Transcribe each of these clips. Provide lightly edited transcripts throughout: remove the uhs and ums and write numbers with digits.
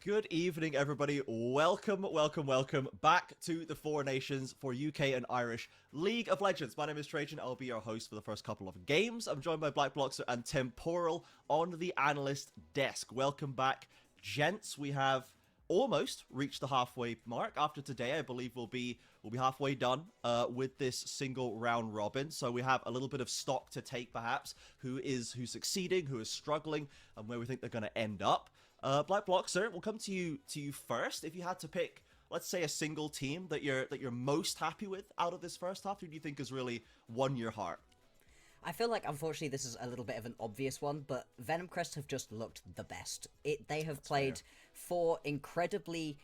Good evening, everybody. Welcome back to the Four Nations for UK and Irish League of Legends. My name is Trajan. I'll be your host for the first couple of games. I'm joined by Black Bloxer and Temporal on the analyst desk. Welcome back, gents. We have almost reached the halfway mark. After today, I believe we'll be halfway done with this single round robin. So we have a little bit of stock to take, perhaps, who's succeeding, who is struggling, and where we think they're going to end up. Black Bloxer, we'll come to you first. If you had to pick, let's say, a single team that you're most happy with out of this first half, who do you think has really won your heart? I feel like, unfortunately, this is a little bit of an obvious one, but Venom Crest have just looked the best. They have played four incredibly...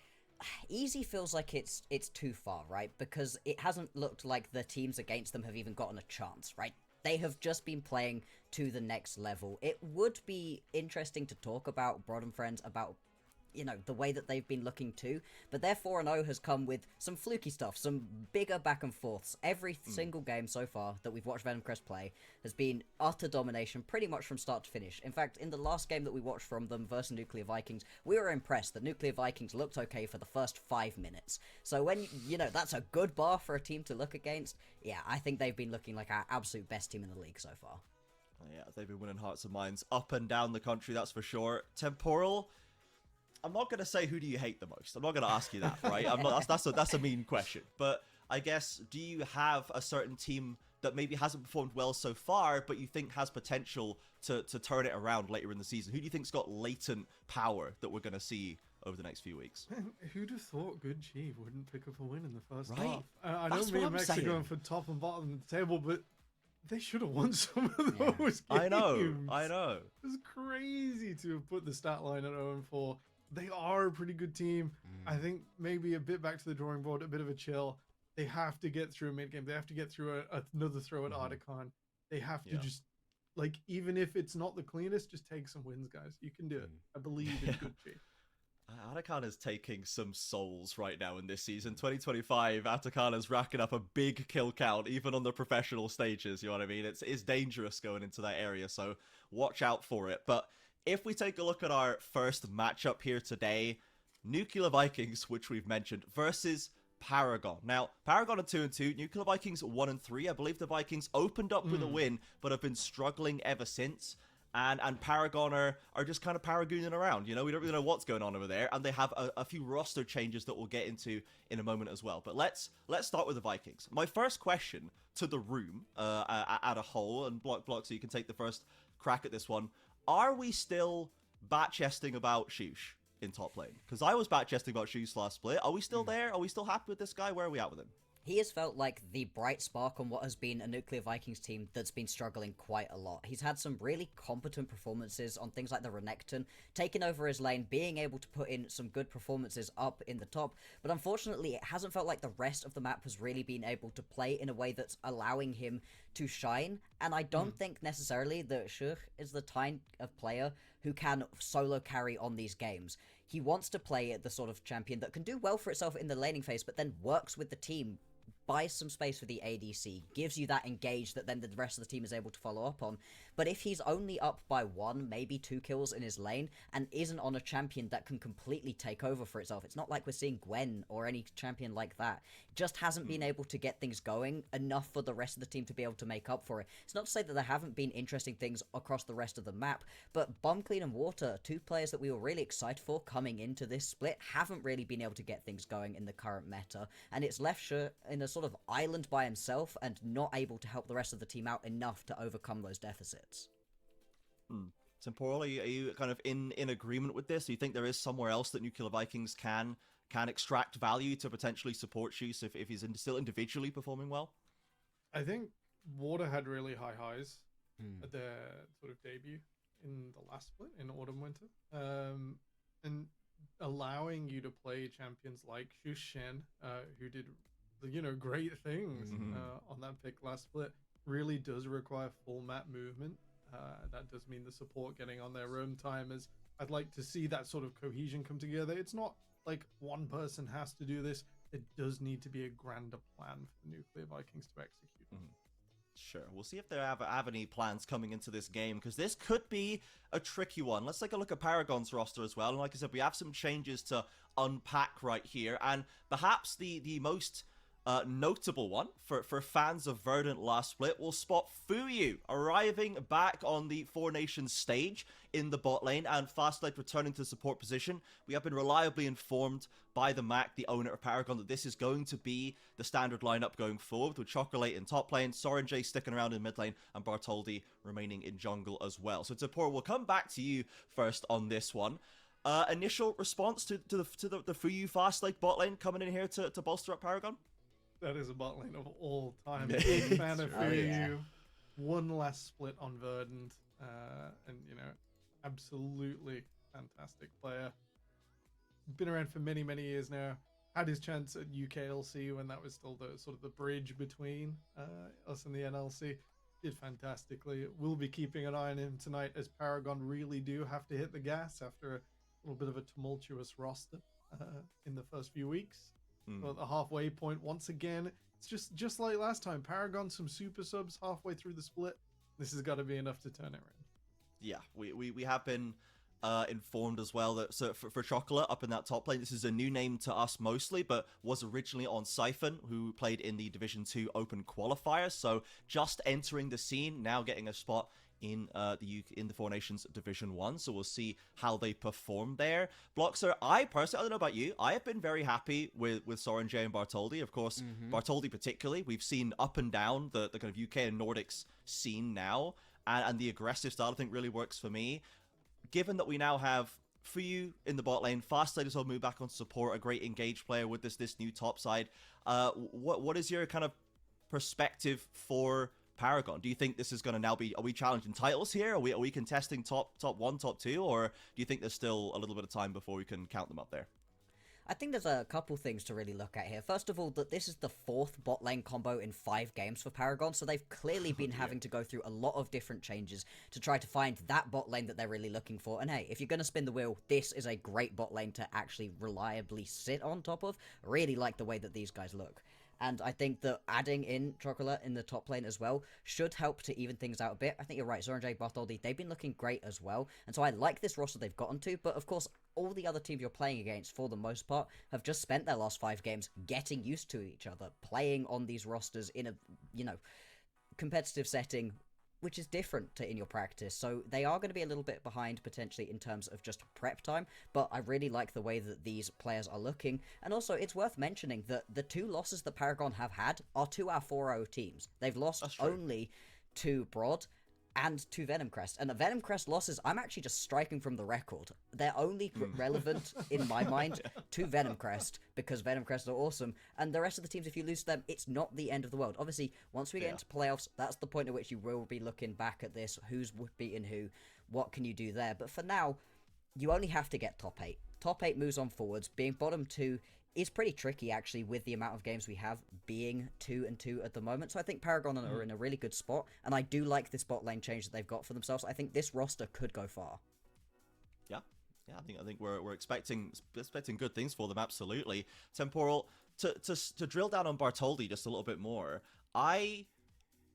Easy feels like it's too far, right? Because it hasn't looked like the teams against them have even gotten a chance, right? They have just been playing to the next level. It would be interesting to talk about Brod and Friends, about the way that they've been looking too, but their 4-0 has come with some fluky stuff, some bigger back and forths. Every single game so far that we've watched Venom Crest play has been utter domination pretty much from start to finish. In fact, in the last game that we watched from them versus Nuclear Vikings, we were impressed that Nuclear Vikings looked okay for the first 5 minutes. So when, that's a good bar for a team to look against, yeah, I think they've been looking like our absolute best team in the league so far. Yeah, they've been winning hearts and minds up and down the country, that's for sure. Temporal, I'm not going to say who do you hate the most. I'm not going to ask you that, right? That's a mean question. But I guess, do you have a certain team that maybe hasn't performed well so far, but you think has potential to turn it around later in the season? Who do you think's got latent power that we're going to see over the next few weeks? Man, who'd have thought Good G wouldn't pick up a win in the first Right? half? I know That's me what and I'm Mex are saying. going for top and bottom of the table, but they should have won some of those games. I know. It's crazy to have put the stat line at 0-4. They are a pretty good team. I think maybe a bit back to the drawing board, a bit of a chill. They have to get through a mid game. They have to get through another throw at Articon. They have to just, even if it's not the cleanest, just take some wins, guys. You can do it. I believe in Good G. Articon is taking some souls right now in this season. 2025, Articon is racking up a big kill count, even on the professional stages, you know what I mean? It's dangerous going into that area, so watch out for it. But if we take a look at our first matchup here today, Nuclear Vikings, which we've mentioned, versus Paragon. Now, Paragon are 2-2, Nuclear Vikings 1-3. I believe the Vikings opened up with a win, but have been struggling ever since. And Paragon are just kind of paragooning around. We don't really know what's going on over there. And they have a few roster changes that we'll get into in a moment as well. But let's start with the Vikings. My first question to the room at a whole, and Block, so you can take the first crack at this one. Are we still bat-chesting about Shush in top lane? Because I was bat-chesting about Shush last split. Are we still there? Are we still happy with this guy? Where are we at with him? He has felt like the bright spark on what has been a Nuclear Vikings team that's been struggling quite a lot. He's had some really competent performances on things like the Renekton, taking over his lane, being able to put in some good performances up in the top, but unfortunately it hasn't felt like the rest of the map has really been able to play in a way that's allowing him to shine, and I don't think necessarily that Shush is the kind of player who can solo carry on these games. He wants to play the sort of champion that can do well for itself in the laning phase, but then works with the team, buys some space for the ADC, gives you that engage that then the rest of the team is able to follow up on. But if he's only up by 1, maybe 2 kills in his lane, and isn't on a champion that can completely take over for itself, it's not like we're seeing Gwen or any champion like that. Just hasn't been able to get things going enough for the rest of the team to be able to make up for it. It's not to say that there haven't been interesting things across the rest of the map, but Bomb Clean and Water, 2 players that we were really excited for coming into this split, haven't really been able to get things going in the current meta, and it's left Shush in a sort of island by himself and not able to help the rest of the team out enough to overcome those deficits. Temporal, are you kind of in agreement with this? Do you think there is somewhere else that Nuclear Vikings can extract value to potentially support Shush if he's still individually performing well? I think Water had really high highs at their sort of debut in the last split in Autumn Winter. And allowing you to play champions like Shush Shen, who did great things on that pick last split, really does require full map movement. That does mean the support getting on their own time, as I'd like to see that sort of cohesion come together. It's not like one person has to do this. It does need to be a grander plan for the Nuclear Vikings to execute. Sure. We'll see if they have any plans coming into this game, because this could be a tricky one. Let's take a look at Paragon's roster as well. And like I said, we have some changes to unpack right here. And perhaps the most notable one for fans of Verdant last split will spot Fuyu arriving back on the Four Nations stage in the bot lane, and Fastlane returning to support position. We have been reliably informed by the Mac, the owner of Paragon, that this is going to be the standard lineup going forward, with Chocolate in top lane, Sorenjay sticking around in mid lane, and Bartholdi remaining in jungle as well. So Tempora, we'll come back to you first on this one. Initial response to the Fuyu Fastlane bot lane coming in here to bolster up Paragon? That is a bot lane of all time. Big fan of Fuyu. One last split on Verdant. And, you know, absolutely fantastic player. Been around for many, many years now. Had his chance at UKLC when that was still the sort of the bridge between us and the NLC. Did fantastically. We'll be keeping an eye on him tonight, as Paragon really do have to hit the gas after a little bit of a tumultuous roster in the first few weeks. So at the halfway point, once again, it's just like last time. Paragon, some super subs halfway through the split. This has got to be enough to turn it around. Yeah, we have been informed as well that for Chocolate up in that top lane, this is a new name to us mostly, but was originally on Siphon, who played in the Division 2 Open Qualifier. So just entering the scene, now getting a spot in the Four Nations Division 1, so we'll see how they perform there. Bloxer, I personally, I don't know about you, I have been very happy with Sorenjay and Bartholdi. Of course, Bartholdi particularly, we've seen up and down the kind of UK and Nordics scene now, and the aggressive style I think really works for me. Given that we now have Fuyu in the bot lane, Fastlane as well move back on support, a great engaged player with this new top side, what is your kind of perspective for Paragon? Do you think this is going to now be, are we challenging titles here? Are we contesting top 1, top 2, or do you think there's still a little bit of time before we can count them up there? I think there's a couple things to really look at here. First of all, that this is the 4th bot lane combo in 5 games for Paragon, so they've clearly been having to go through a lot of different changes to try to find that bot lane that they're really looking for. And hey, if you're going to spin the wheel, this is a great bot lane to actually reliably sit on top of. Really like the way that these guys look. And I think that adding in Chocolate in the top lane as well should help to even things out a bit. I think you're right, Sorenjay, Bartholdi, they've been looking great as well. And so I like this roster they've gotten to, but of course, all the other teams you're playing against, for the most part, have just spent their last 5 games getting used to each other, playing on these rosters in a, you know, competitive setting, which is different to in your practice. So they are going to be a little bit behind potentially in terms of just prep time, but I really like the way that these players are looking. And also, it's worth mentioning that the 2 losses that Paragon have had are to our 4-0 teams. They've lost only to Broad and to Venom Crest. And the Venom Crest losses, I'm actually just striking from the record. They're only relevant, in my mind, to Venom Crest, because Venom Crest are awesome. And the rest of the teams, if you lose to them, it's not the end of the world. Obviously, once we get into playoffs, that's the point at which you will be looking back at this. Who's beaten who? What can you do there? But for now, you only have to get top 8. Top 8 moves on forwards. Being bottom 2 is pretty tricky, actually, with the amount of games we have being 2-2 at the moment. So I think Paragon are in a really good spot, and I do like this bot lane change that they've got for themselves. I think this roster could go far. Yeah, I think we're expecting good things for them, absolutely. Temporal, to drill down on Bartholdi just a little bit more, I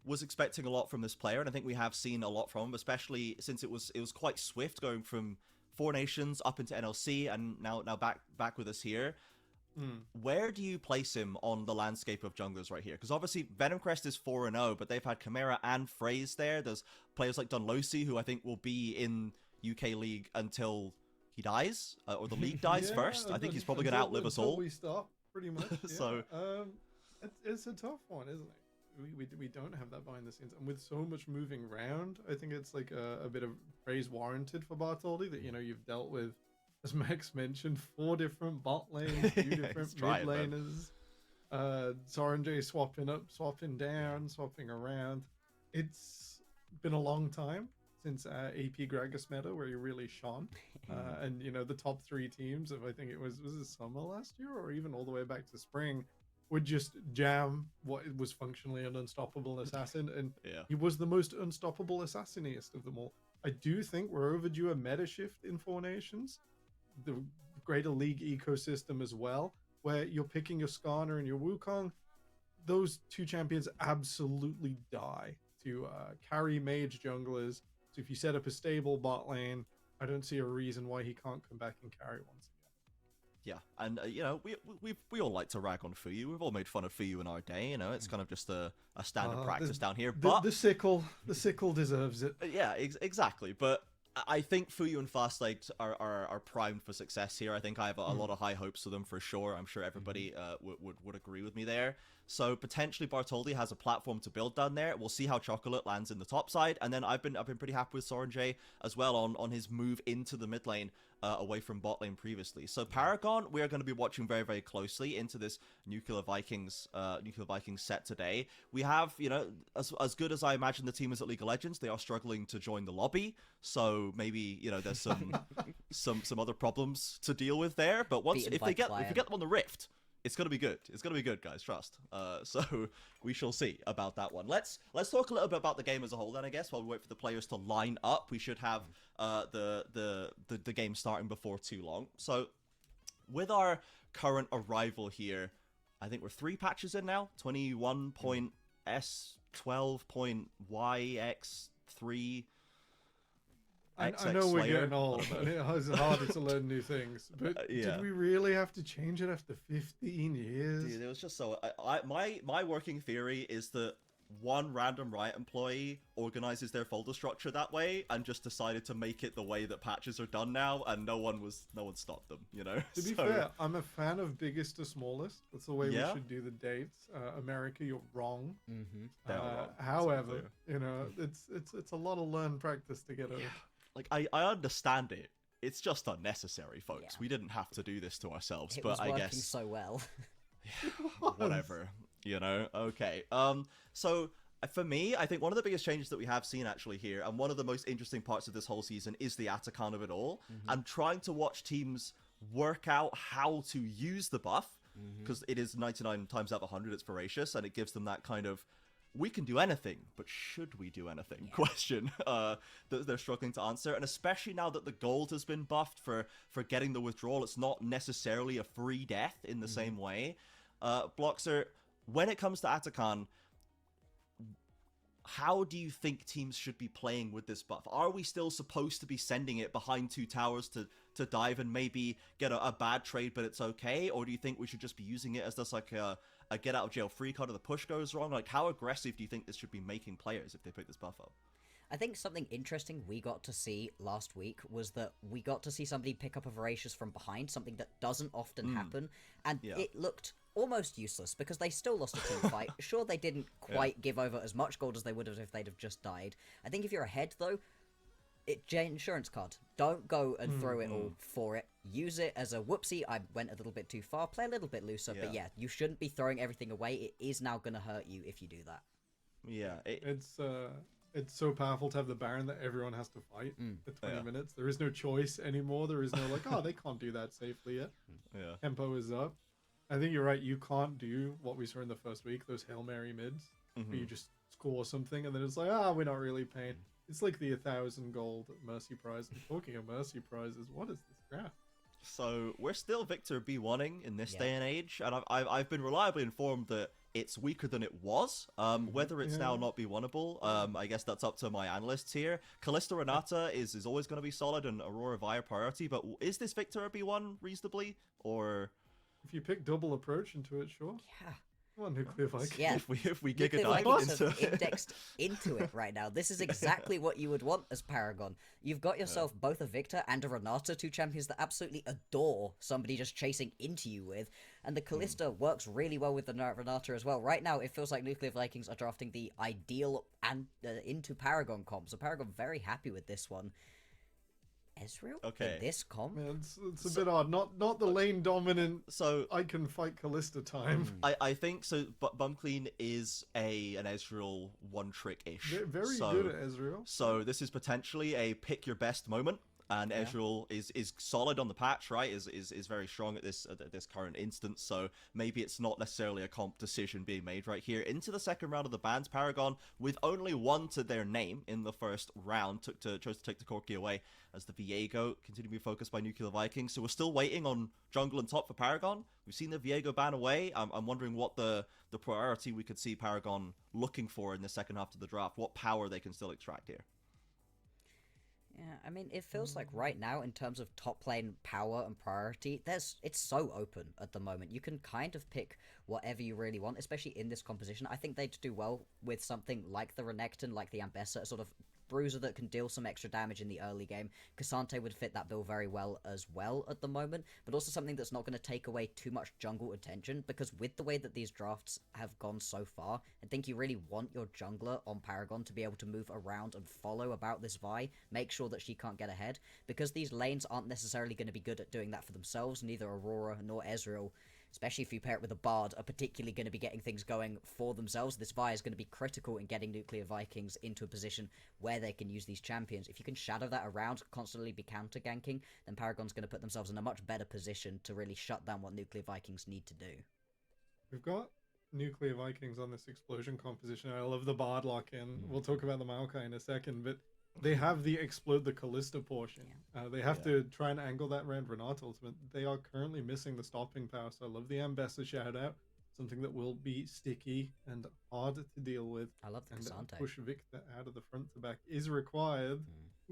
was expecting a lot from this player, and I think we have seen a lot from him, especially since it was quite swift going from Four Nations up into NLC and now back with us here. Where do you place him on the landscape of junglers right here? Because obviously Venom Crest is 4-0, but they've had Chimera and Phrase there. There's players like Dunlosi, who I think will be in UK League until he dies, or the league dies first. I think he's probably going to outlive us all. We stop, pretty much. Yeah. So it's a tough one, isn't it? We don't have that behind the scenes, and with so much moving around, I think it's like a bit of praise warranted for Bartholdi that, you know, you've dealt with, as Max mentioned, 4 different bot lanes, 2 different mid laners, Sorenjay swapping up, swapping down, swapping around. It's been a long time since AP Gragas meta where he really shone. And, you know, the top 3 teams of, I think it was it summer last year or even all the way back to spring, would just jam what was functionally an unstoppable assassin. And he was the most unstoppable assassinist of them all. I do think we're overdue a meta shift in Four Nations, the greater league ecosystem as well, where you're picking your Skarner and your Wukong. those two champions absolutely die to carry mage junglers. So if you set up a stable bot lane, I don't see a reason why he can't come back and carry once again. Yeah, and you know, we all like to rag on Fuyu. We've all made fun of Fuyu in our day. You know, it's kind of just a standard practice down here. But the sickle deserves it. Yeah, exactly. But I think Fuyu and Fastlane are primed for success here. I think I have a lot of high hopes for them for sure. I'm sure everybody would agree with me there. So potentially Bartholdi has a platform to build down there. We'll see how Chocolate lands in the top side, and then I've been pretty happy with Soranjay as well on his move into the mid lane. Away from bot lane previously. So Paragon, we are going to be watching very, very closely into this Nuclear Vikings set today. We have, you know, as good as I imagine the team is at League of Legends, they are struggling to join the lobby. So maybe, you know, there's some other problems to deal with there. But once if we get them on the Rift, it's gonna be good. It's gonna be good, guys. Trust. So we shall see about that one. Let's talk a little bit about the game as a whole. Then I guess while we wait for the players to line up, we should have the game starting before too long. So with our current arrival here, I think we're 3 patches in now. 21.S12.YX3. I know we're getting old, and it's harder to learn new things. But did we really have to change it after 15 years? Dude, it was just so. My working theory is that one random Riot employee organizes their folder structure that way and just decided to make it the way that patches are done now, and no one stopped them. You know. To be fair, I'm a fan of biggest to smallest. That's the way we should do the dates. America, you're wrong. However, you know, it's a lot of learned practice to get over. Like, I understand it. It's just unnecessary, folks. Yeah. We didn't have to do this to ourselves, but I guess so well. Whatever, you know. Okay. So for me, I think one of the biggest changes that we have seen actually here, and one of the most interesting parts of this whole season, is the Atakan of it all. I'm trying to watch teams work out how to use the buff, because it is 99 times out of 100. It's voracious, and it gives them that kind of, we can do anything, but should we do anything? Question that they're struggling to answer. And especially now that the gold has been buffed for getting the withdrawal, it's not necessarily a free death in the same way. Bloxer, when it comes to Atakan, how do you think teams should be playing with this buff? Are we still supposed to be sending it behind 2 towers to dive and maybe get a bad trade, but it's okay? Or do you think we should just be using it as just like a get out of jail free card if the push goes wrong? Like, how aggressive do you think this should be making players if they pick this buff up? I think something interesting we got to see last week was that we got to see somebody pick up a Voracious from behind, something that doesn't often happen, and it looked almost useless because they still lost a team fight. Sure, they didn't quite give over as much gold as they would have if they'd have just died. I think if you're ahead, though, insurance card. Don't go and throw it all for it. Use it as a whoopsie. I went a little bit too far. Play a little bit looser. But yeah, you shouldn't be throwing everything away. It is now going to hurt you if you do that. Yeah. It's so powerful to have the Baron that everyone has to fight for 20 minutes. There is no choice anymore. There is no like, oh, they can't do that safely yet. Yeah. Tempo is up. I think you're right. You can't do what we saw in the first week, those Hail Mary mids, where you just score something and then it's like, we're not really paying. It's like the 1,000 gold Mercy prize. And talking of Mercy prizes, what is this graph? So we're still Victor B1ing in this day and age, and I've been reliably informed that it's weaker than it was. Whether it's now not B1able, I guess that's up to my analysts here. Kalista Renata is always going to be solid, and Aurora Vi priority, but is this Victor B1 reasonably, or... If you pick double approach into it, sure. Yeah. Come on, Nuclear Vikings. Yeah. If we Giga dive into it. Indexed into it right now. This is exactly what you would want as Paragon. You've got yourself both a Victor and a Renata, 2 champions that absolutely adore somebody just chasing into you with. And the Kalista works really well with the Renata as well. Right now, it feels like Nuclear Vikings are drafting the ideal and into Paragon comp. So Paragon very happy with this one. Ezreal in this comp? Man, it's a bit odd. Not the lane dominant. So I can fight Kalista time. I think so. But Bumclean is an Ezreal one trick ish. Very good at Ezreal. So this is potentially a pick your best moment. and Yeah. Ezreal is solid on the patch, right? Is very strong at this current instance. So maybe it's not necessarily a comp decision being made right here. Into the second round of the bans, Paragon with only one to their name in the first round chose to take the Corki away as the Viego continue to be focused by Nuclear Vikings. So we're still waiting on jungle and top for Paragon. We've seen the Viego ban away. I'm wondering what the priority we could see Paragon looking for in the second half of the draft. What power they can still extract here. Yeah, I mean, it feels like right now, in terms of top lane power and priority, it's so open at the moment. You can kind of pick whatever you really want, especially in this composition. I think they'd do well with something like the Renekton, like the Ambessa, a sort of bruiser that can deal some extra damage in the early game. Cassante would fit that bill very well as well at the moment, but also something that's not going to take away too much jungle attention, because with the way that these drafts have gone so far, I think you really want your jungler on Paragon to be able to move around and follow about this Vi, make sure that she can't get ahead, because these lanes aren't necessarily going to be good at doing that for themselves. Neither Aurora nor Ezreal, especially if you pair it with a Bard, are particularly going to be getting things going for themselves. This Vi is going to be critical in getting Nuclear Vikings into a position where they can use these champions. If you can shadow that around, constantly be counter-ganking, then Paragon's going to put themselves in a much better position to really shut down what Nuclear Vikings need to do. We've got Nuclear Vikings on this explosion composition. I love the Bard lock-in. We'll talk about the Maokai in a second, but they have the explode the Callista portion. They have to try and angle that around Renata ultimate. They are currently missing the stopping power, so I love the Ambessa shout out. Something that will be sticky and hard to deal with. I love the and Cassante. Push Victor out of the front to back is required.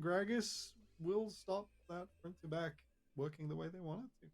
Gragas will stop that front to back working the way they want it to.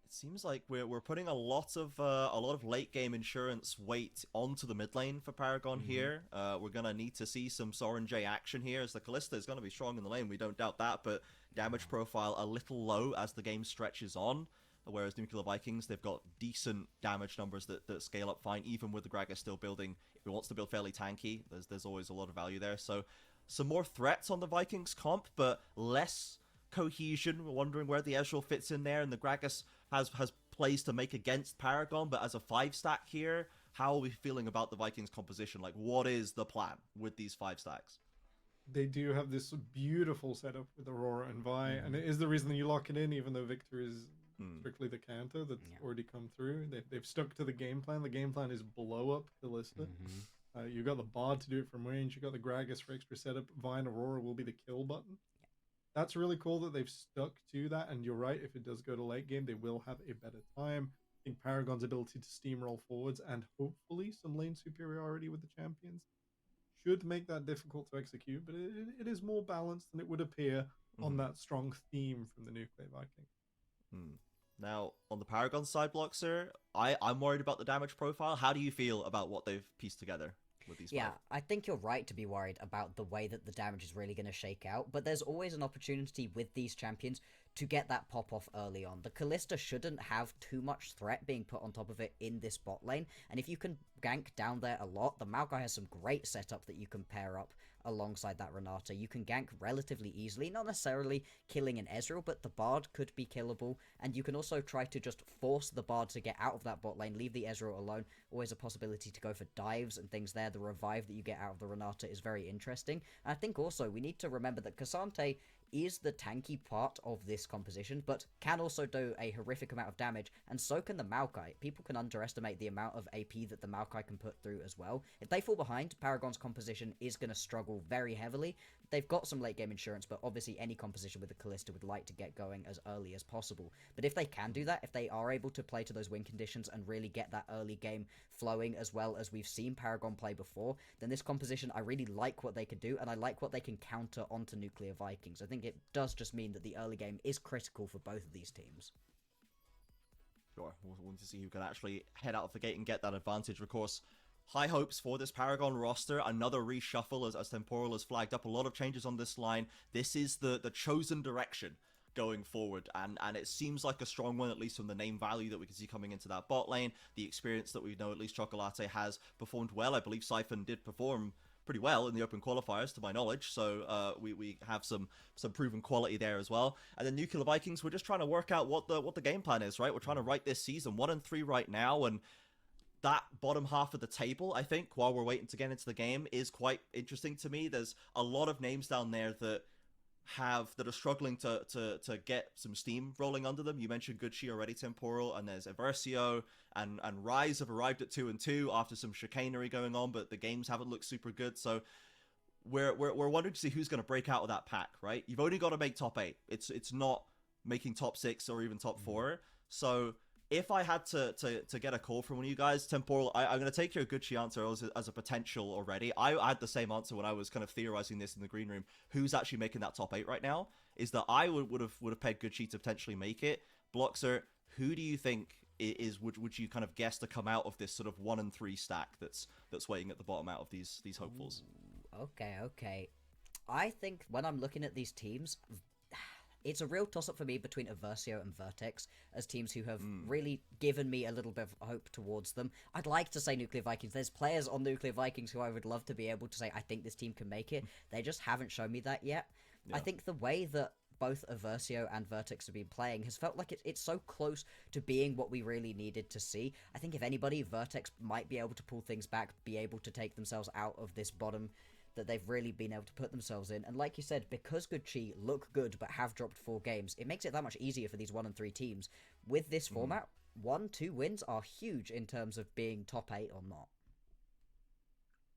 It seems like we're putting a lot of late game insurance weight onto the mid lane for Paragon here. We're gonna need to see some Sorin J action here, as the Callista is gonna be strong in the lane. We don't doubt that, but damage profile a little low as the game stretches on. Whereas Nuclear Vikings, they've got decent damage numbers that scale up fine, even with the Gragas still building. If he wants to build fairly tanky, there's always a lot of value there. So some more threats on the Vikings comp, but less cohesion. We're wondering where the Ezreal fits in there, and the Gragas has plays to make against Paragon, but as a 5-stack here, how are we feeling about the Vikings composition? Like, what is the plan with these 5 stacks? They do have this beautiful setup with Aurora and Vi, and it is the reason that you lock it in, even though Victor is strictly the counter that's already come through. They've stuck to the game plan. The game plan is blow up Callista. You got the Bard to do it from range. You got the Gragas for extra setup. Vi and Aurora will be the kill button. That's really cool that they've stuck to that, and you're right, if it does go to late game, they will have a better time. I think Paragon's ability to steamroll forwards and hopefully some lane superiority with the champions should make that difficult to execute, but it is more balanced than it would appear on that strong theme from the Nuclear Viking. Now, on the Paragon side, Bloxer, I'm worried about the damage profile. How do you feel about what they've pieced together with these 5? I think you're right to be worried about the way that the damage is really going to shake out, but there's always an opportunity with these champions to get that pop-off early on. The Callista shouldn't have too much threat being put on top of it in this bot lane, and if you can gank down there a lot, the Maokai has some great setup that you can pair up alongside that Renata. You can gank relatively easily, not necessarily killing an Ezreal, but the Bard could be killable, and you can also try to just force the Bard to get out of that bot lane, leave the Ezreal alone. Always a possibility to go for dives and things there. The revive that you get out of the Renata is very interesting. And I think also we need to remember that Cassante is the tanky part of this composition, but can also do a horrific amount of damage, and so can the Maokai. People can underestimate the amount of AP that the Maokai can put through as well. If they fall behind, Paragon's composition is going to struggle very heavily. They've got some late game insurance, but obviously any composition with a Callista would like to get going as early as possible. But if they can do that, if they are able to play to those win conditions and really get that early game flowing as well as we've seen Paragon play before, then this composition, I really like what they can do, and I like what they can counter onto Nuclear Vikings. I think it does just mean that the early game is critical for both of these teams. Sure, we'll want to see who can actually head out of the gate and get that advantage. Of course, high hopes for this Paragon roster. Another reshuffle as Temporal has flagged up. A lot of changes on this line. This is the chosen direction going forward, and it seems like a strong one, at least from the name value that we can see coming into that bot lane. The experience that we know at least Chocolate has performed well. I believe Siphon did perform pretty well in the open qualifiers, to my knowledge, so we have some proven quality there as well. And then Nuclear Vikings, we're just trying to work out what the game plan is, right? We're trying to write this season 1-3 right now, and that bottom half of the table, I think, while we're waiting to get into the game, is quite interesting to me. There's a lot of names down there that that are struggling to get some steam rolling under them. You mentioned Gucci already, Temporal, and there's Eversio and Rise have arrived at 2-2 after some chicanery going on, but the games haven't looked super good. So we're wondering to see who's going to break out of that pack, right? You've only got to make top 8. It's not making top 6 or even top 4. So if I had to get a call from one of you guys, Temporal, I'm going to take your Gucci answer as a potential already. I had the same answer when I was kind of theorizing this in the green room. Who's actually making that top 8 right now? Is that I would have pegged Gucci to potentially make it. Bloxer, who do you think would you kind of guess to come out of this sort of 1 and 3 stack that's waiting at the bottom out of these hopefuls? Ooh, okay. I think when I'm looking at these teams, it's a real toss-up for me between Eversio and Vertex as teams who have really given me a little bit of hope towards them. I'd like to say Nuclear Vikings. There's players on Nuclear Vikings who I would love to be able to say, I think this team can make it. They just haven't shown me that yet. Yeah. I think the way that both Eversio and Vertex have been playing has felt like it's so close to being what we really needed to see. I think if anybody, Vertex might be able to pull things back, be able to take themselves out of this bottom that they've really been able to put themselves in. And like you said, because Gucci look good but have dropped 4 games, it makes it that much easier for these 1 and 3 teams. With this format, 1-2 wins are huge in terms of being top 8 or not.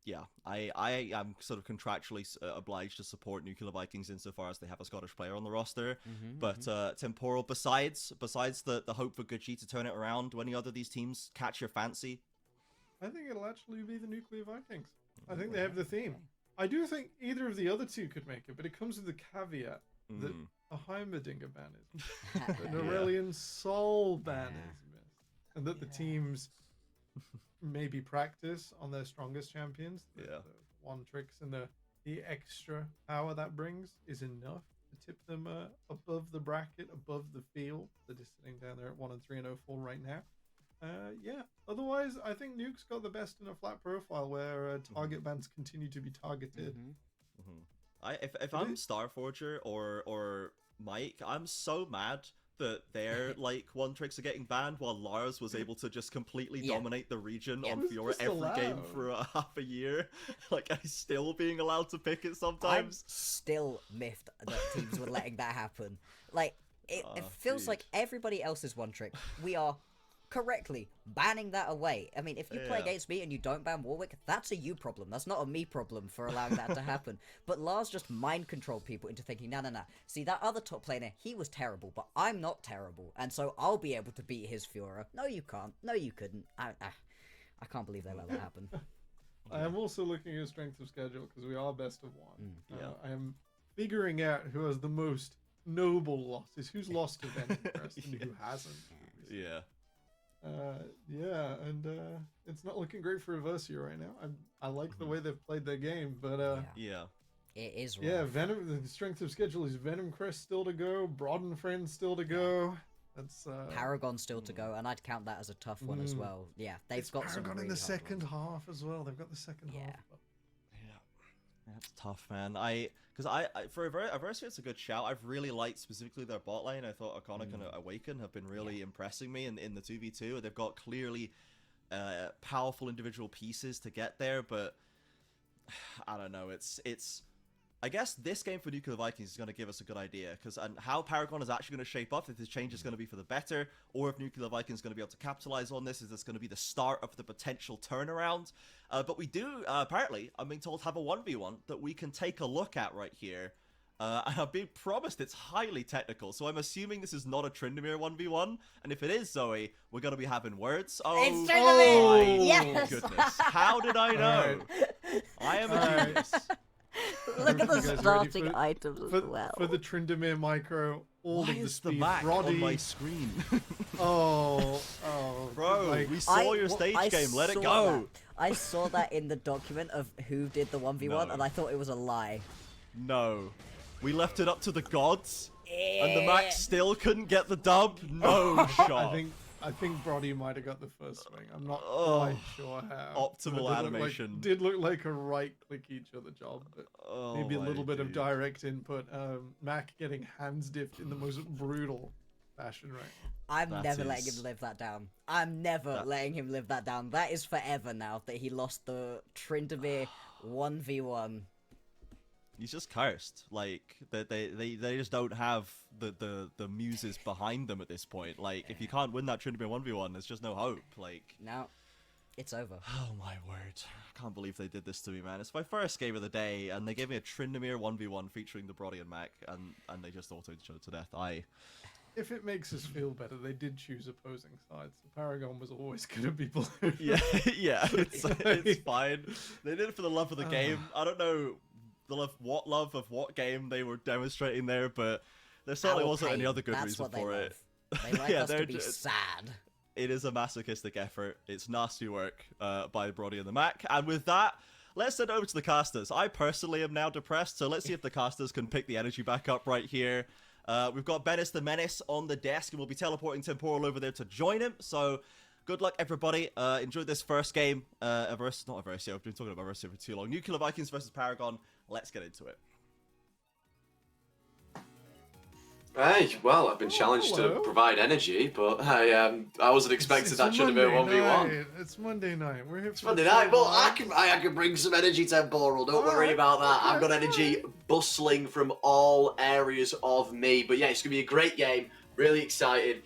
Yeah, I am sort of contractually obliged to support Nuclear Vikings insofar as they have a Scottish player on the roster. But Temporal, besides the hope for Gucci to turn it around, do any other of these teams catch your fancy? I think it'll actually be the Nuclear Vikings. I think they have the theme. Okay. I do think either of the other two could make it, but it comes with the caveat that a Heimerdinger ban is missed, an Aurelian Soul ban is missed, and that the teams maybe practice on their strongest champions. The one tricks and the extra power that brings is enough to tip them above the bracket, above the field. They're just sitting down there at 1 and 3 and 0-4 right now. Otherwise, I think Nuke's got the best in a flat profile where target bans continue to be targeted. If I'm Starforger or Mike, I'm so mad that their like one tricks are getting banned while Lars was able to just completely dominate the region on Fiora every game for half a year. Like, he's still being allowed to pick it sometimes. I'm still miffed that teams were letting that happen. Like, it feels like everybody else's one trick, we are correctly banning that away. I mean, if you play against me and you don't ban Warwick, that's a you problem. That's not a me problem for allowing that to happen. But Lars just mind controlled people into thinking, no. See, that other top laner, he was terrible, but I'm not terrible, and so I'll be able to beat his Fiora. No, you can't. No, you couldn't. I can't believe they let that happen. I am also looking at strength of schedule because we are best of 1. I am figuring out who has the most noble losses. Who's lost to Venom first and who hasn't. It's not looking great for Eversio right now. I like the way they've played their game, but it is rough. Venom. The strength of schedule is Venom Crest still to go, Broaden Friend still to go. That's Paragon still to go, and I'd count that as a tough one as well. Yeah, they've got Paragon some really in the second ones. half as well. They've got the second half. That's tough, man. Because for Eversio, it's a good shout. I've really liked specifically their bot lane. I thought Iconic and Awaken have been really impressing me in the 2v2. They've got clearly powerful individual pieces to get there, but I don't know. It's I guess this game for Nuclear Vikings is going to give us a good idea, because how Paragon is actually going to shape up, if this change is going to be for the better, or if Nuclear Vikings is going to be able to capitalize on this, is this going to be the start of the potential turnaround? But we do, apparently, I'm being told, have a 1v1 that we can take a look at right here. And I've been promised it's highly technical, so I'm assuming this is not a Tryndamere 1v1, and if it is, Zoe, we're going to be having words. It's Tryndamere! My Yes! goodness. How did I know? I am a genius. Look at the starting items as well. For the Tryndamere micro, all Why of the is speed. the Mac Roddy... on my screen? Bro, we saw your stage game. Let it go. I saw that in the document of who did the 1v1, and I thought it was a lie. No. We left it up to the gods, and the Mac still couldn't get the dub. No shot. I think Brody might have got the first swing. I'm not quite sure how. Optimal animation. Did look like a right-click each other job, but maybe a little bit of direct input. Mac getting hands dipped in the most brutal fashion, right? I'm never letting him live that down. I'm never letting him live that down. That is forever now that he lost the Tryndamere 1v1. He's just cursed. Like they just don't have the muses behind them at this point. Like if you can't win that Tryndamere 1v1, there's just no hope. Like Now, it's over. oh my word. I can't believe they did this to me, man. It's my first game of the day and they gave me a Tryndamere 1v1 featuring the Brody and Mac and they just auto showed to death. If it makes us feel better, they did choose opposing sides. So Paragon was always going to be blue. Yeah, yeah, it's fine. They did it for the love of the game. I don't know what love of what game they were demonstrating there, but there certainly Our wasn't pain, any other good that's reason what they for love. it. They like Yeah, us to they're be just- sad. It is a masochistic effort. It's nasty work by Brody and the Mac. And with that, let's send it over to the casters. I personally am now depressed, so let's see if the casters can pick the energy back up right here. We've got Bennis the Menace on the desk, and we'll be teleporting Temporal over there to join him. So good luck, everybody. Enjoy this first game. Not Aversio. I've been talking about Aversio for too long. Nuclear Vikings versus Paragon. Let's get into it. Hey, well, I've been challenged to hello. provide energy, but I wasn't expecting that should have been 1v1. It's Monday night. We're here It's Monday night, but I can bring some energy, Temporal. Don't worry about that. I've got energy bustling from all areas of me. But yeah, it's going to be a great game. Really excited.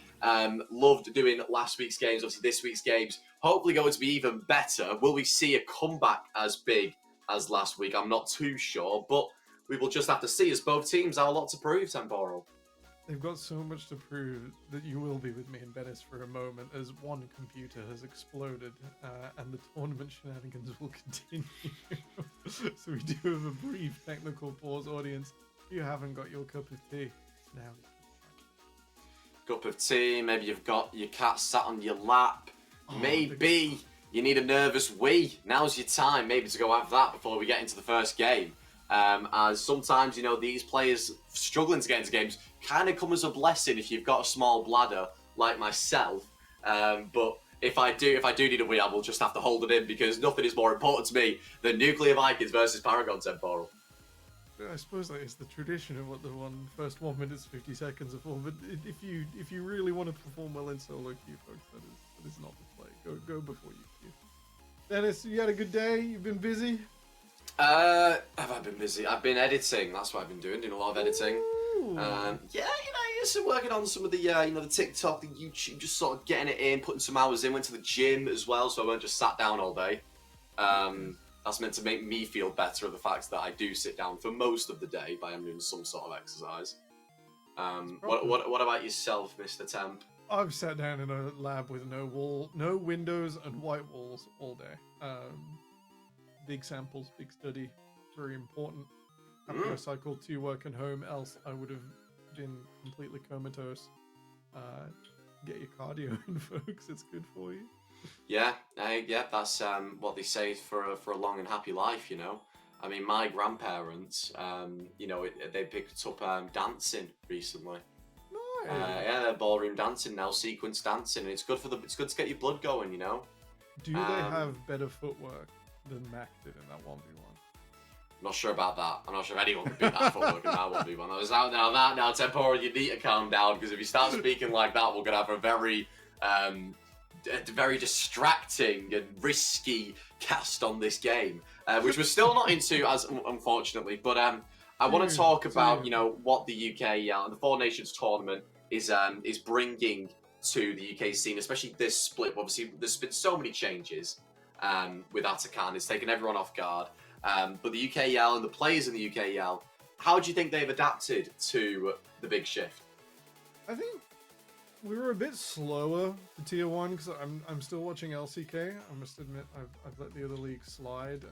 Loved doing last week's games. Obviously, this week's games hopefully going to be even better. Will we see a comeback as big as last week? I'm not too sure, but we will just have to see, as both teams have a lot to prove, Temporal. They've got so much to prove that you will be with me in Venice for a moment as one computer has exploded and the tournament shenanigans will continue. So we do have a brief technical pause, audience. If you haven't got your cup of tea, now Cup of tea, maybe you've got your cat sat on your lap. Maybe you need a nervous wee. Now's your time, maybe, to go have that before we get into the first game. As sometimes, you know, these players struggling to get into games kind of come as a blessing if you've got a small bladder like myself. But if I do need a wee, I will just have to hold it in because nothing is more important to me than Nuclear Vikings versus Paragon, Temporal. I suppose that is the tradition of what the first 1 minute 50 seconds are for. But if you really want to perform well in solo queue, folks, that is not the play. Go before you queue. Dennis, you had a good day. You've been busy. Have I been busy? I've been editing. That's what I've been doing a lot of editing. Yeah, you know, just working on some of the, the TikTok, the YouTube, just sort of getting it in, putting some hours in. Went to the gym as well, so I weren't just sat down all day. That's meant to make me feel better of the fact that I do sit down for most of the day, but I'm doing some sort of exercise. What about yourself, Mr. Temp? I've sat down in a lab with no windows and white walls all day. Big samples, big study, very important. After I cycled to work and home, else I would have been completely comatose. Get your cardio in, folks. It's good for you. Yeah, that's what they say for a long and happy life, you know. I mean, my grandparents, they picked up dancing recently. Nice. Yeah, they're ballroom dancing now, sequence dancing, and it's good to get your blood going, you know. Do they have better footwork than Mac did in that 1v1? I'm not sure about that. I'm not sure if anyone can beat that footwork in that 1v1. I was out now, Temporal, you need to calm down, because if you start speaking like that, we're going to have a very distracting and risky cast on this game, which we're still not into, as unfortunately. But I want to talk about, you know, what the UK, the Four Nations tournament is bringing to the UK scene, especially this split. Obviously, there's been so many changes with Atakan. It's taken everyone off guard. But the UKL and the players in the UKL, how do you think they've adapted to the big shift? I think we were a bit slower for Tier 1 because I'm still watching LCK. I must admit I've let the other league slide.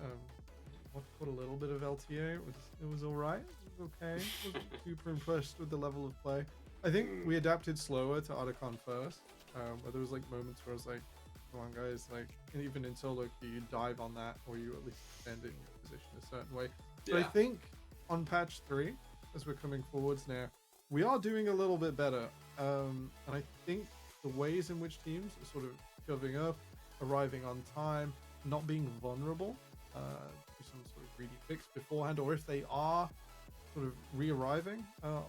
Put a little bit of LTA. It was alright. It was okay. I wasn't super impressed with the level of play. I think we adapted slower to Otacon first. But there was like moments where I was like, come on guys, like even in solo queue you dive on that or you at least defend it in your position a certain way. But I think on patch 3, as we're coming forwards now, we are doing a little bit better. And I think the ways in which teams are sort of shoving up, arriving on time, not being vulnerable to some sort of greedy picks beforehand, or if they are sort of re-arriving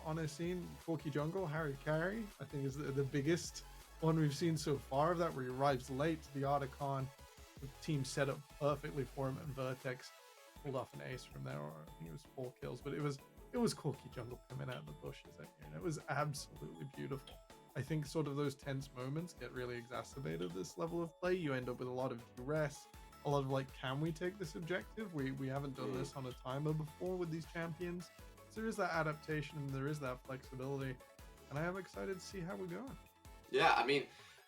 on a scene, Corky Jungle, Harry Carey, I think is the biggest one we've seen so far of that, where he arrives late to the Otacon, the team set up perfectly for him, and Vertex pulled off an ace from there, or I think it was 4 kills, but it was Corky Jungle coming out of the bushes there, and it was absolutely beautiful. I think sort of those tense moments get really exacerbated this level of play. You end up with a lot of duress, a lot of like, can we take this objective? We haven't done this on a timer before with these champions. So there is that adaptation and there is that flexibility, and I am excited to see how we're going. Yeah, I mean,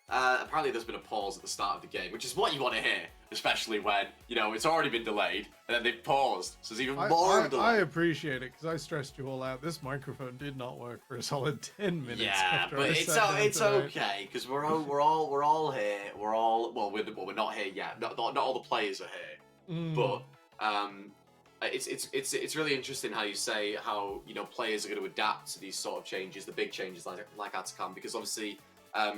apparently there's been a pause at the start of the game, which is what you want to hear, especially when, you know, it's already been delayed, and then they've paused, so there's even more of a delay. I appreciate it, because I stressed you all out. This microphone did not work for a solid 10 minutes. Yeah, but it's okay, because we're all here. Well, we're not here yet. Not all the players are here, but it's really interesting how you say how, you know, players are going to adapt to these sort of changes, the big changes like Atacam, because obviously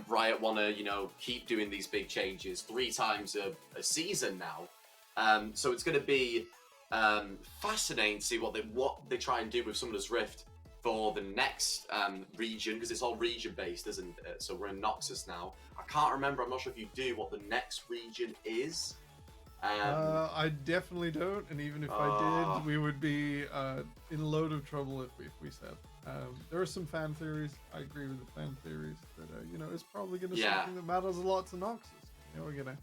Riot want to, you know, keep doing these big changes 3 times a season now. So it's going to be fascinating to see what they try and do with Summoner's Rift for the next region, because it's all region based, isn't it? So we're in Noxus now. I can't remember. I'm not sure if you do what the next region is. I definitely don't, and even if I did, we would be in a load of trouble if we said. There are some fan theories. I agree with the fan theories that you know, it's probably going to be something that matters a lot to Noxus. You know, we're going to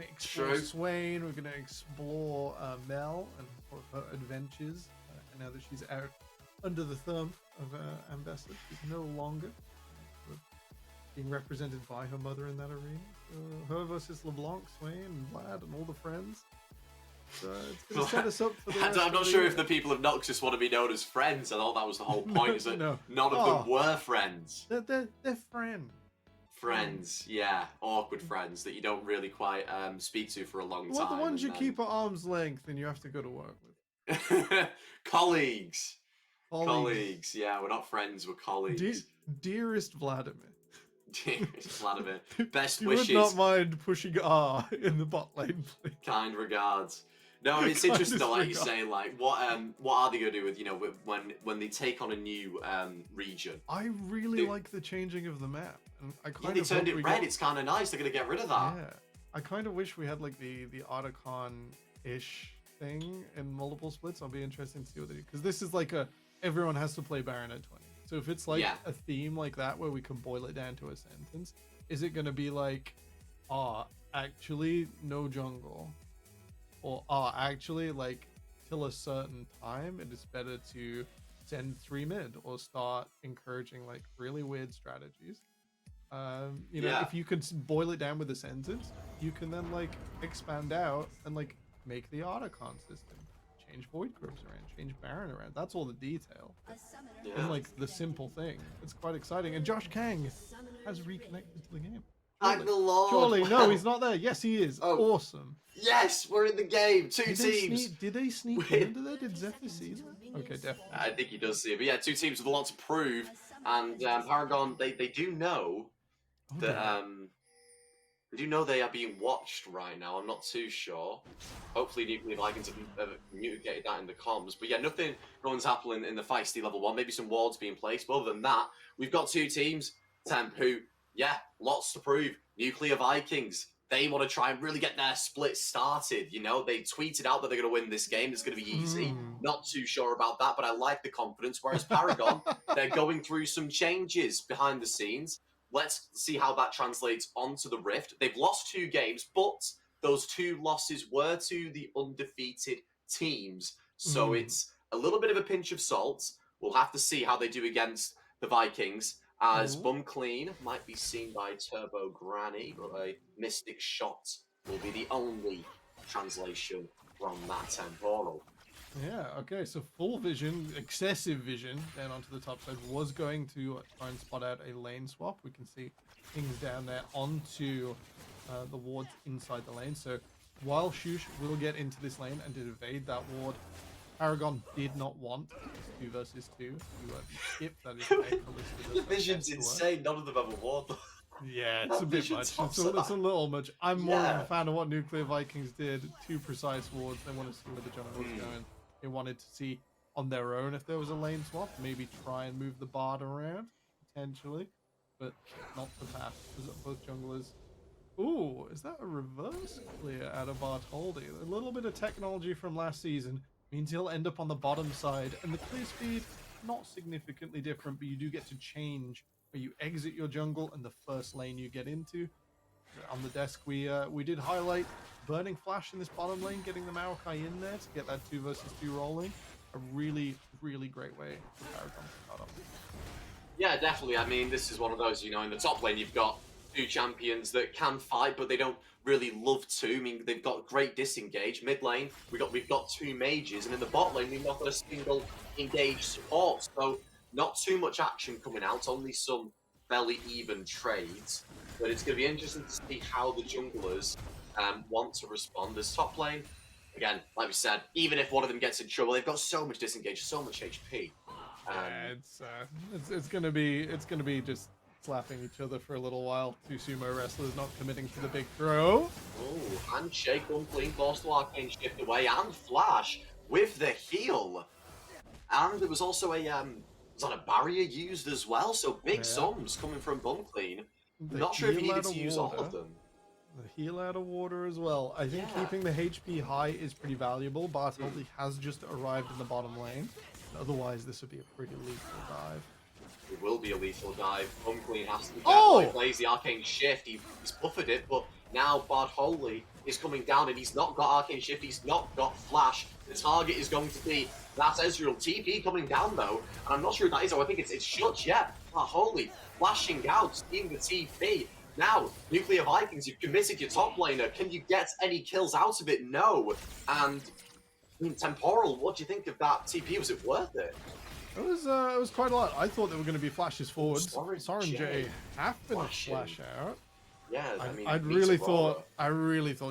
explore Swain. We're going to explore Mel and her adventures. Now that she's out under the thumb of Ambassador, she's no longer being represented by her mother in that arena. Her versus LeBlanc, Swain, and Vlad, and all the friends. So it's going to set us up for the rest I'm not sure if the people of Noxus want to be known as friends. I thought that was the whole point, is that none of them were friends. They're friends. Friends, yeah. Awkward friends that you don't really quite speak to for a long time. Well, the ones you keep at arm's length and you have to go to work with. Colleagues. Yeah, we're not friends, we're colleagues. Dearest Vladimir. Vladimir, best you wishes. You would not mind pushing R in the bot lane, please. Kind regards. No, I mean, it's interesting though, like you say, like what are they gonna do with, you know, when they take on a new region? I really like the changing of the map, and I kind they turned it red. It's kind of nice. They're gonna get rid of that. Yeah, I kind of wish we had like the Otacon-ish thing in multiple splits. I'll be interested to see what they do, because this is like everyone has to play Baron at 20. So if it's like a theme like that where we can boil it down to a sentence, is it going to be like, actually no jungle, or actually like till a certain time it is better to send 3 mid, or start encouraging like really weird strategies? You know, if you could boil it down with a sentence, you can then like expand out and like make the Otacon system. Change Void Groups around, change Baron around. That's all the detail. And like the simple thing. It's quite exciting. And Josh Kang has reconnected to the game. Thank the Lord. Surely, no, he's not there. Yes, he is. Awesome. Yes, we're in the game. Two teams. Did they sneak into there? Did Zephyr see them? Okay, definitely. I think he does see it. But yeah, 2 teams with a lot to prove. And Paragon, they do know that they do know they are being watched right now. I'm not too sure. Hopefully, Nuclear Vikings have communicated that in the comms. But yeah, nothing runs happening in the feisty level 1. Maybe some wards being placed. But other than that, we've got 2 teams, Temp, who, lots to prove. Nuclear Vikings, they want to try and really get their split started. You know, they tweeted out that they're going to win this game. It's going to be easy. Not too sure about that, but I like the confidence. Whereas Paragon, they're going through some changes behind the scenes. Let's see how that translates onto the Rift. They've lost 2 games, but those 2 losses were to the undefeated teams. So it's a little bit of a pinch of salt. We'll have to see how they do against the Vikings, as Bum Clean might be seen by Turbo Granny, but a Mystic Shot will be the only translation from that temporal. Yeah, okay, so full vision, excessive vision down onto the top side was going to try and spot out a lane swap. We can see things down there onto the wards inside the lane. So while Shush will get into this lane and to evade that ward, Paragon did not want 2 versus 2. You skip that is The vision's insane. None of them have a ward. Yeah, it's a bit much. It's a little much. I'm more of a fan of what Nuclear Vikings did. 2 precise wards. They want to see where the jungle was going. They wanted to see on their own if there was a lane swap. Maybe try and move the Bard around, potentially. But not the path, because both junglers... Ooh, is that a reverse clear out of Bartholdi? A little bit of technology from last season means he'll end up on the bottom side, and the clear speed, not significantly different, but you do get to change where you exit your jungle and the first lane you get into. On the desk, we did highlight burning flash in this bottom lane, getting the Maokai in there to get that 2 versus 2 rolling. A really, really great way for Paragon to start off. Yeah, definitely. I mean, this is one of those, you know, in the top lane, you've got 2 champions that can fight, but they don't really love to. I mean, they've got great disengage. Mid lane, we've got 2 mages, and in the bot lane, we've not got a single engaged support. So not too much action coming out, only some fairly even trades. But it's going to be interesting to see how the junglers want to respond. As top lane, again, like we said, even if one of them gets in trouble, they've got so much disengage, so much HP. It's gonna be just slapping each other for a little while. 2 sumo wrestlers not committing to the big throw. Oh, handshake, unclean, forced to arcane shift away, and flash with the heal. And there was also a was that a barrier used as well? So big sums coming from Bunclean. Not sure if he needed to use all of them. The heal out of water as well. I think keeping the HP high is pretty valuable. Bartholdi has just arrived in the bottom lane. Otherwise, this would be a pretty lethal dive. It will be a lethal dive. Bunclean has to be careful. He plays the arcane shift. He's buffered it, but now Bartholdi is coming down and he's not got arcane shift. He's not got flash. The target is going to be that Ezreal. TP coming down though, and I'm not sure who that is. Oh, I think it's Shutch. Yeah, Bartholdi flashing out, stealing the TP. Now, Nuclear Vikings, you've committed your top laner. Can you get any kills out of it? No. And I mean, Temporal, what do you think of that TP? Was it worth it? It was quite a lot. I thought there were going to be flashes forwards. Soren J have been a flash out. Yeah, I mean, I really thought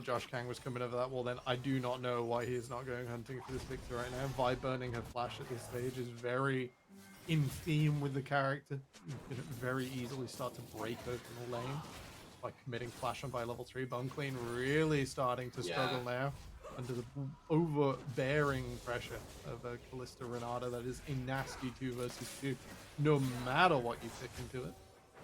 Josh Kang was coming over that wall. Then I do not know why he is not going hunting for this victory right now. Vibe burning her flash at this stage is very in theme with the character. You can very easily start to break open the lane by committing flash on by level 3. Bunclean really starting to struggle now under the overbearing pressure of a Callista Renata. That is a nasty 2 versus 2, no matter what you pick into it.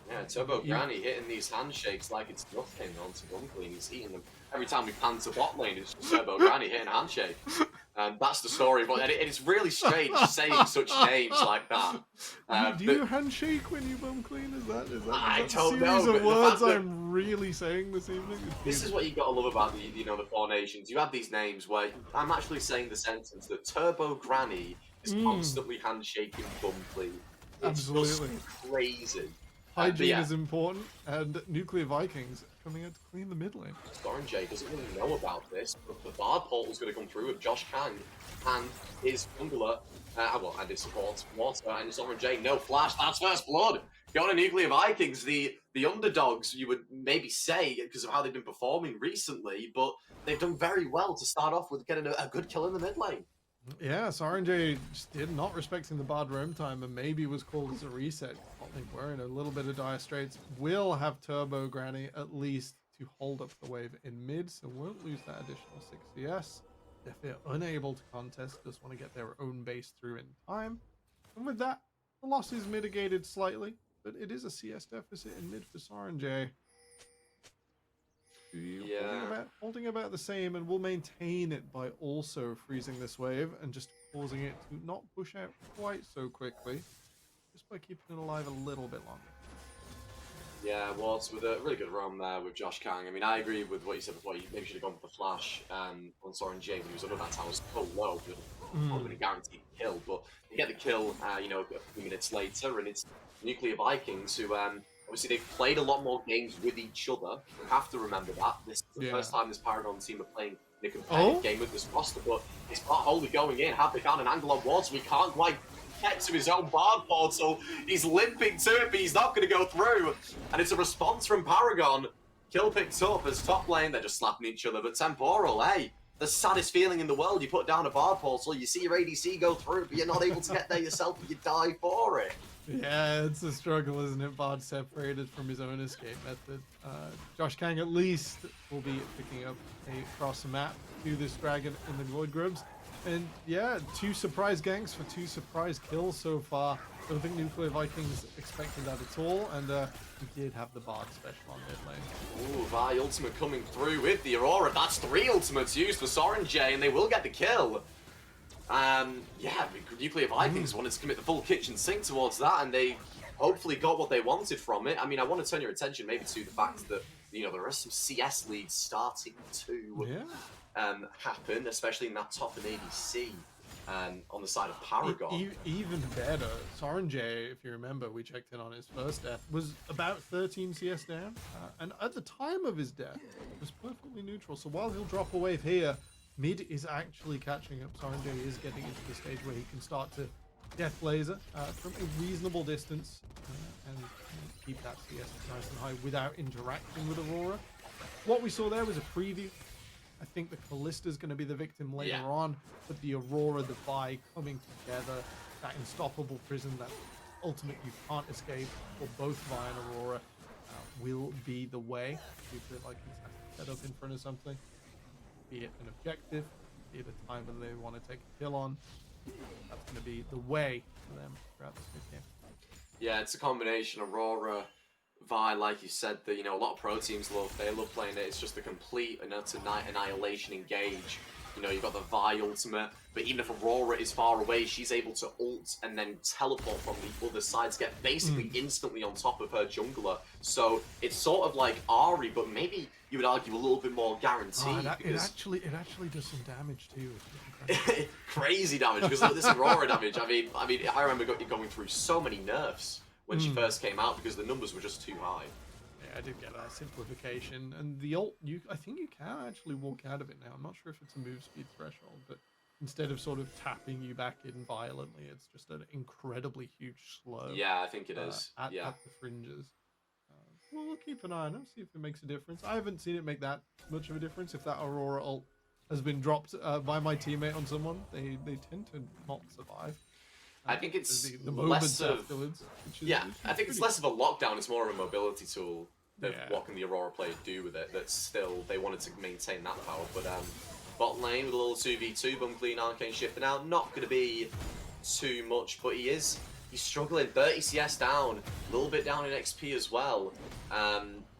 Yeah, Turbo Granny hitting these handshakes like it's nothing onto Bunclean. He's eating them. Every time we pan to bot lane, it's just Turbo Granny hitting a handshake. That's the story, but it's really strange saying such names like that. Do you handshake when you Bunclean? Is that I a don't series know, of words I'm really saying this evening? This is what you gotta love about the the 4 nations. You have these names where I'm actually saying the sentence that Turbo Granny is constantly handshaking Bunclean. It's just crazy. Hygiene is important, and Nuclear Vikings coming out to clean the mid lane. Soren J doesn't really know about this, but the Bard portal's going to come through with Josh Kang and his jungler, and his support, Water, and Soren J. No flash, that's first blood! Go to Nuclear Vikings, the underdogs, you would maybe say, because of how they've been performing recently, but they've done very well to start off with getting a good kill in the mid lane. Yeah, Soren J just did not respecting the Bard roam time and maybe was called as a reset. I think we're in a little bit of dire straits. We'll have Turbo Granny at least to hold up the wave in mid, so won't lose that additional 6 CS. If they're unable to contest, just want to get their own base through in time. And with that, the loss is mitigated slightly, but it is a CS deficit in mid for Soren J. Holding about the same, and we'll maintain it by also freezing this wave and just causing it to not push out quite so quickly, just by keeping it alive a little bit longer. Yeah, Warts with a really good roam there with Josh Kang. I mean, I agree with what you said before. You maybe should have gone for the flash on Soren J when he was under that tower so low. It would have been a guaranteed kill, but you get the kill, a few minutes later, and it's Nuclear Vikings who obviously, they've played a lot more games with each other. You have to remember that. This is the first time this Paragon team are playing in a competitive game with this roster, but it's Bartholdi going in. Have they found an angle on Water? We can't quite get to his own Bard portal. He's limping to it, but he's not going to go through. And it's a response from Paragon. Kill picked up as top lane. They're just slapping each other. But Temporal, hey, the saddest feeling in the world. You put down a Bard portal, you see your ADC go through, but you're not able to get there yourself, and you die for it. Yeah, it's a struggle, isn't it? Bard separated from his own escape method. Josh Kang at least will be picking up a cross map to this dragon in the Void Grubs. And yeah, 2 surprise ganks for 2 surprise kills so far. Don't think Nuclear Vikings expected that at all, and he did have the Bard special on mid lane. Ooh, Vi ultimate coming through with the Aurora. That's 3 ultimates used for Soren J, and they will get the kill. Yeah, Nuclear Vikings wanted to commit the full kitchen sink towards that, and they hopefully got what they wanted from it. I mean, I want to turn your attention maybe to the fact that, you know, there are some CS leads starting to happen, especially in that top and ADC. On the side of Paragon. Even better, Soren J, if you remember, we checked in on his first death, was about 13 CS down, and at the time of his death, was perfectly neutral. So while he'll drop a wave here, mid is actually catching up. Soren J is getting into the stage where he can start to death laser from a reasonable distance and keep that CS nice and high without interacting with Aurora. What we saw there was a preview. I think the Kallista's going to be the victim later on, but the Aurora, the Vi coming together, that unstoppable prison, that ultimate you can't escape for both Vi and Aurora will be the way. Nuclear Vikings have to set up in front of something, be it an objective, be it a time when they want to take a kill on. That's going to be the way for them throughout this mid game. Yeah, it's a combination. Aurora, Vi, like you said, that, you know, a lot of pro teams love playing it. It's just a complete and utter annihilation engage. You know, you've got the Vi ultimate, but even if Aurora is far away, she's able to ult and then teleport from the other side to get basically instantly on top of her jungler. So it's sort of like Ahri, but maybe you would argue a little bit more guaranteed. It actually does some damage too. Crazy damage, because look, this Aurora damage. I mean, I remember going through so many nerfs when she first came out because the numbers were just too high. Yeah, I did get that simplification, and the ult. I think you can actually walk out of it now. I'm not sure if it's a move speed threshold, but instead of sort of tapping you back in violently, it's just an incredibly huge slow. Yeah, I think it is. At the fringes. We'll keep an eye on it, see if it makes a difference. I haven't seen it make that much of a difference. If that Aurora ult has been dropped by my teammate on someone, they tend to not survive. I think it's the less of afterwards. I think it's less of a lockdown. It's more of a mobility tool. What can the Aurora player do with it? That still they wanted to maintain that power. But bot lane with a little 2v2, bum clean, arcane shifting out. Not going to be too much, but he's struggling. 30 CS down, a little bit down in XP as well.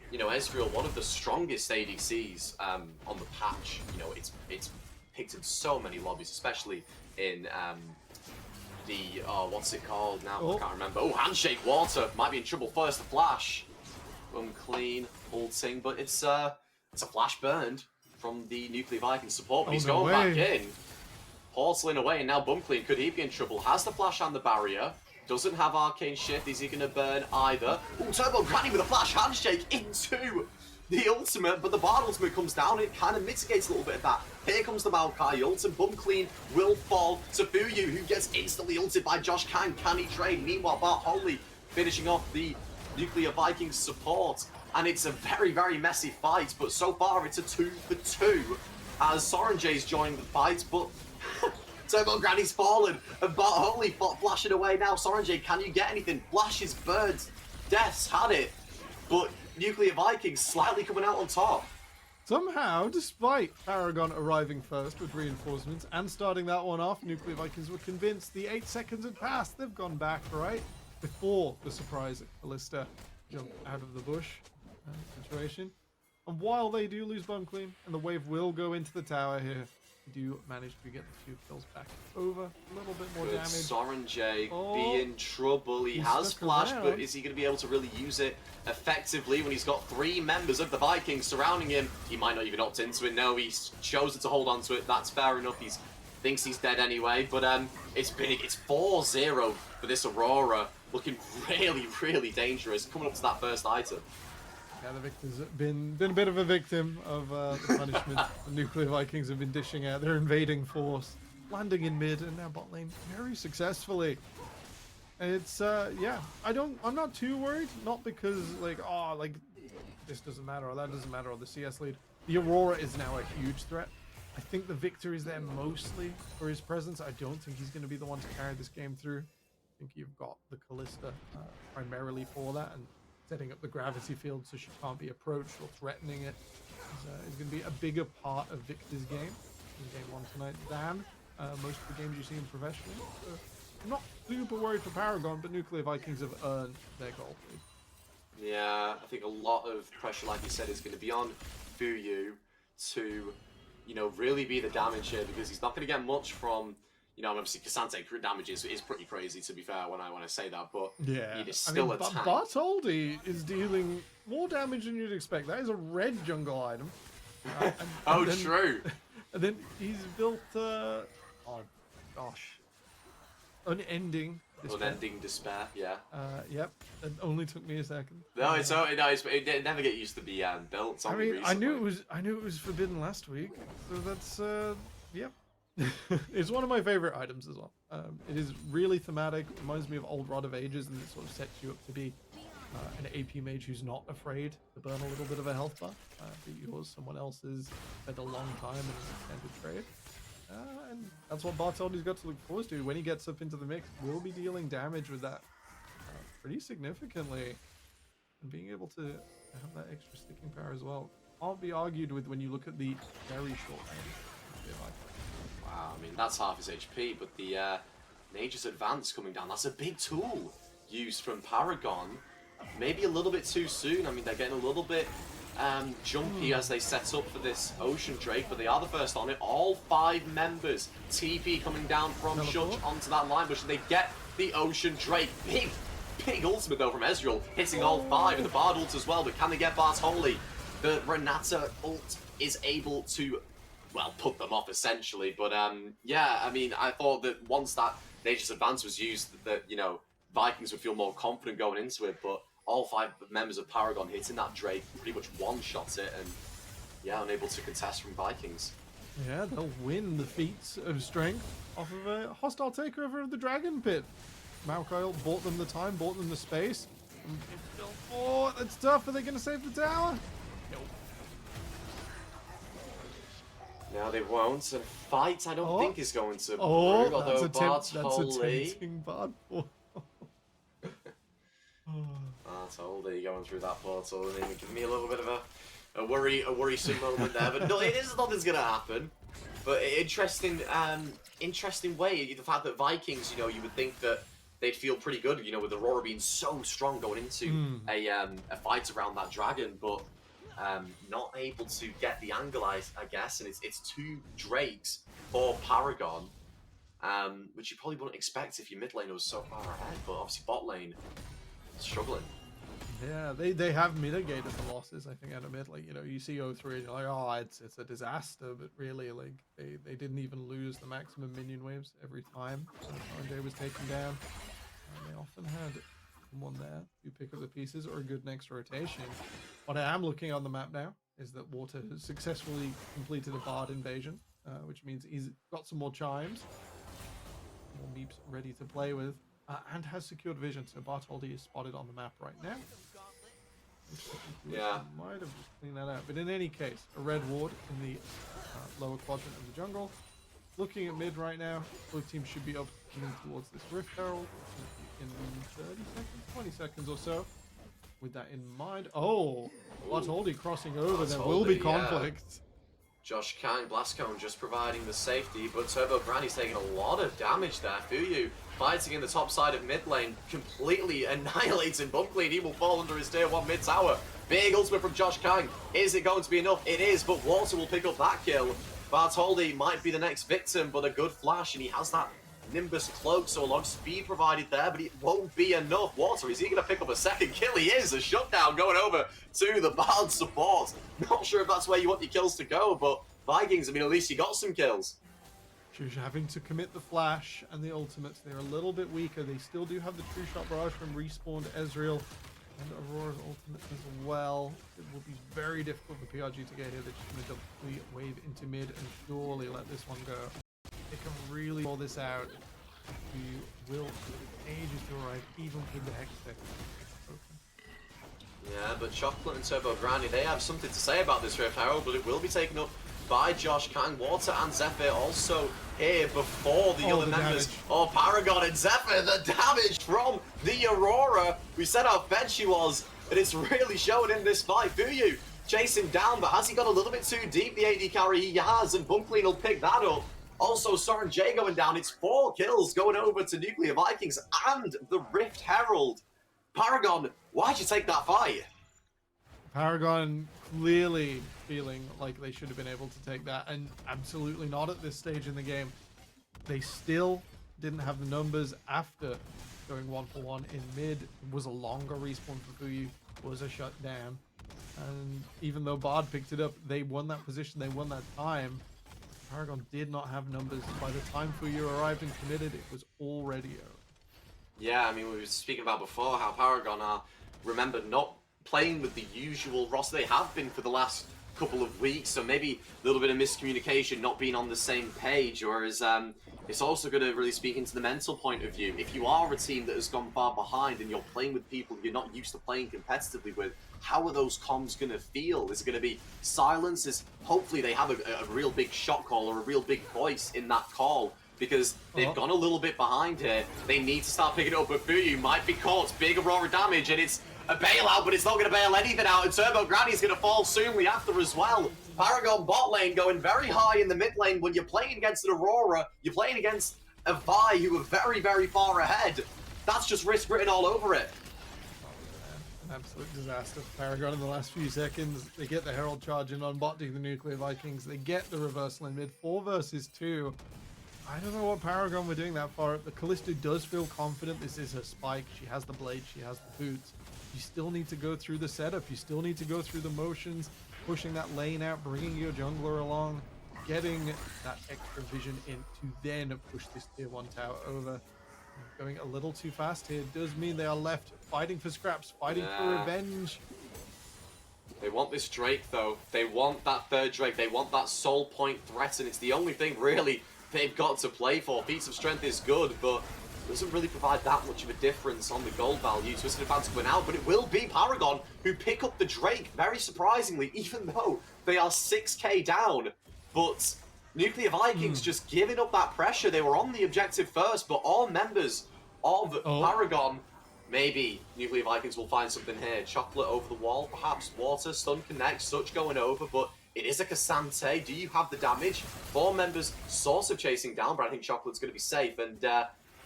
You know, Ezreal, one of the strongest ADCs on the patch. You know, it's picked in so many lobbies, especially in what's it called now? I can't remember. Oh, Handshake Water might be in trouble first. The flash, clean, ulting, but it's a flash burned from the Nuclear Viking support. But he's going back in, portaling away, and now Clean, could he be in trouble? Has the flash and the barrier. Doesn't have arcane shift. Is he going to burn either? Oh, Turbo Granny with a flash handshake into the ultimate, but the Bard ultimate comes down. It kind of mitigates a little bit of that. Here comes the Maokai ult, and Clean will fall to Fuyu, who gets instantly ulted by Josh Kang. Can he trade? Meanwhile, Bart Holly finishing off the Nuclear Vikings support. And it's a very, very messy fight, but so far it's a 2-for-2 as Soren J's joining the fight, but Turbo Granny's fallen, and Bart Holly flashing away now. Soren J, can you get anything? Flash is burned. Death's had it, but Nuclear Vikings slightly coming out on top. Somehow, despite Paragon arriving first with reinforcements and starting that one off, Nuclear Vikings were convinced the 8 seconds had passed. They've gone back, right? Before the surprise at Callista jumped out of the bush situation. And while they do lose Bum Clean, and the wave will go into the tower here, they do manage to get the 2 kills back over. A little bit more damage. Soren J be in trouble. He has flash, but is he going to be able to really use it effectively when he's got 3 members of the Vikings surrounding him? He might not even opt into it. No, he's chosen to hold on to it. That's fair enough. He thinks he's dead anyway, but it's big. It's 4-0 for this Aurora. Looking really, really dangerous. Coming up to that first item. Yeah, the Victor's been a bit of a victim of the punishment the Nuclear Vikings have been dishing out. Their invading force, landing in mid, and now bot lane very successfully. And it's I'm not too worried. Not because this doesn't matter or that doesn't matter or the CS lead. The Aurora is now a huge threat. I think the Victor is there mostly for his presence. I don't think he's going to be the one to carry this game through. I think you've got the Callista primarily for that, and setting up the gravity field so she can't be approached or threatening it is going to be a bigger part of Victor's game in game 1 tonight than most of the games you see in professional. So I'm not super worried for Paragon, but Nuclear Vikings have earned their goal lead. Yeah, I think a lot of pressure, like you said, is going to be on Fuyu to, you know, really be the damage here, because he's not going to get much from, you know, obviously Cassante crit damage is pretty crazy, to be fair, when I say that, but Yeah, it is still a tank. Bartholdi is dealing more damage than you'd expect. That is a red jungle item. True. And then he's built, oh gosh, Unending Despair. Unending Despair, yeah. Yep, it only took me a second. No, it never get used to be built. It's only recently. I knew it was forbidden last week, so that's yep. It's one of my favorite items as well. It is really thematic. Reminds me of Old Rod of Ages, and it sort of sets you up to be an AP mage who's not afraid to burn a little bit of a health bar, be yours, someone else's, at a long time in an extended trade. And that's what Bartholdi's got to look forward to when he gets up into the mix. We'll be dealing damage with that pretty significantly, and being able to have that extra sticking power as well can't be argued with when you look at the very short range. Wow, I mean, that's half his HP, but the Nature's Advance coming down, that's a big tool used from Paragon. Maybe a little bit too soon. I mean, they're getting a little bit jumpy as they set up for this Ocean Drake, but they are the first on it. All 5 members. TP coming down from Shudge onto that line, but should they get the Ocean Drake? Big ultimate, though, from Ezreal, hitting all 5, and the Bard ult as well, but can they get Bartholdi? The Renata ult is able to, well, put them off, essentially, but yeah, I mean, I thought that once that Nature's Advance was used, that, you know, Vikings would feel more confident going into it, but all 5 members of Paragon hitting that Drake pretty much one-shot it, and yeah, unable to contest from Vikings. Yeah, they'll win the feats of strength off of a hostile takeover of the Dragon Pit. Maokai bought them the time, bought them the space. Oh, that's tough. Are they going to save the tower? Nope. No, they won't. And Fight, I don't think is going to Oh, prove, although that's a tempting Bard. Bartholdi going through that portal, and giving me a little bit of a worrisome moment there. But no, it is nothing's gonna happen. But interesting way. The fact that Vikings, you know, you would think that they'd feel pretty good, you know, with Aurora being so strong going into a fight around that dragon, but not able to get the angle, I guess. And it's 2 Drakes for Paragon, which you probably wouldn't expect if your mid lane was so far ahead. But obviously bot lane struggling. Yeah, they have mitigated the losses, I think, out of mid. Like, you know, you see 0-3 and you're like, oh, it's a disaster, but really, like, they didn't even lose the maximum minion waves every time RNJ was taken down. And they often had someone there who pick up the pieces or a good next rotation. What I am looking on the map now is that Water has successfully completed a Bard invasion, which means he's got some more chimes, more meeps ready to play with. And has secured vision, so Bartholdi is spotted on the map right now. Yeah. Might have just cleaned that out. But in any case, a red ward in the lower quadrant of the jungle. Looking at mid right now, both teams should be up towards this Rift Herald in 30 seconds, 20 seconds or so. With that in mind, Bartholdi crossing over, there will be conflict. Yeah. Josh Kang, Blastcone just providing the safety, but Turbo Granny's taking a lot of damage there. Fuyu fighting in the top side of mid lane, completely annihilating Bunkley. He will fall under his tier 1 mid tower. Big ultimate from Josh Kang. Is it going to be enough? It is, but Water will pick up that kill. Bartholdi might be the next victim, but a good flash, and he has that Nimbus cloak, so a lot of speed provided there, but it won't be enough. Water, is he going to pick up a second kill? He is. A shutdown going over to the Bard support. Not sure if that's where you want your kills to go, but Vikings, I mean, at least you got some kills. Shush having to commit the flash and the ultimates. They're a little bit weaker. They still do have the True Shot Barrage from respawned Ezreal and Aurora's ultimate as well. It will be very difficult for PRG to get here. They're just going to double wave into mid and surely let this one go. They can really pull this out. We will take ages to arrive, even with the Hextech. Yeah, but Chocolate and Turbo Granny, they have something to say about this Rift Herald, but it will be taken up by Josh Kang. Water and Zephyr also here before the other members of Paragon. And Zephyr, the damage from the Aurora. We said how fed she was, and it's really showing in this fight. Fuyu chasing down, but has he got a little bit too deep, the AD carry he has, and Bunkleen will pick that up. Also, Soren J going down. It's 4 kills going over to Nuclear Vikings and the Rift Herald. Paragon, why'd you take that fight? Paragon clearly feeling like they should have been able to take that, and absolutely not at this stage in the game. They still didn't have the numbers after going 1-for-1 in mid. It was a longer respawn for Fuyu, was a shutdown. And even though Bard picked it up, they won that position, they won that time. Paragon did not have numbers. By the time Fuyu arrived and committed, it was already over. Yeah, I mean, we were speaking about before how Paragon are, remember, not playing with the usual roster they have been for the last couple of weeks, so maybe a little bit of miscommunication, not being on the same page, whereas it's also going to really speak into the mental point of view. If you are a team that has gone far behind and you're playing with people you're not used to playing competitively with, how are those comms going to feel? Is it going to be silence? Is hopefully they have a real big shot call or a real big voice in that call, because they've gone a little bit behind here. They need to start picking it up, but Fuyu might be caught. Big Aurora damage, and it's a bailout, but it's not going to bail anything out, and Turbo Granny's going to fall soonly after as well. Paragon bot lane going very high in the mid lane. When you're playing against an Aurora, you're playing against a Vi who are very, very far ahead. That's just risk written all over it. An absolute disaster for Paragon in the last few seconds. They get the Herald charge in on bot to the Nuclear Vikings. They get the reversal in mid. 4 versus 2. I don't know what Paragon were doing that far. The Callisto does feel confident. This is her spike. She has the blade. She has the boots. You still need to go through the setup. You still need to go through the motions, pushing that lane out, bringing your jungler along, getting that extra vision in to then push this tier 1 tower over. Going a little too fast here does mean they are left fighting for scraps, fighting for revenge. They want this Drake, though. They want that 3rd Drake. They want that soul point threat, and it's the only thing, really, they've got to play for. Feats of Strength is good, but doesn't really provide that much of a difference on the gold value, so it's an advantage going out, but it will be Paragon who pick up the Drake, very surprisingly, even though they are 6k down. But Nuclear Vikings just giving up that pressure. They were on the objective first, but all members of Paragon, maybe Nuclear Vikings will find something here. Chocolate over the wall, perhaps Water, Stun Connect, Such going over, but it is a Cassante. Do you have the damage? 4 members sort of chasing down, but I think Chocolate's going to be safe, and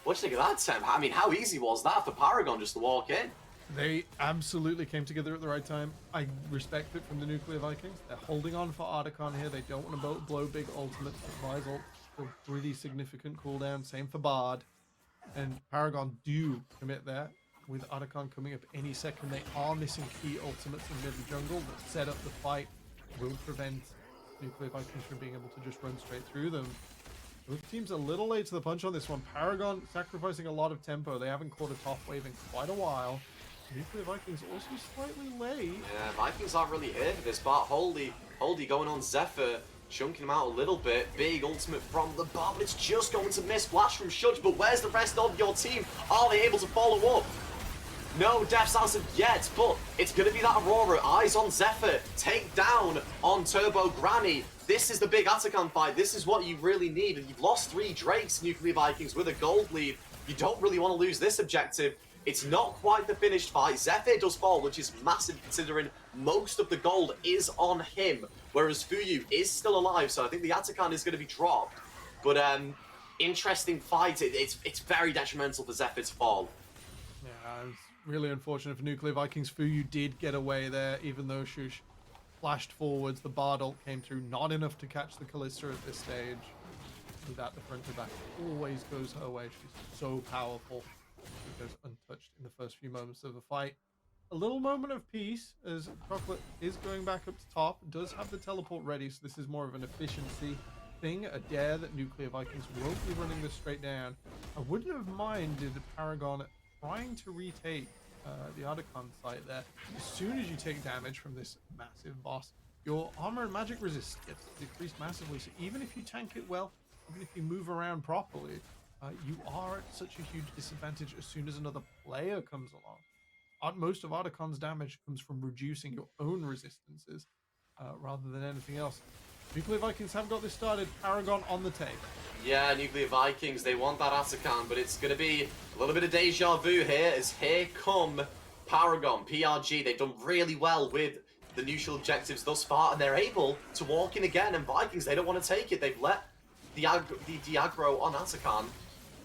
what do you think of that, Tim? I mean, how easy was that for Paragon just to walk in? They absolutely came together at the right time. I respect it from the Nuclear Vikings. They're holding on for Articon here. They don't want to blow big ultimates. Vi's ult for really significant cooldown. Same for Bard. And Paragon do commit there. With Articon coming up any second, they are missing key ultimates in mid and jungle that set up the fight. Will prevent Nuclear Vikings from being able to just run straight through them. Both teams a little late to the punch on this one. Paragon sacrificing a lot of tempo. They haven't caught a top wave in quite a while. Nuclear Vikings also slightly late. Yeah, Vikings aren't really here for this part. Holdy going on Zephyr, chunking him out a little bit. Big ultimate from the bar, but it's just going to miss. Flash from Shudge, but where's the rest of your team? Are they able to follow up? No deaths as of yet, but it's going to be that Aurora. Eyes on Zephyr. Take down on Turbo Granny. This is the big Atakan fight. This is what you really need. And you've lost 3 Drakes, Nuclear Vikings, with a gold lead. You don't really want to lose this objective. It's not quite the finished fight. Zephyr does fall, which is massive considering most of the gold is on him, whereas Fuyu is still alive, so I think the Atakan is going to be dropped. But interesting fight. It's very detrimental for Zephyr to fall. Yeah, it's really unfortunate for Nuclear Vikings. Fuyu did get away there, even though Shush flashed forwards. The Bard ult came through, not enough to catch the Callisto at this stage. With that, the front to back always goes her way. She's so powerful. She goes untouched in the first few moments of the fight. A little moment of peace as Chocolate is going back up to top. Does have the teleport ready, so this is more of an efficiency thing. A dare that Nuclear Vikings won't be running this straight down. I wouldn't have minded Paragon trying to retake the Articon site there. As soon as you take damage from this massive boss, your armor and magic resist gets decreased massively. So even if you tank it well, even if you move around properly, you are at such a huge disadvantage as soon as another player comes along. Most of Articon's damage comes from reducing your own resistances rather than anything else. Nuclear Vikings have got this started. Paragon on the tape. Yeah, Nuclear Vikings, they want that Atakan, but it's going to be a little bit of deja vu here, as here come Paragon, PRG. They've done really well with the neutral objectives thus far, and they're able to walk in again, and Vikings, they don't want to take it. They've let the aggro on Atakan.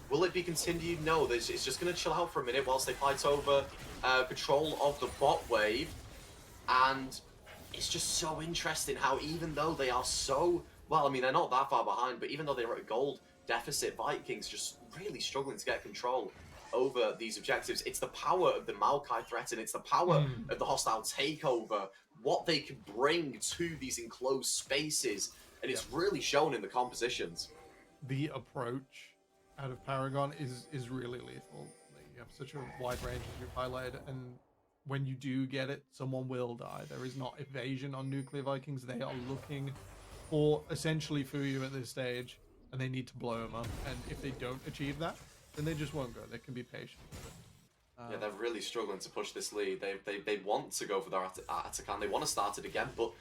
Will it be continued? No, it's just going to chill out for a minute whilst they fight over control of the bot wave. And it's just so interesting how even though they are so... Well, I mean, they're not that far behind, but even though they're at a gold deficit, Vikings just really struggling to get control over these objectives. It's the power of the Maokai threat, and it's the power of the hostile takeover, what they can bring to these enclosed spaces, and it's really shown in the compositions. The approach out of Paragon is really lethal. Like, you have such a wide range as you've highlighted, and when you do get it, someone will die. There is not evasion on Nuclear Vikings. They are looking for essentially Fuyu at this stage, and they need to blow him up. And if they don't achieve that, then they just won't go. They can be patient with it. Yeah, they're really struggling to push this lead. They want to go for their Atakan. They want to start it again, but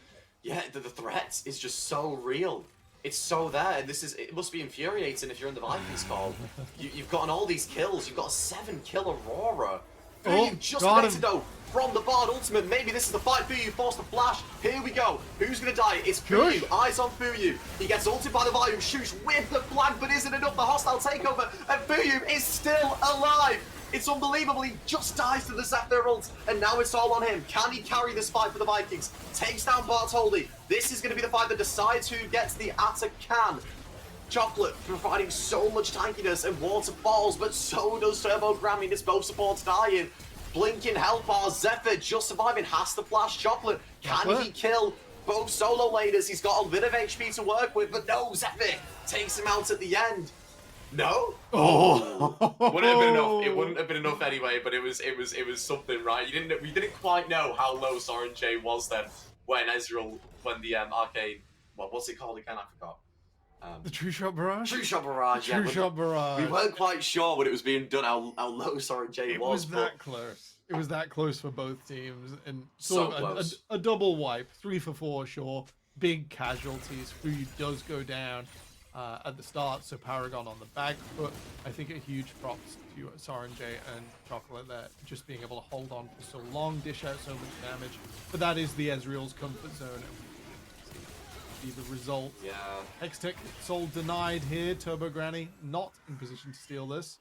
yeah, the threat is just so real. It's so there, and it must be infuriating if you're in the Vikings call. You've gotten all these kills. You've got a 7-kill Aurora. Fuyu just connected though from the Bard ultimate. Maybe this is the fight. Fuyu forced the flash. Here we go. Who's gonna die? It's Fuyu. Eyes on Fuyu. He gets ulted by the volume. Shoots with the flag, but isn't enough. The hostile takeover, and Fuyu is still alive. It's unbelievable. He just dies to the Zephyr ult, and now it's all on him. Can he carry this fight for the Vikings? Takes down Bartholdi. This is going to be the fight that decides who gets the Atakan. Chocolate providing so much tankiness and waterfalls, but so does Turbo Grammy. It's both supports dying. Blinking health bars. Zephyr just surviving. Has to flash Chocolate. Can he kill both solo laners? He's got a bit of HP to work with, but no, Zephyr takes him out at the end. No? Oh, Wouldn't have been enough. It wouldn't have been enough anyway, but it was something, right? We didn't quite know how low Soren J was then when the arcade, what's it called again? I forgot. the True Shot Barrage? True Shot Barrage, yeah. True Shot Barrage. We weren't quite sure when it was being done how low Soren J It was that close. It was that close for both teams, and So sort of close. a double wipe, 3 for 4, sure. Big casualties. Fuyu does go down at the start, so Paragon on the back foot. I think a huge props to Soren J and Chocolate there, just being able to hold on for so long, dish out so much damage. But that is the Ezreal's comfort zone. Be the result. Yeah. Hextech soul denied here. Turbo Granny not in position to steal this.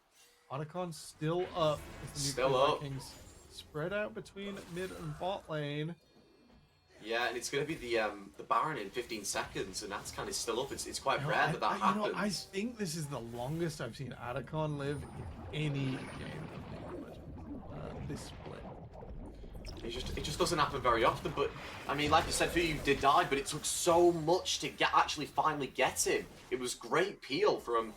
Otacon still up. As the Still Nuclear up. Vikings spread out between mid and bot lane. Yeah, and it's going to be the Baron in 15 seconds, and that's kind of still up. It's quite rare that happens. I think this is the longest I've seen Otacon live in any game of League of Legends. This split. It just doesn't happen very often, but I mean, like you said, Fuyu did die, but it took so much to actually finally get him. It was great peel from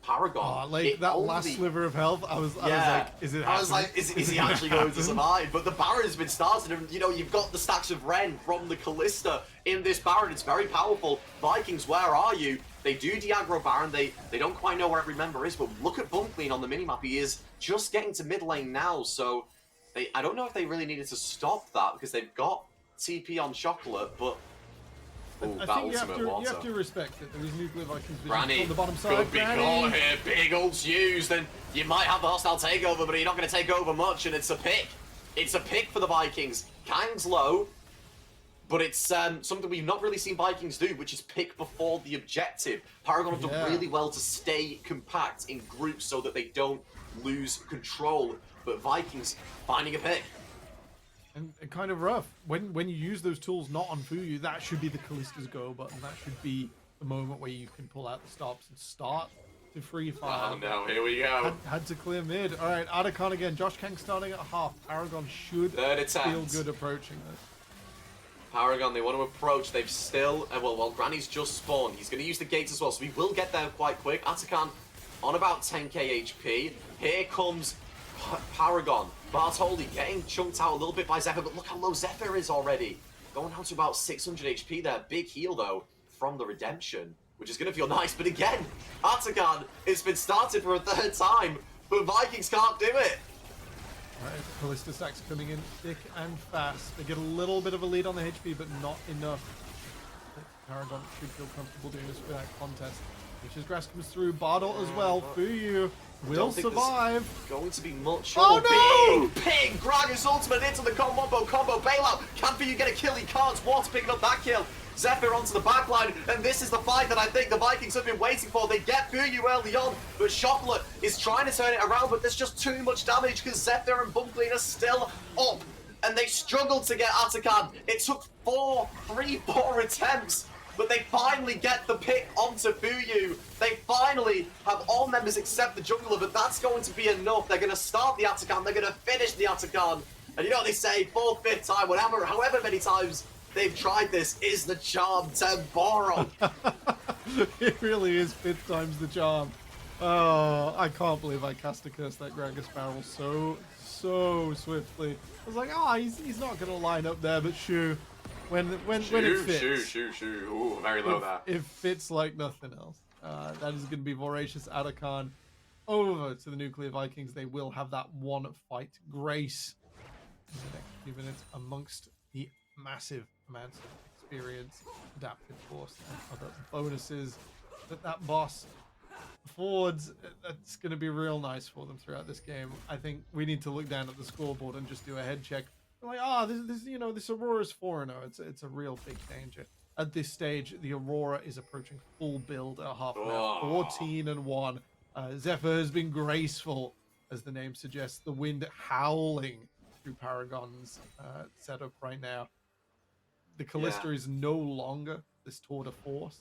Paragon. Like that last sliver of health, I was like, is it happening? I was like, is he actually going to survive? But the Baron's been started, and you know, you've got the stacks of Ren from the Callista in this Baron. It's very powerful. Vikings, where are you? They do de-aggro Baron. They don't quite know where every member is, but look at Bunkleen on the minimap. He is just getting to mid lane now, so I don't know if they really needed to stop that, because they've got TP on Chocolate, but I think you have to respect it. There is Nuclear Vikings Granny, on the bottom side. good big call here. Big ults used, and you might have the hostile takeover, but you're not going to take over much, and it's a pick. It's a pick for the Vikings. Kang's low, but it's something we've not really seen Vikings do, which is pick before the objective. Paragon have done really well to stay compact in groups so that they don't lose control, but Vikings finding a pick. And kind of rough. When you use those tools not on Fuyu, that should be the Callista's go button. That should be the moment where you can pull out the stops and start to free fire. Oh no, here we go. Had to clear mid. All right, Otacon again. Josh Kang starting at half. Paragon should feel good approaching this. Paragon, they want to approach. They've still... well, Granny's just spawned. He's going to use the gates as well, so we will get there quite quick. Atakan on about 10k HP. Here comes Paragon. Bartholdi getting chunked out a little bit by Zephyr, but look how low Zephyr is already. Going down to about 600 HP there. Big heal, though, from the Redemption, which is going to feel nice. But again, Atakan, it's been started for a third time, but Vikings can't do it. Alright, Callista stacks coming in thick and fast. They get a little bit of a lead on the HP, but not enough. Paragon should feel comfortable doing this without contest. Witch's Grass comes through. Bardol as well. Fuyu will survive. Going to be much. Oh no! Big Pig! Gragas ultimate into the combo bailout. Can Fuyu get a kill? He can't. Water picking up that kill. Zephyr onto the backline, and this is the fight that I think the Vikings have been waiting for. They get Fuyu early on, but Shockler is trying to turn it around, but there's just too much damage because Zephyr and Bumbling are still up, and they struggled to get Atakan. It took 4 attempts, but they finally get the pick onto Fuyu. They finally have all members except the jungler, but that's going to be enough. They're going to start the Atakan, they're going to finish the Atakan. And you know what they say, 4th, 5th time, whatever, however many times they've tried this is the charm Temporal. It really is 5th time's the charm. Oh, I can't believe I cast a curse that Gragas barrel so swiftly. I was like, oh, he's not going to line up there, but shoo. When it fits. Shoo. Ooh, very low there. It fits like nothing else. That is going to be Voracious Atakan over to the Nuclear Vikings. They will have that one fight grace in the next few minutes amongst the massive amounts of experience, adaptive force, and other bonuses that boss affords. That's going to be real nice for them throughout this game. I think we need to look down at the scoreboard and just do a head check. Like, this Aurora's 4-0. It's a real big danger. At this stage, the Aurora is approaching full build at half map, 14-1. Zephyr has been graceful, as the name suggests, the wind howling through Paragon's setup right now. The Callista is no longer this tour de force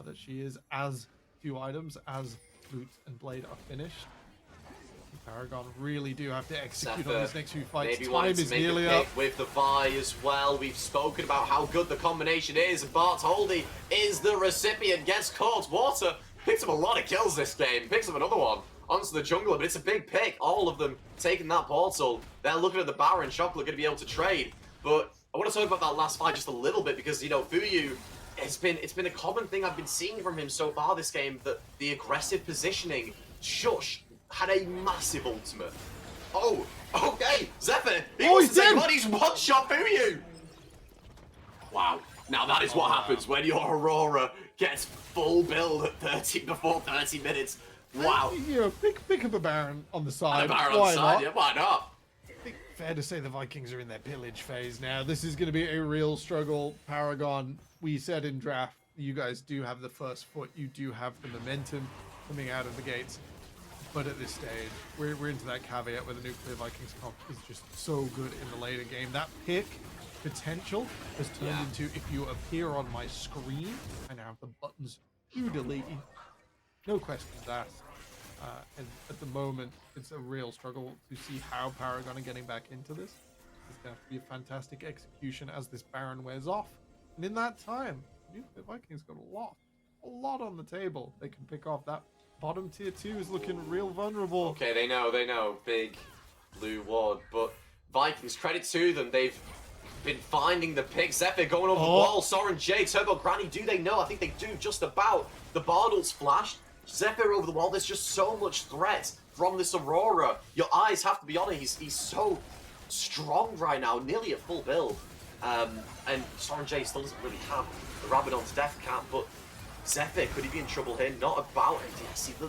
that she is, as few items, as Boot and Blade are finished. Paragon really do have to execute on these next few fights. Maybe Time is nearly up. With the Vi as well. We've spoken about how good the combination is. Bartholdi is the recipient, gets caught water, picks up a lot of kills this game, picks up another one onto the jungler, but it's a big pick. All of them taking that portal. They're looking at the Baron. Shockler going to be able to trade. But I want to talk about that last fight just a little bit because, you know, Fuyu, it's been a common thing I've been seeing from him so far this game, that the aggressive positioning, Shush had a massive ultimate. Oh, okay, Zephyr, he's dead! He's one-shot Fuyu! Wow, now that is what happens when your Aurora gets full build at before 30 minutes. Wow. You know, pick up a Baron on the side. Why not? Yeah, why not? I think fair to say the Vikings are in their pillage phase now. This is going to be a real struggle. Paragon, we said in draft, you guys do have the first foot. You do have the momentum coming out of the gates. But at this stage, we're into that caveat where the Nuclear Vikings comp is just so good in the later game. That pick potential has turned into, if you appear on my screen, I now have the buttons to delete. No questions asked. And at the moment, it's a real struggle to see how Paragon are getting back into this. It's going to have to be a fantastic execution as this Baron wears off. And in that time, Nuclear Vikings got a lot on the table. They can pick off that. Bottom tier 2 is looking real vulnerable. Okay, they know. Big blue ward. But Vikings, credit to them. They've been finding the picks. Zephyr going over the wall. Soren J, Turbo Granny, do they know? I think they do just about. The Bardal's flashed. Zephyr over the wall. There's just so much threat from this Aurora. Your eyes have to be on it. He's so strong right now, nearly at full build. And Soren J still doesn't really have the Rabadon's death cap, but Zephyr, could he be in trouble here? Not about it. Yeah, see, the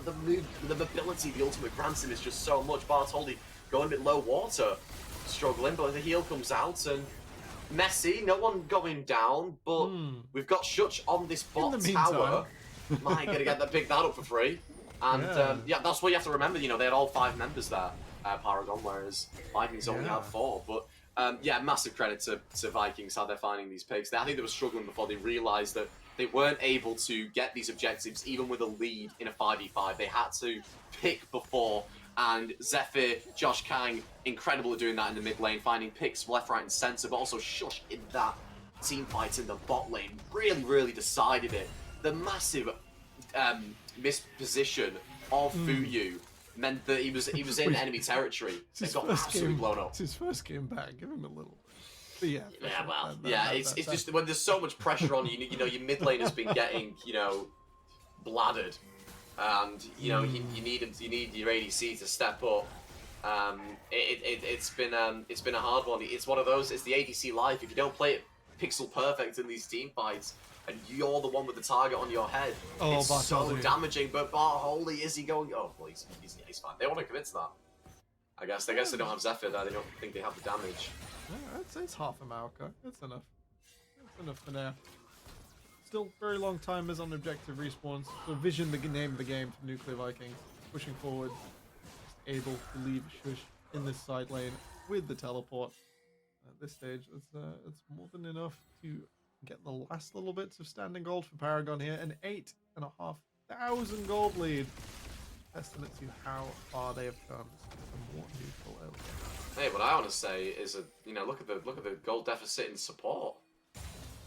mobility, the ultimate grants him is just so much. Bartholdi going a bit low water, struggling, but the heal comes out, and messy, no one going down, but we've got Shuch on this bot tower. My, gonna get that, pick that up for free. And yeah, that's what you have to remember, you know, they had all 5 members there, Paragon, whereas Vikings only had 4, but yeah, massive credit to Vikings, how they're finding these picks. I think they were struggling before they realised that they weren't able to get these objectives, even with a lead in a 5v5. They had to pick before, and Zephyr, Josh Kang, incredible at doing that in the mid lane, finding picks left, right, and centre, but also Shush in that team fight in the bot lane. Really decided it. The massive misposition of Fuyu meant that he was in enemy territory. It got absolutely blown up. It's his first game back. Give him a little. But yeah, yeah, well, it's just when there's so much pressure on you. You know, your mid lane has been getting, you know, bladdered, and you know you need your ADC to step up. It's been a hard one. It's one of those. It's the ADC life. If you don't play it pixel perfect in these team fights, and you're the one with the target on your head, it's so damaging. But Bartholdi, is he going? Oh, well, he's fine. They want to commit to that. I guess they don't have Zephyr there. They don't think they have the damage. Yeah, it's half a Maoka. That's enough. That's enough for now. still very long timers on objective respawns. So Vision, the name of the game for Nuclear Vikings, pushing forward, able to leave Shush in this side lane with the teleport. At this stage, it's more than enough to get the last little bits of standing gold for Paragon here. An 8,500 gold lead. Testament to how far they have come. A more neutral early. Hey, what I want to say is, look at the gold deficit in support.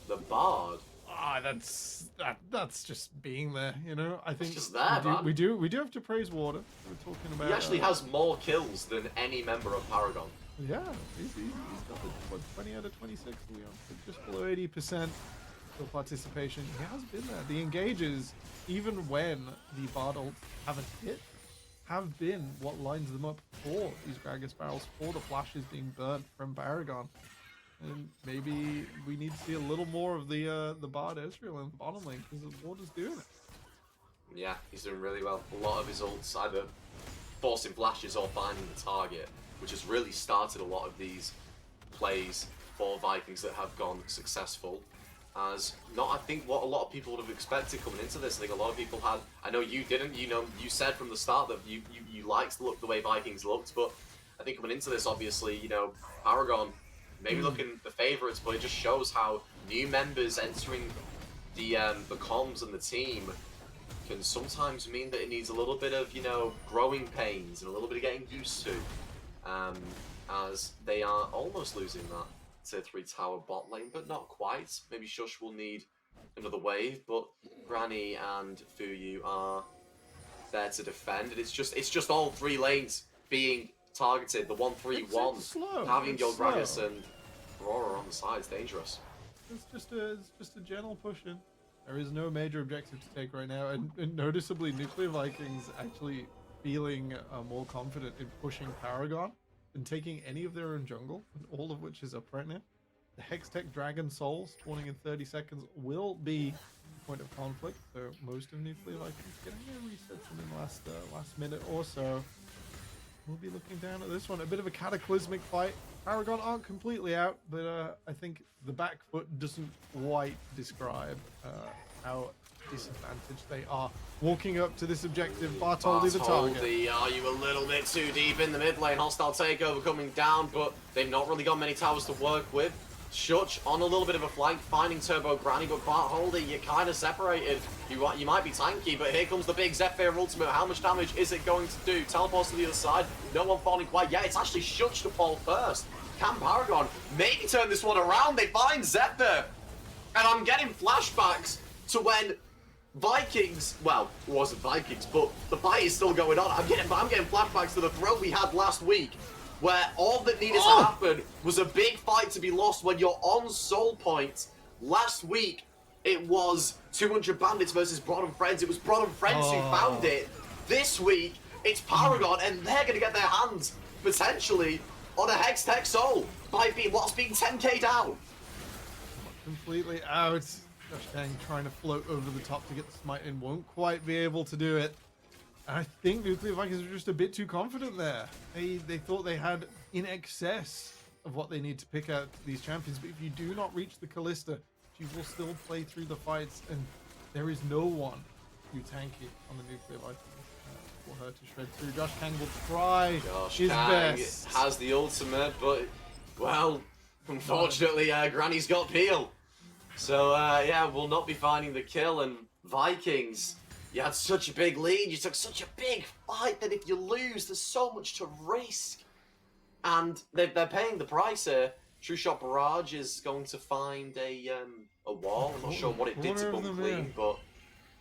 The Bard. Ah, that's just being there, you know. I think just there, man. we do have to praise Water. We're talking about. He actually has more kills than any member of Paragon. Yeah, he's got the 20 out of 26, Leon. Just below 80% for participation. He has been there. The engages, even when the Bard ults haven't hit, have been what lines them up for these Gragas barrels, for the flashes being burnt from Paragon. And maybe we need to see a little more of the Bard Ezreal in the bottom lane, because the Water's doing it. Yeah, he's doing really well. A lot of his ults either forcing flashes or finding the target, which has really started a lot of these plays for Vikings that have gone successful. As not, I think, what a lot of people would have expected coming into this. I think a lot of people had. I know you didn't. You know, you said from the start that you liked the way Vikings looked, but I think coming into this, obviously, you know, Paragon maybe looking the favourites, but it just shows how new members entering the comms and the team can sometimes mean that it needs a little bit of, you know, growing pains and a little bit of getting used to, as they are almost losing that tier 3 tower bot lane, but not quite. Maybe Shush will need another wave, but Granny and Fuyu are there to defend, and it's just all three lanes being targeted. The 1-3-1, having your Gragas and Aurora on the side is dangerous. It's just a gentle push in. There is no major objective to take right now, and noticeably, Nuclear Vikings actually feeling more confident in pushing Paragon than taking any of their own jungle, all of which is up right now. The Hextech Dragon Souls, spawning in 30 seconds, will be a point of conflict, so most of Nuclear Vikings getting their resets in the last minute or so. We'll be looking down at this one. A bit of a cataclysmic fight. Paragon aren't completely out, but I think the back foot doesn't quite describe how disadvantaged they are. Walking up to this objective, Bartoldi the target. Are you a little bit too deep in the mid lane? Hostile takeover coming down, but they've not really got many towers to work with. Shuch on a little bit of a flank, finding Turbo Granny, but Bartholdi, you're kind of separated. You might be tanky, but here comes the big Zephyr ultimate. How much damage is it going to do? Teleports to the other side. No one falling quite yet. It's actually Shuch to fall first. Can Paragon maybe turn this one around? They find Zephyr. And I'm getting flashbacks to when Vikings, well, it wasn't Vikings, but the fight is still going on. I'm getting flashbacks to the throw we had last week, where all that needed to happen was a big fight to be lost when you're on soul points. Last week, it was 200 bandits versus Broad and Friends. It was Broad and Friends who found it. This week, it's Paragon, and they're going to get their hands, potentially, on a Hextech Soul by being 10k down. Completely out. Josh Kang trying to float over the top to get the smite in, won't quite be able to do it. I think Nuclear Vikings are just a bit too confident there. They thought they had in excess of what they need to pick out these champions, but if you do not reach the Callista, she will still play through the fights, and there is no one too tanky on the Nuclear Vikings for her to shred through. Josh Kang will try his best. Has the ultimate, but, well, unfortunately, Granny's got Peel. So, yeah, we'll not be finding the kill, and Vikings, you had such a big lead, you took such a big fight that if you lose, there's so much to risk. And they're paying the price here. True Shot Barrage is going to find a wall. I'm not sure what it did to Bunclean, but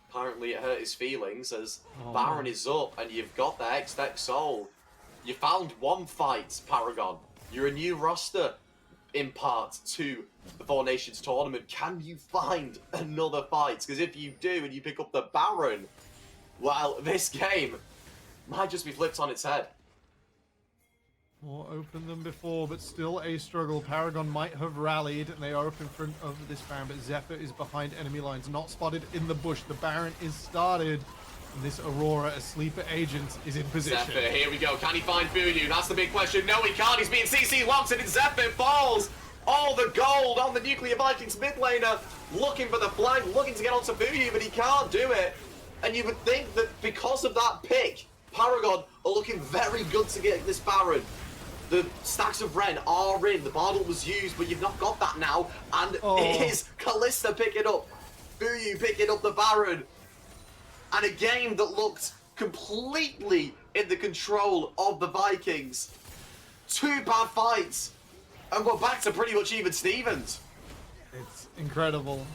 apparently it hurt his feelings as Baron is up and you've got the Hextech Soul. You found one fight, Paragon. You're a new roster in part 2 the Four Nations tournament. Can you find another fight? Because if you do and you pick up the Baron, well, this game might just be flipped on its head. More open than before, but still a struggle. Paragon might have rallied, and they are up in front of this Baron, but Zephyr is behind enemy lines, not spotted in the bush. The Baron is started, and this Aurora, a sleeper agent, is in position. Zephyr, here we go. Can he find Fuyu? That's the big question. No, he can't. He's being CC locked, and Zephyr falls Oh, the gold on the Nuclear Vikings mid laner, looking for the flank, looking to get onto Fuyu, but he can't do it. And you would think that because of that pick, Paragon are looking very good to get this Baron. The stacks of Ren are in, the Bardal was used, but you've not got that now. And it is Kalista picking up, Fuyu picking up the Baron. And a game that looked completely in the control of the Vikings. 2 bad fights, and we're back to pretty much even Stevens. It's incredible.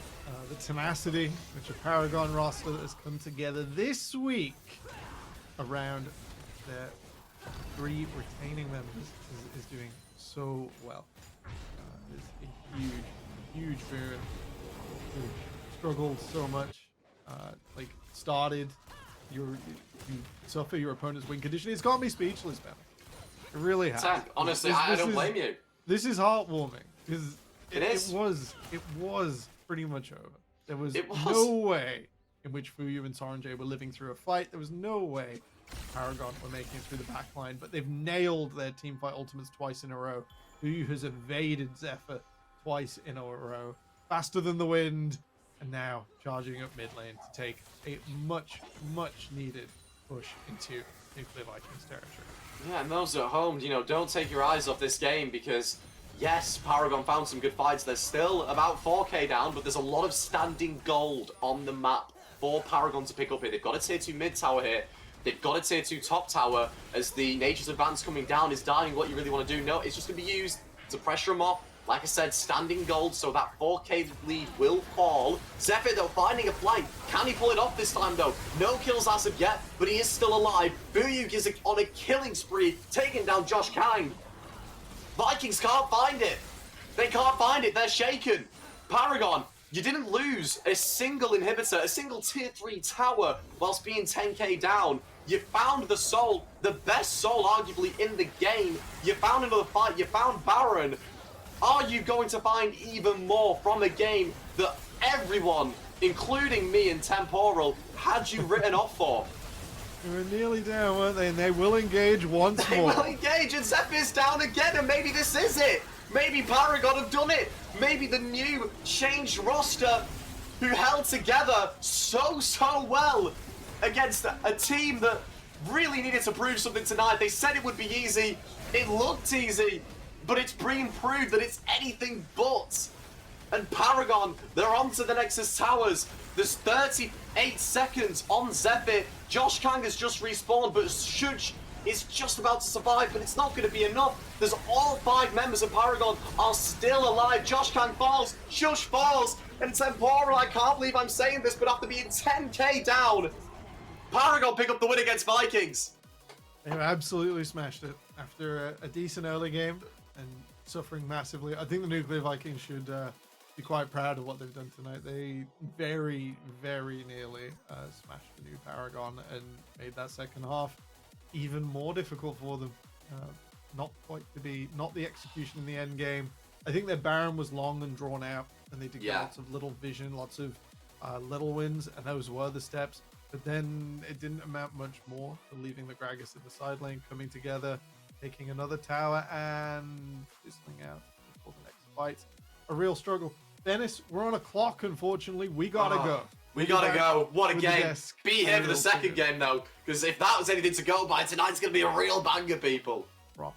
The tenacity which a Paragon roster that has come together this week around their 3 retaining members is doing so well. It's a huge boon. Who struggled so much, started you suffer your opponent's win condition. It's got me speechless, man. It really has. Sam, honestly, I don't blame you. This is heartwarming because It is. It was pretty much over. There was no way in which Fuyu and Saranjay were living through a fight. There was no way Paragon were making it through the back line, but they've nailed their teamfight ultimates twice in a row. Fuyu has evaded Zephyr twice in a row, faster than the wind, and now charging up mid lane to take a much needed push into Nuclear Vikings territory. Yeah, and those at home, don't take your eyes off this game because, yes, Paragon found some good fights. There's still about 4k down, but there's a lot of standing gold on the map for Paragon to pick up here. They've got a tier 2 mid tower here. They've got a tier 2 top tower as the Nature's Advance coming down is dying. What you really want to do? No, it's just going to be used to pressure them off. Like I said, standing gold, so that 4k lead will fall. Zephyr, though, finding a flank. Can he pull it off this time, though? No kills as of yet, but he is still alive. Fuyu is on a killing spree, taking down Josh Kang. Vikings can't find it. They can't find it. They're shaken. Paragon, you didn't lose a single inhibitor, a single tier 3 tower, whilst being 10k down. You found the soul, the best soul arguably in the game. You found another fight. You found Baron. Are you going to find even more from a game that everyone, including me and Temporal, had you written off for? They were nearly down, weren't they? And they will engage once They more. will engage, and Zephyr's down again, and maybe this is it. Maybe Paragon have done it. Maybe the new changed roster who held together so well against a team that really needed to prove something tonight. They said it would be easy. It looked easy. But it's being proved that it's anything but. And Paragon, they're on to the Nexus Towers. There's 38 seconds on Zephyr. Josh Kang has just respawned, but Shuj is just about to survive, but it's not going to be enough. There's all 5 members of Paragon are still alive. Josh Kang falls, Shush falls, and Temporal, I can't believe I'm saying this, but after being 10k down, Paragon pick up the win against Vikings. They absolutely smashed it after a decent early game and suffering massively. I think the Nuclear Vikings should be quite proud of what they've done tonight. They very nearly smashed the new Paragon and made that second half even more difficult for them. Not the execution in the end game. I think their Baron was long and drawn out, and they did get lots of little vision, lots of little wins, and those were the steps. But then it didn't amount much more to leaving the Gragas in the side lane, coming together, taking another tower, and fizzling out for the next fight. A real struggle. Dennis, we're on a clock, unfortunately. We gotta go. We gotta go. What a game. Be here for the Real second game, though, because if that was anything to go by, tonight's gonna be a real banger, people. Rock.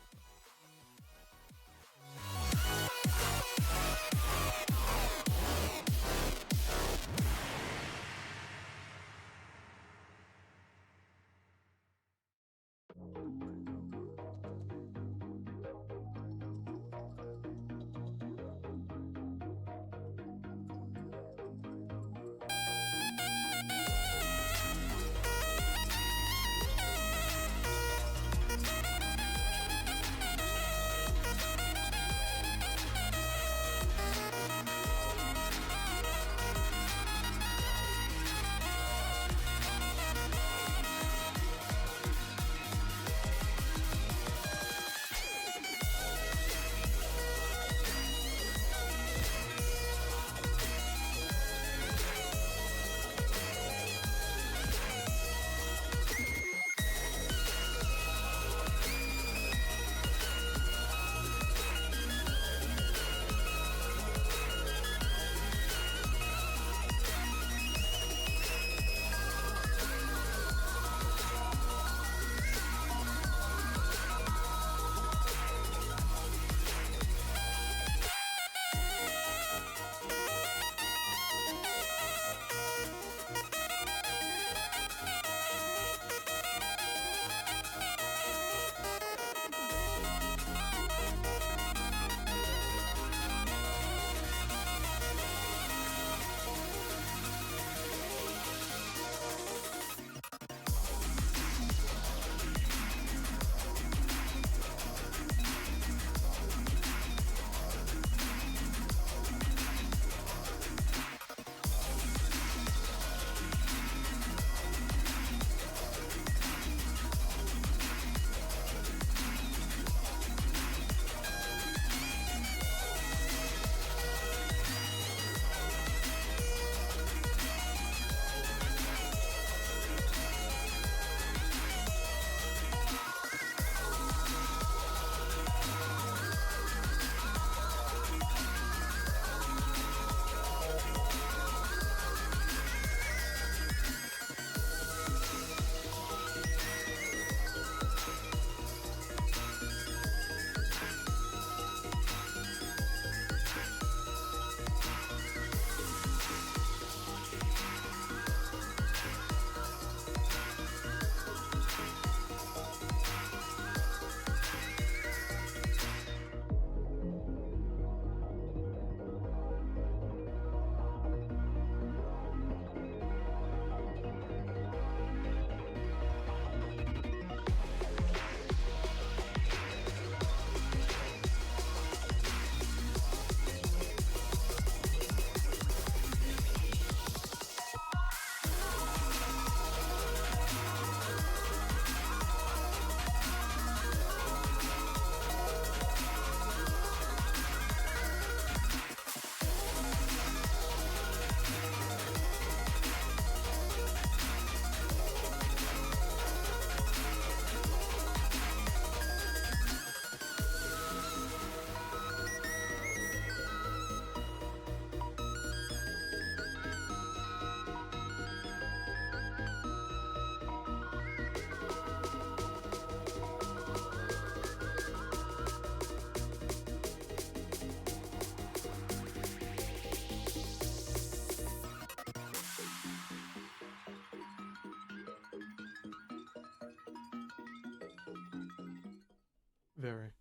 Very.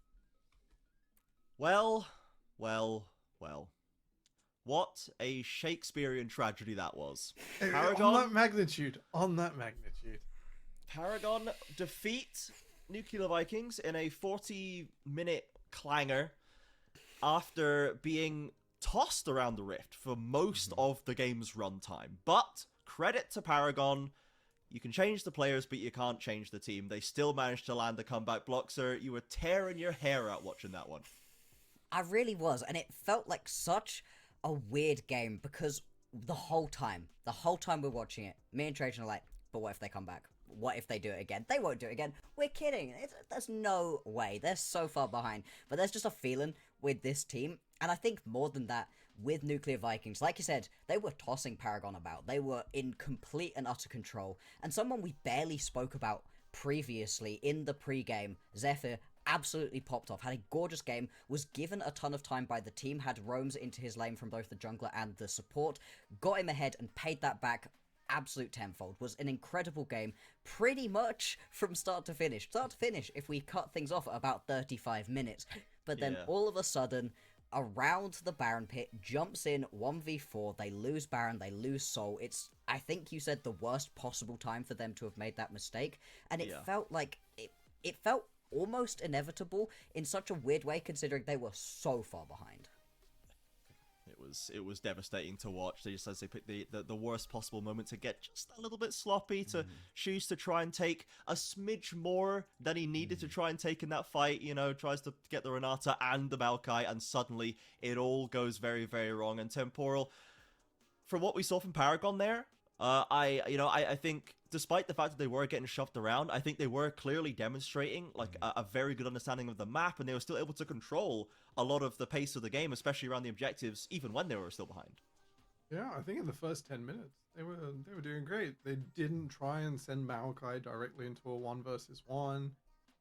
Well, well, well. What a Shakespearean tragedy that was. On that magnitude. On that magnitude. Paragon defeat Nuclear Vikings in a 40-minute clanger after being tossed around the rift for most of the game's runtime. But credit to Paragon, you can change the players, but you can't change the team. They still managed to land the comeback block, sir. You were tearing your hair out watching that one. I really was, and it felt like such a weird game because the whole time we're watching it, me and Trajan are like, but what if they come back? What if they do it again? They won't do it again. We're kidding. There's no way. They're so far behind. But there's just a feeling with this team, and I think more than that, with Nuclear Vikings, like you said, they were tossing Paragon about. They were in complete and utter control. And someone we barely spoke about previously in the pre-game, Zephyr, absolutely popped off, had a gorgeous game, was given a ton of time by the team, had roams into his lane from both the jungler and the support, got him ahead and paid that back absolute tenfold. Was an incredible game pretty much from start to finish. If we cut things off at about 35 minutes. But then all of a sudden, around the Baron pit, jumps in 1v4, they lose Baron, they lose Soul. It's, I think you said, the worst possible time for them to have made that mistake. And it felt like, it felt almost inevitable in such a weird way considering they were so far behind. It was devastating to watch. They just, as they picked the worst possible moment to get just a little bit sloppy, to choose to try and take a smidge more than he needed to try and take in that fight. You know, tries to get the Renata and the Maokai, and suddenly it all goes very, very wrong. And Temporal, from what we saw from Paragon there, I think despite the fact that they were getting shoved around, I think they were clearly demonstrating like a very good understanding of the map, and they were still able to control a lot of the pace of the game, especially around the objectives, even when they were still behind. Yeah, I think in the first 10 minutes they were doing great. They didn't try and send Maokai directly into a 1 versus 1.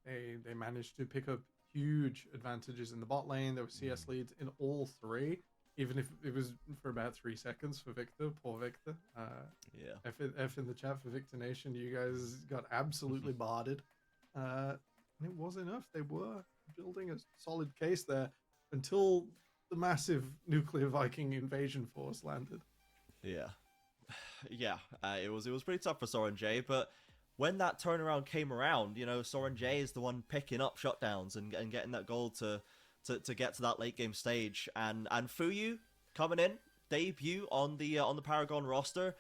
They managed to pick up huge advantages in the bot lane. There were CS leads in all three, even if it was for about 3 seconds for Victor. Poor Victor. F in the chat for Victor Nation. You guys got absolutely barded. And it was enough. They were building a solid case there until the massive Nuclear Viking invasion force landed. It was pretty tough for Soren J, but when that turnaround came around, you know, Soren J is the one picking up shutdowns and getting that goal to get to that late game stage, and Fuyu coming in, debut on the Paragon roster,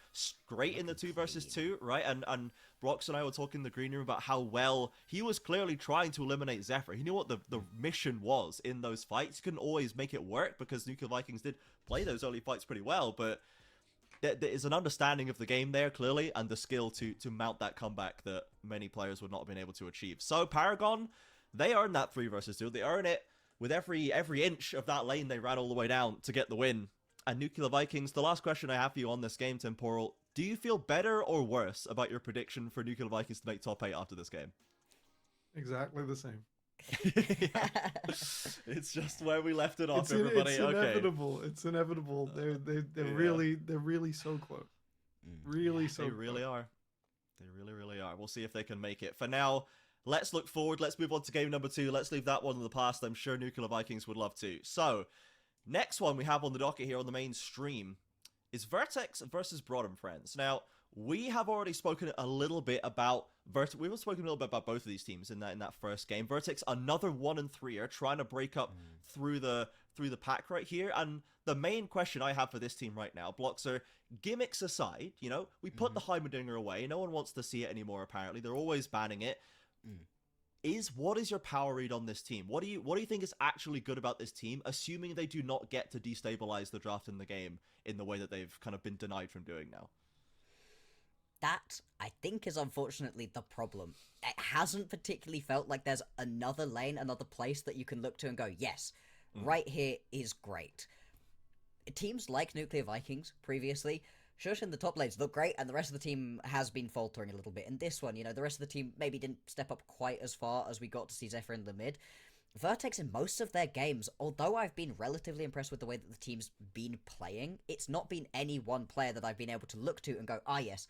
great in the 2 versus 2, right? And Brox and I were talking in the green room about how well he was clearly trying to eliminate Zephyr. He knew what the mission was in those fights. He couldn't always make it work because Nuclear Vikings did play those early fights pretty well, but there is an understanding of the game there clearly, and the skill to mount that comeback that many players would not have been able to achieve. So Paragon, they earn that 3 versus 2. They earn it with every inch of that lane they ran all the way down to get the win. And Nuclear Vikings, the last question I have for you on this game, Temporal, do you feel better or worse about your prediction for Nuclear Vikings to make top 8 after this game? Exactly the same. It's just where we left it off, everybody. It's inevitable. Okay. It's inevitable. They're really so close. Really so. They really are. They really are. We'll see if they can make it. For now, let's look forward. Let's move on to game number 2. Let's leave that one in the past. I'm sure Nuclear Vikings would love to. So, next one we have on the docket here on the main stream is Vertex versus Broadham Friends. Now, we have already spoken a little bit about Vertex. We've spoken a little bit about both of these teams in that first game. Vertex, another 1-3er, trying to break up through the pack right here. And the main question I have for this team right now, Bloxer, gimmicks aside, you know, we put the Heimerdinger away. No one wants to see it anymore, apparently. They're always banning it. What is your power read on this team? What do you think is actually good about this team, assuming they do not get to destabilize the draft in the game in the way that they've kind of been denied from doing now? That, I think, is unfortunately the problem. It hasn't particularly felt like there's another lane, another place that you can look to and go, yes, right here is great. Teams like Nuclear Vikings previously, Shush in the top lanes look great, and the rest of the team has been faltering a little bit. In this one, you know, the rest of the team maybe didn't step up quite as far as we got to see Zephyr in the mid. Vertex, in most of their games, although I've been relatively impressed with the way that the team's been playing, it's not been any one player that I've been able to look to and go, ah yes,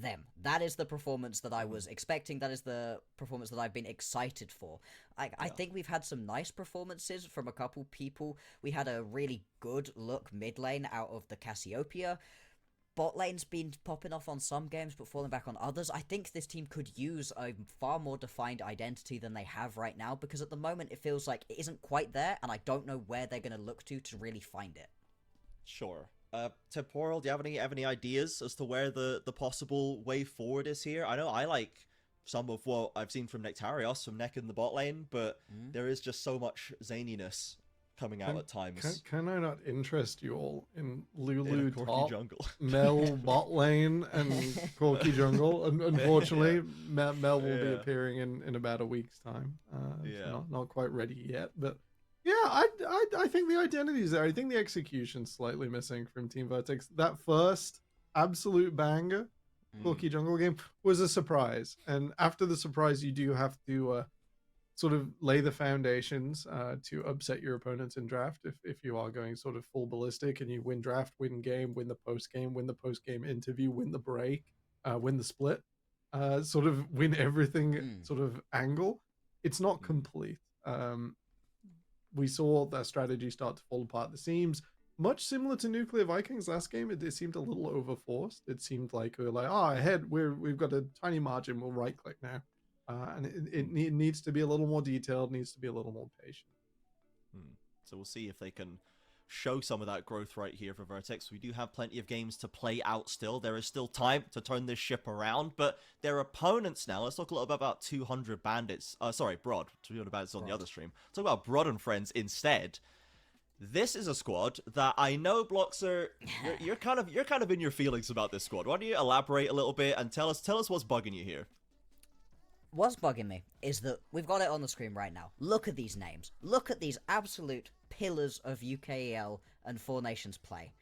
them. That is the performance that I was expecting. That is the performance that I've been excited for. I think we've had some nice performances from a couple people. We had a really good look mid lane out of the Cassiopeia. Bot lane's been popping off on some games but falling back on others. I think this team could use a far more defined identity than they have right now, because at the moment it feels like it isn't quite there, and I don't know where they're going to look to really find it. Sure. Temporal, do you have any ideas as to where the possible way forward is here? I know I like some of what I've seen from Nectarios, from Neck in the bot lane, but there is just so much zaniness coming out at times. Can I not interest you all in Lulu Corki top, jungle. Mel bot lane, and Corki jungle? Unfortunately, Mel will be appearing in about a week's time. So not quite ready yet, but yeah, I think the identity is there. I think the execution's slightly missing from Team Vertex. That first absolute banger Corki jungle game was a surprise, and after the surprise, you do have to sort of lay the foundations to upset your opponents in draft if you are going sort of full ballistic, and you win draft, win game, win the post game interview, win the break, win the split, sort of win everything sort of angle. It's not complete. We saw that strategy start to fall apart at the seams, much similar to Nuclear Vikings last game. It seemed a little overforced. It seemed like we were like, ahead, we've got a tiny margin, we'll right click now. And it needs to be a little more detailed, needs to be a little more patient. So we'll see if they can show some of that growth right here for Vertex. We do have plenty of games to play out still. There is still time to turn this ship around, but their opponents now, let's talk a little bit about 200 Bandits. Broad. 200 Bandits on the other stream. Talk about Broad and Friends instead. This is a squad that I know Bloxer, you're kind of in your feelings about this squad. Why don't you elaborate a little bit and tell us what's bugging you here? What's bugging me is that we've got it on the screen right now. Look at these names. Look at these absolute pillars of UKEL and Four Nations play.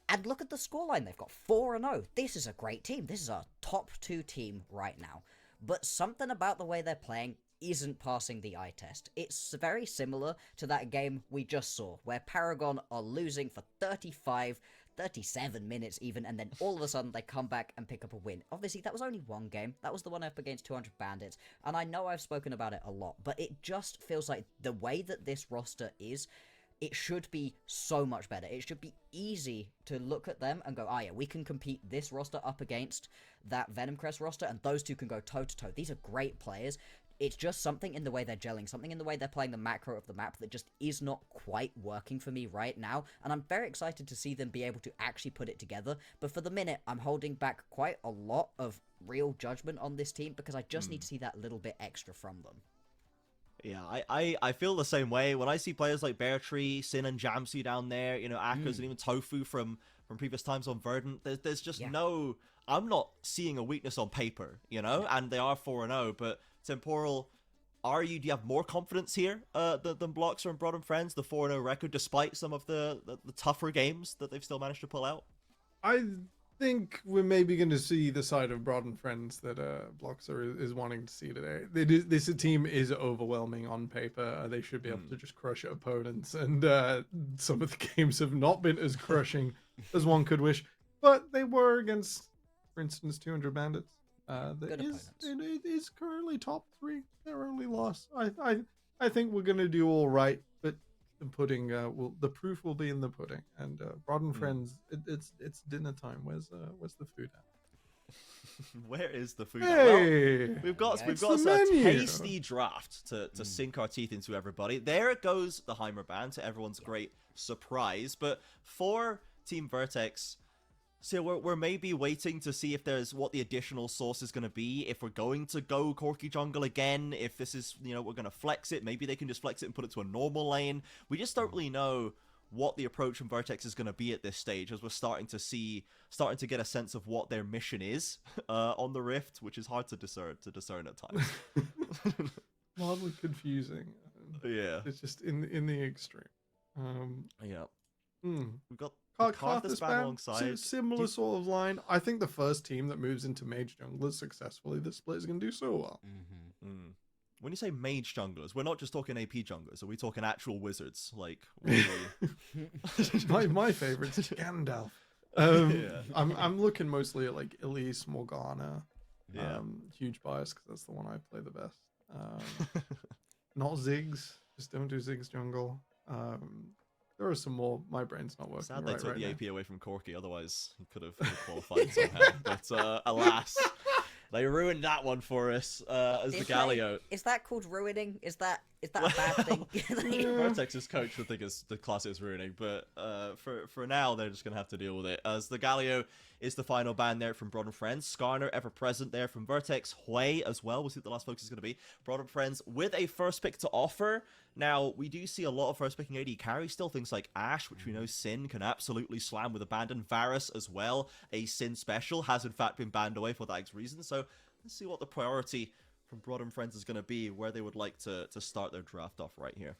And look at the scoreline they've got. 4-0. This is a great team. This is a top 2 team right now. But something about the way they're playing isn't passing the eye test. It's very similar to that game we just saw, where Paragon are losing for 37 minutes even, and then all of a sudden they come back and pick up a win. Obviously, that was only one game. That was the one up against 200 Bandits, and I know I've spoken about it a lot, but it just feels like the way that this roster is, it should be so much better. It should be easy to look at them and go, we can compete this roster up against that Venom Crest roster, and those two can go toe-to-toe. These are great players. It's just something in the way they're gelling, something in the way they're playing the macro of the map that just is not quite working for me right now, and I'm very excited to see them be able to actually put it together, but for the minute, I'm holding back quite a lot of real judgment on this team because I just need to see that little bit extra from them. Yeah, I feel the same way. When I see players like Bear Tree, Sin and Jamsu down there, Akers and even Tofu from previous times on Verdant, there's just no... I'm not seeing a weakness on paper, and they are 4-0, but Temporal, do you have more confidence here than Bloxer and Broad and Friends, the 4-0 record, despite some of the tougher games that they've still managed to pull out? I think we're maybe going to see the side of Broad and Friends that Bloxer is wanting to see today. This team is overwhelming on paper. They should be able to just crush opponents, and some of the games have not been as crushing as one could wish, but they were against, for instance, 200 Bandits. It is currently top 3. Their only loss. I think we're gonna do all right, but the pudding the proof will be in the pudding. And Broad and Friends, it's dinner time. Where's the food at? Where is the food? Hey, well, we've got a tasty draft to sink our teeth into, everybody. There goes the Heimer ban, to everyone's great surprise. But for Team Vertex, so we're maybe waiting to see if there's what the additional source is going to be, if we're going to go Corki Jungle again, if this is, we're going to flex it. Maybe they can just flex it and put it to a normal lane. We just don't really know what the approach from Vertex is going to be at this stage, as we're starting to get a sense of what their mission is on the Rift, which is hard to discern at times. Mildly confusing. Yeah. It's just in the extreme. Yeah. We've got Karthus ban alongside. Similar sort of line. I think the first team that moves into Mage Junglers successfully, this split is going to do so well. When you say Mage Junglers, we're not just talking AP Junglers. Are we talking actual wizards? Like, my favorite is Gandalf. Yeah. I'm looking mostly at like Elise, Morgana. Yeah. Huge bias because that's the one I play the best. Not Ziggs. Just don't do Ziggs jungle. There are some more. My brain's not working Sad they took right the now. AP away from Corki, otherwise he could have qualified somehow. But alas, they ruined that one for us as the Galio. Is that called ruining? Is that a bad thing? Vertex's coach would think it's the class is ruining, but for now they're just gonna have to deal with it. As the Galio is the final ban there from Broad and Friends. Skarner ever present there from Vertex. Hui as well. We'll see what the last focus is gonna be. Broad and Friends with a first pick to offer. Now we do see a lot of first picking AD carry still. Things like Ashe, which we know Sin can absolutely slam with abandon. Varus as well, a Sin special, has in fact been banned away for that reason. So let's see what the priority from Broad and Friends is going to be, where they would like to start their draft off right here.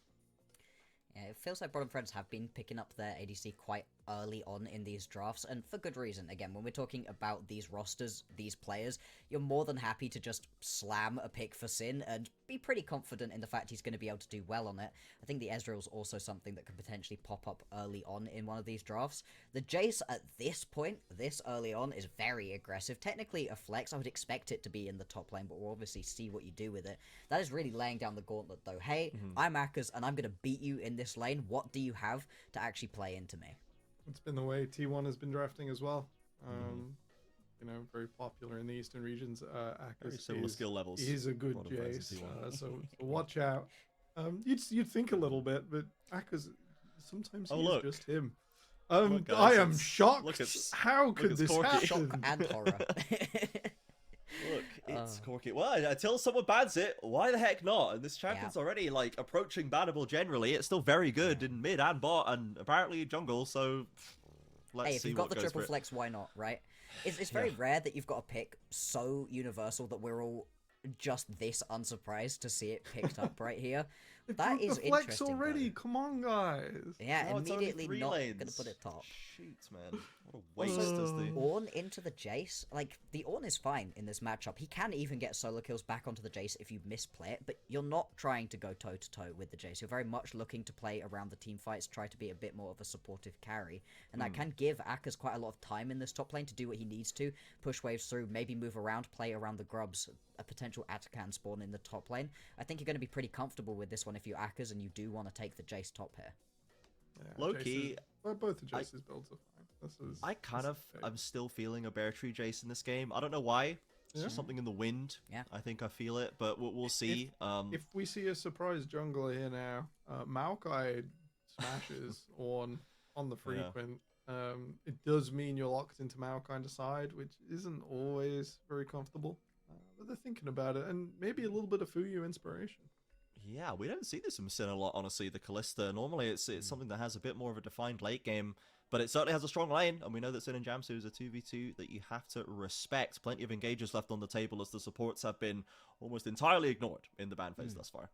Yeah, it feels like Broad and Friends have been picking up their ADC quite early on in these drafts, and for good reason. Again, when we're talking about these rosters, these players, you're more than happy to just slam a pick for Sin and be pretty confident in the fact he's going to be able to do well on it. I think the Ezreal's also something that can potentially pop up early on in one of these drafts. The Jace at this point, this early on, is very aggressive. Technically a flex, I would expect it to be in the top lane, but we'll obviously see what you do with it. That is really laying down the gauntlet though. Hey, I'm Akaz and I'm going to beat you in this lane. What do you have to actually play into me? It's been the way T1 has been drafting as well. You know, very popular in the eastern regions. Very similar skill levels. He's a good Broad and Friends Jace, and T1. so watch out. You'd think a little bit, but Akaz sometimes he's just him. Look, guys, I am shocked. look at- How could at this Corki. happen? Shock and horror. Look, it's Corki. Well, until someone bans it, why the heck not? And this champion's Yeah. already like approaching bannable generally. It's still very good in mid and bot and apparently jungle, so let's Hey, if see you've got what the goes triple for it. flex, why not, right? It's very rare that you've got a pick so universal that we're all just this unsurprised to see it picked up right here. They That broke is the flex interesting, already. though. Come on, guys. Yeah, No, it's only immediately 3 not lanes. gonna put it top. Shoot, man. What a waste Also- as the... Ornn into the Jace, like, the Ornn is fine in this matchup. He can even get solo kills back onto the Jace if you misplay it, but you're not trying to go toe-to-toe with the Jace. You're very much looking to play around the team fights, try to be a bit more of a supportive carry, and that can give Akaz quite a lot of time in this top lane to do what he needs to, push waves through, maybe move around, play around the grubs, a potential Atakan spawn in the top lane. I think you're going to be pretty comfortable with this one if you're Akaz and you do want to take the Jace top here. Yeah, Low-key, Jace's- well, both of Jace's builds are fine. I kind of big. am still feeling a Bear Tree Jace in this game. I don't know why. It's just something in the wind. Yeah. I think I feel it, but we'll see. If we see a surprise jungler here now, Maokai smashes on the frequent. It does mean you're locked into Maokai to side, which isn't always very comfortable. But they're thinking about it, and maybe a little bit of Fuyu inspiration. Yeah, we don't see this from Sin a lot, honestly, the Callista. Normally it's something that has a bit more of a defined late game, but it certainly has a strong lane, and we know that Sin and Jamsu is a 2v2 that you have to respect. Plenty of engagers left on the table as the supports have been almost entirely ignored in the ban phase thus far.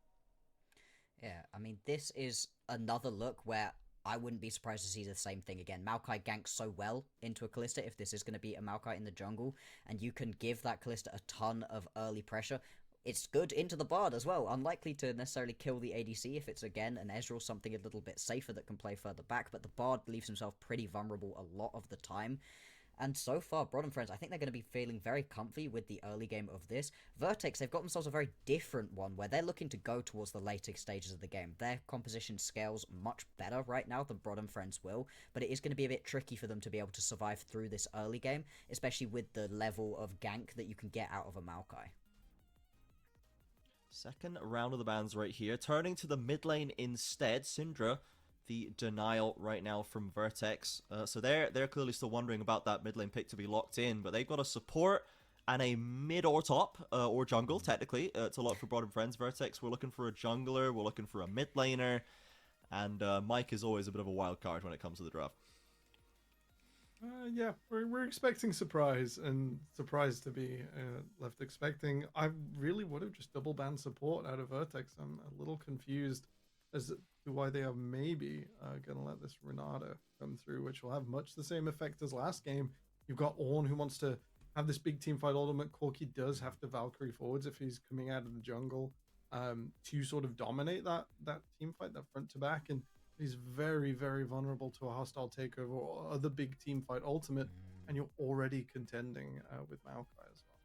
Yeah, I mean, this is another look where I wouldn't be surprised to see the same thing again. Maokai ganks so well into a Callista if this is going to be a Maokai in the jungle, and you can give that Callista a ton of early pressure. It's good into the Bard as well. Unlikely to necessarily kill the ADC if it's, again, an Ezreal, something a little bit safer that can play further back, but the Bard leaves himself pretty vulnerable a lot of the time. And so far, Broad and Friends, I think they're going to be feeling very comfy with the early game of this. Vertex, they've got themselves a very different one where they're looking to go towards the later stages of the game. Their composition scales much better right now than Broad and Friends will, but it is going to be a bit tricky for them to be able to survive through this early game, especially with the level of gank that you can get out of a Maokai. Second round of the bans right here. Turning to the mid lane instead, Syndra, the denial right now from Vertex. So they're clearly still wondering about that mid lane pick to be locked in, but they've got a support and a mid or top, or jungle, technically, to lock for Broad and Friends. Vertex, we're looking for a jungler, we're looking for a mid laner, and Mike is always a bit of a wild card when it comes to the draft. Yeah, we're expecting surprise, and surprise to be left expecting. I really would have just double banned support out of Vertex. I'm a little confused as to why they are maybe going to let this Renata come through, which will have much the same effect as last game. You've got Ornn who wants to have this big team fight ultimate. Corki does have to Valkyrie forwards if he's coming out of the jungle to sort of dominate that team fight, that front to back. And He's very, very vulnerable to a hostile takeover or other big team fight ultimate, and you're already contending with Maokai as well.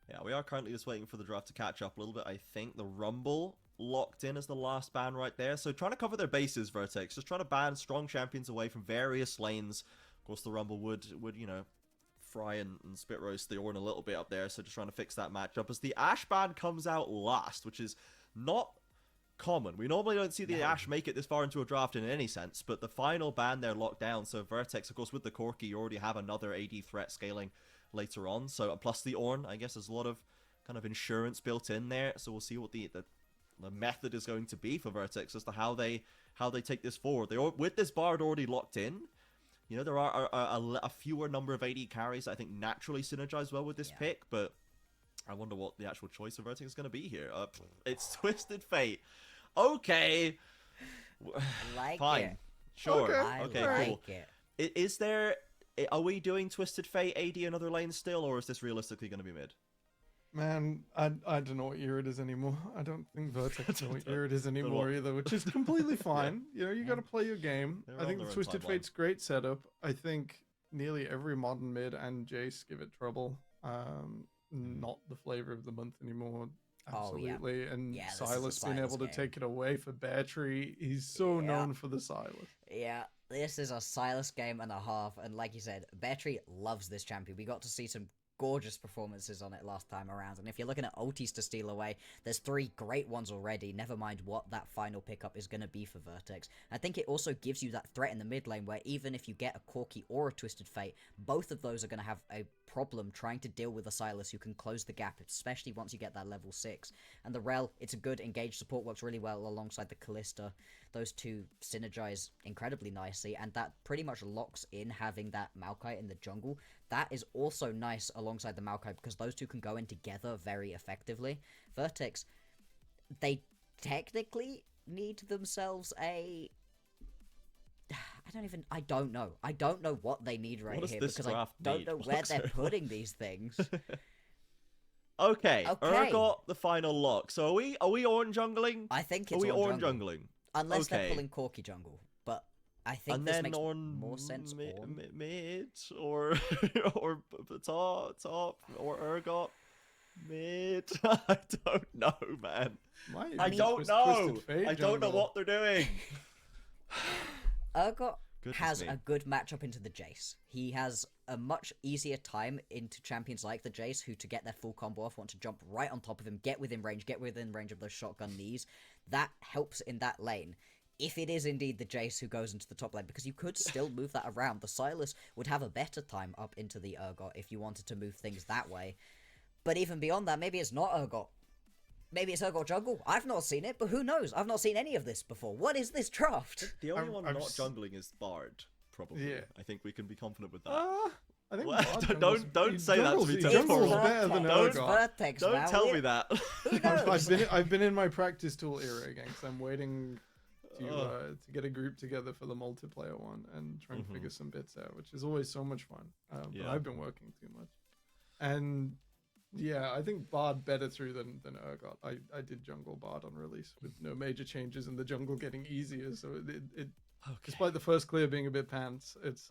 Yeah, we are currently just waiting for the draft to catch up a little bit. I think the Rumble locked in as the last ban right there. So trying to cover their bases, Vertex. Just trying to ban strong champions away from various lanes. Of course, the Rumble would you know, fry and spit roast the Ornn a little bit up there. So just trying to fix that matchup. As the Ashe ban comes out last, which is not common. We normally don't see the Ashe make it this far into a draft in any sense, but the final ban there locked down. So Vertex, of course, with the Corki, you already have another AD threat scaling later on. So plus the Ornn, I guess there's a lot of kind of insurance built in there. So we'll see what the method is going to be for Vertex as to how they take this forward. With this Bard already locked in, you know, there are a fewer number of AD carries that I think naturally synergize well with this pick, but I wonder what the actual choice of Vertex is going to be here. It's Twisted Fate. Okay. Like fine. it. Sure. I Okay, like cool. it. Is there... Are we doing Twisted Fate AD another lane still, or is this realistically going to be mid? Man, I don't know what year it is anymore. I don't think Vertex know what year it is anymore either, which is completely fine. You know, you got to play your game. They're I on think their the own Twisted timeline. Fate's great setup. I think nearly every modern mid and Jace give it trouble. Not the flavor of the month anymore. Oh, yeah. Absolutely. And Yeah, this is a Silas being Silas able to game. take it away for Bear Tree. He's so known for the Silas. Yeah, this is a Silas game and a half, and like you said, Beartree loves this champion. We got to see some gorgeous performances on it last time around, and if you're looking at ultis to steal away, there's 3 great ones already, never mind what that final pickup is going to be for Vertex. I think it also gives you that threat in the mid lane where even if you get a Corki or a Twisted Fate, both of those are going to have a problem trying to deal with a Silas who can close the gap, especially once you get that level 6. And the Rel, it's a good engaged support, works really well alongside the Callista. Those two synergize incredibly nicely, and that pretty much locks in having that Maokai in the jungle. That is also nice alongside the Maokai because those two can go in together very effectively. Vertex, they technically need themselves a... I don't know. I don't know what they need right here because I don't know where they're putting these things. Okay. Urgot the final lock. So are we Ornn jungling? I think it's Ornn jungling. Unless they're pulling Corki jungle, but I think and this then makes Ornn more sense. Mid or or top or Urgot mid. I don't know, man. I don't know. I don't know what they're doing. Urgot has a good matchup into the Jace. He has a much easier time into champions like the Jace, who to get their full combo off want to jump right on top of him, get within range of those shotgun knees. That helps in that lane. If it is indeed the Jace who goes into the top lane, because you could still move that around. The Silas would have a better time up into the Urgot if you wanted to move things that way. But even beyond that, maybe it's not Urgot. Maybe it's Urgot jungle. I've not seen it, but who knows? I've not seen any of this before. What is this draft? The only one not jungling is Bard, probably. Yeah. I think we can be confident with that. I think don't say that to me. Jungle's better than Urgot. Don't tell me that. I've been in my practice tool era again, because I'm waiting to get a group together for the multiplayer one and trying to figure some bits out, which is always so much fun. But I've been working too much. And yeah, I think Bard better through than Urgot. I did jungle Bard on release with no major changes and the jungle getting easier. So it despite the first clear being a bit pants, it's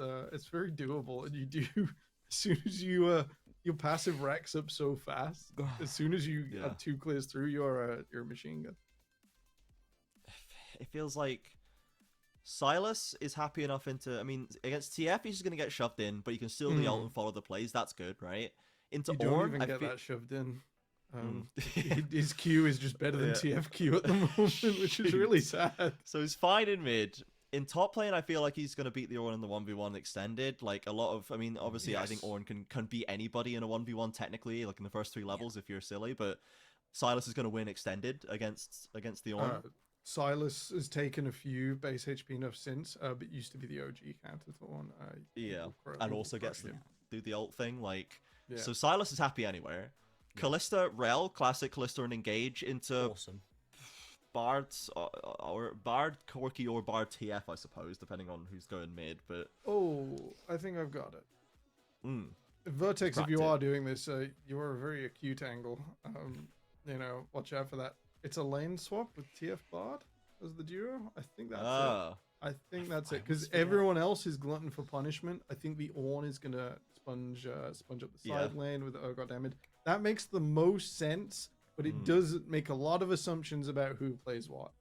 very doable. And you do as soon as you your passive racks up so fast. As soon as you have 2 clears through, you're a machine gun. It feels like Silas is happy enough into. I mean, against TF, he's just gonna get shoved in, but you can still the ult and follow the plays. That's good, right? Into you don't Ornn, even get that shoved in. His Q is just better than TFQ at the moment, which is really sad. So he's fine in mid. In top lane, I feel like he's going to beat the Ornn in the 1v1 extended. Like a lot of, I mean, obviously, I think Ornn can beat anybody in a 1v1 technically, like in the first 3 levels if you're silly, but Silas is going to win extended against the Ornn. Silas has taken a few base HP nerfs since, but used to be the OG counter to Ornn. And also gets to do the ult thing, like... So Silas is happy anywhere. Callista, Rel, classic Callista and engage into Bard's or Bard Corki or Bard TF, I suppose, depending on who's going mid. But I think I've got it. Vertex, if you are doing this, you are a very acute angle. You know, watch out for that. It's a lane swap with TF Bard. as the duo. I think that's it. Ah. I think that's I it, because always forget. everyone else is glutton for punishment. I think the Ornn is gonna sponge up the Yeah. side lane with Oh God Damn It. That makes the most sense, but it Mm. does make a lot of assumptions about who plays what,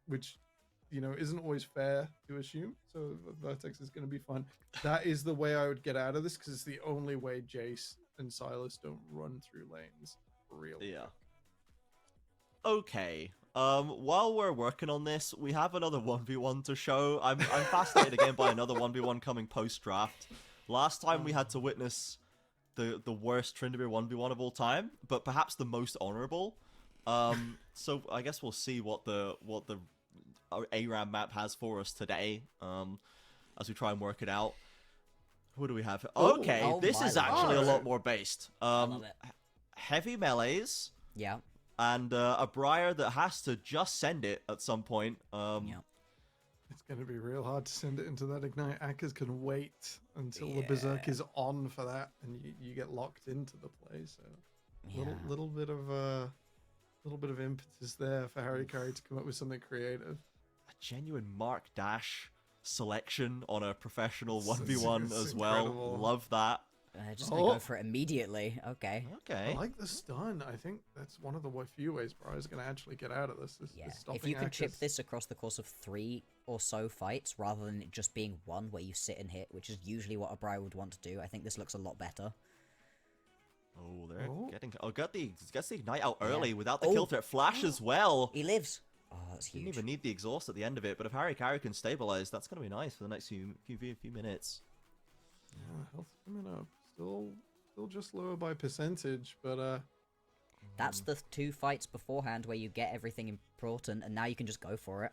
which isn't always fair to assume. So Vertex is gonna be fun. That is the way I would get out of this, because it's the only way Jace and Silas don't run through lanes real Yeah. quick. Okay. While we're working on this, we have another 1v1 to show. I'm fascinated again by another 1v1 coming post-draft. Last time we had to witness the worst Tryndamere 1v1 of all time, but perhaps the most honorable. So I guess we'll see what the ARAM map has for us today, as we try and work it out. Who do we have? Oh. Okay, Oh this my is actually a lord. lot more based. love it. Heavy melees. Yeah. And a Briar that has to just send it at some point. Yeah. It's going to be real hard to send it into that Ignite. Akkers can wait until the Berserk is on for that, and you get locked into the play. So little bit of impetus there for Harry Carey to come up with something creative. A genuine Mark Dash selection on a professional It's- 1v1 it's as well. incredible. Love that. Just gonna go for it immediately. Okay. Okay. I like the stun. I think that's one of the few ways Briar's going to actually get out of this. Yeah. Is stopping If you can chip Akkers. this across the course of 3 or so fights, rather than it just being one where you sit and hit, which is usually what a Briar would want to do, I think this looks a lot better. Oh, they're Oh. getting... Oh, gets the Ignite out Yeah. early without the Oh. kill threat. Flash as well. He lives. Oh, that's Didn't huge. even need the exhaust at the end of it, but if Harry Carey can stabilize, that's going to be nice for the next few minutes. Yeah, health's coming up. Still just lower by percentage, but That's the 2 fights beforehand where you get everything important, and now you can just go for it.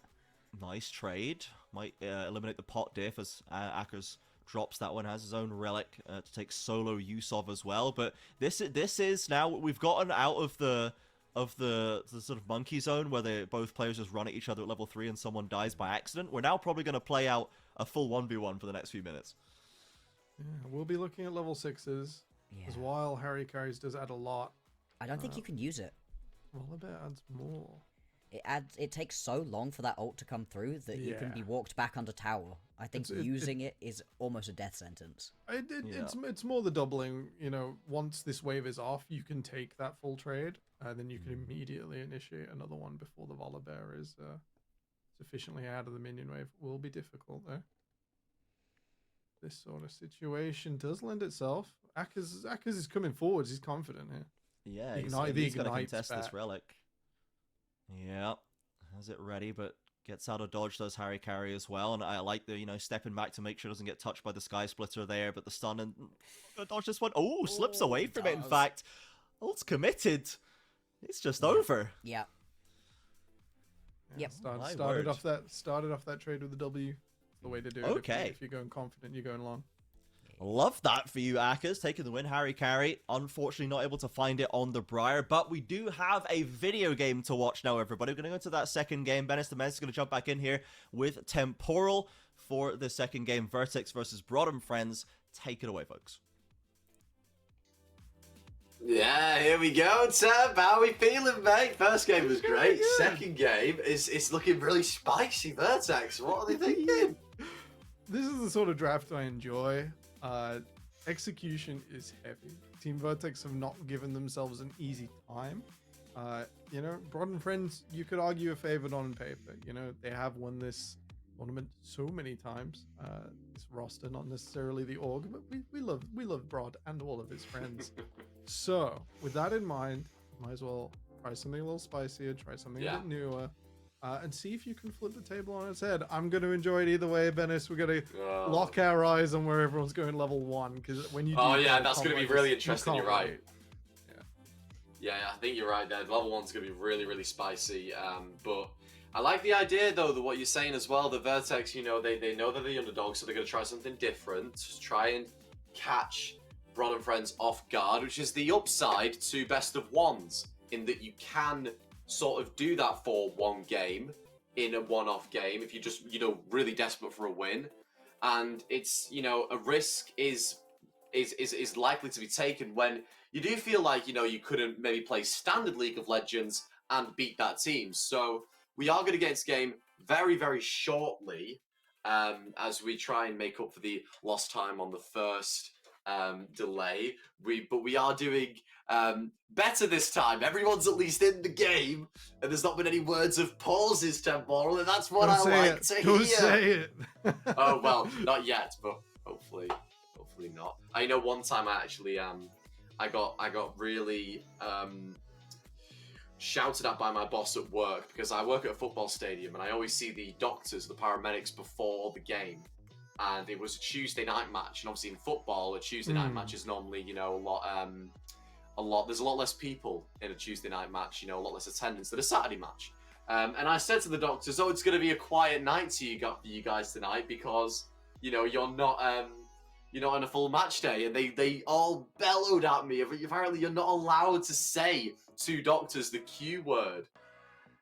Nice trade. Might eliminate the pot diff as Akkers drops that one, has his own relic to take solo use of as well. But this is now we've gotten out of the sort of monkey zone where both players just run at each other at level 3 and someone dies by accident. We're now probably going to play out a full 1v1 for the next few minutes. yeah, we'll be looking at level 6s. Yeah. As while Harry Carey's does add a lot, I don't think you can use it. Volibear adds more. It takes so long for that ult to come through that you can be Yeah. walked back under tower. I think It's- using it is almost a death sentence. It's more the doubling. Once this wave is off, you can take that full trade, and then you can immediately initiate another one before the Volibear is sufficiently out of the minion wave. Will be difficult though. This sort of situation does lend itself. Akkers is coming forwards. He's confident here. Yeah, The he's Ignite- going to Ignite's contest this back. relic. Yeah, has it ready, but gets out of dodge, does Harry Carey as well. And I like the, stepping back to make sure it doesn't get touched by the Sky Splitter there, but the stun and dodge this one. Oh, slips Oh, away it from it, in does. fact. Ult's committed. It's just over. Yeah. Yep. My Started word. off that trade with the W. It's the way to do it. Okay. If you're going confident, you're going long. Love that for you, Akkers. Taking the win, Harry Carey. Unfortunately, not able to find it on the Briar, but we do have a video game to watch now, everybody. We're going to go to that second game. Bennis the Men's is going to jump back in here with Temporal for the second game. Vertex versus Broad & Friends. Take it away, folks. Yeah, here we go, Tab. How we feeling, mate? First game was great. good. Second game is looking really spicy. Vertex, what are they thinking? This is the sort of draft I enjoy. Execution is heavy. Team Vertex have not given themselves an easy time. Broad and Friends, you could argue a favored on paper. They have won this tournament so many times. This roster, not necessarily the org, but we love Broad and all of his friends. So, with that in mind, might as well try something a little spicier, try something a bit newer, and see if you can flip the table on its head. I'm going to enjoy it either way, Bennis. We're going to lock our eyes on where everyone's going level 1, because when you do Oh, yeah, that, that's can't gonna be wait really you interesting, can't you're right. wait. Yeah, I think you're right there. Level 1's going to be really, really spicy. But I like the idea, though, that what you're saying as well, the Vertex, they know they're the underdog, so they're going to try something different. Just try and catch Broad and Friends off guard, which is the upside to best of ones, in that you can sort of do that for one game in a one-off game if you're just, really desperate for a win. And it's, a risk is likely to be taken when you do feel like, you couldn't maybe play standard League of Legends and beat that team. So we are going to get into game very, very shortly, as we try and make up for the lost time on the first delay. But we are doing better this time. Everyone's at least in the game, and there's not been any words of pauses, Temporal, and that's what I like to hear. Don't say it. Oh well, not yet, but hopefully not. I know one time I actually I got really shouted at by my boss at work because I work at a football stadium and I always see the doctors, the paramedics before the game. And it was a Tuesday night match, and obviously in football, a Tuesday night match is normally, you know, a lot. There's a lot less people in a Tuesday night match, you know, a lot less attendance than a Saturday match. And I said to the doctors, "Oh, it's going to be a quiet night for you guys tonight because, you know, you're not on a full match day." And they all bellowed at me. Apparently, you're not allowed to say to doctors the Q word.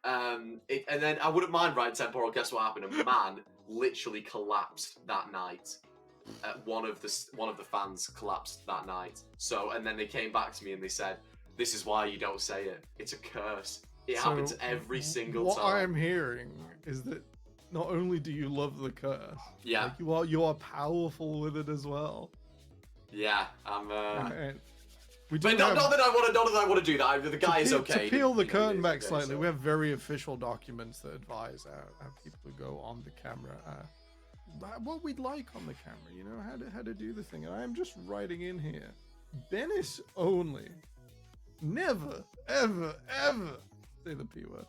And then I wouldn't mind, right, Temporal? Guess what happened? A man literally collapsed that night. One of the fans collapsed that night. So, and then they came back to me and they said, "This is why you don't say it. It's a curse. It happens every single time." What I'm hearing is that not only do you love the curse, yeah, like you are powerful with it as well. Yeah, I'm. Not that I want to do that. The guy is okay. To peel the curtain back slightly, we have very official documents that advise our people who go on the camera what we'd like on the camera, you know, how to do the thing. And I am just writing in here, Bennis only, never, ever, ever say the P word.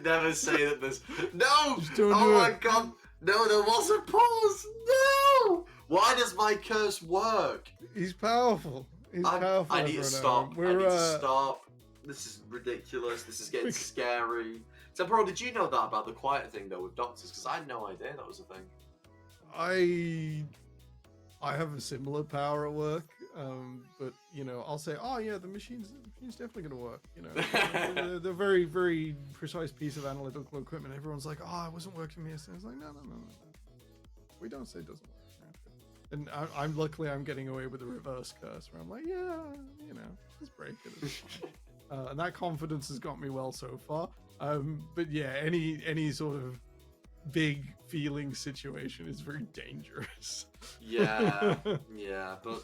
never say that there's no. Oh my god, no! There was a pause. No. Why does my curse work? He's powerful. He's powerful. I need to stop. I need to stop. This is ridiculous. This is getting scary. So, bro, did you know that about the quiet thing though with doctors? Because I had no idea that was a thing. I have a similar power at work, but you know, I'll say, "Oh yeah, the machine's definitely gonna work." You know, they're very, very precise piece of analytical equipment. Everyone's like, "Oh, it wasn't working yesterday." It's like, no. We don't say it doesn't work. And I'm luckily I'm getting away with a reverse curse where I'm like, yeah, you know, just break it. It's fine. And that confidence has got me well so far. But yeah, any sort of big feeling situation is very dangerous. Yeah, yeah. But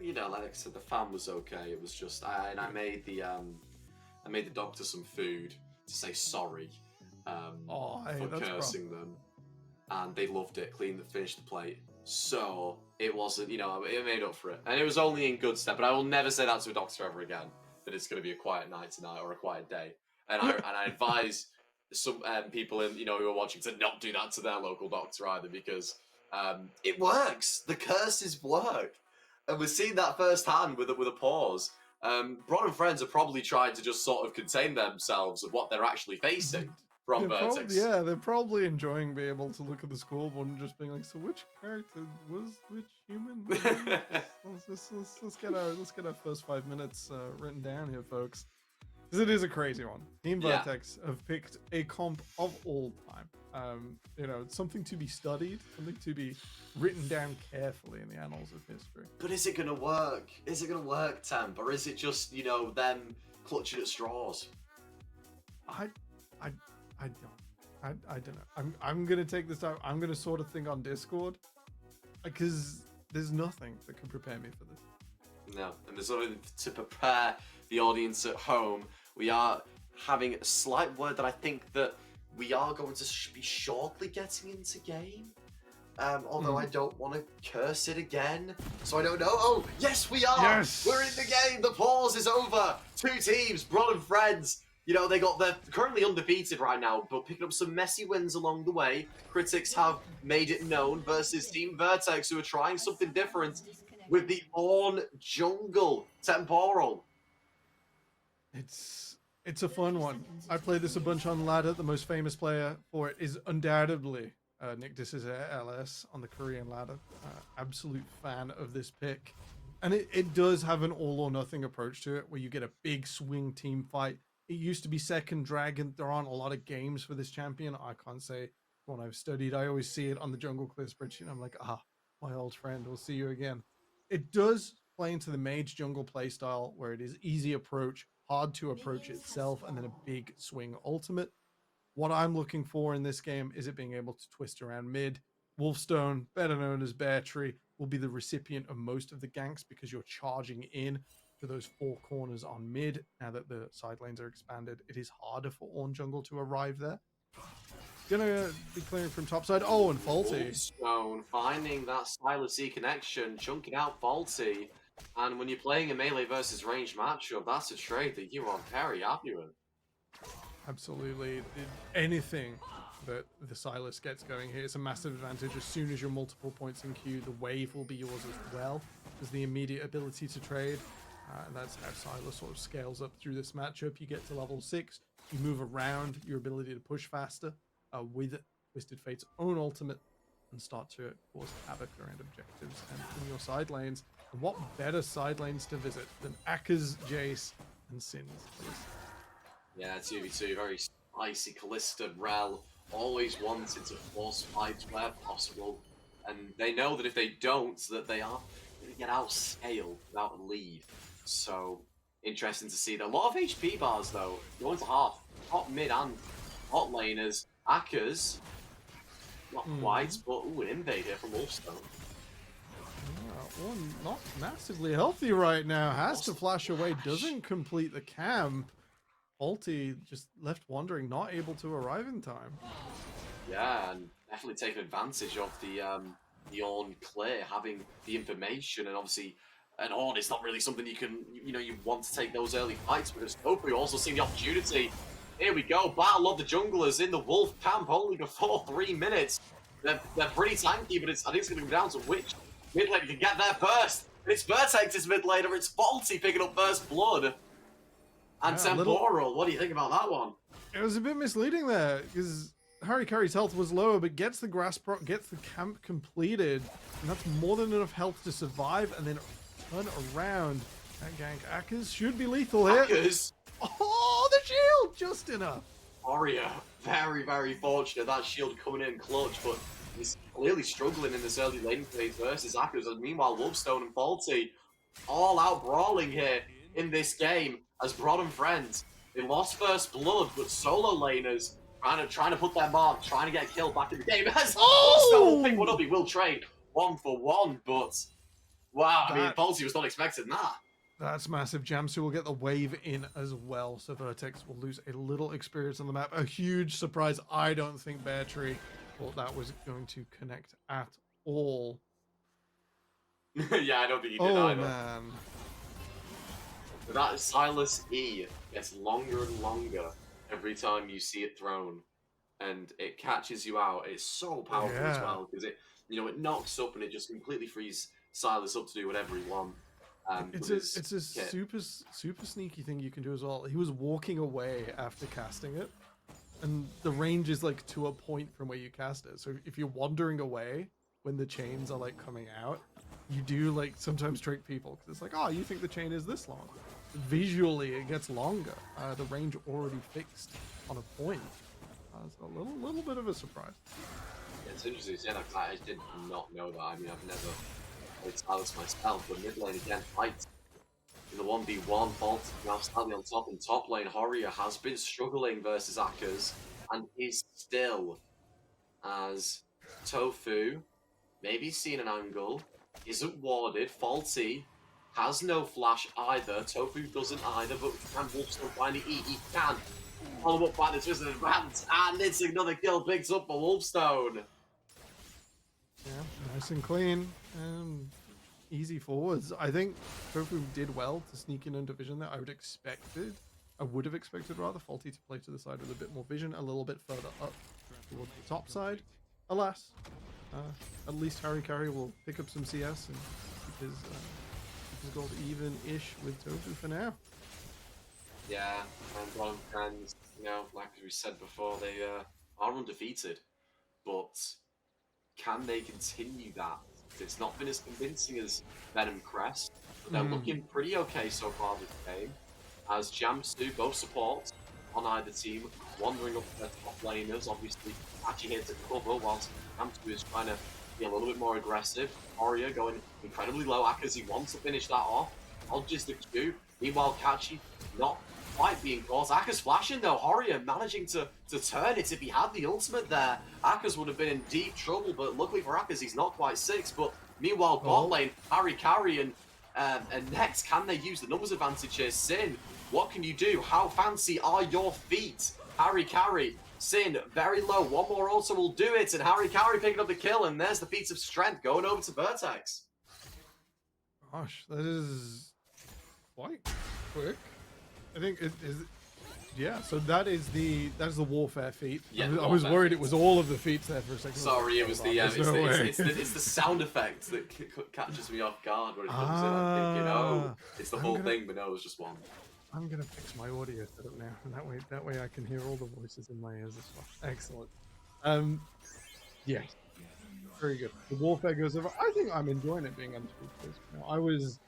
you know, like I said, the fan was okay. It was just I made the doctor some food to say sorry for cursing them, and they loved it. Finished the plate. So it wasn't, you know, it made up for it, and it was only in good stead. But I will never say that to a doctor ever again. That it's going to be a quiet night tonight or a quiet day. And I advise some people who are watching to not do that to their local doctor either, because it works. The curses work, and we're seeing that firsthand with a pause. Bron and friends are probably trying to just sort of contain themselves of what they're actually facing from Vertex. They're probably enjoying being able to look at the scoreboard and just being like, so which character was which human? let's get our first 5 minutes written down here, folks. Because it is a crazy one. Team Vertex have picked a comp of all time. You know, it's something to be studied, something to be written down carefully in the annals of history. But is it going to work? Is it going to work, Temp? Or is it just, you know, them clutching at straws? I don't know. I'm gonna take this time. I'm gonna sort of think on Discord, because there's nothing that can prepare me for this. No, and there's something to prepare the audience at home. We are having a slight word that I think that we are going to be shortly getting into game. Although I don't want to curse it again, so I don't know. Oh, yes, we are. Yes. We're in the game. The pause is over. 2 teams, Bron and Friends. You know, they're currently undefeated right now, but picking up some messy wins along the way. Critics have made it known versus Team Vertex, who are trying something different with the Ornn jungle Temporal. It's a fun one. I played this a bunch on ladder. The most famous player for it is undoubtedly Nick Disizet LS on the Korean ladder. Absolute fan of this pick. And it does have an all or nothing approach to it, where you get a big swing team fight. It used to be second dragon. There aren't a lot of games for this champion. I can't say one I've studied. I always see it on the Jungle Clear spreadsheet. I'm like, my old friend, we'll see you again. It does play into the mage jungle playstyle, where it is easy approach, hard to approach itself, and then a big swing ultimate. What I'm looking for in this game is it being able to twist around mid. Wolfstone, better known as Bear Tree, will be the recipient of most of the ganks because you're charging in to those 4 corners on mid. Now that the side lanes are expanded, it is harder for Ornn Jungle to arrive there. Gonna be clearing from topside. Oh, and Faulty. Wolfstone finding that Silas-y connection, chunking out Faulty. And when you're playing a melee versus range matchup, that's a trade that you are very happy with. Absolutely. Anything that the Silas gets going here, it's a massive advantage. As soon as you're multiple points in queue, the wave will be yours as well as the immediate ability to trade. And that's how Silas sort of scales up through this matchup. You get to level 6, you move around, your ability to push faster with Twisted Fate's own ultimate, and start to cause havoc around objectives and in your side lanes. And what better side lanes to visit than Akka's, Jace, and Sin's, please? Yeah, 2v2, very spicy. Callista, Rel, always wanted to force fights where possible. And they know that if they don't, that they are going to get outscaled without a lead. So, interesting to see. A lot of HP bars, though, going to half. Top mid and hot laners. Akka's, not quite, but ooh, an invade here from Wolfstone. One not massively healthy right now. Has to flash away. Doesn't complete the camp. Faulty just left wandering, not able to arrive in time. Yeah, and definitely taking advantage of the Ornn clear, having the information, and obviously an Ornn is not really something you can, you want to take those early fights, because Topu also seeing the opportunity. Here we go, Battle of the Junglers in the Wolf camp only before 3 minutes. They're pretty tanky, but I think it's going to come down to which mid laner can get there first. It's Vertex's mid laner, it's Faulty picking up first blood. And Temporal, what do you think about that one? It was a bit misleading there, because Harry Curry's health was lower, but gets the grass proc, gets the camp completed, and that's more than enough health to survive and then turn around. That gank Akka's should be lethal here. Akka's. Oh, the shield! Just enough. Warrior, very, very fortunate. That shield coming in clutch, but he's clearly struggling in this early lane phase versus Akka's. And meanwhile, Wolfstone and Faulty all out brawling here in this game as Brod and friends. They lost first blood, but solo laners trying to put their mark, trying to get a kill back in the game. As Wolfstone will pick one up, he will trade 1 for 1, but wow, I mean, Faulty was not expecting that. That's massive. Jamsu will get the wave in as well, so Vertex will lose a little experience on the map. A huge surprise. I don't think Bear Tree thought that was going to connect at all. Yeah, I don't think he did either. either. Man. That Silas E gets longer and longer every time you see it thrown, and it catches you out. It's so powerful as well, because it knocks up and it just completely frees Silas up to do whatever he wants. It's a super sneaky thing you can do as well. He was walking away after casting it, and the range is like to a point from where you cast it. So if you're wandering away when the chains are like coming out, you do like sometimes trick people, because it's like, oh, you think the chain is this long. Visually, it gets longer. The range already fixed on a point. So a little bit of a surprise. Yeah, it's interesting to say that, because I did not know that. I mean, I've never played Silas myself, but mid lane again fights in the 1v1. Fault now standing on top, and top lane Horia has been struggling versus Akka's, and is still, as Tofu maybe seen an angle, isn't warded. Faulty has no flash either. Tofu doesn't either, but can Wolfstone find the E? He can. Follow up by the Twisted Advance, and it's another kill picked up for Wolfstone. Yeah, nice and clean. Easy forwards. I think Tofu did well to sneak in under vision there. I would have expected rather Faulty to play to the side with a bit more vision, a little bit further up towards the top side. Alas, at least Harry Carey will pick up some CS and keep his gold even-ish with Tofu for now. Yeah, and one friends, like we said before, they are undefeated, but can they continue that? It's not been as convincing as Venom Crest, but they're looking pretty okay so far this game, as Jamsu, both supports on either team, wandering up their top laners, obviously actually here to cover, whilst Jamsu is trying to be a little bit more aggressive. Aria going incredibly low, Akka's he wants to finish that off. Dodges the Q, Meanwhile, Kachi not quite being caught. Aka's flashing though. Horia managing to turn it. If he had the ultimate there, Aka's would have been in deep trouble, but luckily for Aka's, he's not quite 6. But meanwhile, bot lane, Harry Carry and next, can they use the numbers advantage here? Sin, what can you do? How fancy are your feet? Harry Carry, Sin, very low. One more also will do it, and Harry Carry picking up the kill, and there's the feats of strength going over to Vertex. Gosh, that is quite quick. I think it is. Yeah, so that is the warfare feat. Yeah, I was worried it was all of the feats there for a second. Sorry, it was the it's the sound effect that catches me off guard when it comes in. I'm thinking, oh, it's the whole thing, but no, it was just one. I'm gonna fix my audio setup now, and that way I can hear all the voices in my ears as well. Excellent. Yeah, very good. The warfare goes over. I think I'm enjoying it being unspeakers. You know, I was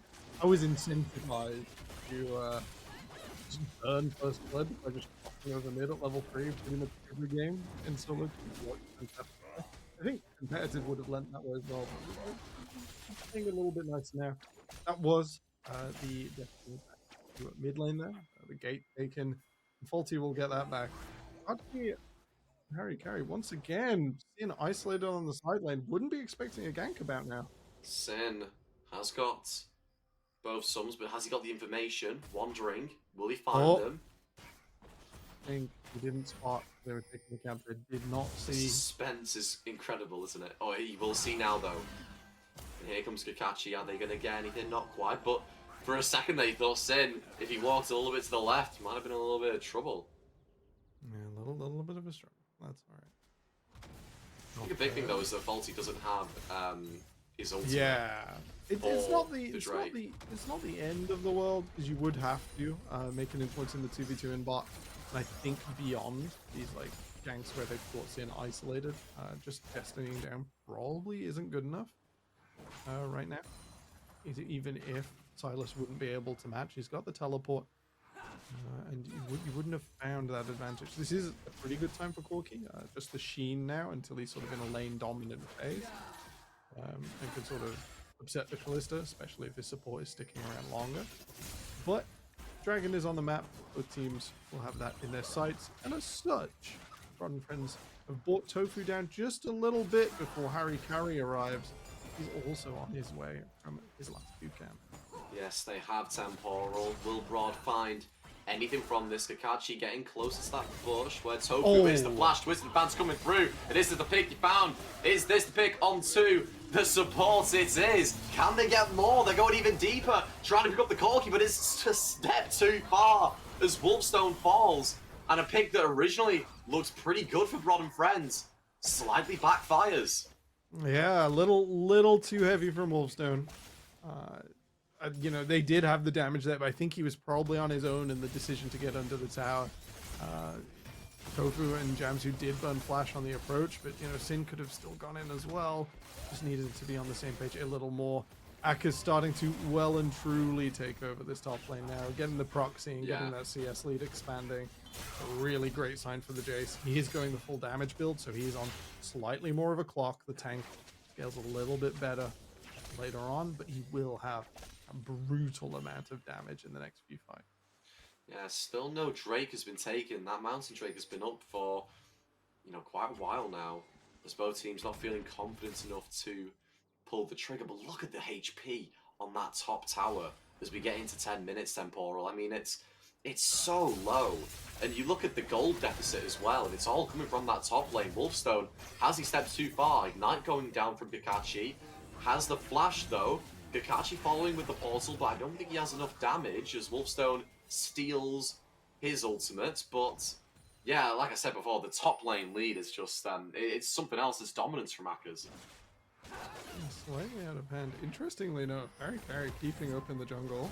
incentivized to just burn first blood by just crossing over mid at level 3 pretty much every game in solo. I think competitive would have lent that way as well. But I think a little bit nicer now. That was the mid lane there. The gate taken. Faulty will get that back. Actually, Harry Carry once again Sin isolated on the side lane. Wouldn't be expecting a gank about now. Sin has got both sums, but has he got the information? Wandering. Will he find them? I think he didn't spot they were taking the camp. They did not see. The suspense is incredible, isn't it? Oh, he will see now though. And here comes Kakashi. Are they going to get anything? Not quite, but for a second they thought Sin, if he walked a little bit to the left, might have been in a little bit of trouble. Yeah, a little bit of a struggle. That's alright. I think a big thing though is that Faulty doesn't have his ultimate. Yeah, it's not the end of the world, because you would have to make an influence in the 2v2 in bot. And I think beyond these like ganks where they've caught Sin isolated, just destinying down probably isn't good enough right now. Even if Silas wouldn't be able to match, he's got the teleport. And you wouldn't have found that advantage. This is a pretty good time for Corki. Just the Sheen now until he's sort of in a lane dominant phase. And could sort of upset the Kalista, especially if his support is sticking around longer. But Dragon is on the map. Both teams will have that in their sights. And as such, Rod and friends have brought Tofu down just a little bit before Harry Carry arrives. He's also on his way from his last boot camp. Yes, they have Temporal. Will Rod find anything from this? Kakashi getting closer to that bush where Tofu is. The flash, Twisted Band's coming through. And this is the pick he found. Is this the pick onto the support? It is. Can they get more? They're going even deeper, trying to pick up the Corki, but it's a step too far as Wolfstone falls. And a pick that originally looked pretty good for Rod and friends slightly backfires. Yeah, a little too heavy from Wolfstone. You know, they did have the damage there, but I think he was probably on his own in the decision to get under the tower. Tofu and Jamsu did burn flash on the approach, but you know, Sin could have still gone in as well. Just needed to be on the same page a little more. Aka's starting to well and truly take over this top lane now, getting the proxy and getting that CS lead expanding. A really great sign for the Jace. He is going the full damage build, so he's on slightly more of a clock. The tank scales a little bit better later on, but he will have a brutal amount of damage in the next few fights. Yeah, still no Drake has been taken. That Mountain Drake has been up for, you know, quite a while now. As both teams not feeling confident enough to pull the trigger. But look at the HP on that top tower as we get into 10 minutes Temporal. I mean, it's so low. And you look at the gold deficit as well, and it's all coming from that top lane. Wolfstone, has he stepped too far? Ignite going down from Kakashi. Has the flash though. Kakashi following with the portal, but I don't think he has enough damage as Wolfstone steals his ultimate. But yeah, like I said before, the top lane lead is just it's something else. It's dominance from Akers. Slightly out of hand. Interestingly enough, Harry keeping up in the jungle.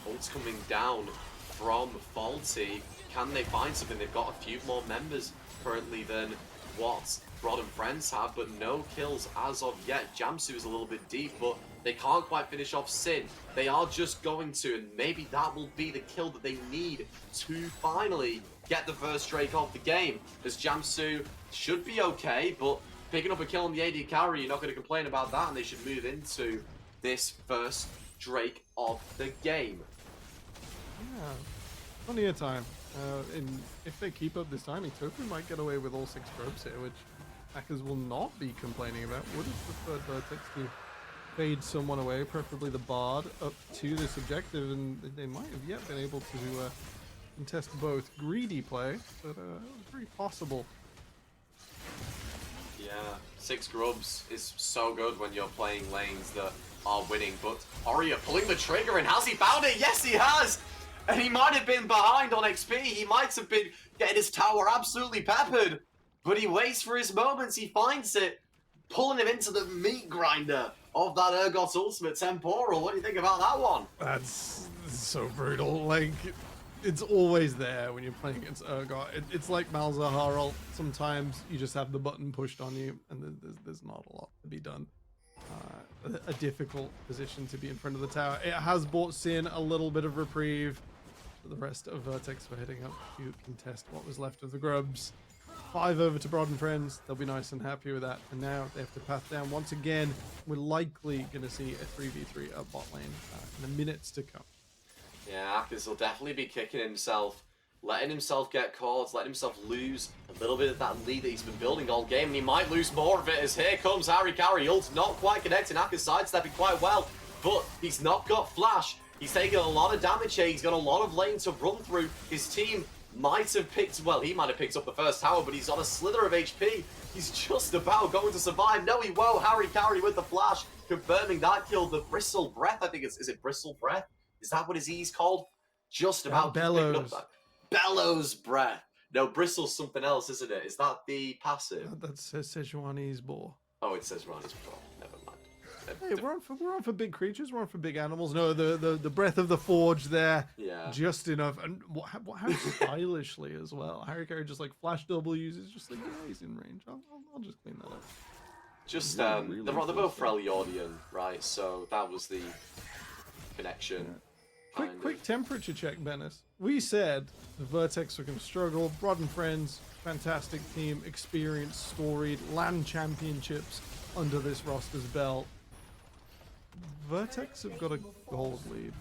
Ult's coming down from Faulty. Can they find something? They've got a few more members currently than what Rod and friends have, but no kills as of yet. Jamsu is a little bit deep, but they can't quite finish off Sin. They are just going to, and maybe that will be the kill that they need to finally get the first Drake off the game, as Jamsu should be okay, but picking up a kill on the AD carry, you're not going to complain about that, and they should move into this first Drake of the game. Yeah, plenty of time. If they keep up this timing, Tofu might get away with all 6 probes here, which hackers will not be complaining about. Would have preferred Vertex to fade someone away, preferably the Bard, up to this objective, and they might have yet been able to contest both. Greedy play, but very possible. Yeah, 6 grubs is so good when you're playing lanes that are winning, but Oria pulling the trigger, and has he found it? Yes, he has! And he might have been behind on XP, he might have been getting his tower absolutely peppered, but he waits for his moments, he finds it, pulling him into the meat grinder of that Urgot's ultimate Temporal. What do you think about that one? That's so brutal. Like, it's always there when you're playing against Urgot. It's like Malzahar ult. Sometimes you just have the button pushed on you, and there's not a lot to be done. A difficult position to be in front of the tower. It has bought Sin a little bit of reprieve. For the rest of Vertex were heading up to contest what was left of the grubs. 5 over to Broad and Friends. They'll be nice and happy with that. And now they have to path down once again. We're likely going to see a 3v3 up bot lane in the minutes to come. Yeah, Akers will definitely be kicking himself, letting himself get caught, letting himself lose a little bit of that lead that he's been building all game, and he might lose more of it as here comes Harry Carry. Ult not quite connecting, Akers sidestepping quite well, but he's not got flash. He's taking a lot of damage here, he's got a lot of lane to run through. His team might have picked, well, he might have picked up the first tower, but he's on a slither of HP. He's just about going to survive. No, he won't. Harry Carry with the flash, confirming that kill. The Bristle Breath, I think is it Bristle Breath? Is that what his E's called? Just about Bellows. picking up that. Bellows Breath. No, Bristle's something else, isn't it? Is that the passive? That's Sejuani's boar. Oh, it says Ronnie's Bro. Never mind. Hey, we're on for big creatures. We're on for big animals. No, the breath of the forge there, Yeah. just enough, and how stylishly as well. Harry Carey just like flash W's. It's just like, yeah, he's in range. I'll just clean that up. Just Really they're both Freljordian, right? So that was the connection. Yeah. Quick temperature check, Bennis. We said the Vertex were going to struggle. Broad and Friends, fantastic team, experienced, storied, land championships under this roster's belt. Vertex have got a gold lead.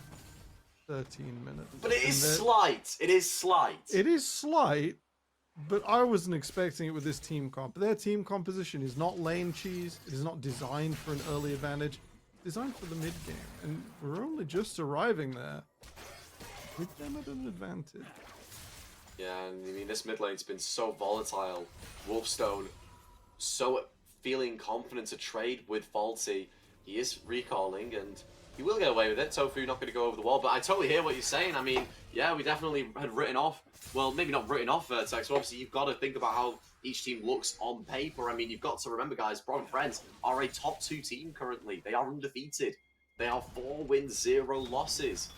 13 minutes. But it is slight. It is slight. It is slight, but I wasn't expecting it with this team comp. Their team composition is not lane cheese. It is not designed for an early advantage. It's designed for the mid game, and we're only just arriving there with them at an advantage. Yeah, and I mean, this mid lane's been so volatile. Wolfstone, so feeling confident to trade with Faulty. He is recalling, and he will get away with it. Tofu not going to go over the wall, but I totally hear what you're saying. I mean, yeah, we definitely had written off, well, maybe not written off Vertex, but obviously you've got to think about how each team looks on paper. I mean, you've got to remember, guys, Broad and Friends are a top 2 team currently. They are undefeated. They are 4 wins, 0 losses.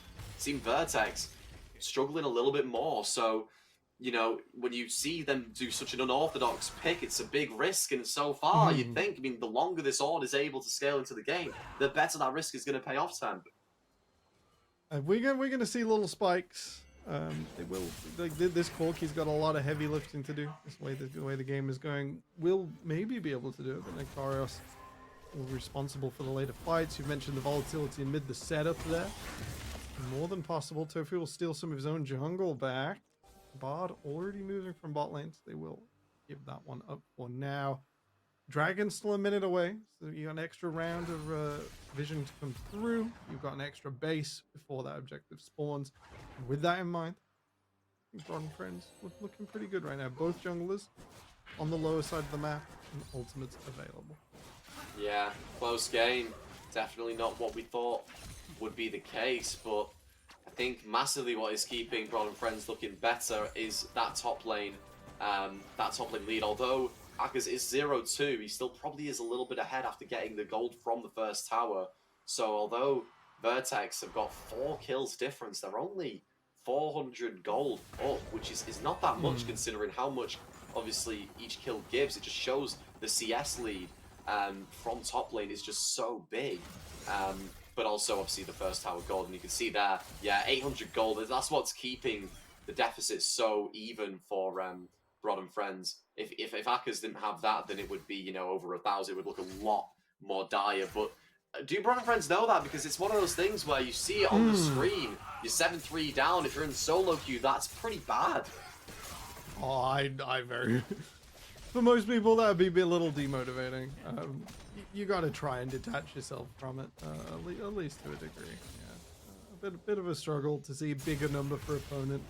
Team Vertex struggling a little bit more, so you know, when you see them do such an unorthodox pick, it's a big risk, and so far, you'd think, I mean, the longer this Ord is able to scale into the game, the better that risk is going to pay off, Temp. We're going to see little spikes. It will, like, this Corky's got a lot of heavy lifting to do. The way the game is going, we'll maybe be able to do it, but Nectarios will be responsible for the later fights. You've mentioned the volatility in mid, the setup there. More than possible. Tofu will steal some of his own jungle back. Bard already moving from bot lanes. They will give that one up for now. Dragon's still a minute away, so you got an extra round of vision to come through. You've got an extra base before that objective spawns. And with that in mind, I think Broad and Friends looking pretty good right now. Both junglers on the lower side of the map, and ultimates available. Yeah, close game. Definitely not what we thought would be the case, but I think massively what is keeping Broad and Friends looking better is that top lane lead. Although Akers is 0-2, he still probably is a little bit ahead after getting the gold from the first tower. So although Vertex have got 4 kills difference, they're only 400 gold up, which is not that much considering how much obviously each kill gives. It just shows the CS lead from top lane is just so big. But also, obviously, the first tower gold, and you can see there, yeah, 800 gold. That's what's keeping the deficit so even for Broad and Friends. If Akers didn't have that, then it would be, you know, over 1,000. It would look a lot more dire. But Do Brother Friends know that? Because it's one of those things where you see it on the screen. You're 7-3 down. If you're in solo queue, that's pretty bad. Oh, I very... For most people, that would be a little demotivating. You got to try and detach yourself from it, at least to a degree. Yeah. A bit of a struggle to see bigger number for opponent.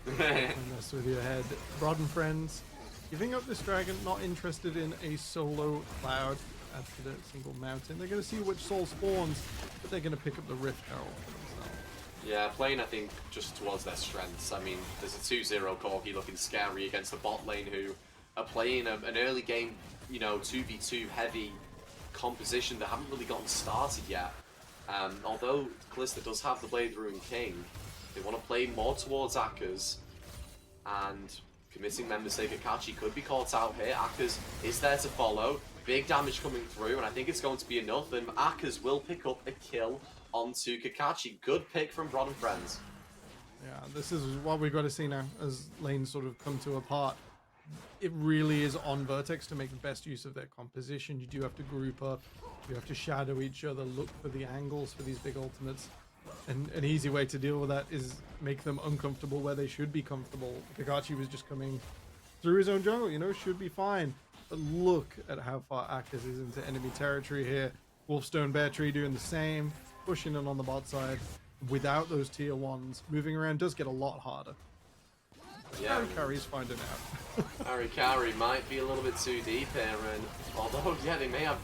Mess with your head. Rod and Friends, giving up this dragon, not interested in a solo Cloud after the single mountain. They're going to see which soul spawns, but they're going to pick up the Rift Herald for themselves. Yeah, playing, I think, just towards their strengths. I mean, there's a 2-0 Corki looking scary against the bot lane who are playing an early game, you know, 2v2 heavy composition that haven't really gotten started yet. Although Kalista does have the Blade Ruin King, they want to play more towards Akers, and committing members say Kakashi could be caught out here. Akers is there to follow. Big damage coming through, and I think it's going to be enough, and Akers will pick up a kill onto Kakashi. Good pick from Brod and Friends. Yeah, this is what we've got to see now as lanes sort of come to a part. It really is on Vertex to make the best use of their composition. You do have to group up, you have to shadow each other, look for the angles for these big ultimates. And an easy way to deal with that is make them uncomfortable where they should be comfortable. Kakashi was just coming through his own jungle, you know, should be fine. But look at how far Akers is into enemy territory here. Wolfstone Bear Tree doing the same, pushing in on the bot side. Without those tier 1s, moving around does get a lot harder. Yeah. Harry Carey's finding out. Harry Carey might be a little bit too deep here, and although, yeah, they may have,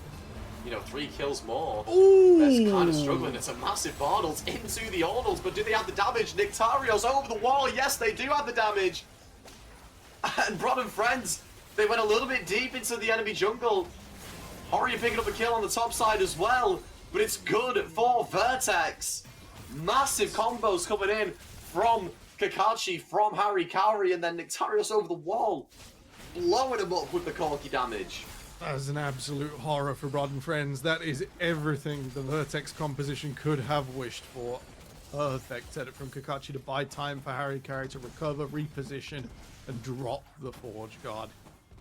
you know, 3 kills more. Ooh. They're kind of struggling. It's a massive Bardals into the Ordals, but do they have the damage? Nictario's over the wall. Yes, they do have the damage. And Brod and Friends, they went a little bit deep into the enemy jungle. Horia picking up a kill on the top side as well, but it's good for Vertex. Massive combos coming in from Kakashi, from Harry Carey, and then Nictarios over the wall, blowing him up with the Corki damage. That's an absolute horror for Brod and Friends. That is everything the Vertex composition could have wished for. Perfect setup from Kakashi to buy time for Harry Carey to recover, reposition, and drop the Forge Guard.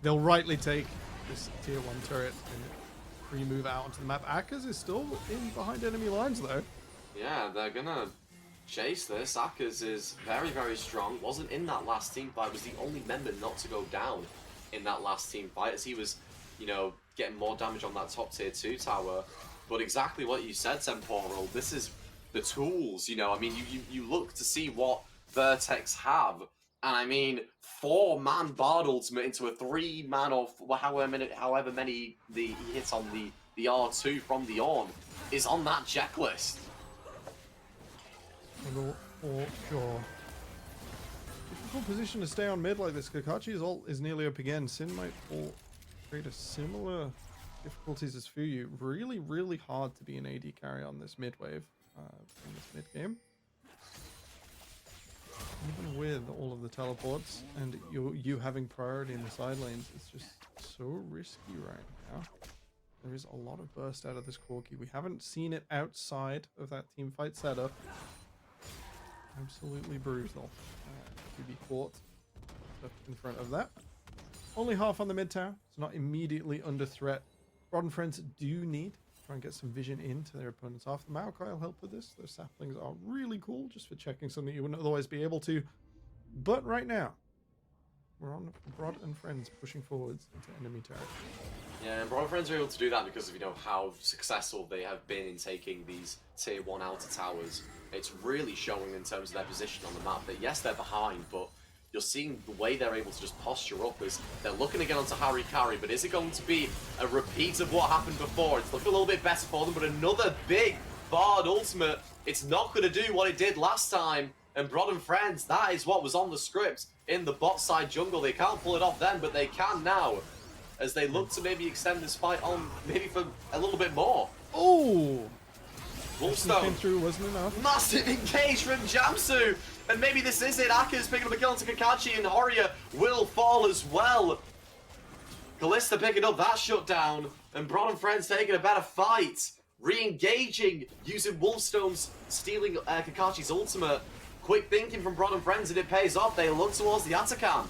They'll rightly take this tier 1 turret and pre-move out onto the map. Akers is still in behind enemy lines though. Yeah, they're gonna chase this. Akers is very, very strong. Wasn't in that last team fight. Was the only member not to go down in that last team fight, as he was, you know, getting more damage on that top tier 2 tower. But exactly what you said, Temporal. This is the tools, you know. I mean, you look to see what Vertex have, and I mean, 4-man Bard ultimate into a 3-man or however many he hits on the R2 from the Ornn is on that checklist. For sure. Difficult position to stay on mid like this. Kakachi's ult is nearly up again. Sin might fall create a similar difficulties as Fuyu. Really, really hard to be an AD carry on this mid wave in this mid game. Even with all of the teleports and you having priority in the side lanes, it's just so risky right now. There is a lot of burst out of this Corki. We haven't seen it outside of that team fight setup. Absolutely brutal to be caught up in front of that. Only half on the mid tower. It's not immediately under threat. Rod and Friends do need to try and get some vision into their opponent's half. The Maokai will help with this. Those saplings are really cool just for checking something you wouldn't otherwise be able to. But right now, we're on Rod and Friends pushing forwards into enemy territory. Yeah, and Brod and Friends are able to do that because of, you know, how successful they have been in taking these tier 1 outer towers. It's really showing in terms of their position on the map that yes, they're behind, but you're seeing the way they're able to just posture up as they're looking to get onto Harry Carey, but is it going to be a repeat of what happened before? It's looking a little bit better for them, but another big Bard ultimate. It's not going to do what it did last time, and Brod and Friends, that is what was on the script in the bot side jungle. They can't pull it off then, but they can now, as they look to maybe extend this fight on maybe for a little bit more. Oh! Wolfstone came through, wasn't enough. Massive engage from Jamsu, and maybe this is it. Akers picking up a kill to Kakashi, and Horia will fall as well. Kalista picking up that shutdown, and Brod and Friends taking a better fight. Re-engaging, using Wolfstone's stealing Kakashi's ultimate. Quick thinking from Brod and Friends, and it pays off. They look towards the Atakan.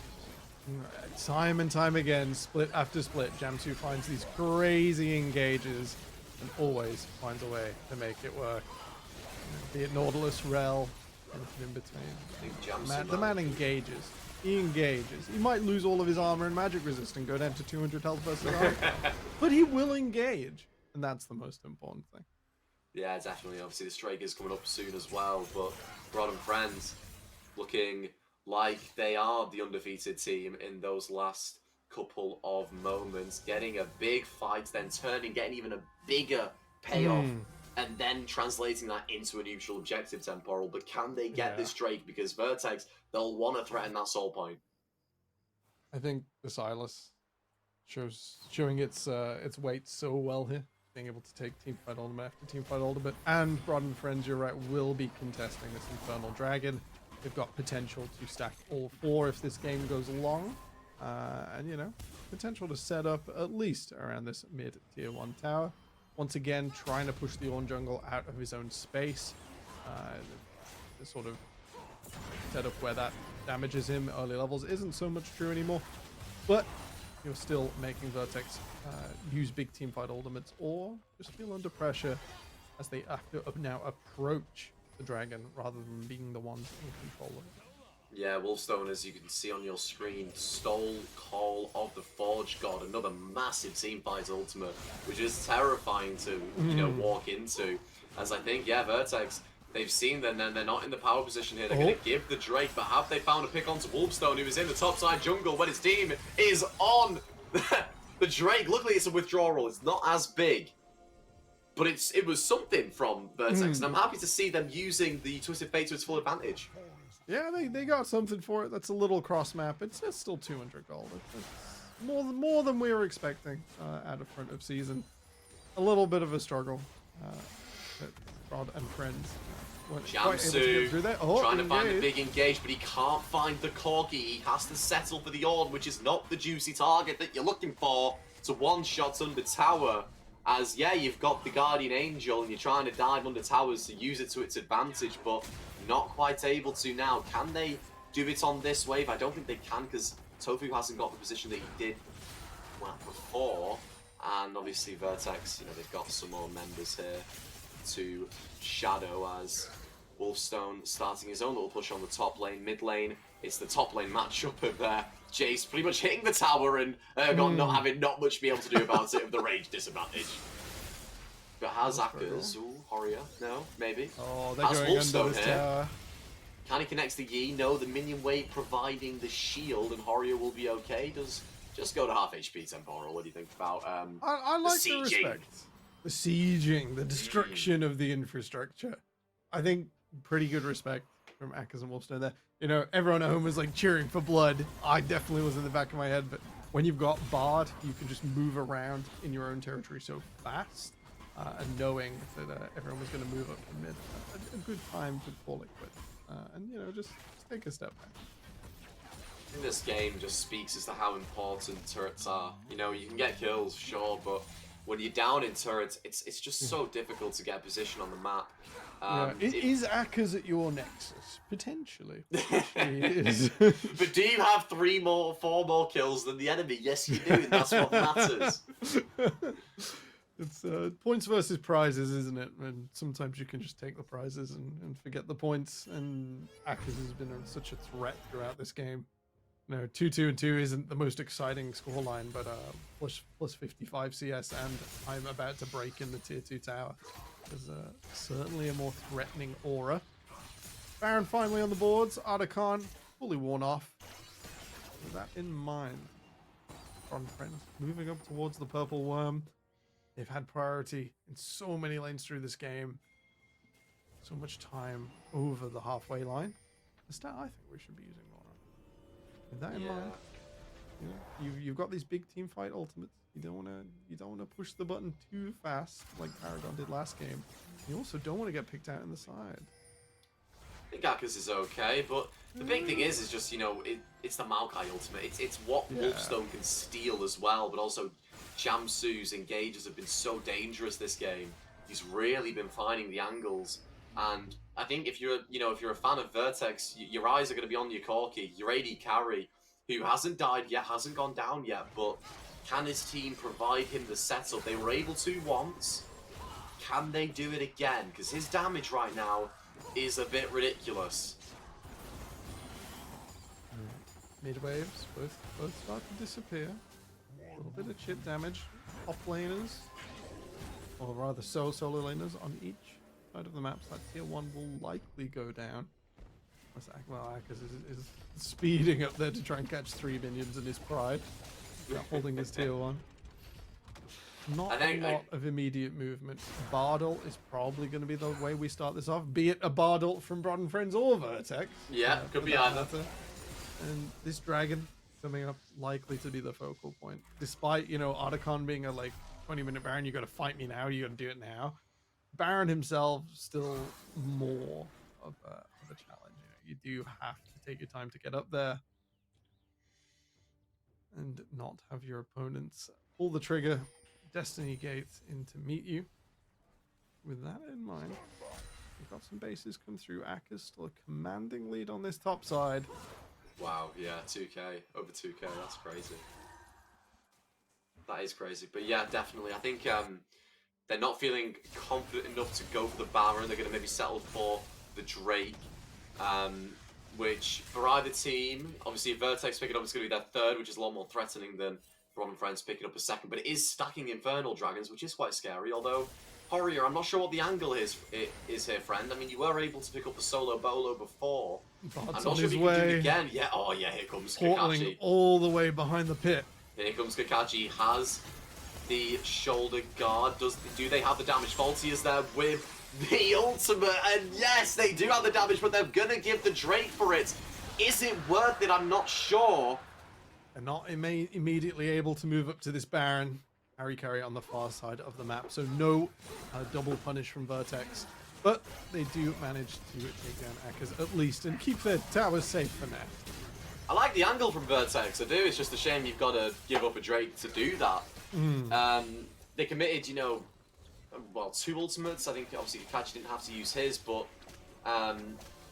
Time and time again, split after split, Jamsu finds these crazy engages. and always finds a way to make it work. Be it Nautilus, Rel, anything in between. The man engages. He engages. He might lose all of his armor and magic resist and go down to 200 health versus armor, but he will engage, and that's the most important thing. Yeah, definitely. Obviously, the Strike is coming up soon as well, but Rod and Friends looking like they are the undefeated team in those last couple of moments, getting a big fight, then turning, getting even a bigger payoff, and then translating that into a neutral objective, Temporal. But can they get this Drake? Because Vertex, they'll want to threaten that soul point. I think the Silas showing its weight so well here, being able to take Teamfight Ultimate after Teamfight Ultimate, and Rod and Friends, you're right, will be contesting this Infernal Dragon. They've got potential to stack all 4 if this game goes long, and you know, potential to set up at least around this mid tier 1 tower. Once again, trying to push the Ornn jungle out of his own space. The sort of setup where that damages him early levels isn't so much true anymore, but you're still making Vertex use big teamfight ultimates or just feel under pressure as they have to now approach the dragon rather than being the ones in control of it. Yeah, Wolfstone, as you can see on your screen, stole Call of the Forge God, another massive teamfight ultimate, which is terrifying to, you know, walk into. As I think, yeah, Vertex, they've seen them, and they're not in the power position here. They're going to give the Drake, but have they found a pick onto Wolfstone, who is in the topside jungle when his team is on the Drake? Luckily, it's a withdrawal. It's not as big, but it was something from Vertex, and I'm happy to see them using the Twisted Fate to its full advantage. Yeah, they got something for it. That's a little cross map. It's still 200 gold. It's more than we were expecting out of front of season. A little bit of a struggle. Rod and Friends weren't quite able to get through that. Trying to find the big engage, but he can't find the Corgi. He has to settle for the Ornn, which is not the juicy target that you're looking for to one-shot under tower. As, yeah, you've got the Guardian Angel, and you're trying to dive under towers to use it to its advantage, but not quite able to now. Can they do it on this wave? I don't think they can, because Tofu hasn't got the position that he did before. And obviously Vertex, you know, they've got some more members here to shadow, as Wolfstone starting his own little push on the top lane. Mid lane, it's the top lane matchup of Jace pretty much hitting the tower and not having much to be able to do about it with the range disadvantage. But has Akkers, Horia, no, maybe. Oh, they're going under this tower. Can he connect the Yi? No, the minion wave providing the shield, and Horia will be okay. Does just go to half HP Temporal. What do you think about I like the respect. The sieging, the destruction of the infrastructure. I think pretty good respect from Akkers and Wolfstone there. You know, everyone at home was like cheering for blood. I definitely was in the back of my head, but when you've got Bard, you can just move around in your own territory so fast. And knowing that everyone was going to move up to mid, a good time to call it quits. And, you know, just take a step back. I think this game just speaks as to how important turrets are. You know, you can get kills, sure, but when you're down in turrets, it's just so difficult to get a position on the map. Is Akkers at your nexus? Potentially. It is. But do you have 4 more kills than the enemy? Yes, you do, and that's what matters. It's points versus prizes, isn't it? And sometimes you can just take the prizes and forget the points. And Akkers has been such a threat throughout this game. You know, 2-2-2 isn't the most exciting scoreline, but plus 55 CS, and I'm about to break in the tier 2 tower. There's certainly a more threatening aura. Baron finally on the boards. Ardakan fully worn off. With that in mind, Ron Friends moving up towards the purple worm. They've had priority in so many lanes through this game. So much time over the halfway line. The stat I think we should be using more. With that in mind, you know, you've got these big team fight ultimates. You don't wanna push the button too fast like Paragon did last game. You also don't want to get picked out in the side. I think Akkers is okay, but the big thing is just, you know, it's the Maokai ultimate. It's what Wolfstone can steal as well, but also Jamsu's engages have been so dangerous this game. He's really been finding the angles, and I think if you're a fan of Vertex, your eyes are going to be on your Corki, your AD carry, who hasn't died yet, hasn't gone down yet, but can his team provide him the setup? They were able to once, Can they do it again? Because his damage right now is a bit ridiculous. Mid waves both start to disappear. A little bit of chip damage. Top laners, or rather solo laners on each side of the map. So that tier 1 will likely go down. Well, Akers is speeding up there to try and catch 3 minions in his pride. Holding his tier 1. Not a lot of immediate movement. Bardal is probably going to be the way we start this off. Be it a Bardal from Broad and Friends or Vertex. Yeah, could be either. And this dragon coming up likely to be the focal point. Despite, Otacon being a 20-minute Baron, you got to fight me now, you got to do it now. Baron himself still more of a challenge. You do have to take your time to get up there and not have your opponents pull the trigger, Destiny Gate in to meet you. With that in mind, we've got some bases come through. Akers still a commanding lead on this top side. Wow, yeah, 2k, over 2k, that's crazy. That is crazy, but yeah, definitely. I think they're not feeling confident enough to go for the Baron. They're going to maybe settle for the Drake, which for either team, obviously if Vertex pick it up, it's going to be their third, which is a lot more threatening than Broad and Friends picking up a second, but it is stacking Infernal Dragons, which is quite scary, although Horrier, I'm not sure what the angle is here, friend. I mean, you were able to pick up a solo bolo before. I'm not sure if you can do it again. Yeah, oh yeah, here comes Kakashi. All the way behind the pit. Here comes Kakashi, has the shoulder guard. Do they have the damage? Faulty is there with the ultimate, and yes, they do have the damage, but they're gonna give the Drake for it. Is it worth it? I'm not sure. They're not immediately able to move up to this Baron. Harry carry on the far side of the map, so no double punish from Vertex. But they do manage to take down Akers at least and keep their towers safe for now. I like the angle from Vertex, I do. It's just a shame you've got to give up a Drake to do that. They committed, well, 2 ultimates. I think obviously Kakashi didn't have to use his, but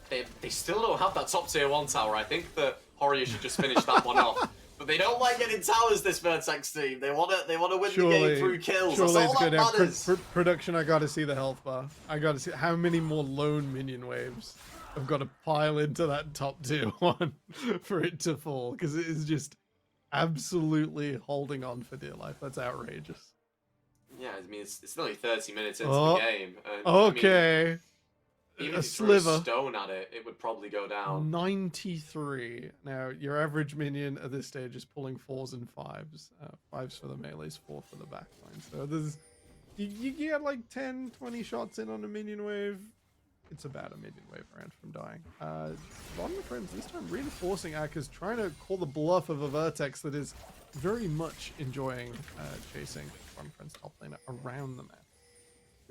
they still don't have that top tier 1 tower. I think that Horrier should just finish that one off. But they don't like getting towers, this Vertex team. They want to win the game through kills. That's all that matters. Production, I got to see the health bar. I got to see how many more lone minion waves I've got to pile into that top tier 1 for it to fall, because it is just absolutely holding on for dear life. That's outrageous. Yeah, I mean, it's only 30 minutes into the game. And, okay. I mean, even a if you sliver. threw a stone at it, it would probably go down. 93. Now, your average minion at this stage is pulling 4s and 5s. 5s for the melees, 4 for the backline. So there's, you get like 10, 20 shots in on a minion wave. It's about a minion wave round from dying. Broad and Friends this time reinforcing Akers, trying to call the bluff of a Vertex that is very much enjoying chasing Broad and Friends top laner around the map.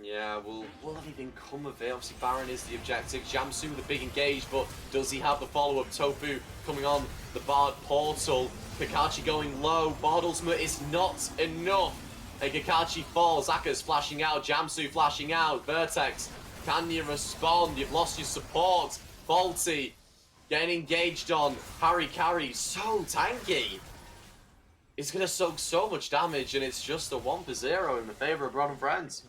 Yeah, will anything come of it? Obviously, Baron is the objective. Jamsu with a big engage, but does he have the follow-up? Tofu coming on the Bard portal. Kakashi going low. Bard ultimate is not enough. And Kakashi falls. Akers flashing out. Jamsu flashing out. Vertex, can you respond? You've lost your support. Faulty getting engaged on. Harry carry, so tanky. It's going to soak so much damage, and it's just a 1-0 in the favor of Broad and Friends.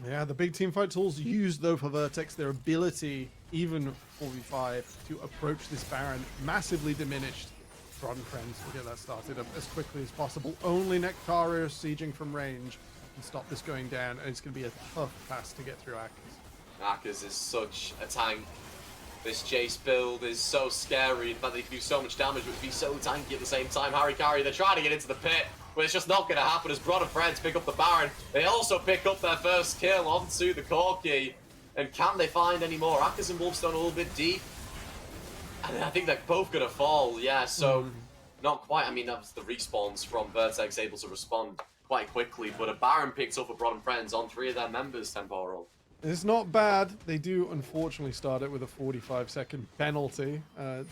Yeah, the big team fight tools used though for Vertex, their ability, even 4v5, to approach this Baron, massively diminished. Broad and Friends will get that started up as quickly as possible. Only Nectaria sieging from range can stop this going down, and it's going to be a tough pass to get through Akers. Akers is such a tank. This Jace build is so scary. The fact that he can do so much damage but be so tanky at the same time. Harry carry, they're trying to get into the pit, but it's just not going to happen as Broad and Friends pick up the Baron. They also pick up their first kill onto the Corki. And can they find any more? Akers and Wolfstone a little bit deep. And I think they're both going to fall, yeah, so not quite. I mean, that was the respawns from Vertex able to respond quite quickly, but a Baron picked up a Broad and Friends on 3 of their members, Temporal. It's not bad. They do unfortunately start it with a 45-second penalty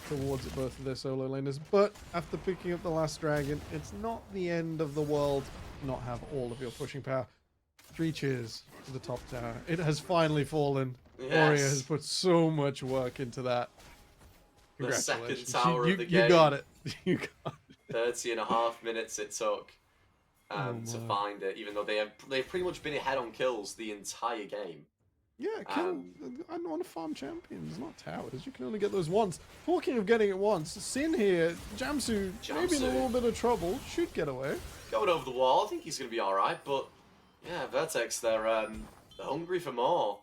towards both of their solo laners, but after picking up the last dragon, it's not the end of the world to not have all of your pushing power. 3 cheers to the top tower. It has finally fallen. Yes. Warrior has put so much work into that. The second Congratulations. tower of the game. You got it. You got it. 30.5 minutes it took. to find it, even though they've pretty much been ahead on kills the entire game. Yeah, I want to farm champions, not towers. You can only get those once. Talking of getting it once, Sin here, Jamsu, maybe in a little bit of trouble, should get away. Going over the wall, I think he's going to be alright, but yeah, Vertex, they're hungry for more.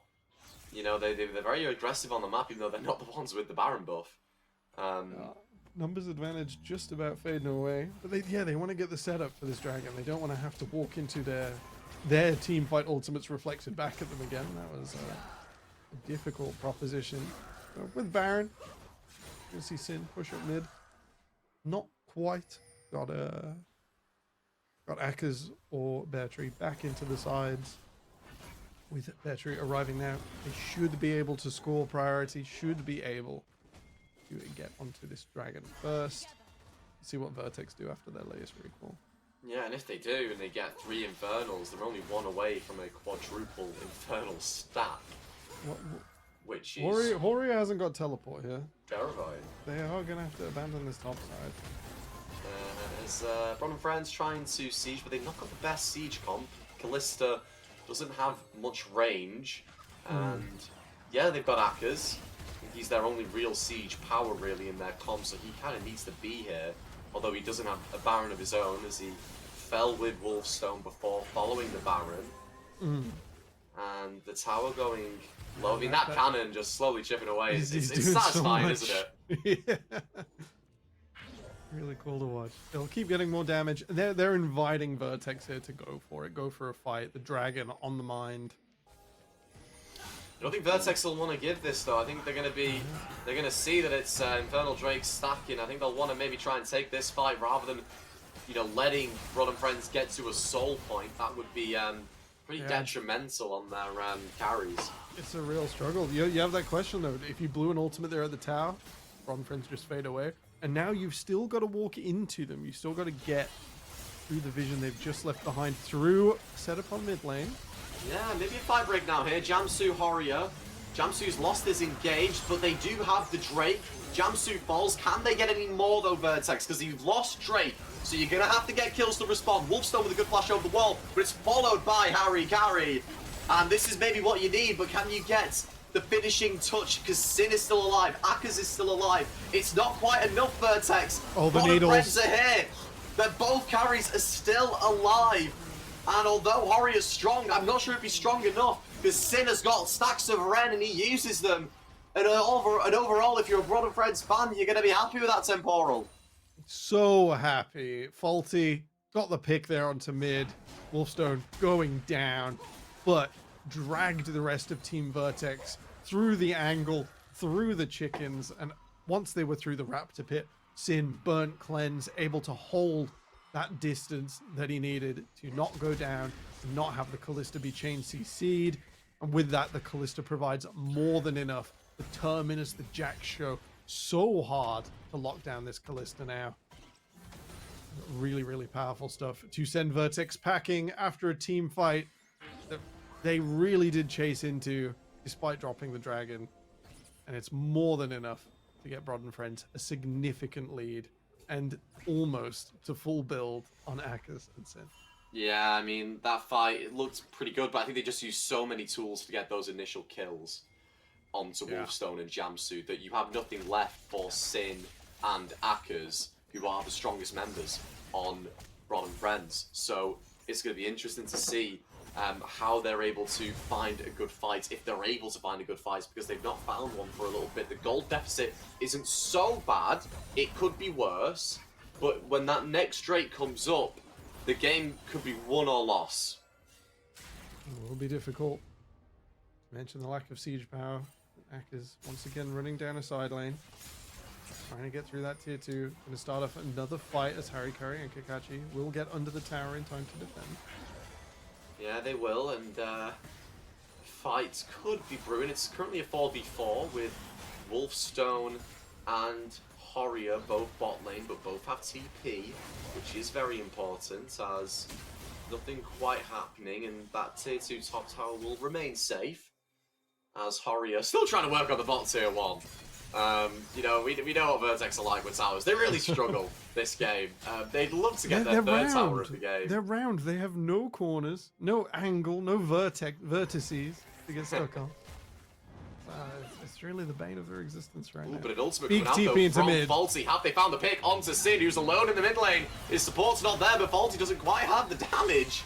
You know, they're very aggressive on the map, even though they're not the ones with the Baron buff. Numbers advantage just about fading away. But they want to get the setup for this dragon. They don't want to have to walk into their team fight ultimates reflected back at them again. That was a difficult proposition. With Baron, you can see Sin push up mid. Not quite. Got Akers or Beartree back into the sides. With Beartree arriving now, they should be able to score priority, should be able to get onto this dragon first. See what Vertex do after their latest recall. Yeah, and if they do, and they get 3 Infernals, they're only 1 away from a quadruple Infernal stat. Which is... Horia hasn't got teleport here. terrifying. They are going to have to abandon this top side. As Bron and Friends trying to siege, but they've not got the best siege comp. Callista doesn't have much range, and yeah, they've got Akers. He's their only real siege power really in their comp, so he kind of needs to be here. Although he doesn't have a Baron of his own, as he fell with Wolfstone before following the Baron. And the tower going low. I mean, that cannon just slowly chipping away. It's satisfying, isn't it? Yeah. Really cool to watch. They'll keep getting more damage. They're inviting Vertex here to go for it. Go for a fight. The dragon on the mind. I don't think Vertex will want to give this though. I think they're gonna see that it's Infernal Drake stacking. I think they'll want to maybe try and take this fight rather than, you know, letting Rod and Friends get to a soul point. That would be pretty detrimental on their carries. It's a real struggle. You have that question though. If you blew an ultimate there at the tower, Rod and Friends just fade away. And now you've still got to walk into them. You still got to get through the vision they've just left behind through setup on mid lane. Yeah, maybe a fight break now here. Jamsu, Horia. Jamsu's lost his engage, but they do have the Drake. Jamsu falls. Can they get any more though, Vertex? Because you've lost Drake, so you're going to have to get kills to respond. Wolfstone with a good flash over the wall, but it's followed by Harry Carry. And this is maybe what you need, but can you get the finishing touch? Because Sin is still alive. Akers is still alive. It's not quite enough, Vertex. Oh, the Rod and needles. Friends are here. But both carries are still alive. And although Horia is strong, I'm not sure if he's strong enough, because Sin has got stacks of Ren and he uses them. And overall, if you're a Rod and Friends fan, you're going to be happy with that Temporal. So happy. Faulty got the pick there onto mid. Wolfstone going down, but dragged the rest of Team Vertex through the angle, through the chickens, and once they were through the Raptor pit, Sin burnt cleanse, able to hold that distance that he needed to not go down, not have the Callista be chain CC'd, and with that the Callista provides more than enough. The Terminus, the Jack show, so hard to lock down this Callista now. Really, really powerful stuff to send Vertex packing after a team fight that they really did chase into despite dropping the dragon, and it's more than enough to get Brod and Friends a significant lead and almost to full build on Akers and Sin. Yeah, I mean, that fight, it looked pretty good, but I think they just used so many tools to get those initial kills onto Wolfstone and Jamsu that you have nothing left for Sin and Akers, who are the strongest members on Brod and Friends. So it's going to be interesting to see how they're able to find a good fight, if they're able to find a good fight, because they've not found one for a little bit. The gold deficit isn't so bad, it could be worse, but when that next Drake comes up, the game could be won or lost. It will be difficult. Mention the lack of siege power. Akers once again running down a side lane, trying to get through that tier 2. Going to start off another fight as Harry Curry and Kakashi will get under the tower in time to defend. Yeah, they will, and fight could be brewing. It's currently a 4v4 with Wolfstone and Horia, both bot lane, but both have TP, which is very important, as nothing quite happening, and that tier 2 top tower will remain safe, as Horia still trying to work on the bot tier 1. You know, we know what Vertex are like with towers. They really struggle this game. They'd love to get their third tower of the game. They're round. They have no corners, no angle, no vertices to get stuck on. It's really the bane of their existence right now. But an ultimate Big coming out TP though into from mid. Faulty. Have they found the pick onto Sin, who's alone in the mid lane? His support's not there, but Faulty doesn't quite have the damage.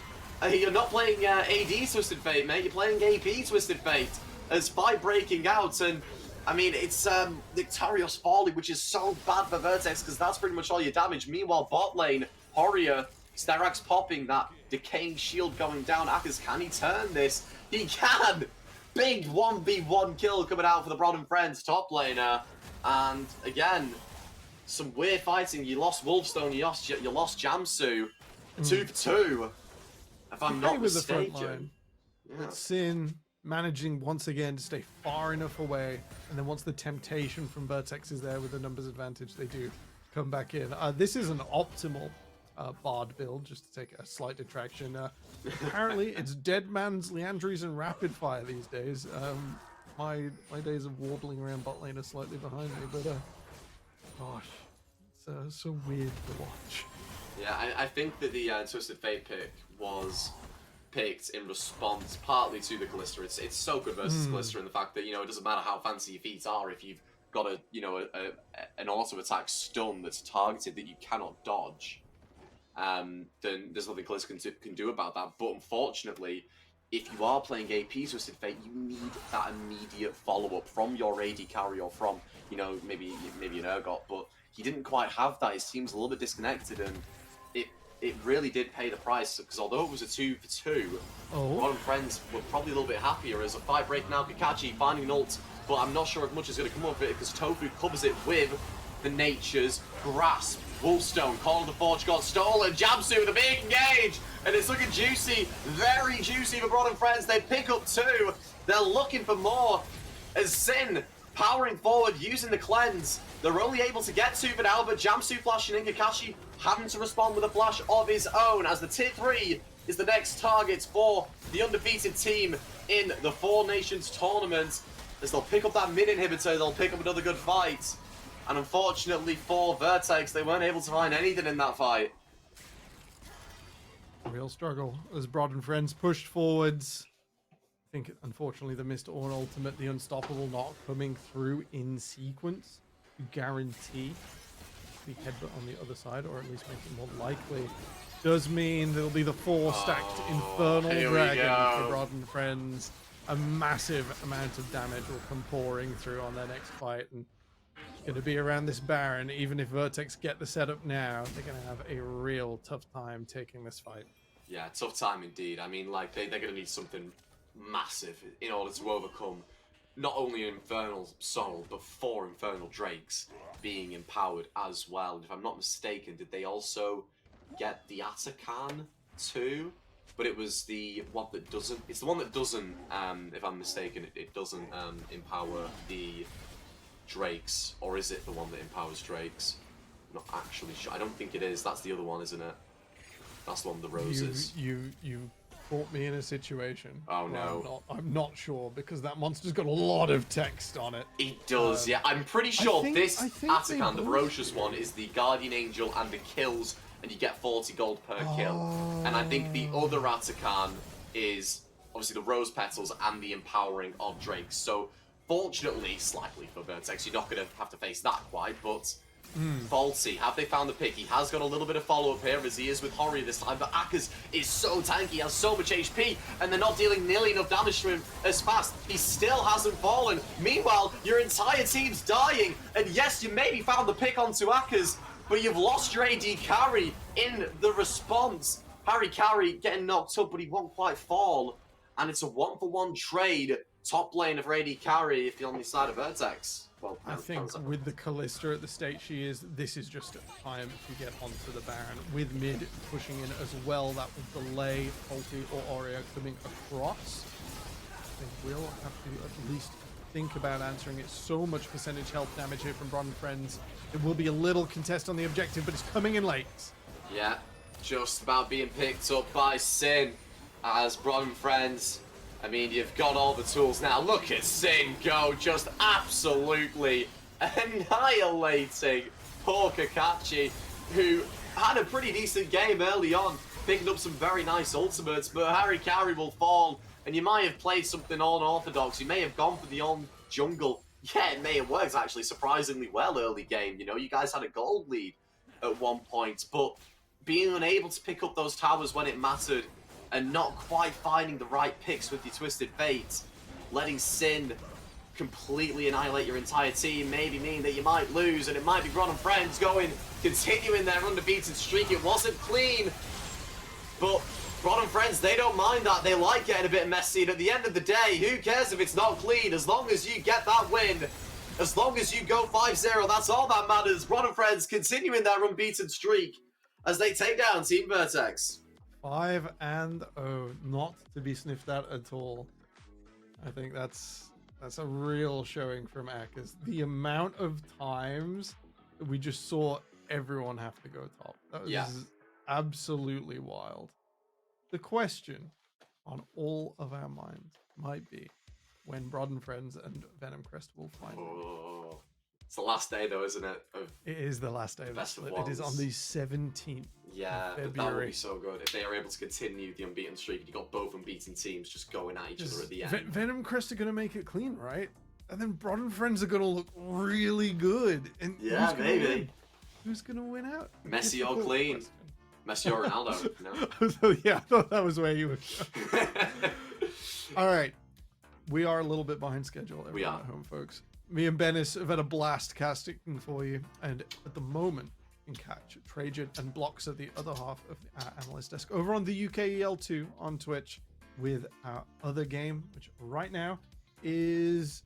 You're not playing AD Twisted Fate, mate. You're playing AP Twisted Fate. As fight breaking out, and I mean, it's Nictarios falling, which is so bad for Vertex, because that's pretty much all your damage. Meanwhile, bot lane, Horia, Sterak's popping, that decaying shield going down. Akers, can he turn this? He can! Big 1v1 kill coming out for the Broad and Friends top laner. And again, some weird fighting. You lost Wolfstone, you lost Jamsu. 2 for 2, if I'm not With the front mistaken. line. Yeah. Sin managing once again to stay far enough away, and then once the temptation from Vertex is there with the numbers advantage, they do come back in. This is an optimal Bard build, just to take a slight detraction. Apparently, it's Dead Man's Leandries and Rapid Fire these days. My days of warbling around bot lane are slightly behind me, but gosh, it's so weird to watch. Yeah, I think that the Twisted Fate pick was picked in response partly to the Callista. It's so good versus Callista in the fact that, you know, it doesn't matter how fancy your feats are if you've got an auto attack stun that's targeted that you cannot dodge. Then there's nothing Callista can do about that. But unfortunately, if you are playing AP Twisted Fate, you need that immediate follow-up from your AD carry or from, you know, maybe an Urgot. But he didn't quite have that. His team's a little bit disconnected, and it really did pay the price, because although it was a 2 for 2, Rod and Friends were probably a little bit happier as a fight break now. Kakashi finding an ult, but I'm not sure if much is going to come of it, because Tofu covers it with the Nature's Grasp. Wolfstone, Call of the Forge got stolen. Jamsu with a big engage, and it's looking juicy, very juicy for Rod and Friends. They pick up 2. They're looking for more as Sin powering forward, using the cleanse. They're only able to get 2 for now, but Jamsu flashing in, Kakashi having to respond with a flash of his own, as the tier 3 is the next target for the undefeated team in the Four Nations tournament. As they'll pick up that mid inhibitor, they'll pick up another good fight. And unfortunately for Vertex, they weren't able to find anything in that fight. Real struggle as Broad and Friends pushed forwards. I think, unfortunately, the missed Ornn ultimate, the Unstoppable, not coming through in sequence to guarantee the headbutt on the other side, or at least make it more likely. Does mean there'll be the 4 stacked Infernal here we Dragon go. for Broad and Friends. A massive amount of damage will come pouring through on their next fight, and it's going to be around this Baron. Even if Vertex get the setup now, they're going to have a real tough time taking this fight. Yeah, tough time indeed. I mean, like, they're going to need something massive in order to overcome not only an Infernal Soul, but 4 Infernal Drakes being empowered as well. And if I'm not mistaken, did they also get the Atakan too? But it was the one that doesn't... It's the one that doesn't, if I'm mistaken, it doesn't empower the Drakes. Or is it the one that empowers Drakes? I'm not actually sure. I don't think it is. That's the other one, isn't it? That's the one with the roses. You caught me in a situation. Oh, where no. I'm not sure, because that monster's got a lot of text on it. It does, yeah. I'm pretty sure this I think they Atakan, the both ferocious one, is the Guardian Angel and the kills, and you get 40 gold per kill. And I think the other Atakan is obviously the Rose Petals and the empowering of Drakes. So, fortunately, slightly for Vertex, you're not going to have to face that quite, but... Faulty, have they found the pick? He has got a little bit of follow-up here, as he is with Horia this time, but Akers is so tanky, has so much HP, and they're not dealing nearly enough damage to him as fast. He still hasn't fallen. Meanwhile, your entire team's dying, and yes, you maybe found the pick onto Akers, but you've lost your AD carry in the response. Harry Carry getting knocked up, but he won't quite fall, and it's a 1-for-1 trade. Top lane of AD carry if you're on the side of Vertex. Well, I think with the Callista at the state she is, this is just a time to get onto the Baron. With mid pushing in as well, that will delay Faulty or Oreo coming across. They will have to at least think about answering it. So much percentage health damage here from Broad and Friends. It will be a little contest on the objective, but it's coming in late. Yeah, just about being picked up by Sin as Broad and Friends. I mean, you've got all the tools now. Look at Sin go, just absolutely annihilating poor Kakashi, who had a pretty decent game early on, picking up some very nice ultimates, but Harikari will fall, and you might have played something unorthodox. You may have gone for the on jungle. Yeah, it may have worked actually surprisingly well early game. You know, you guys had a gold lead at one point, but being unable to pick up those towers when it mattered and not quite finding the right picks with your Twisted Fate, letting Sin completely annihilate your entire team, maybe mean that you might lose, and it might be Bron and Friends continuing their undefeated streak. It wasn't clean, but Bron and Friends, they don't mind that. They like getting a bit messy, and at the end of the day, who cares if it's not clean? As long as you get that win, as long as you go 5-0, that's all that matters. Bron and Friends continuing their unbeaten streak as they take down Team Vertex. 5-0, not to be sniffed at all. I think that's a real showing from Akers. The amount of times that we just saw everyone have to go top. That was absolutely wild. The question on all of our minds might be when Brod and Friends and Venom Crest will finally. Oh, it's the last day though, isn't it? It is the last day of the Best of split. It is on ones. the 17th. Yeah, of but that would February. be so good if they are able to continue the unbeaten streak and you got both unbeaten teams just going at each other at the end. Venom Crest are going to make it clean, right? And then Brod and Friends are going to look really good. And Yeah, who's gonna maybe. win? Who's going to win out? Messi or Difficult clean? question. Messi or Ronaldo, no? So, yeah, I thought that was where you were going. All right. We are a little bit behind schedule. Everyone We are. at home, folks. Me and Bennis have had a blast casting for you. And at the moment, you can catch Trajan and Blocks at the other half of our analyst desk over on the UKEL2 on Twitch with our other game, which right now is,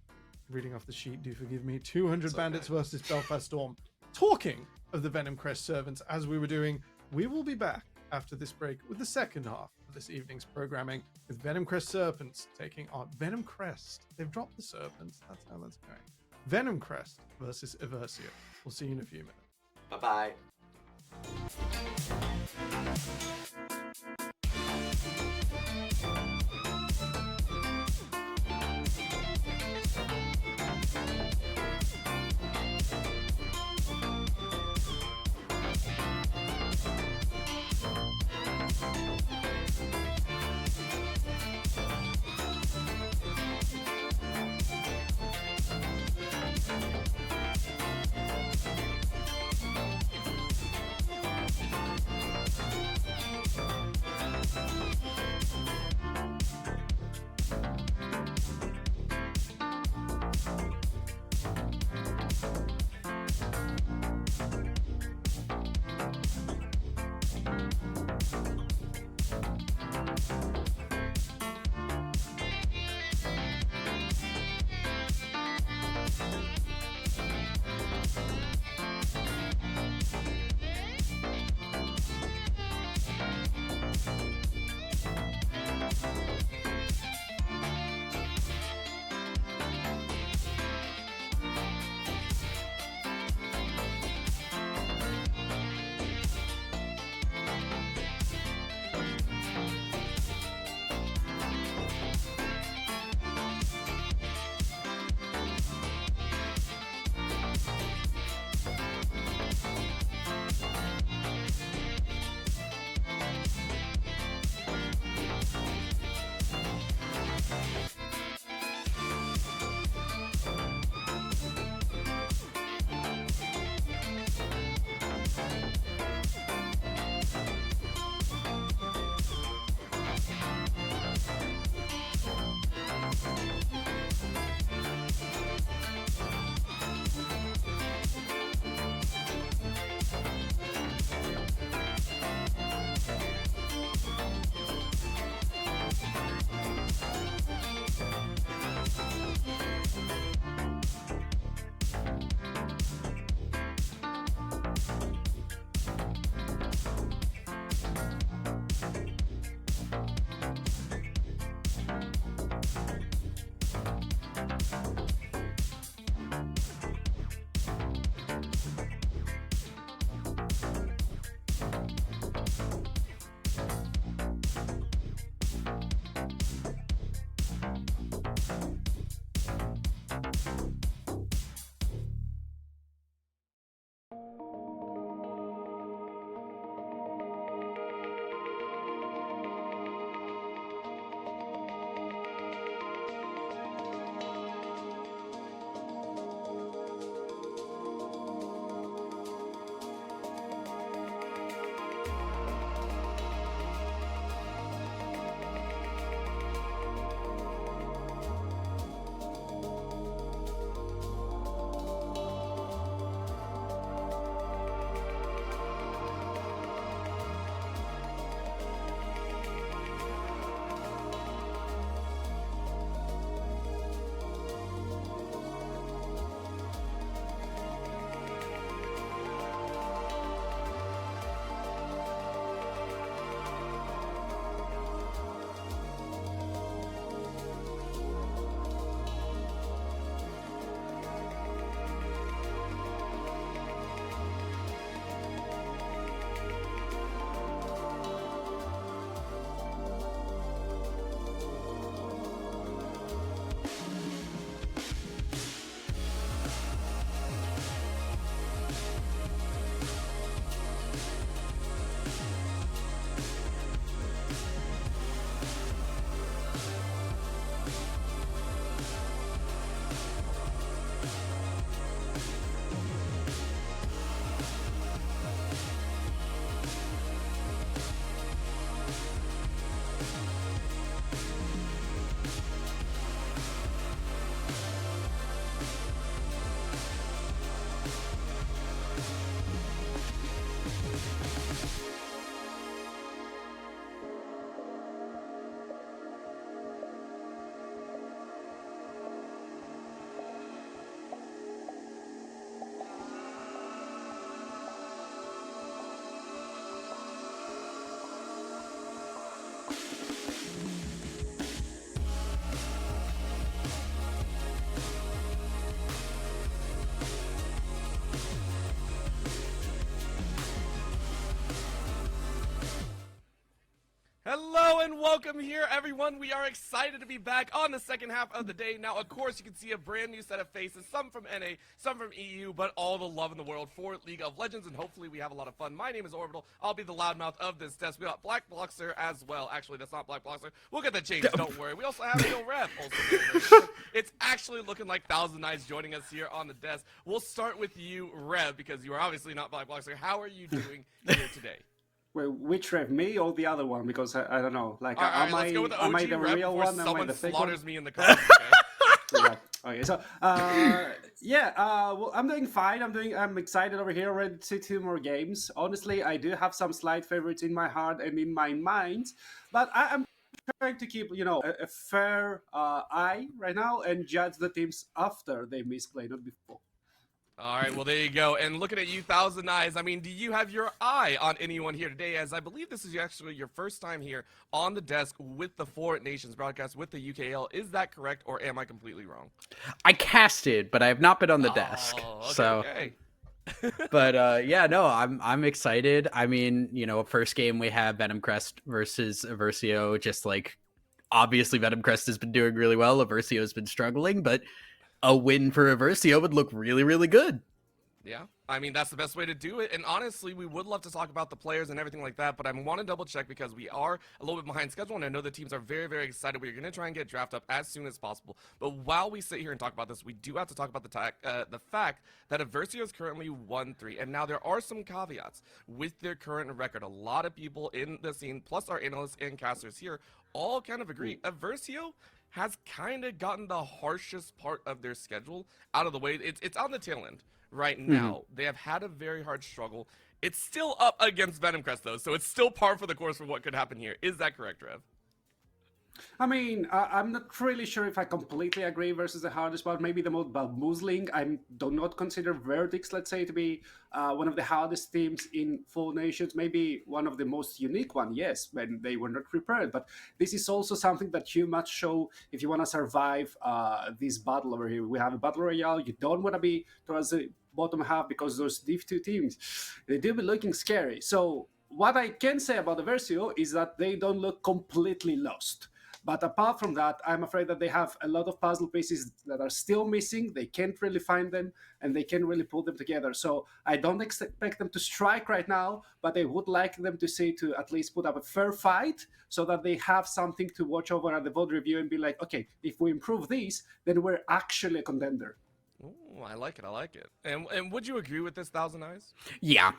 reading off the sheet, do forgive me, 200 It's Bandits okay. versus Belfast Storm. Talking of the Venom Crest servants, as we were doing, we will be back after this break with the second half of this evening's programming with Venom Crest Serpents taking on Venom Crest. They've dropped the Serpents. That's how that's going. Venom Crest versus Eversia. We'll see you in a few minutes. Bye-bye. Hello and welcome here, everyone. We are excited to be back on the second half of the day. Now, of course, you can see a brand new set of faces, some from NA, some from EU, but all the love in the world for League of Legends, and hopefully we have a lot of fun. My name is Orbital. I'll be the loudmouth of this desk. We got Black Bloxer as well. Actually, that's not Black Bloxer. We'll get that changed, don't worry. We also have Real Rev. Also, it's actually looking like Thousand Eyes joining us here on the desk. We'll start with you, Rev, because you are obviously not Black Bloxer. How are you doing here today? Well, which Rev, me or the other one? Because I don't know. Like, All right, am let's go with the am I OG the Rev real before one? Am I someone the fake slaughters one? me in the comments, okay? Yeah. Okay, so yeah, well, I'm doing fine. I'm excited over here. Ready to see 2 more games. Honestly, I do have some slight favorites in my heart and in my mind, but I'm trying to keep, a fair eye right now and judge the teams after they misplay, not before. All right, well, there you go. And looking at you, Thousand Eyes, I mean, do you have your eye on anyone here today? As I believe this is actually your first time here on the desk with the Four Nations broadcast with the UKL. Is that correct, or am I completely wrong? I casted, but I have not been on the desk. Okay, So, okay. but yeah, no, I'm excited. I mean, first game we have Venom Crest versus Aversio. Just like obviously Venom Crest has been doing really well. Aversio has been struggling, but a win for Aversio would look really, really good. Yeah, I mean, that's the best way to do it. And honestly, we would love to talk about the players and everything like that, but I want to double check because we are a little bit behind schedule, and I know the teams are very, very excited. We're going to try and get draft up as soon as possible. But while we sit here and talk about this, we do have to talk about the fact that Aversio is currently 1-3. And now there are some caveats with their current record. A lot of people in the scene, plus our analysts and casters here, all kind of agree. Aversio has kind of gotten the harshest part of their schedule out of the way. It's on the tail end right now. They have had a very hard struggle. It's still up against Venom Crest, though, so it's still par for the course for what could happen here. Is that correct, Rev? I mean, I'm not really sure if I completely agree versus the hardest part. Maybe the most bamboozling. I do not consider Verdicts, let's say, to be one of the hardest teams in Four Nations. Maybe one of the most unique one, yes, when they were not prepared. But this is also something that you must show if you want to survive this battle over here. We have a battle royale. You don't want to be towards the bottom half because those Div 2 teams, they do be looking scary. So what I can say about the Versio is that they don't look completely lost. But apart from that, I'm afraid that they have a lot of puzzle pieces that are still missing. They can't really find them, and they can't really pull them together. So I don't expect them to strike right now, but I would like them to at least put up a fair fight so that they have something to watch over at the VOD review and be like, okay, if we improve these, then we're actually a contender. Ooh, I like it. I like it. And would you agree with this, Thousand Eyes? Yeah.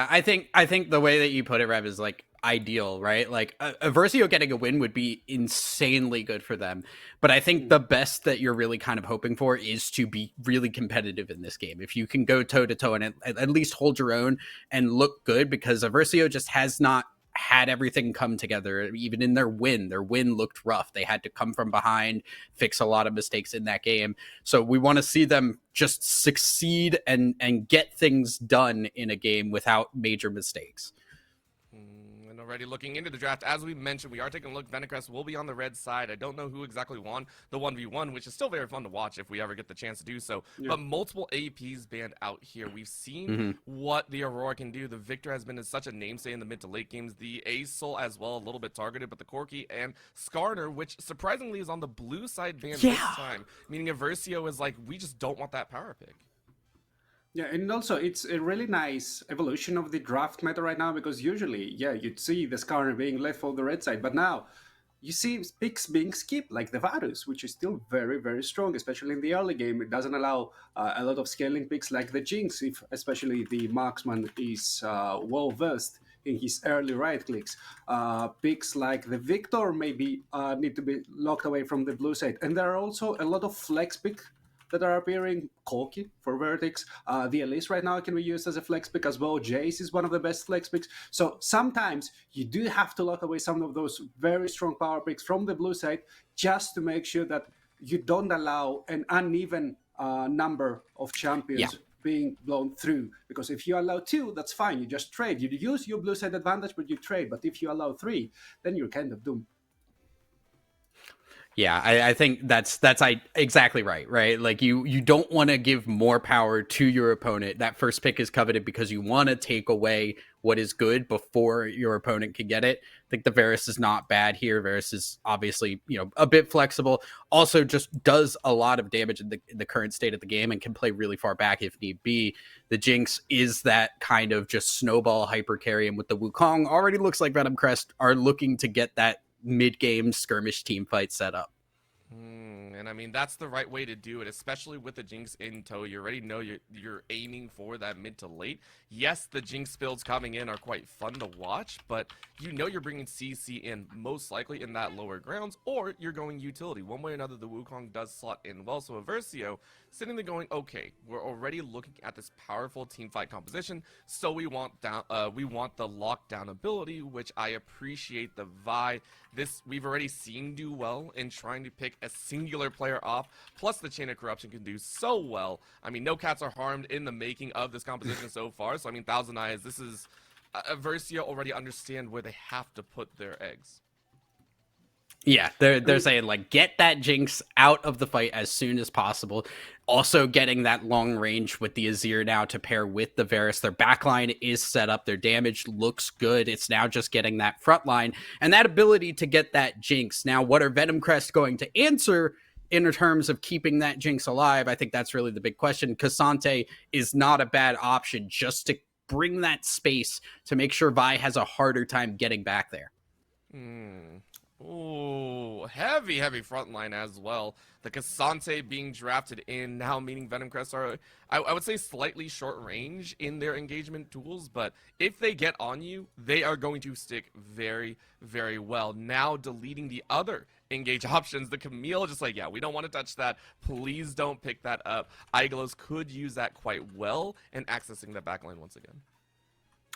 I think the way that you put it, Rev, is like ideal, right? Like Aversio getting a win would be insanely good for them. But I think the best that you're really kind of hoping for is to be really competitive in this game. If you can go toe to toe and at least hold your own and look good, because Aversio just has not had everything come together. Even in their win looked rough. They had to come from behind, fix a lot of mistakes in that game. So we want to see them just succeed and get things done in a game without major mistakes. And already looking into the draft, as we mentioned, we are taking a look. Venacrest will be on the red side. I don't know who exactly won the 1v1, which is still very fun to watch if we ever get the chance to do so. Yeah. But multiple APs banned out here. We've seen what the Aurora can do. The Victor has been such a namesay in the mid to late games. The Aesol as well, a little bit targeted, but the Corki and Skarner, which surprisingly is on the blue side banned this time, meaning Aversio is like, we just don't want that power pick. Yeah, and also it's a really nice evolution of the draft meta right now, because usually, you'd see the Skarner being left for the red side, but now you see picks being skipped, like the Varus, which is still very, very strong, especially in the early game. It doesn't allow a lot of scaling picks like the Jinx, if especially the marksman is well-versed in his early right clicks. Picks like the Victor maybe need to be locked away from the blue side. And there are also a lot of flex picks that are appearing. Corki for Vertex. The Elise right now can be used as a flex pick as well. Jace is one of the best flex picks. So sometimes you do have to lock away some of those very strong power picks from the blue side just to make sure that you don't allow an uneven number of champions being blown through. Because if you allow 2, that's fine. You just trade. You use your blue side advantage, but you trade. But if you allow 3, then you're kind of doomed. Yeah, I think that's exactly right, right? Like you don't want to give more power to your opponent. That first pick is coveted because you want to take away what is good before your opponent can get it. I think the Varus is not bad here. Varus is obviously, a bit flexible. Also just does a lot of damage in the current state of the game and can play really far back if need be. The Jinx is that kind of just snowball hyper carry, and with the Wukong, already looks like Venom Crest are looking to get that mid-game skirmish team fight set up. And I mean, that's the right way to do it, especially with the Jinx in tow. You already know you're aiming for that mid to late. Yes, the Jinx builds coming in are quite fun to watch, but you're bringing CC in most likely in that lower grounds, or you're going utility. One way or another, the Wukong does slot in well. So Aversio sitting there going, okay, we're already looking at this powerful team fight composition, so we want the lockdown ability, which I appreciate the Vi. This we've already seen do well in trying to pick a singular player off, plus the Chain of Corruption can do so well. I mean, no cats are harmed in the making of this composition so far, so I mean, Thousand Eyes, this is Aversio already understand where they have to put their eggs. Yeah, they're saying, like, get that Jinx out of the fight as soon as possible. Also getting that long range with the Azir now to pair with the Varus. Their backline is set up. Their damage looks good. It's now just getting that front line and that ability to get that Jinx. Now, what are Venom Crest going to answer in terms of keeping that Jinx alive? I think that's really the big question. Cassante is not a bad option just to bring that space to make sure Vi has a harder time getting back there. Ooh, heavy front line as well. The Cassante being drafted in now, meaning Venom Crest are, I would say, slightly short range in their engagement tools, but if they get on you, they are going to stick very, very well. Now deleting the other engage options, the Camille just like, yeah, we don't want to touch that. Please don't pick that up. Iglos could use that quite well and accessing the backline once again.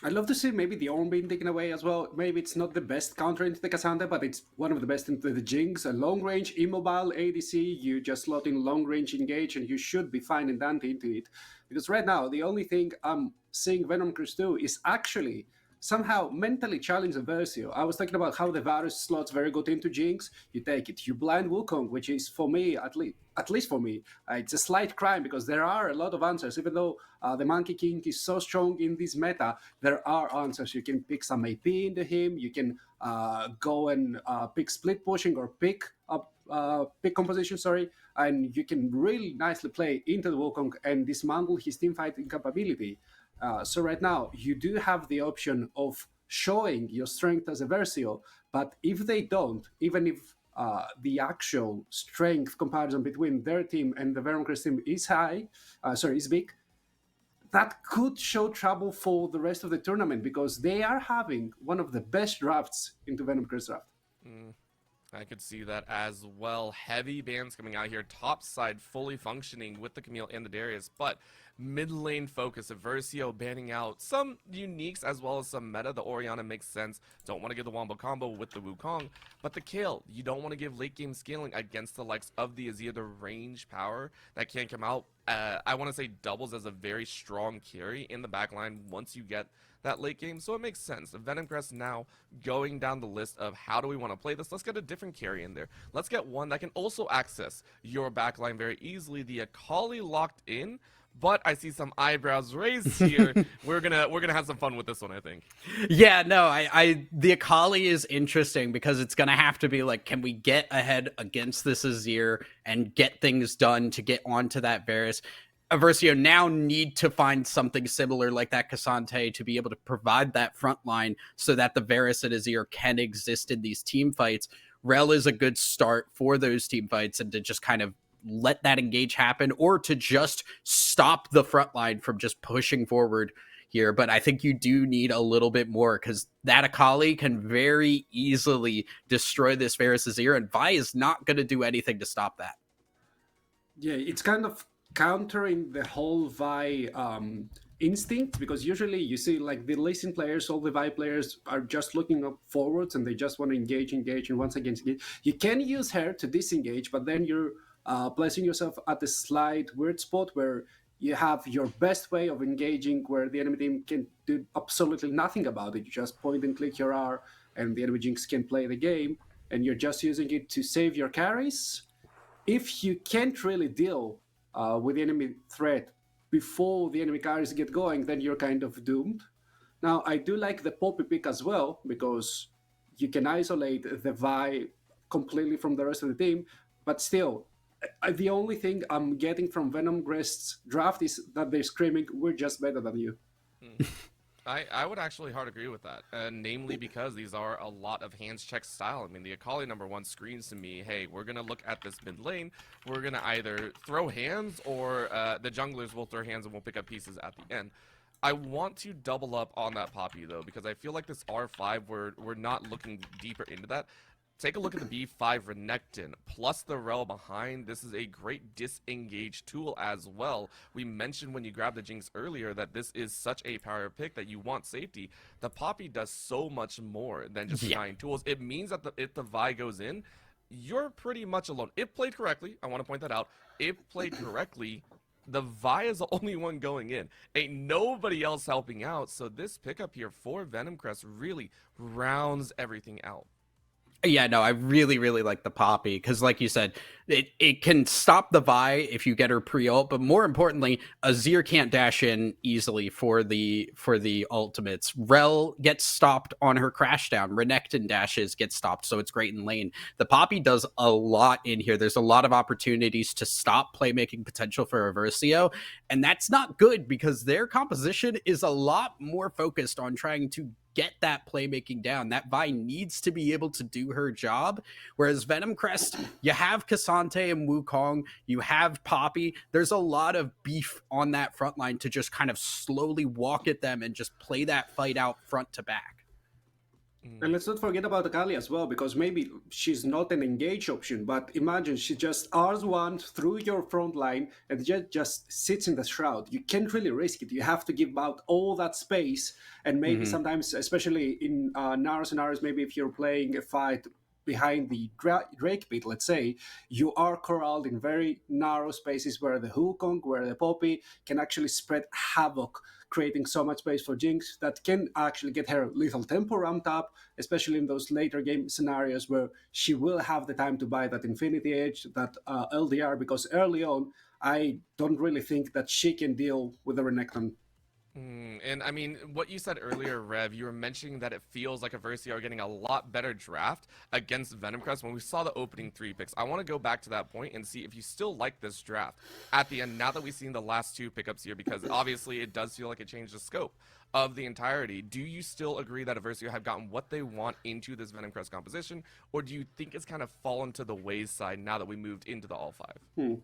I'd love to see maybe the Ornn being taken away as well. Maybe it's not the best counter into the Cassandra, but it's one of the best into the Jinx. A long range, immobile ADC, you just slot in long range engage and you should be finding Dante into it. Because right now, the only thing I'm seeing Venom Crest do is actually somehow mentally challenge the Versio. I was talking about how the Varus slots very good into Jinx. You take it, you blind Wukong, which is for me, at least for me, it's a slight crime because there are a lot of answers. Even though the Monkey King is so strong in this meta, there are answers. You can pick some AP into him. You can go and pick split pushing or pick composition, and you can really nicely play into the Wukong and dismantle his team fighting capability. So right now, you do have the option of showing your strength as a Versio, but if they don't, even if the actual strength comparison between their team and the Venom Crest team is is big, that could show trouble for the rest of the tournament because they are having one of the best drafts into Venom Crest draft. I could see that as well. Heavy bans coming out here. Top side fully functioning with the Camille and the Darius, but mid lane focus. Aversio banning out some uniques as well as some meta. The Orianna makes sense. Don't want to give the Wombo combo with the Wukong, but the Kayle, you don't want to give late game scaling against the likes of the Azir. The range power that can come out, I want to say doubles as a very strong carry in the backline once you get that late game, so it makes sense. The Venom Crest now going down the list of how do we want to play this. Let's get a different carry in there. Let's get one that can also access your backline very easily. The Akali locked in, but I see some eyebrows raised here. we're gonna have some fun with this one, I think. Yeah, no, the Akali is interesting because it's gonna have to be like, can we get ahead against this Azir and get things done to get onto that Varus? Aversio now need to find something similar like that Cassante to be able to provide that front line so that the Varus and Azir can exist in these team fights. Rel is a good start for those team fights and to just kind of let that engage happen or to just stop the front line from just pushing forward here. But I think you do need a little bit more because that Akali can very easily destroy this Varus Azir, and Vi is not going to do anything to stop that. Yeah, it's kind of countering the whole Vi instinct because usually you see like the lacing players, all the Vi players are just looking up forwards and they just want to engage and once again engage. You can use her to disengage, but then you're placing yourself at a slight weird spot where you have your best way of engaging where the enemy team can do absolutely nothing about it. You just point and click your R and the enemy Jinx can play the game. and you're just using it to save your carries, if you can't really deal with the enemy threat before the enemy carries get going, then you're kind of doomed. Now, I do like the Poppy pick as well, because you can isolate the Vi completely from the rest of the team, but still, the only thing I'm getting from Venom Crest's draft is that they're screaming, "We're just better than you." I would actually hard agree with that, namely because these are a lot of hands check style. I mean, the Akali #1 screams to me, hey, we're going to look at this mid lane, we're going to either throw hands or the junglers will throw hands and we'll pick up pieces at the end. I want to double up on that Poppy, though, because I feel like this R5, we're not looking deeper into that. Take a look at the B5 Renekton, plus the Rel behind. This is a great disengage tool as well. We mentioned when you grabbed the Jinx earlier that this is such a power pick that you want safety. The Poppy does so much more than just denying tools. It means that if the Vi goes in, you're pretty much alone. If played correctly, I want to point that out, if played correctly, the Vi is the only one going in. Ain't nobody else helping out, so this pickup here for Venom Crest really rounds everything out. Yeah, no, I really, really like the Poppy because, like you said, it can stop the Vi if you get her pre-ult, but more importantly, Azir can't dash in easily for the ultimates. Rel gets stopped on her crash down. Renekton dashes get stopped, so it's great in lane. The Poppy does a lot in here. There's a lot of opportunities to stop playmaking potential for Reversio, and that's not good because their composition is a lot more focused on trying to get that playmaking down. That Vi needs to be able to do her job. Whereas Venom Crest, you have Cassante and Wukong, you have Poppy. There's a lot of beef on that front line to just kind of slowly walk at them and just play that fight out front to back. And let's not forget about Akali as well, because maybe she's not an engage option, but imagine she just R1 through your front line and just sits in the shroud. You can't really risk it. You have to give out all that space, and maybe sometimes, especially in narrow scenarios, maybe if you're playing a fight behind the Drake pit, let's say, you are corralled in very narrow spaces where the Wukong, where the Poppy can actually spread havoc, creating so much space for Jinx that can actually get her lethal tempo ramped up, especially in those later game scenarios where she will have the time to buy that Infinity Edge, that LDR, because early on, I don't really think that she can deal with the Renekton. And I mean, what you said earlier, Rev, you were mentioning that it feels like Aversio are getting a lot better draft against Venom Crest when we saw the opening 3 picks. I want to go back to that point and see if you still like this draft at the end, now that we've seen the last 2 pickups here, because obviously it does feel like it changed the scope of the entirety. Do you still agree that Aversio have gotten what they want into this Venom Crest composition, or do you think it's kind of fallen to the wayside now that we moved into the All-5?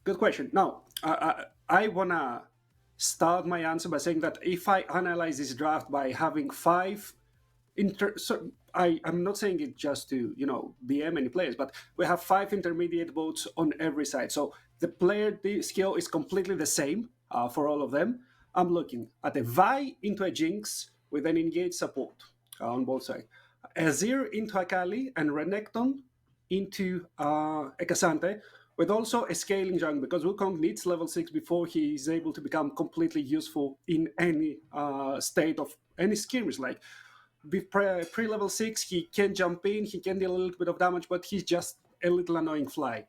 Good question. Now, I want to start my answer by saying that if I analyze this draft by having 5 I'm not saying it just to BM any players, but we have 5 intermediate boats on every side, so the player skill is completely the same for all of them. I'm looking at a Vi into a Jinx with an engaged support on both sides, Azir into Akali, and Renekton into a Cassante, with also a scaling jungle, because Wukong needs level 6 before he is able to become completely useful in any state of any skirmish. Like, pre-level 6, he can jump in, he can deal a little bit of damage, but he's just a little annoying fly.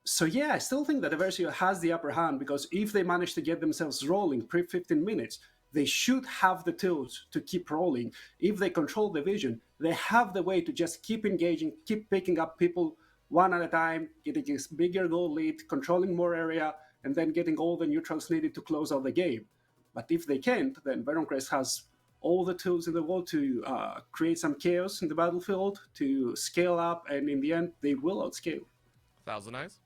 So yeah, I still think that Aversio has the upper hand, because if they manage to get themselves rolling pre-15 minutes, they should have the tools to keep rolling. If they control the vision, they have the way to just keep engaging, keep picking up people one at a time, getting a bigger goal lead, controlling more area, and then getting all the neutrals needed to close out the game. But if they can't, then Venom Crest has all the tools in the world to create some chaos in the battlefield, to scale up, and in the end, they will outscale. Thousand Eyes?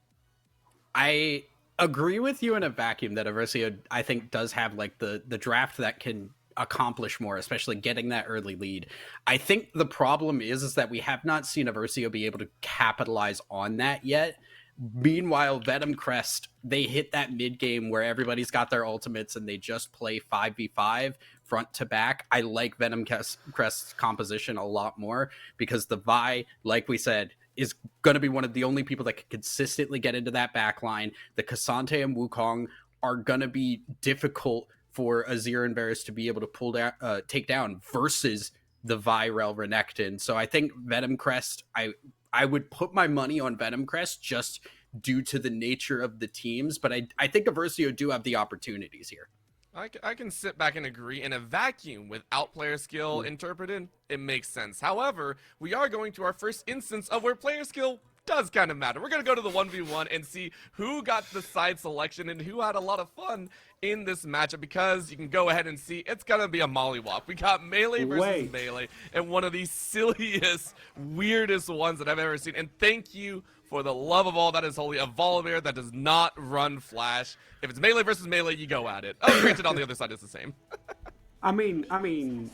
I agree with you in a vacuum that Aversio, I think, does have like the draft that can accomplish more, especially getting that early lead. I think the problem is that we have not seen Aversio be able to capitalize on that yet. Meanwhile, Venom Crest, they hit that mid game where everybody's got their ultimates and they just play 5v5 front to back. I like Venom Crest's composition a lot more because the Vi, like we said, is going to be one of the only people that can consistently get into that back line. The Cassante and Wukong are going to be difficult for Azir and Varus to be able to pull down, take down, versus the Virel Renekton. So I think Venom Crest, I would put my money on Venom Crest just due to the nature of the teams, but I think Aversio do have the opportunities here. I can sit back and agree. In a vacuum, without player skill interpreted, it makes sense. However, we are going to our first instance of where player skill does kind of matter. We're going to go to the 1v1 and see who got the side selection and who had a lot of fun in this matchup, because you can go ahead and see it's going to be a mollywop. We got melee versus melee, and one of the silliest, weirdest ones that I've ever seen. And thank you, for the love of all that is holy, a Volibear that does not run Flash. If it's melee versus melee, you go at it. Oh, granted, on the other side, it's the same. I mean,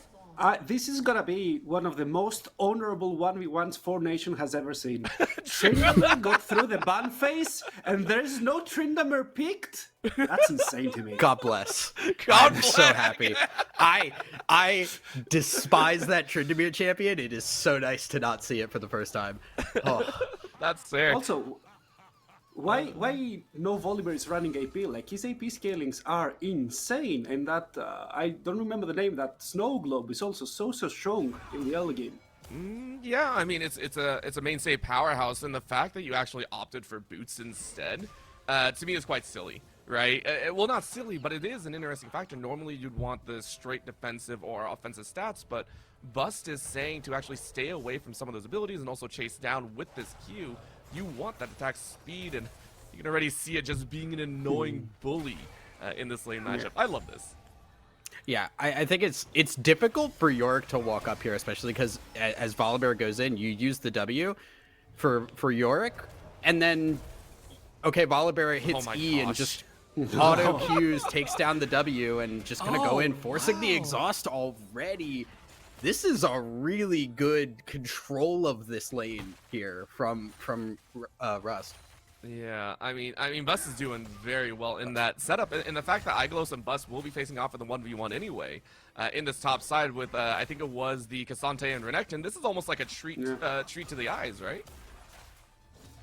this is gonna be one of the most honorable 1v1s 4Nation has ever seen. Tryndamere got through the ban phase, and there's no Tryndamere picked? That's insane to me. God bless. God I'm bless. so happy. I despise that Tryndamere champion. It is so nice to not see it for the first time. Oh. That's fair. Also, why no Volibear is running AP? Like, his AP scalings are insane, and that I don't remember the name. That Snow Globe is also so strong in the early game. Yeah, I mean it's a mainstay powerhouse, and the fact that you actually opted for boots instead, to me is quite silly, right? Well, not silly, but it is an interesting factor. Normally you'd want the straight defensive or offensive stats, but Bust is saying to actually stay away from some of those abilities and also chase down with this Q. You want that attack speed, and you can already see it just being an annoying bully in this lane matchup. I love this. Yeah, I think it's difficult for Yorick to walk up here, especially because as Volibear goes in, you use the W for Yorick, and then, okay, Volibear hits E and just auto Qs, takes down the W, and just gonna go in, forcing the exhaust already. This is a really good control of this lane here from Rust. Yeah, I mean, Bust is doing very well in that setup, and the fact that Iglos and Bust will be facing off in the 1v1 anyway, in this top side with, I think it was the Cassante and Renekton. This is almost like a treat to the eyes, right?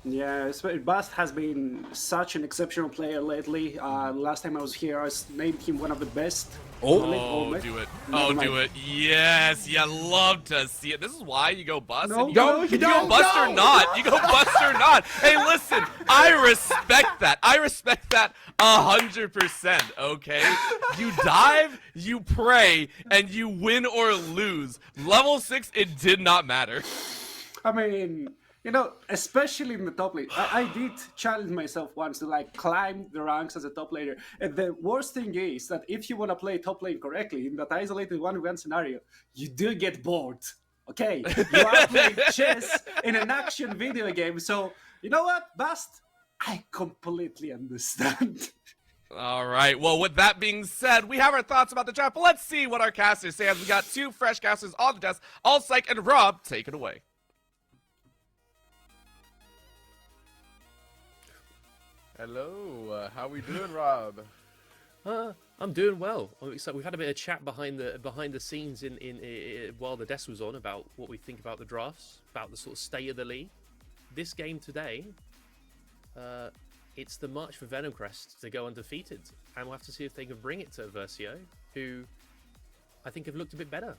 Yeah, Bust has been such an exceptional player lately. Last time I was here, I named him one of the best. Oh, do it. Do it. Yes, you love to see it. This is why you go Bust. No, You go Bust or not. You go Bust or not. Hey, listen, I respect that. I respect that 100%, okay? You dive, you pray, and you win or lose. Level 6, it did not matter. I mean, you know, especially in the top lane, I did challenge myself once to like climb the ranks as a top laner. And the worst thing is that if you want to play top lane correctly in that isolated 1v1 scenario, you do get bored. Okay, you are playing chess in an action video game. So you know what, Bast? I completely understand. All right, well, with that being said, we have our thoughts about the draft, but let's see what our casters say as we got two fresh casters on the desk. Allpsych and Rob, take it away. Hello, how we doing, Rob? I'm doing well. I'm excited. We've had a bit of chat behind the scenes in while the desk was on about what we think about the drafts, about the sort of state of the league. This game today, it's the march for Venomcrest to go undefeated, and we'll have to see if they can bring it to Versio, who I think have looked a bit better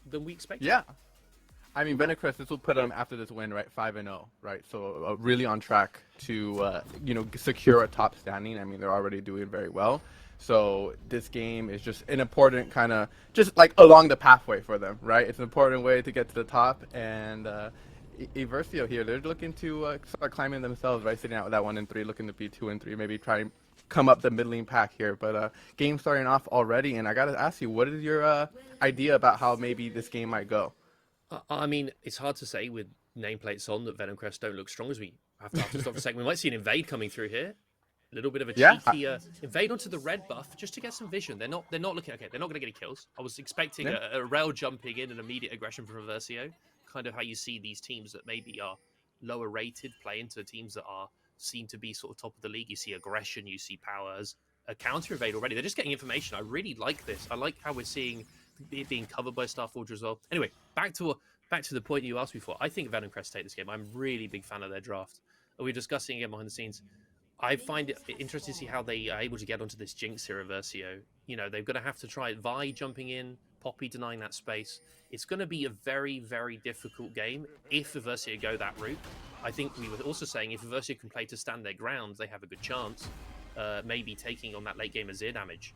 than we expected. Yeah. I mean, Venomcrest, this will put them after this win, right? 5-0, right? So really on track to, secure a top standing. I mean, they're already doing very well. So this game is just an important kind of, just like along the pathway for them, right? It's an important way to get to the top. And Versio here, they're looking to start climbing themselves, right? Sitting out with that 1-3, looking to be 2-3, maybe try and come up the mid-lane pack here. But game starting off already, and I got to ask you, what is your idea about how maybe this game might go? I mean, it's hard to say with nameplates on that Venomcrest don't look strong, as we have to stop for a second. We might see an invade coming through here. A little bit of a cheeky invade onto the red buff just to get some vision. They're not looking okay. They're not going to get any kills. I was expecting a rail jumping in and immediate aggression from Versio, kind of how you see these teams that maybe are lower rated play into teams that are seen to be sort of top of the league. You see aggression, you see power as a counter invade already. They're just getting information. I really like this. I like how we're seeing it being covered by Starforge as well. Anyway, back to the point you asked before. I think Venomcrest take this game. I'm really big fan of their draft. We're discussing again behind the scenes. I find it interesting to see how they are able to get onto this Jinx here at Versio. You know, they're going to have to try it. Vi jumping in, Poppy denying that space. It's going to be a very, very difficult game if Versio go that route. I think we were also saying if Versio can play to stand their ground, they have a good chance, maybe taking on that late game Azir damage.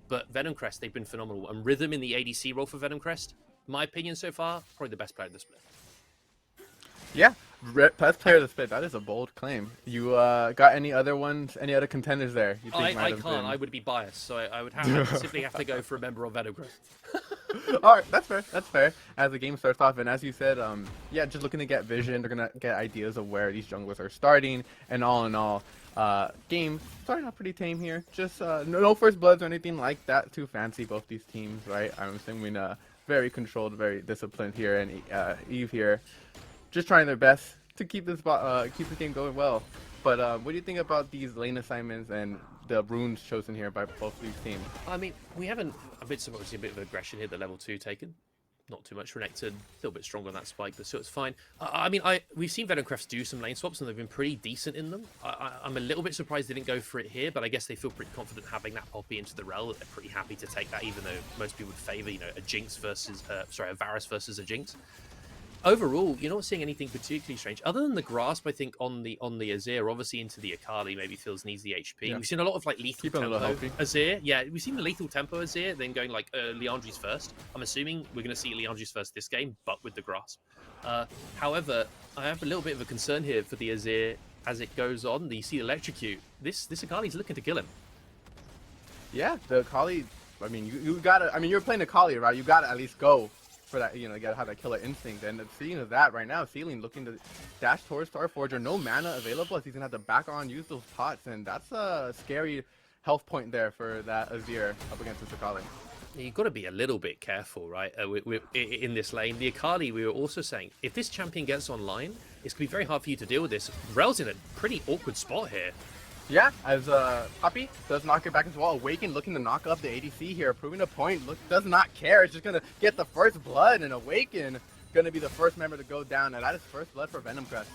But Venomcrest, they've been phenomenal. And Rhythm in the ADC role for Venomcrest, my opinion so far, probably the best player of the split. Yeah, best player of the split. That is a bold claim. You got any other ones? Any other contenders there? You think I can't. I would be biased, so I would simply have to go for a member of Venomcrest. All right, that's fair. That's fair. As the game starts off, and as you said, yeah, just looking to get vision. They're gonna get ideas of where these junglers are starting, and all in all, game starting off pretty tame here. Just no first bloods or anything like that. Too fancy, both these teams, right? I'm assuming very controlled, very disciplined here, and Eve here, just trying their best to keep this game going well. But what do you think about these lane assignments and the runes chosen here by both these teams? I mean, we haven't a bit of aggression here. The level 2 taken, not too much Renekton, a little bit stronger on that spike, but still it's fine. I mean, we've seen Venomcrest do some lane swaps and they've been pretty decent in them. I'm a little bit surprised they didn't go for it here, but I guess they feel pretty confident having that Poppy into the rel. They're pretty happy to take that, even though most people would favor, a Jinx versus, a Varus versus a Jinx. Overall, you're not seeing anything particularly strange, other than the grasp. I think on the Azir, obviously into the Akali, maybe feels needs the HP. Yeah. We've seen a lot of like lethal tempo Azir. Yeah, we've seen the lethal tempo Azir, then going like Liandry's first. I'm assuming we're going to see Liandry's first this game, but with the grasp. However, I have a little bit of a concern here for the Azir as it goes on. You see electrocute. This Akali's looking to kill him. Yeah, the Akali. I mean, you gotta. I mean, you're playing Akali, right? You gotta at least go for that, you gotta have that killer instinct. And seeing of that right now, Ceiling looking to dash towards Starforger, no mana available as he's gonna have to back on, use those pots, and that's a scary health point there for that Azir up against this Akali. You've got to be a little bit careful, right? In this lane, the Akali, we were also saying, if this champion gets online, it's gonna be very hard for you to deal with this. Rel's in a pretty awkward spot here. Yeah, as Poppy does knock it back as well. Awaken looking to knock up the ADC here, proving a point. Does not care. It's just going to get the first blood, and Awaken going to be the first member to go down. And that is first blood for Venomcrest.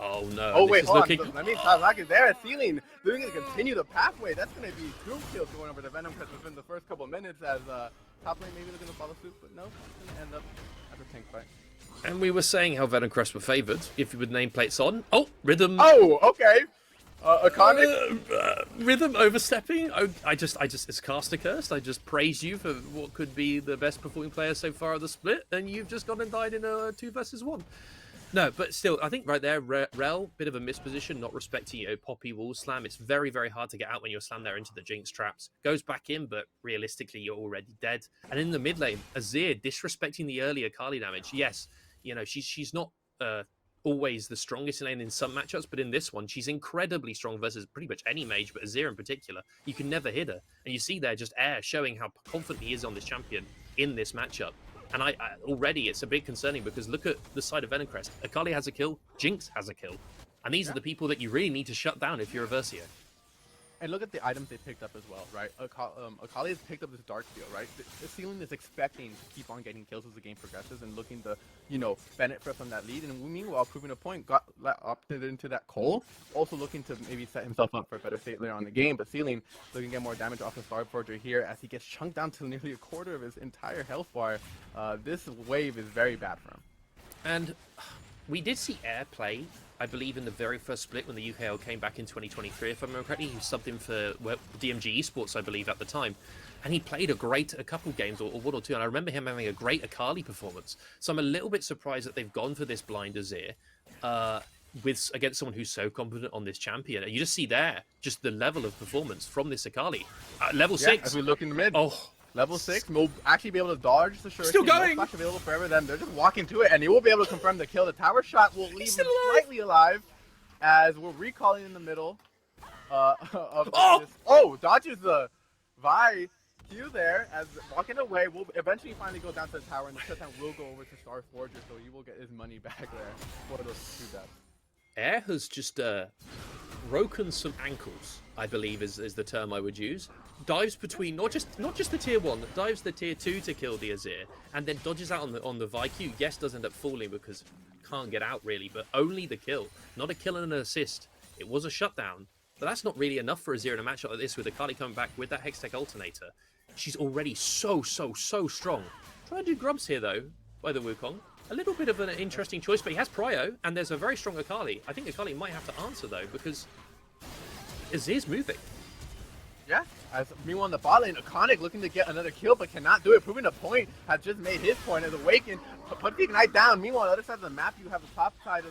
Oh no. Oh wait, hold on. I mean, Tazak is there at Ceiling. They're going to continue the pathway. That's going to be 2 kills going over to Venomcrest within the first couple of minutes as top lane maybe looking to follow suit, but no, it's going to end up as a tank fight. And we were saying how Venomcrest were favored if you would nameplates on. Oh, Rhythm. Oh, okay. Rhythm overstepping. Oh, I just, it's caster cursed. I just praise you for what could be the best performing player so far of the split, and you've just gone and died in a 2 versus 1. No, but still, I think right there, Rel, bit of a misposition, not respecting Poppy wall slam. It's very, very hard to get out when you're slammed there into the Jinx traps. Goes back in, but realistically, you're already dead. And in the mid lane, Azir disrespecting the early Akali damage. Yes, she's not always the strongest in lane in some matchups, but in this one, she's incredibly strong versus pretty much any mage, but Azir in particular, you can never hit her. And you see there just Air showing how confident he is on this champion in this matchup. And I already, it's a bit concerning because look at the side of Venomcrest. Akali has a kill, Jinx has a kill. And these are the people that you really need to shut down if you're a Versio. And look at the items they picked up as well, right? Akali has picked up this Dark Steel, right? The Ceiling is expecting to keep on getting kills as the game progresses and looking to, benefit from that lead. And meanwhile, proving a point, got opted into that Cole. Also looking to maybe set himself up for a better state later on in the game. But Ceiling looking to get more damage off the Starforger here as he gets chunked down to nearly a quarter of his entire health bar. This wave is very bad for him. And we did see Air play, I believe, in the very first split when the UKL came back in 2023, if I remember correctly. He was subbed in for DMG Esports, I believe, at the time. And he played a couple games, or 1 or 2, and I remember him having a great Akali performance. So I'm a little bit surprised that they've gone for this blind Azir against someone who's so confident on this champion. And you just see there, just the level of performance from this Akali. Level 6. As we look in the mid. Oh. Level 6, we'll actually be able to dodge the Shuriken. Still going! No flash available forever, then they're just walking to it, and he will be able to confirm the kill. The tower shot will leave him slightly alive, as we're recalling in the middle of this. Oh, dodges the Vi Q there, as walking away, will eventually finally go down to the tower, and the shutdown will go over to Starforger, so he will get his money back there for those 2 deaths. Air has just broken some ankles, I believe is the term I would use. Dives between not just the tier 1, dives the tier 2 to kill the Azir, and then dodges out on the Vyq. Yes, does end up falling because can't get out really, but only the kill. Not a kill and an assist. It was a shutdown, But that's not really enough for Azir in a matchup like this with Akali coming back with that Hextech Alternator. She's already so strong. Trying to do grubs here, though, by the Wukong. A little bit of an interesting choice, but he has Prio, and there's a very strong Akali. I think Akali might have to answer, though, because Azir's moving. Yeah, meanwhile in the bot lane, Iconic looking to get another kill, but cannot do it. Proving a point, has just made his point as Awaken, put the Ignite down. Meanwhile, on the other side of the map, you have the top side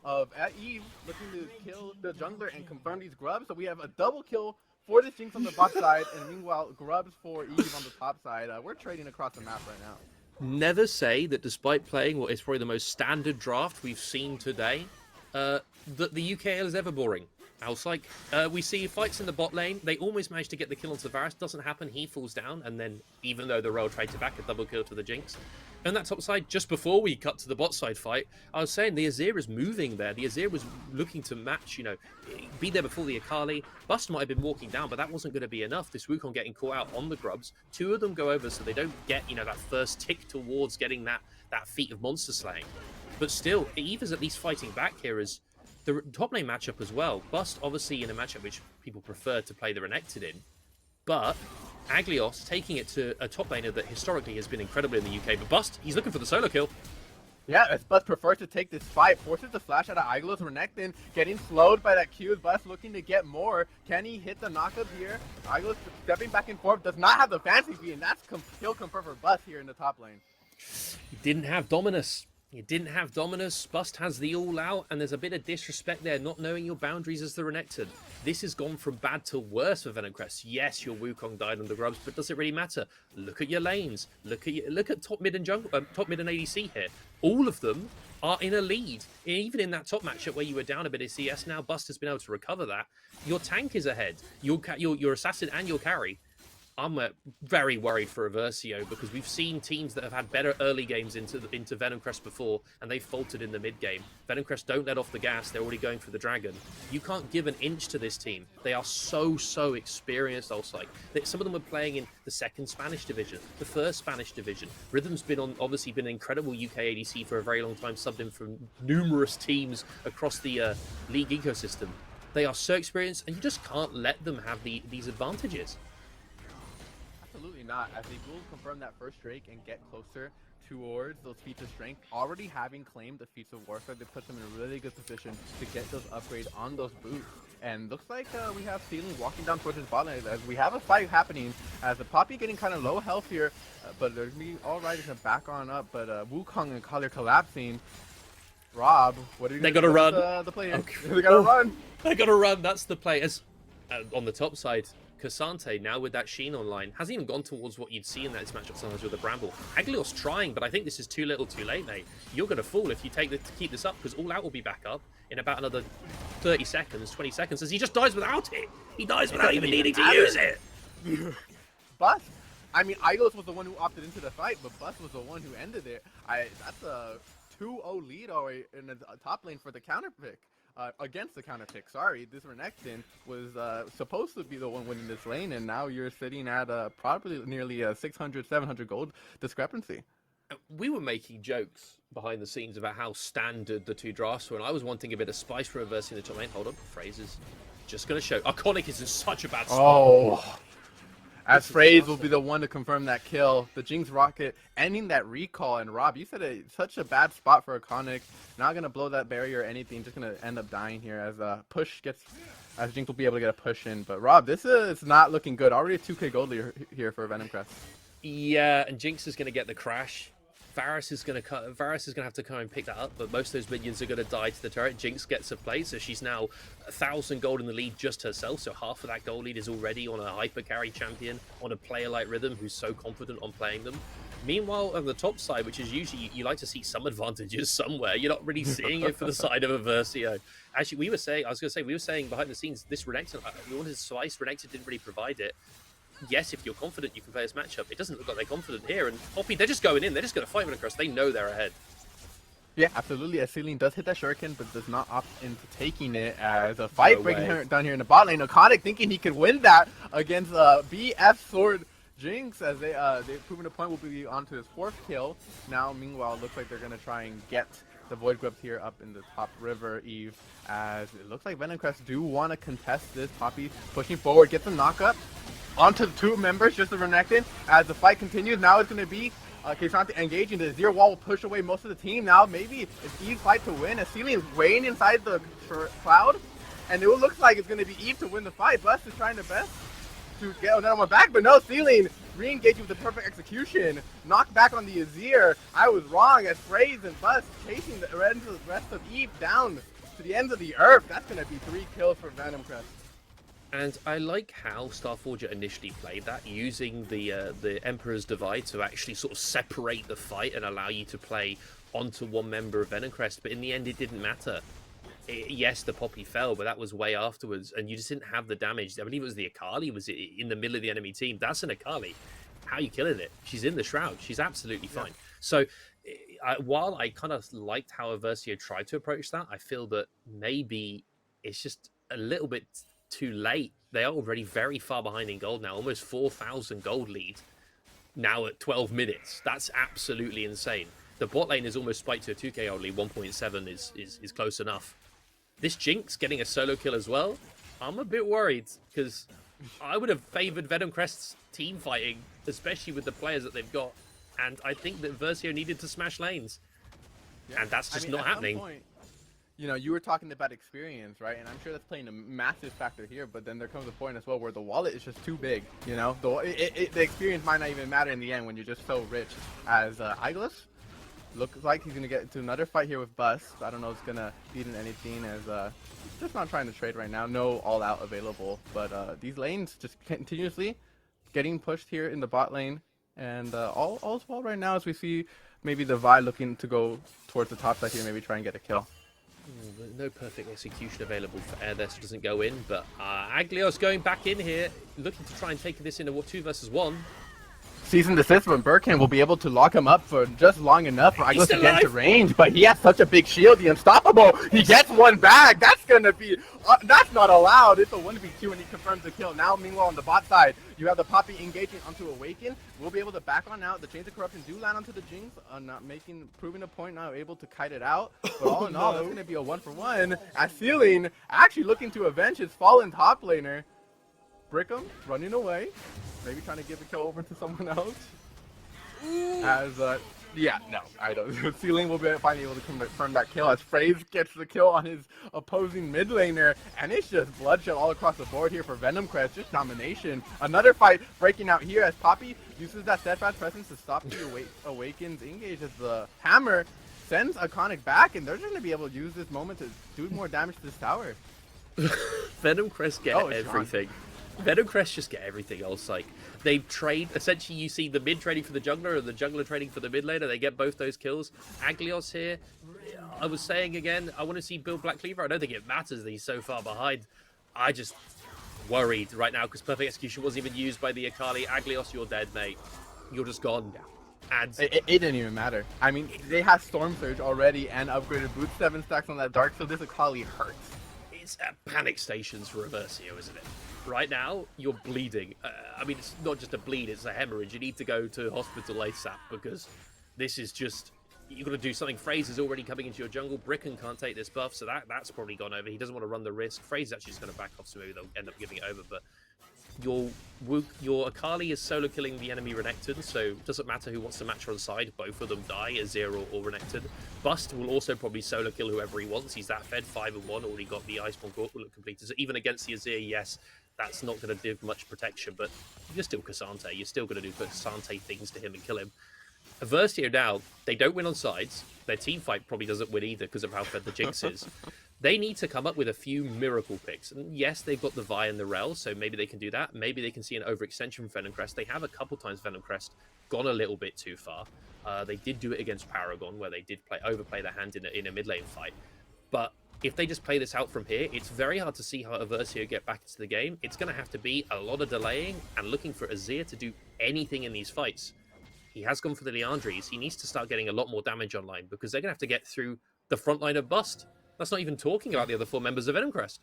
of Eve looking to kill the jungler and confirm these grubs. So we have a double kill for the Jinx on the bot side, and meanwhile, grubs for Eve on the top side. We're trading across the map right now. Never say that despite playing what is probably the most standard draft we've seen today, that the UKL is ever boring. Else, like, we see fights in the bot lane, they almost manage to get the kill onto Varus, doesn't happen, he falls down, and then, even though the Royal trades it back, a double kill to the Jinx. And that top side, just before we cut to the bot side fight, I was saying the Azir is moving there. The Azir was looking to match, you know, be there before the Akali. Bust might have been walking down, but that wasn't going to be enough. This Wukong getting caught out on the grubs. Two of them go over, so they don't get, you know, that first tick towards getting that feat of monster slaying. But still, Eve is at least fighting back here as the top lane matchup as well. Bust, obviously, in a matchup which people prefer to play the Renekton in, but Aglios taking it to a top laner that historically has been incredible in the UK. But Bust, he's looking for the solo kill. Yeah, as Bust prefers to take this fight, forces the flash out of Aglios. Renekton getting slowed by that Q. Bust looking to get more. Can he hit the knockup here? Aglios stepping back and forth, does not have the fancy feat, and that's kill confirmed for Bust here in the top lane. He didn't have Dominus. You didn't have Dominus, Bust has the all-out, and there's a bit of disrespect there, not knowing your boundaries as the Renekton. This has gone from bad to worse for Venomcrest. Yes, your Wukong died on the grubs, but does it really matter? Look at your lanes. Look at top mid and jungle, top mid and ADC here. All of them are in a lead. Even in that top matchup where you were down a bit of CS, now Bust has been able to recover that. Your tank is ahead. Your assassin and your carry. I'm very worried for Aversio because we've seen teams that have had better early games into Venomcrest before, and they've faltered in the mid game. Venomcrest don't let off the gas; they're already going for the dragon. You can't give an inch to this team. They are so experienced. Also, like some of them are playing in the second Spanish division, the first Spanish division. Rhythm's obviously been an incredible UK ADC for a very long time, subbed in from numerous teams across the league ecosystem. They are so experienced, and you just can't let them have these advantages. Absolutely not, as they will confirm that first Drake and get closer towards those feats of strength. Already having claimed the feats of warfare, they put them in a really good position to get those upgrades on those boots. And looks like we have Ceiling walking down towards his bot lane as we have a fight happening, as the Poppy getting kind of low health here, but there's me alright, gonna back on up, but Wukong and Kali are collapsing. Rob, what are you? They gotta run. The play okay. They gotta run. They gotta run. That's the play. As on the top side, Cassante, now with that Sheen online, hasn't even gone towards what you'd see in that matchup sometimes with the Bramble. Aglios trying, but I think this is too little too late, mate. You're going to fall if you keep this up, because All Out will be back up in about another 30 seconds, 20 seconds, as he just dies without it. He dies without even needing to use it. Bust. I mean, Aglios was the one who opted into the fight, but Bust was the one who ended it. That's a 2-0 lead in the top lane for the counter pick. Against the counter pick. Sorry, this Renekton was supposed to be the one winning this lane, and now you're sitting at probably nearly a 600, 700 gold discrepancy. We were making jokes behind the scenes about how standard the two drafts were, and I was wanting a bit of spice for reversing the top lane. Hold on, Fraser's just going to show. Iconic is in such a bad spot. Oh. As FaZe will be the one to confirm that kill. The Jinx Rocket ending that recall. And Rob, you said it's such a bad spot for Iconic. Not going to blow that barrier or anything. Just going to end up dying here as push gets... As Jinx will be able to get a push in. But Rob, this is not looking good. Already a 2k gold lead here for Venomcrest. Yeah, and Jinx is going to get the crash. Varus is going to have to come and pick that up, but most of those minions are going to die to the turret. Jinx gets a play, so she's now 1,000 gold in the lead just herself, so half of that gold lead is already on a hyper carry champion, on a player like Rhythm who's so confident on playing them. Meanwhile, on the top side, which is usually you like to see some advantages somewhere, you're not really seeing it for the side of Aversio. Actually, we were saying behind the scenes, this Renekton, we wanted to slice, Renekton didn't really provide it. Yes, if you're confident, you can play this matchup. It doesn't look like they're confident here, and Poppy, they're just going in. They're just going to fight across. They know they're ahead. Yeah, absolutely. As Ceiling does hit that shuriken, but does not opt into taking it as a fight breaking down here in the bot lane. Iconic thinking he could win that against BF Sword Jinx, as they've proven a point will be onto his 4th kill. Now, meanwhile, it looks like they're going to try and get the Void Grubs here up in the top river, Eve, as it looks like Venomcrest do want to contest this. Poppy pushing forward, gets a knock-up onto the two members, just the Renekton. As the fight continues, now it's going to be Keisante engaging. The Zero Wall will push away most of the team now. Maybe it's Eve's fight to win, as Ceiling is weighing inside the cloud. And it looks like it's going to be Eve to win the fight. Bust is trying the best to get another one back, but no, Ceiling re-engaging with the perfect execution. Knocked back on the Azir. I was wrong, as Phrase and Bust chasing the rest of Eve down to the ends of the earth. That's going to be 3 kills for Venomcrest. And I like how Starforger initially played that, using the Emperor's Divide to actually sort of separate the fight and allow you to play onto one member of Venomcrest, but in the end it didn't matter. Yes, the Poppy fell, but that was way afterwards, and you just didn't have the damage. I believe it was the Akali was in the middle of the enemy team. That's an Akali. How are you killing it? She's in the Shroud. She's absolutely fine. So while I kind of liked how Aversio tried to approach that, I feel that maybe it's just a little bit too late. They are already very far behind in gold now, almost 4,000 gold lead now at 12 minutes. That's absolutely insane. The bot lane is almost spiked to a 2k only. 1.7 is close enough. This Jinx getting a solo kill as well, I'm a bit worried, because I would have favoured Venomcrest's team fighting, especially with the players that they've got, and I think that Versio needed to smash lanes, and that's just not happening. Point, you know, you were talking about experience, right? And I'm sure that's playing a massive factor here, but then there comes a point as well where the wallet is just too big, you know? The experience might not even matter in the end when you're just so rich. As Iglis looks like he's going to get into another fight here with Bust. I don't know if it's going to lead in anything, as just not trying to trade right now. No all-out available, but these lanes just continuously getting pushed here in the bot lane. And all's well right now, as we see maybe the Vi looking to go towards the top side here, maybe try and get a kill. No perfect execution available for Air there, so it doesn't go in, but Aglios going back in here, looking to try and take this into 2 versus 1. Season desist, but Burkhan will be able to lock him up for just long enough for Iglis to get into range, but he has such a big shield, the unstoppable. He gets one back. That's gonna be, that's not allowed. It's a 1v2 and he confirms the kill. Now, meanwhile, on the bot side, you have the Poppy engaging onto Awaken. We'll be able to back on out. The Chains of Corruption do land onto the Jinx, not proving a point, not able to kite it out. But all in all, that's gonna be a 1-for-1. As Ceiling actually looking to avenge his fallen top laner. Brickham running away, maybe trying to give a kill over to someone else. As yeah, no, I don't. Ceiling will be finally able to confirm that kill as Phrase gets the kill on his opposing mid laner, and it's just bloodshed all across the board here for Venomcrest, just domination. Another fight breaking out here as Poppy uses that steadfast presence to stop the Awakens engage, as the hammer sends Iconic back, and they're going to be able to use this moment to do more damage to this tower. Venomcrest get everything. Venomcrest just get everything else. Like, they trade, essentially you see the mid trading for the jungler and the jungler trading for the mid laner. They get both those kills. Aglios here, I was saying again, I want to see Build Black Cleaver. I don't think it matters that he's so far behind. I just worried right now because Perfect Execution wasn't even used by the Akali. Aglios, you're dead, mate. You're just gone. And it didn't even matter. I mean, they have Storm Surge already and upgraded Boot 7 stacks on that Dark, so this Akali hurts. It's panic stations for Aversio, isn't it? Right now, you're bleeding. I mean, it's not just a bleed, it's a hemorrhage. You need to go to hospital ASAP because this is just... You've got to do something. Phrase is already coming into your jungle. Bricken can't take this buff, so that's probably gone over. He doesn't want to run the risk. Phrase is actually just going to back off, so maybe they'll end up giving it over. But your Akali is solo killing the enemy Renekton, so it doesn't matter who wants to match her on side. Both of them die, Azir or Renekton. Bust will also probably solo kill whoever he wants. He's that fed, 5-1, already got the Iceborne Gauntlet completed. So even against the Azir, yes, that's not going to give much protection, but you're still Cassante. You're still going to do Cassante things to him and kill him. Aversio now, they don't win on sides. Their team fight probably doesn't win either because of how fed the Jinx is. They need to come up with a few miracle picks. And yes, they've got the Vi and the Rel, so maybe they can do that. Maybe they can see an overextension from Venomcrest. They have a couple times Venomcrest gone a little bit too far. They did do it against Paragon, where they did overplay their hand in a mid lane fight. But if they just play this out from here, it's very hard to see how Aversio get back into the game. It's going to have to be a lot of delaying and looking for Azir to do anything in these fights. He has gone for the Leandries. He needs to start getting a lot more damage online because they're going to have to get through the front line of Bust. That's not even talking about the other 4 members of Venomcrest.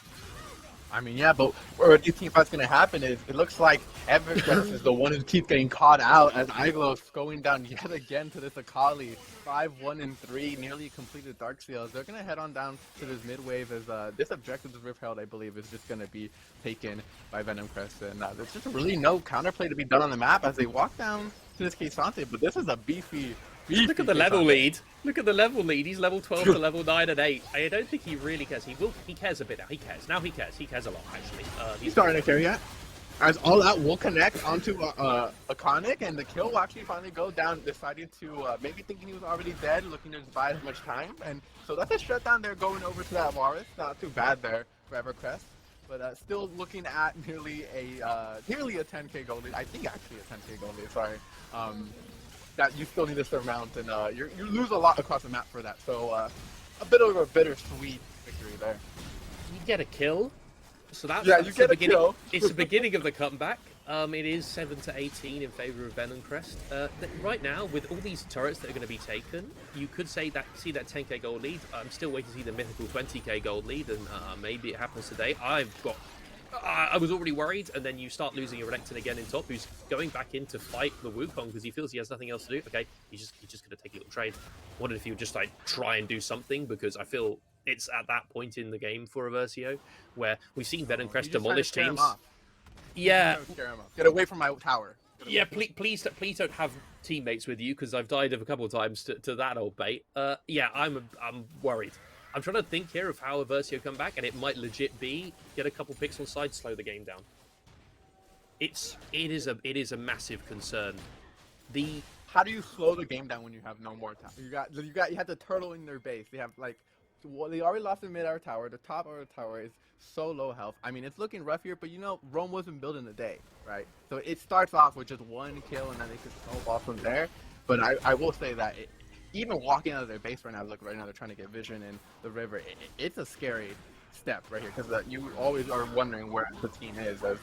I mean, yeah, but where these team fights gonna happen is it looks like Evercrest is the one who keeps getting caught out as Iglos going down yet again to this Akali. 5-1-3, nearly completed Dark Seals. They're gonna head on down to this mid wave as this objective, the Rift Herald, I believe, is just gonna be taken by Venomcrest, and there's just really no counterplay to be done on the map as they walk down to this K'Sante. But this is a beefy. Look at the level lead. Look at the level lead. He's level 12 to level 9 and 8. I don't think he really cares. He cares a bit now. He cares. Now he cares. He cares a lot, actually. He's starting to carry yet. As all that will connect onto Iconic, and the kill will actually finally go down, deciding to maybe thinking he was already dead, looking to buy as much time. And so that's a shutdown there going over to that Varus. Not too bad there for Evercrest. But still looking at nearly a 10k goal lead. I think actually a 10k goal lead, sorry. That you still need to surmount, and you lose a lot across the map for that. So a bit of a bittersweet victory there. You get a kill, so that's you that's get the a beginning. kill. It's the beginning of the comeback. It is 7-18 in favor of Venomcrest. Right now, with all these turrets that are going to be taken, you could see that 10k gold lead. I'm still waiting to see the mythical 20k gold lead, and maybe it happens today. I was already worried, and then you start losing a Renekton again in top, who's going back in to fight the Wukong because he feels he has nothing else to do. Okay, he's just going to take a little trade. Wondered if he would just like try and do something, because I feel it's at that point in the game for Aversio where we've seen Venomcrest demolish teams. Yeah, Get away from my tower. Yeah, please don't have teammates with you, because I've died of a couple of times to that old bait. Yeah, I'm worried. I'm trying to think here of how Aversio come back, and it might legit be get a couple picks on side, slow the game down. It is a massive concern. How do you slow the game down when you have no more time? You have the turtle in their base. They have they already lost the mid-hour tower. The top hour tower is so low health. I mean, it's looking rough here, but Rome wasn't built in a day, right? So it starts off with just one kill, and then they can snowball from there. But I will say that even walking out of their base right now, look, right now they're trying to get vision in the river. It's a scary step right here, because you always are wondering where the team is. As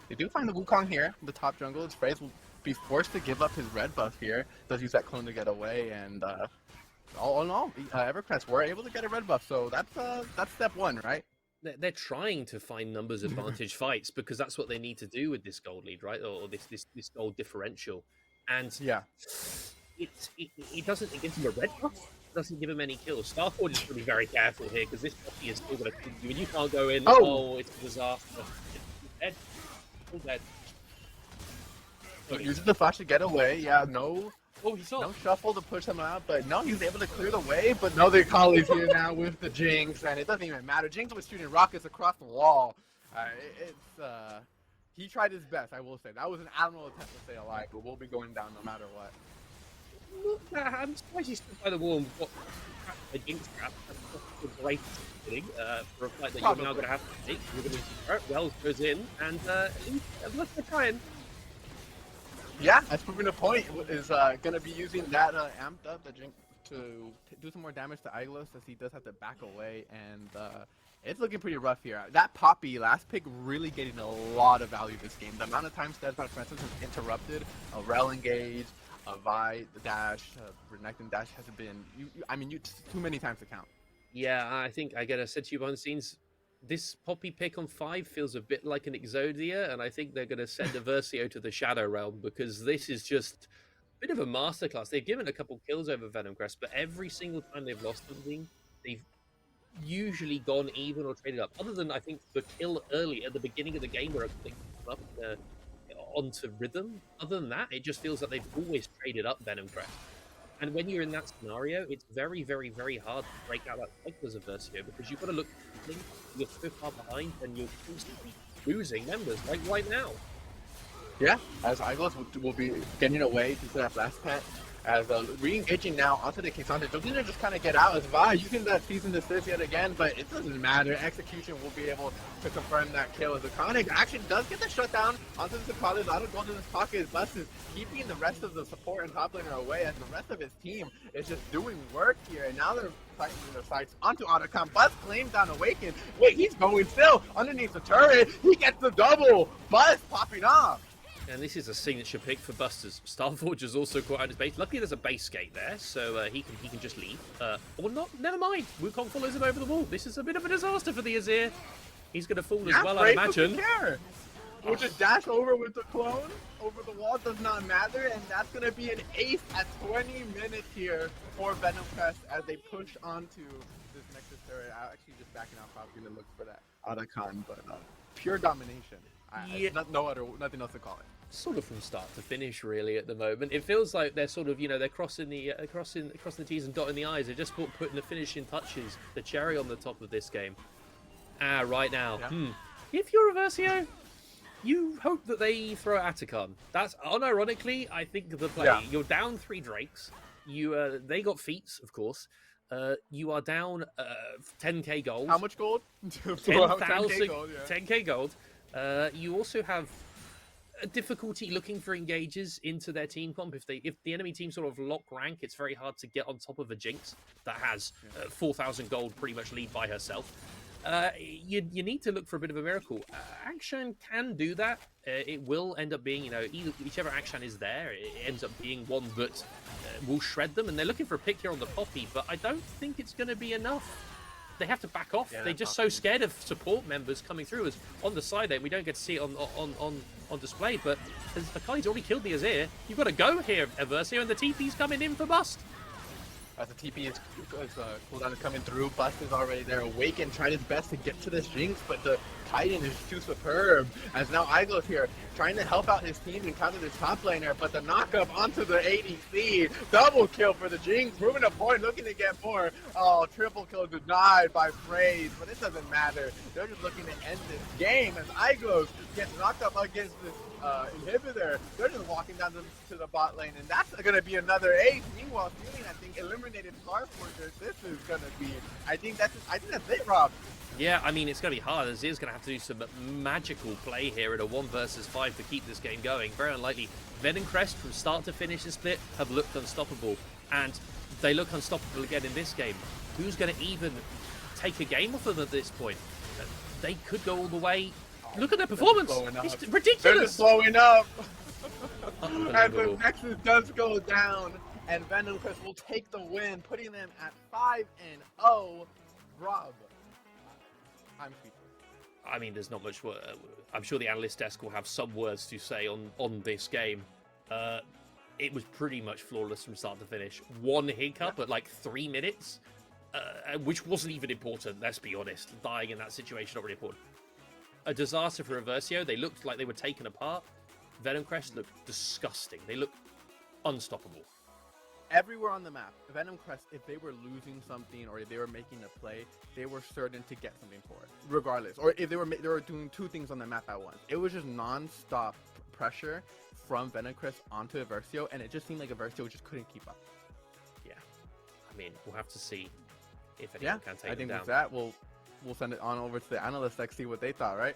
they do find the Wukong here, the top jungle. Sprays will be forced to give up his red buff here. Does use that clone to get away, and all in all, Evercrest were able to get a red buff. So that's step one, right? They're trying to find numbers advantage fights, because that's what they need to do with this gold lead, right? Or this gold differential. And yeah. It doesn't give him a red buff. It doesn't give him any kills. Starford is going to be very careful here, because this puppy is still going to kill you, and you can't go in. Oh, it's a disaster. He's dead. All dead. So uses the flash to get away. Yeah, no shuffle to push him out, but no, he's able to clear the way. But no, the Akali's here now with the Jinx, and it doesn't even matter. Jinx was shooting rockets across the wall. He tried his best, I will say. That was an admirable attempt to stay alive, but we'll be going down no matter what. I'm surprised he stood by the wall and got a Jinx trap. That's a great thing for a fight that you're now going to have to take. You're going to hurt. Wells goes in, and look, they're trying. Yeah, that's proving a point. Is going to be using that amped up the Jinx to do some more damage to Iglos, as he does have to back away, and it's looking pretty rough here. That Poppy last pick really getting a lot of value this game. The amount of time Steadfast Francis has interrupted, a Rel engage, a Vi dash, Renekton dash hasn't been. Too many times to count. Yeah, I think I said to you behind the scenes, this Poppy pick on 5 feels a bit like an Exodia, and I think they're going to send Aversio to the Shadow Realm, because this is just a bit of a masterclass. They've given a couple kills over Venomcrest, but every single time they've lost something, they've usually gone even or traded up. Other than, I think, the kill early at the beginning of the game where they come up onto rhythm. Other than that, it just feels like they've always traded up Venomcrest. And when you're in that scenario, it's very, very, very hard to break out that cycle as a Versio, because you've got to look, you're so far behind and you're constantly losing members, like right now. Yeah, as Iglos will be getting away to that last pet. As re-engaging now onto the K'Sante. Jolina just kind of get out as Vi using that season assist yet again, but it doesn't matter. Execution will be able to confirm that kill as Iconic actually does get the shutdown onto the Sakali. A lot of gold in his pocket. Bus is keeping the rest of the support and top laner away, as the rest of his team is just doing work here. And now they're fighting their sights onto Otacon. Bus claims down Awaken. Wait, he's going still underneath the turret. He gets the double. Bus popping off. And this is a signature pick for Busters. Starforge is also caught out his base. Luckily, there's a base gate there, so he can just leave. Or not. Never mind. Wukong follows him over the wall. This is a bit of a disaster for the Azir. He's going to fall as Yeah, well, I Frey imagine. doesn't care. We'll just dash over with the clone. Over the wall does not matter, and that's going to be an ace at 20 minutes here for Venom Crest as they push onto this Nexus area. I'm actually just backing out Falcon to look for that Otacon, but pure domination. Yeah. Nothing else to call it. Sort of from start to finish, really, at the moment. It feels like they're sort of, they're crossing the T's and dotting the I's. They're just putting the finishing touches, the cherry on the top of this game. Right now. Yeah. If you're Reversio, you hope that they throw Atacon. That's unironically, I think, the play. Yeah. You're down 3 Drakes. They got feats, of course. You are down 10k gold. How much gold? 10,000 10K gold, yeah. 10k gold. You also have a difficulty looking for engages into their team comp. If the enemy team sort of lock rank, it's very hard to get on top of a Jinx that has 4,000 gold pretty much lead by herself. You need to look for a bit of a miracle. Action can do that. It will end up being, whichever Action is there, it ends up being one that will shred them. And they're looking for a pick here on the Poppy, but I don't think it's going to be enough. They have to back off. Yeah, they're just so scared of support members coming through. As on the side there, we don't get to see it on display, but as Akali's already killed the Azir, you've got to go here, Eversio, and the TP's coming in for Bust. As the TP is cooldown is coming through, Bust is already there. Awaken tried his best to get to this Jinx, but the Titan is too superb. As now Iglo's here, trying to help out his team and counter this top laner, but the knockup onto the ADC. Double kill for the Jinx, moving a point, looking to get more. Oh, triple kill denied by Phrase, but it doesn't matter. They're just looking to end this game as Iglos gets knocked up against this inhibitor. They're just walking down to the bot lane, and that's going to be another ace. Meanwhile, Feeling, I think, eliminated Scarforger. This is going to be, I think that's it, Rob. Yeah, I mean, it's going to be hard. Azir's going to have to do some magical play here at a 1 versus 5 to keep this game going. Very unlikely. Venom Crest, from start to finish the split, have looked unstoppable. And they look unstoppable again in this game. Who's going to even take a game off of them at this point? They could go all the way. Look at their performance. It's ridiculous. They're just slowing up. As the Unbelievable. Nexus does go down, and Venom Crest will take the win, putting them at 5-0. Rob, I'm speechless. I mean, there's not much. I'm sure the analyst desk will have some words to say on this game. It was pretty much flawless from start to finish. One hiccup at like 3 minutes, which wasn't even important. Let's be honest. Dying in that situation not really important. A disaster for Reversio. They looked like they were taken apart. Venom Crest looked disgusting. They looked unstoppable. Everywhere on the map, Venom Crest, if they were losing something or if they were making a play, they were certain to get something for it, regardless. Or if they were doing 2 things on the map at once. It was just non-stop pressure from Venom Crest onto Eversio, and it just seemed like Eversio just couldn't keep up. Yeah, I mean, we'll have to see if anyone can take I them think down. with that, we'll send it on over to the analysts to see what they thought, right?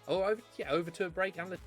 Oh, over to a break. Analyst.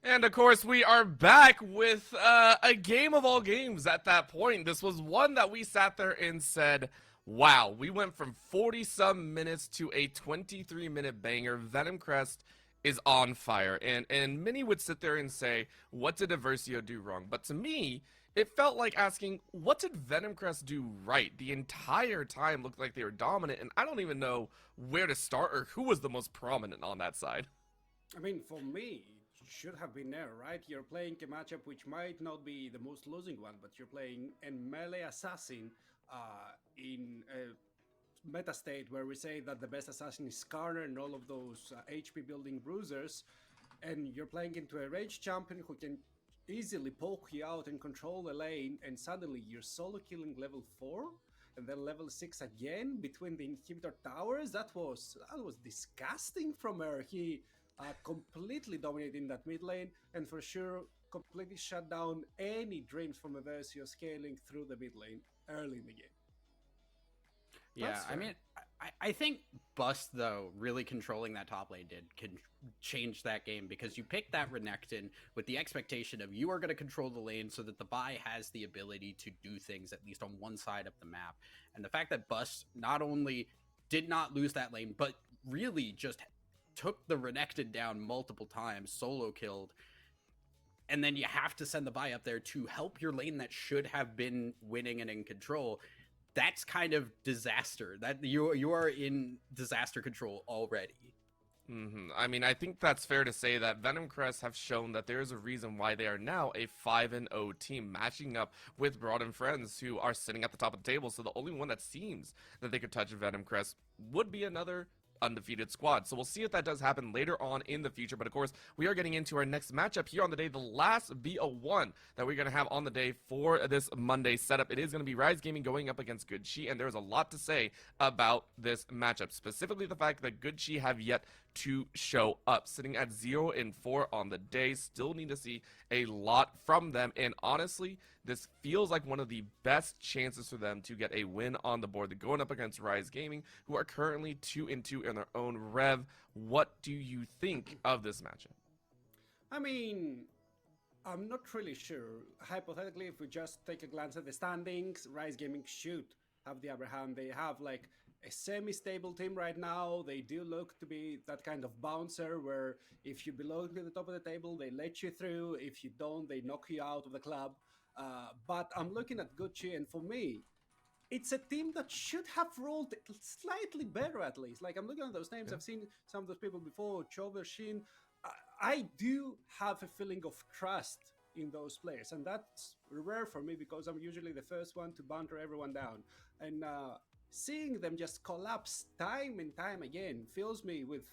And of course, we are back with a game of all games at that point. This was one that we sat there and said, wow, we went from 40-some minutes to a 23-minute banger. Venom Crest is on fire. And many would sit there and say, what did Aversio do wrong? But to me, it felt like asking, what did Venom Crest do right? The entire time looked like they were dominant, and I don't even know where to start or who was the most prominent on that side. I mean, for me, it should have been there, right? You're playing a matchup which might not be the most losing one, but you're playing a melee assassin in a meta state where we say that the best assassin is Skarner and all of those HP building bruisers, and you're playing into a rage champion who can easily poke you out and control the lane, and suddenly you're solo killing level 4 and then level 6 again between the inhibitor towers. That was disgusting from her. He completely dominating that mid lane, and for sure completely shut down any dreams from Aversio scaling through the mid lane early in the game. Yeah, I mean, I think Bust, though, really controlling that top lane can change that game, because you pick that Renekton with the expectation of you are going to control the lane so that the buy has the ability to do things at least on one side of the map. And the fact that Bust not only did not lose that lane, but really just took the Renekton down multiple times, solo killed, and then you have to send the buy up there to help your lane that should have been winning and in control. That's kind of disaster. That you are in disaster control already. I mean, I think that's fair to say that Venom Crest have shown that there is a reason why they are now a 5-0 team, matching up with Broad and Friends, who are sitting at the top of the table. So the only one that seems that they could touch Venom Crest would be another undefeated squad. So we'll see if that does happen later on in the future. But of course, we are getting into our next matchup here on the day, the last BO1 that we're going to have on the day for this Monday setup. It is going to be Rise Gaming going up against Good Chi, and there's a lot to say about this matchup, specifically the fact that Good Chi have yet to show up, sitting at 0-4 on the day. Still need to see a lot from them, and honestly, this feels like one of the best chances for them to get a win on the board. They're going up against Rise Gaming, who are currently 2-2 in their own rev. What do you think of this matchup? I mean, I'm not really sure. Hypothetically, if we just take a glance at the standings, Rise Gaming should have the upper hand. They have like a semi-stable team right now. They do look to be that kind of bouncer where if you belong to the top of the table, they let you through. If you don't, they knock you out of the club. But I'm looking at Good Chi, and for me, it's a team that should have rolled slightly better at least. Like, I'm looking at those names. Yeah. I've seen some of those people before, Chover, Shin. I do have a feeling of trust in those players, and that's rare for me because I'm usually the first one to banter everyone down. And seeing them just collapse time and time again fills me with,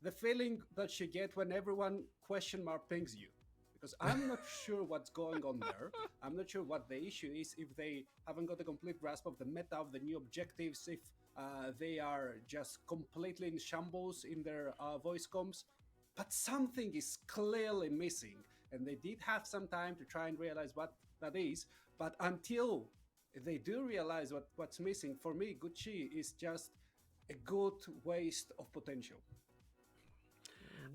the feeling that you get when everyone question mark pings you. Because I'm not sure what's going on there. I'm not sure what the issue is, if they haven't got a complete grasp of the meta, of the new objectives, if they are just completely in shambles in their voice comms. But something is clearly missing, and they did have some time to try and realize what that is. But until they do realize what's missing, for me, Good Chi is just a good waste of potential.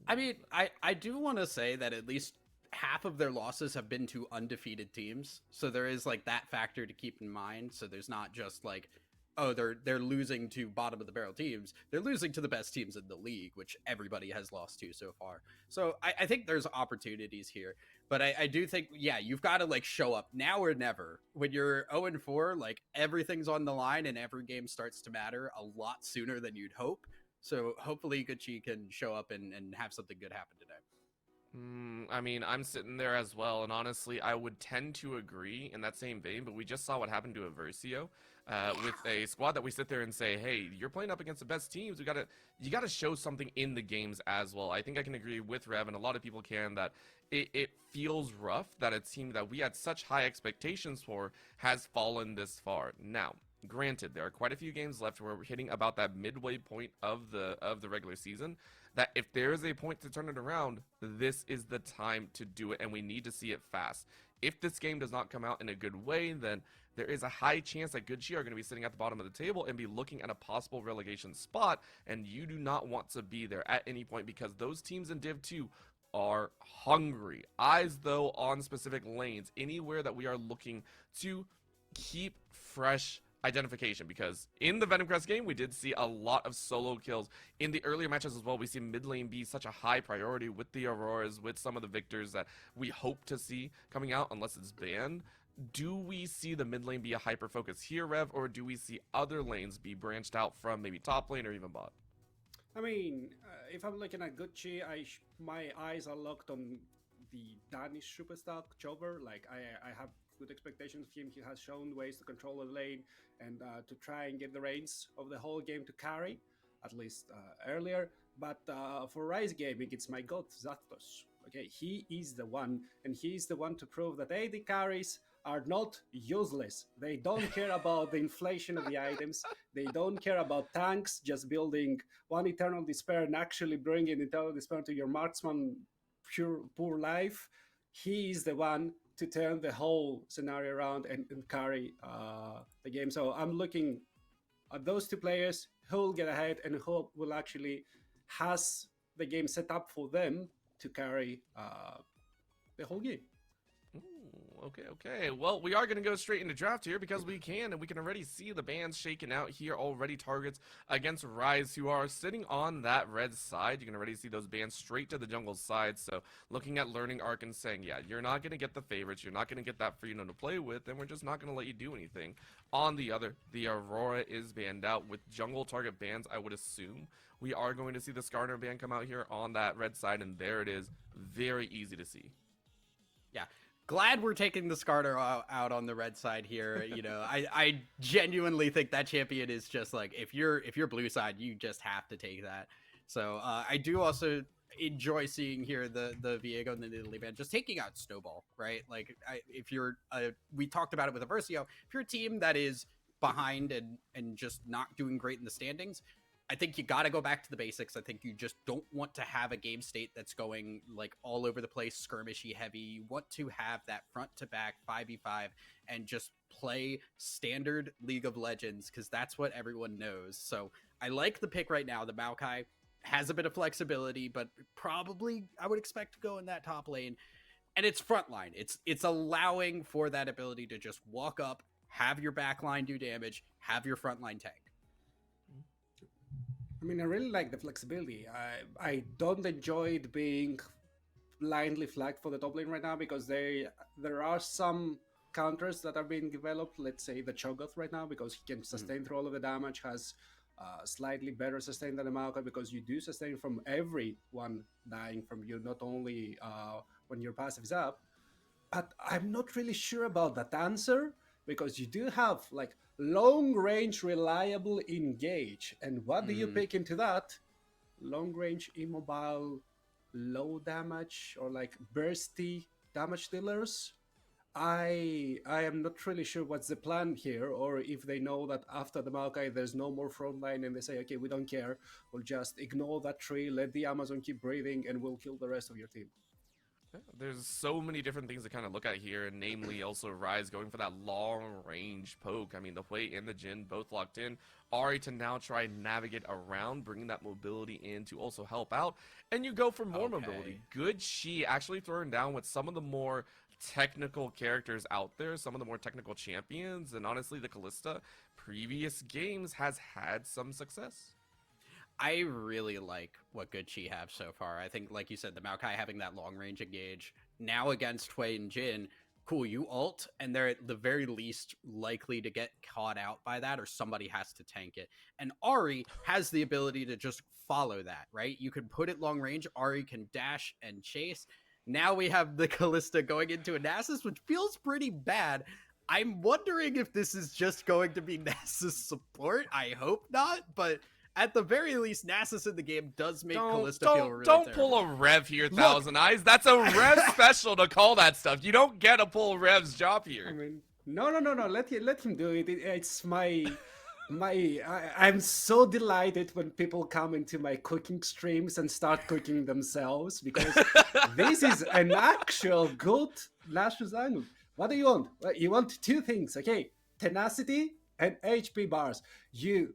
I mean, I do want to say that at least half of their losses have been to undefeated teams, so there is like that factor to keep in mind. So there's not just like oh, they're losing to bottom of the barrel teams. They're losing to the best teams in the league, which everybody has lost to so far. So I think there's opportunities here. But I do think, yeah, you've got to like show up now or never. When you're 0-4, like everything's on the line and every game starts to matter a lot sooner than you'd hope. So hopefully Gucci can show up and have something good happen today. I mean, I'm sitting there as well, and honestly, I would tend to agree in that same vein, but we just saw what happened to Aversio with a squad that we sit there and say, hey, you're playing up against the best teams. You gotta show something in the games as well. I think I can agree with Rev, and a lot of people can, that it feels rough that a team that we had such high expectations for has fallen this far. Now, granted, there are quite a few games left where we're hitting about that midway point of the regular season, that if there is a point to turn it around, this is the time to do it, and we need to see it fast. If this game does not come out in a good way, then there is a high chance that Gucci are going to be sitting at the bottom of the table and be looking at a possible relegation spot, and you do not want to be there at any point, because those teams in Div 2 are hungry. Eyes, though, on specific lanes, anywhere that we are looking to keep fresh identification, because in the Venom Crest game we did see a lot of solo kills. In the earlier matches as well, we see mid lane be such a high priority with the Auroras, with some of the Victors that we hope to see coming out unless it's banned. Do we see the mid lane be a hyper focus here, Rev, or do we see other lanes be branched out from maybe top lane or even bot? I mean, if I'm looking at Gucci, my eyes are locked on the Danish superstar Chover. Like I have good expectations of him. He has shown ways to control the lane and to try and get the reins of the whole game to carry, at least earlier. But for Rise Gaming, it's my god Zapdos. Okay, he is the one, and he's the one to prove that AD carries are not useless. They don't care about the inflation of the items. They don't care about tanks just building one Eternal Despair and actually bringing Eternal Despair to your marksman poor life. He is the one to turn the whole scenario around and carry the game. So I'm looking at those two players who will get ahead and who will actually has the game set up for them to carry the whole game. Okay. Well, we are going to go straight into draft here because we can, and we can already see the bans shaking out here already. Targets against Rise, who are sitting on that red side. You can already see those bans straight to the jungle side. So looking at Learning Arc and saying, yeah, you're not going to get the favorites. You're not going to get that freedom to play with, and we're just not going to let you do anything. On the other, the Aurora is banned out with jungle target bans. I would assume we are going to see the Skarner ban come out here on that red side, and there it is. Very easy to see. Yeah. Glad we're taking the Skarner out on the red side here. You know, I genuinely think that champion is just like, if you're blue side, you just have to take that. So I do also enjoy seeing here the Viego and the Italy band just taking out Snowball, right? Like if you're we talked about it with Aversio, if you're a team that is behind and just not doing great in the standings, I think you got to go back to the basics. I think you just don't want to have a game state that's going like all over the place, skirmishy heavy. You want to have that front to back 5v5 and just play standard League of Legends, because that's what everyone knows. So I like the pick right now. The Maokai has a bit of flexibility, but probably I would expect to go in that top lane. And it's frontline. It's allowing for that ability to just walk up, have your backline do damage, have your frontline tank. I mean, I really like the flexibility. I don't enjoy it being blindly flagged for the top lane right now, because there are some counters that are being developed. Let's say the Cho'Gath right now, because he can sustain through all of the damage, has slightly better sustain than the Maokai, because you do sustain from everyone dying from you, not only when your passive is up. But I'm not really sure about that answer, because you do have like long range reliable engage, and what do you pick into that? Long range immobile low damage, or like bursty damage dealers? I am not really sure what's the plan here, or if they know that after the Maokai there's no more frontline and they say, okay, we don't care, we'll just ignore that tree, let the Amazon keep breathing, and we'll kill the rest of your team. There's so many different things to kind of look at here, and namely also Rise going for that long-range poke. I mean, the Hui and the Jin both locked in. Ari to now try and navigate around, bringing that mobility in to also help out. And you go for more mobility. Good Chi actually throwing down with some of the more technical characters out there, some of the more technical champions, and honestly, the Kalista previous games has had some success. I really like what good Chi have so far. I think, like you said, the Maokai having that long range engage now against Hui and Jin. Cool, you ult, and they're at the very least likely to get caught out by that, or somebody has to tank it. And Ari has the ability to just follow that, right? You can put it long range, Ari can dash and chase. Now we have the Kalista going into a Nasus, which feels pretty bad. I'm wondering if this is just going to be Nasus support. I hope not, but at the very least, Nasus in the game does make Kalista feel really Don't terrible. pull a Rev here, Thousand Eyes. That's a Rev special to call that stuff. You don't get to pull Rev's job here. I mean, no. Let him do it. It's I'm so delighted when people come into my cooking streams and start cooking themselves, because this is an actual good Nasus angle. What do you want? Well, you want two things, okay? Tenacity and HP bars. You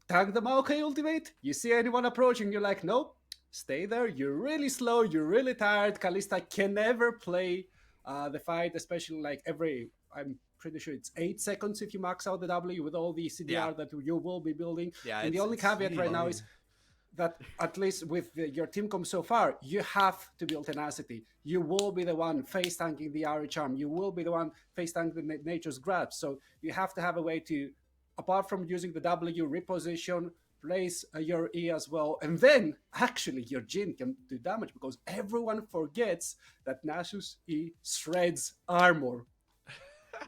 tank the Maokai ultimate, you see anyone approaching, you're like, nope, stay there, you're really slow, you're really tired. Kalista can never play the fight, especially like I'm pretty sure it's 8 seconds if you max out the W with all the CDR that you will be building. Yeah, and the only caveat right now is that, at least with your team comp so far, you have to build tenacity. You will be the one face tanking the Ari Charm. You will be the one face tanking the Nature's Grasp. So you have to have a way to, apart from using the W, reposition, place your E as well, and then actually your Jin can do damage, because everyone forgets that Nasus E shreds armor.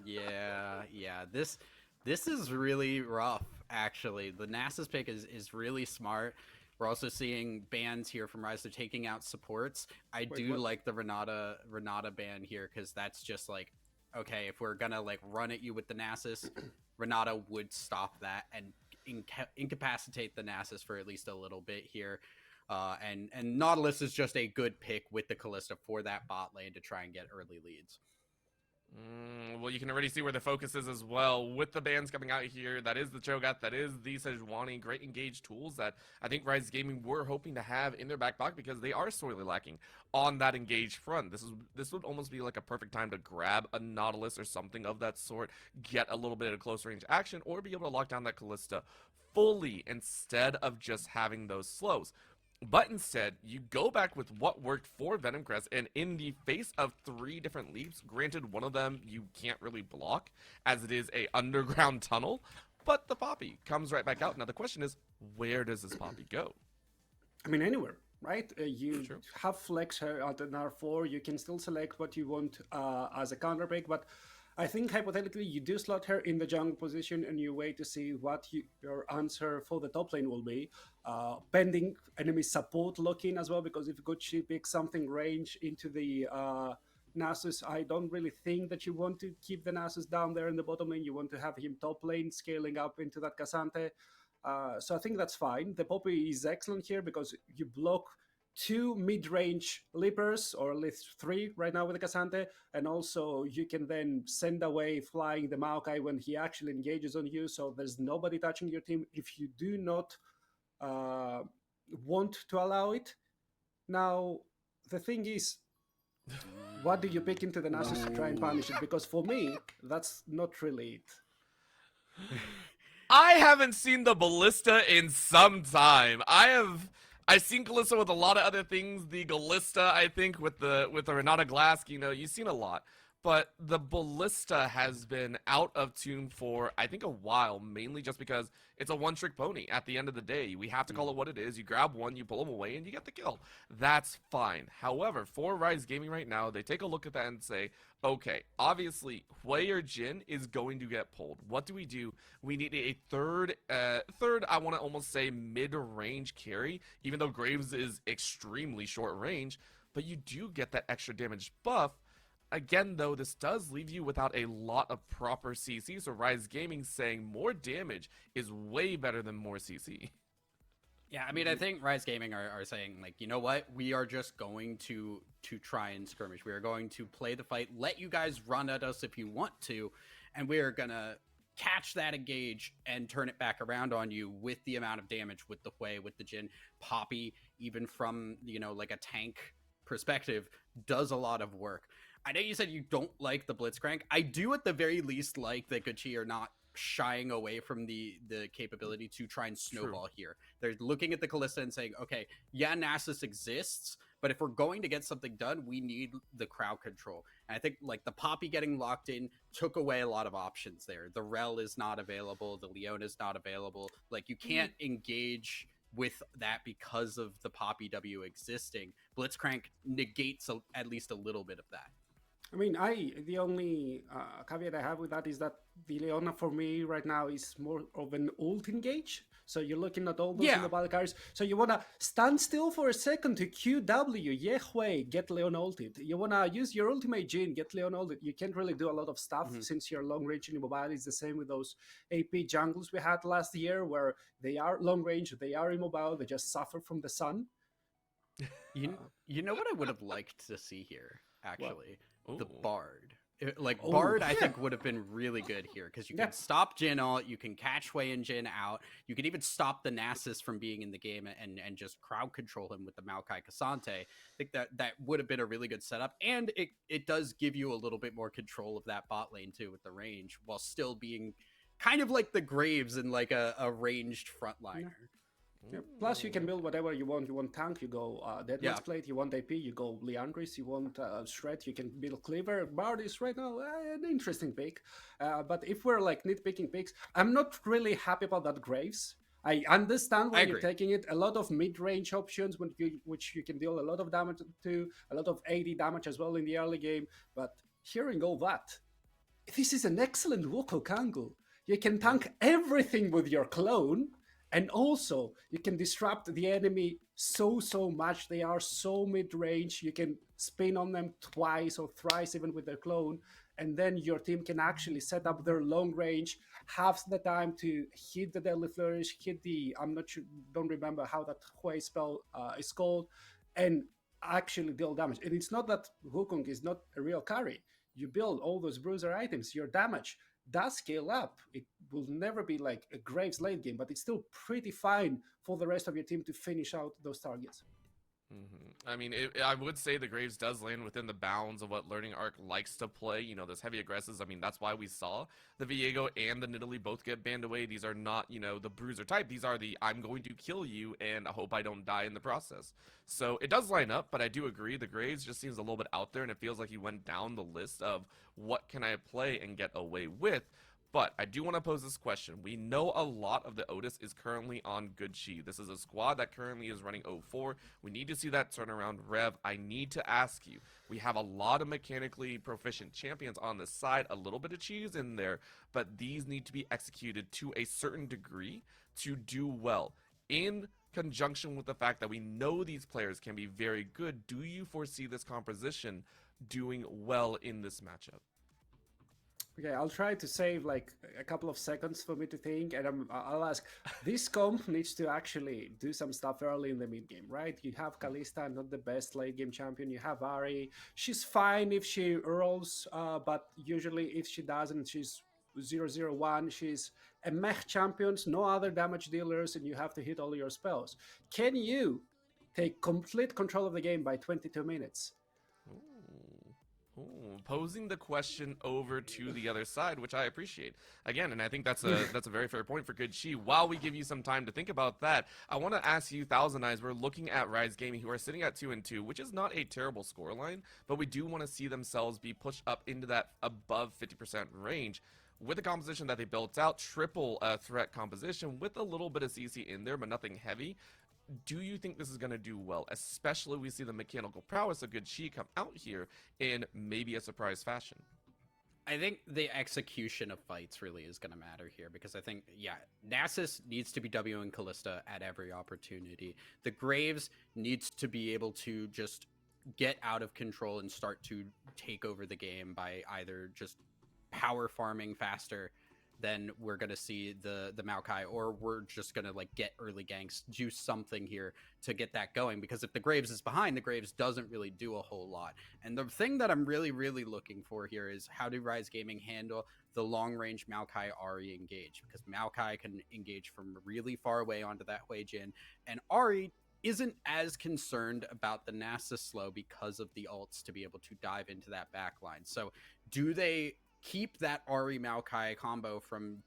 Yeah. This is really rough, actually. The Nasus pick is really smart. We're also seeing bans here from Rise. They're taking out supports. I do like the Renata ban here, because that's just like, okay, if we're gonna like run at you with the Nasus, Renata would stop that and incapacitate the Nasus for at least a little bit here. And Nautilus is just a good pick with the Kalista for that bot lane to try and get early leads. Well, you can already see where the focus is as well. With the bans coming out here, that is the Cho'Gath, that is the Sejuani, great engaged tools that I think Rise Gaming were hoping to have in their back pocket, because they are sorely lacking on that engaged front. This would almost be like a perfect time to grab a Nautilus or something of that sort, get a little bit of close range action, or be able to lock down that Kalista fully instead of just having those slows. But instead, you go back with what worked for Venomcrest, and in the face of 3 different leaps, granted one of them you can't really block, as it is a underground tunnel, but the Poppy comes right back out. Now the question is, where does this Poppy go? I mean, anywhere, right? You have flex her at an R4, you can still select what you want as a counter pick, but I think hypothetically you do slot her in the jungle position and you wait to see what your answer for the top lane will be. Pending enemy support lock-in as well, because if Gucci picks something range into the Nasus, I don't really think that you want to keep the Nasus down there in the bottom lane. You want to have him top lane, scaling up into that Cassante. So I think that's fine. The Poppy is excellent here because you block 2 mid-range leapers, or at least 3 right now with the Cassante, and also you can then send away flying the Maokai when he actually engages on you, so there's nobody touching your team if you do not want to allow it. Now, the thing is, what do you pick into the Nasus to try and punish it? Because for me, that's not really it. I haven't seen the Ballista in some time. I've seen Kalista with a lot of other things. The Galista, I think, with the Renata Glass, you've seen a lot. But the Ballista has been out of tune for, I think, a while, mainly just because it's a one-trick pony. At the end of the day, we have to call it what it is. You grab one, you pull them away, and you get the kill. That's fine. However, for Rise Gaming right now, they take a look at that and say, okay, obviously, Hui or Jin is going to get pulled. What do? We need a third, I want to almost say mid-range carry, even though Graves is extremely short range, but you do get that extra damage buff. Again, though, this does leave you without a lot of proper CC, so Rise Gaming saying more damage is way better than more CC. Yeah, I mean, I think Rise Gaming are saying, like, you know what? We are just going to try and skirmish. We are going to play the fight, let you guys run at us if you want to, and we are going to catch that engage and turn it back around on you with the amount of damage with the Hui, with the Jin. Poppy, even from, like a tank perspective, does a lot of work. I know you said you don't like the Blitzcrank. I do at the very least like that Gucci are not shying away from the capability to try and snowball here. They're looking at the Kalista and saying, okay, yeah, Nasus exists, but if we're going to get something done, we need the crowd control. And I think like the Poppy getting locked in took away a lot of options there. The Rel is not available. The Leona is not available. Like you can't engage with that because of the Poppy W existing. Blitzcrank negates at least a little bit of that. I mean, the only caveat I have with that is that the Leona for me right now is more of an ult engage. So you're looking at all those in the battle carries. So you want to stand still for a second to QW, Yehwei, get Leona ulted. You want to use your ultimate Jhin, get Leona ulted. You can't really do a lot of stuff since your long range and immobile is the same with those AP jungles we had last year where they are long range, they are immobile, they just suffer from the sun. You know what I would have liked to see here, actually? What? The Bard. Bard, I think, would have been really good here because you can stop Jhin out, you can catch Wei and Jhin out, you can even stop the Nasus from being in the game and just crowd control him with the Maokai Cassante. I think that would have been a really good setup, and it does give you a little bit more control of that bot lane too with the range, while still being kind of like the Graves in like a ranged frontliner. Yeah. Plus, you can build whatever you want. You want tank, you go Deadman's Plate. You want AP, you go Leandris. You want Shred, you can build Cleaver. Bard is right now an interesting pick. But if we're like nitpicking picks, I'm not really happy about that Graves. I understand why you're taking it. A lot of mid-range options, which you can deal a lot of damage to, a lot of AD damage as well in the early game. But hearing all that, this is an excellent Wukong angle. You can tank everything with your clone. And also, you can disrupt the enemy so much. They are so mid-range. You can spin on them twice or thrice, even with their clone. And then your team can actually set up their long range, have the time to hit the Deadly Flourish, hit the, I'm not sure, don't remember how that Hui spell is called, and actually deal damage. And it's not that Wukong is not a real carry. You build all those bruiser items, your damage does scale up. It will never be like a Graves late game, but it's still pretty fine for the rest of your team to finish out those targets. I mean, I would say the Graves does land within the bounds of what Learning Arc likes to play. You know, those heavy aggressives. I mean, that's why we saw the Viego and the Nidalee both get banned away. These are not, you know, the bruiser type. These are the I'm going to kill you and I hope I don't die in the process. So it does line up, but I do agree the Graves just seems a little bit out there, and it feels like he went down the list of what can I play and get away with. But I do want to pose this question. We know a lot of the Otis is currently on Good Chi. This is a squad that currently is running 0-4. We need to see that turnaround. Rev, I need to ask you. We have a lot of mechanically proficient champions on the side, a little bit of cheese in there, but these need to be executed to a certain degree to do well. In conjunction with the fact that we know these players can be very good, do you foresee this composition doing well in this matchup? Okay, I'll try to save like a couple of seconds for me to think, and I'll ask, this comp needs to actually do some stuff early in the mid game, right? You have Kalista, not the best late game champion. You have Ahri. She's fine if she rolls, but usually if she doesn't, she's 0-0-1. She's a mech champion, no other damage dealers, and you have to hit all your spells. Can you take complete control of the game by 22 minutes? Ooh, posing the question over to the other side, which I appreciate. Again, and I think that's a very fair point for Good Chi. While we give you some time to think about that, I want to ask you, Thousand Eyes, we're looking at Rise Gaming, who are sitting at 2-2, which is not a terrible scoreline, but we do want to see themselves be pushed up into that above 50% range. With the composition that they built out, triple threat composition with a little bit of CC in there, but nothing heavy. Do you think this is going to do well? Especially we see the mechanical prowess of Good Chi come out here in maybe a surprise fashion. I think the execution of fights really is going to matter here, because I think, Nasus needs to be Wing Kalista at every opportunity. The Graves needs to be able to just get out of control and start to take over the game by either just power farming faster than we're going to see the Maokai, or we're just going to like get early ganks, do something here to get that going, because if the Graves is behind, the Graves doesn't really do a whole lot. And the thing that I'm really looking for here is how do Rise Gaming handle the long range Maokai Ahri engage, because Maokai can engage from really far away onto that Hui Jin, and Ahri isn't as concerned about the NASA slow because of the ults to be able to dive into that backline. So do they keep that Ari Maokai combo from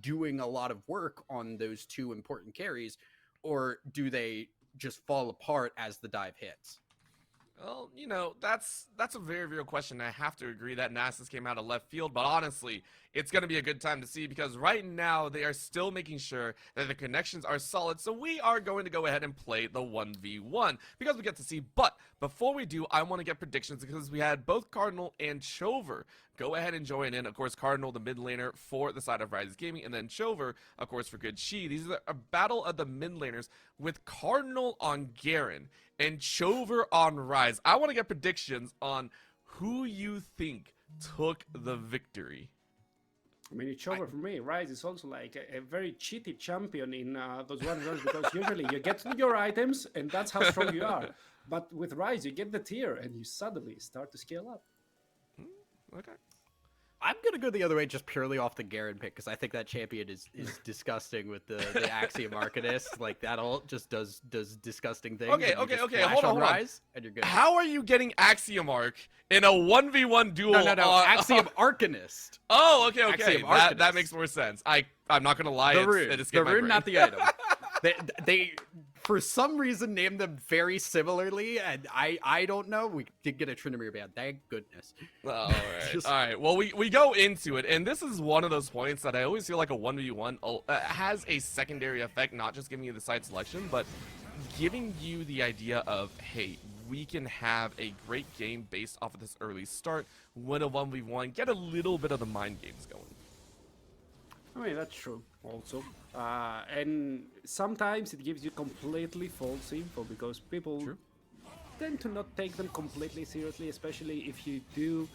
doing a lot of work on those two important carries, or do they just fall apart as the dive hits? Well, you know, that's a very real question. I have to agree that Nasus came out of left field, but honestly, it's going to be a good time to see because right now they are still making sure that the connections are solid. So we are going to go ahead and play the 1v1 because we get to see. But before we do, I want to get predictions because we had both Cardinal and Chover go ahead and join in. Of course, Cardinal, the mid laner for the side of Rise Gaming, and then Chover, of course, for Good Chi. These are a battle of the mid laners with Cardinal on Garen and Chover on Rise. I want to get predictions on who you think took the victory. I mean, it's over for me. Rise is also like a very cheaty champion in those one runs because usually you get your items and that's how strong you are. But with Rise, you get the tier and you suddenly start to scale up. Okay. I'm going to go the other way just purely off the Garen pick because I think that champion is disgusting with the Axiom Arcanist. Like, that ult just does disgusting things. Okay. Hold on. Rise, and you're good. How are you getting Axiom Arc in a 1v1 duel? No. Axiom Arcanist. Oh, okay. Axiom That Arcanist. makes more sense. I'm not going to lie. The It rune, escaped my brain. not the item. They for some reason named them very similarly, and I don't know. We did get a Tryndamere ban, thank goodness. All right. All right. Well, we go into it, and this is one of those points that I always feel like a 1v1 has a secondary effect, not just giving you the side selection, but giving you the idea of, hey, we can have a great game based off of this early start, win a 1v1, get a little bit of the mind games going. I mean, that's true also. And sometimes it gives you completely false info because people tend to not take them completely seriously, especially if you do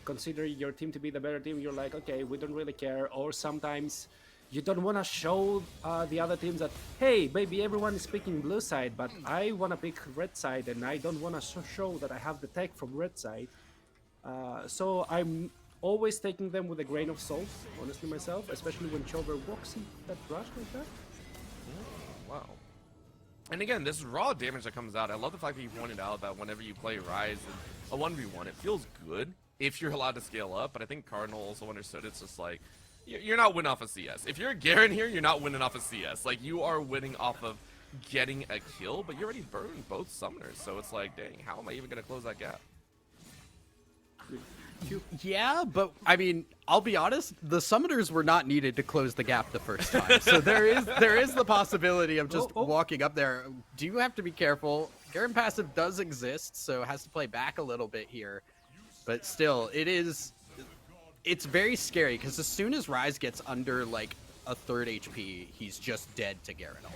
consider your team to be the better team. You're like, okay, we don't really care. Or sometimes you don't want to show the other teams that, hey, maybe everyone is picking blue side, but I want to pick red side and I don't want to show that I have the tech from red side. So I'm always taking them with a grain of salt, honestly, myself, especially when Chover walks in that rush like that. Wow. And again, this raw damage that comes out, I love the fact that you pointed out that whenever you play Rise in a 1v1, it feels good if you're allowed to scale up, but I think Cardinal also understood it's just like, you're not winning off of CS. If you're Garen here, you're not winning off of CS. Like, you are winning off of getting a kill, but you already burned both summoners, so it's like, dang, how am I even going to close that gap? Yeah, but I mean, I'll be honest, the summoners were not needed to close the gap the first time. So there is the possibility of just walking up there. Do you have to be careful? Garen passive does exist, so has to play back a little bit here. But still, it's very scary because as soon as Rise gets under like a third HP, he's just dead to Garen ult.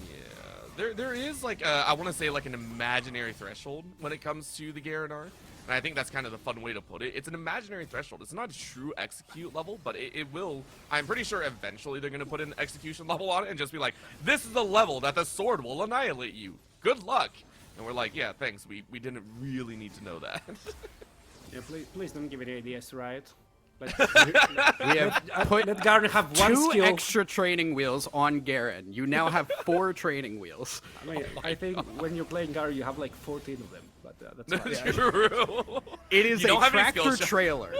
Yeah, there is like I want to say like an imaginary threshold when it comes to the Garen art. And I think that's kind of the fun way to put it. It's an imaginary threshold. It's not a true execute level, but it will. I'm pretty sure eventually they're going to put an execution level on it and just be like, this is the level that the sword will annihilate you. Good luck. And we're like, yeah, thanks. We didn't really need to know that. Yeah, please don't give it ADS, right? We have Let Garen have one two skill. extra training wheels on Garen. You now have 4 training wheels. I mean, I think when you're playing Garen, you have like 14 of them. But that's fine. True. It is a tractor trailer.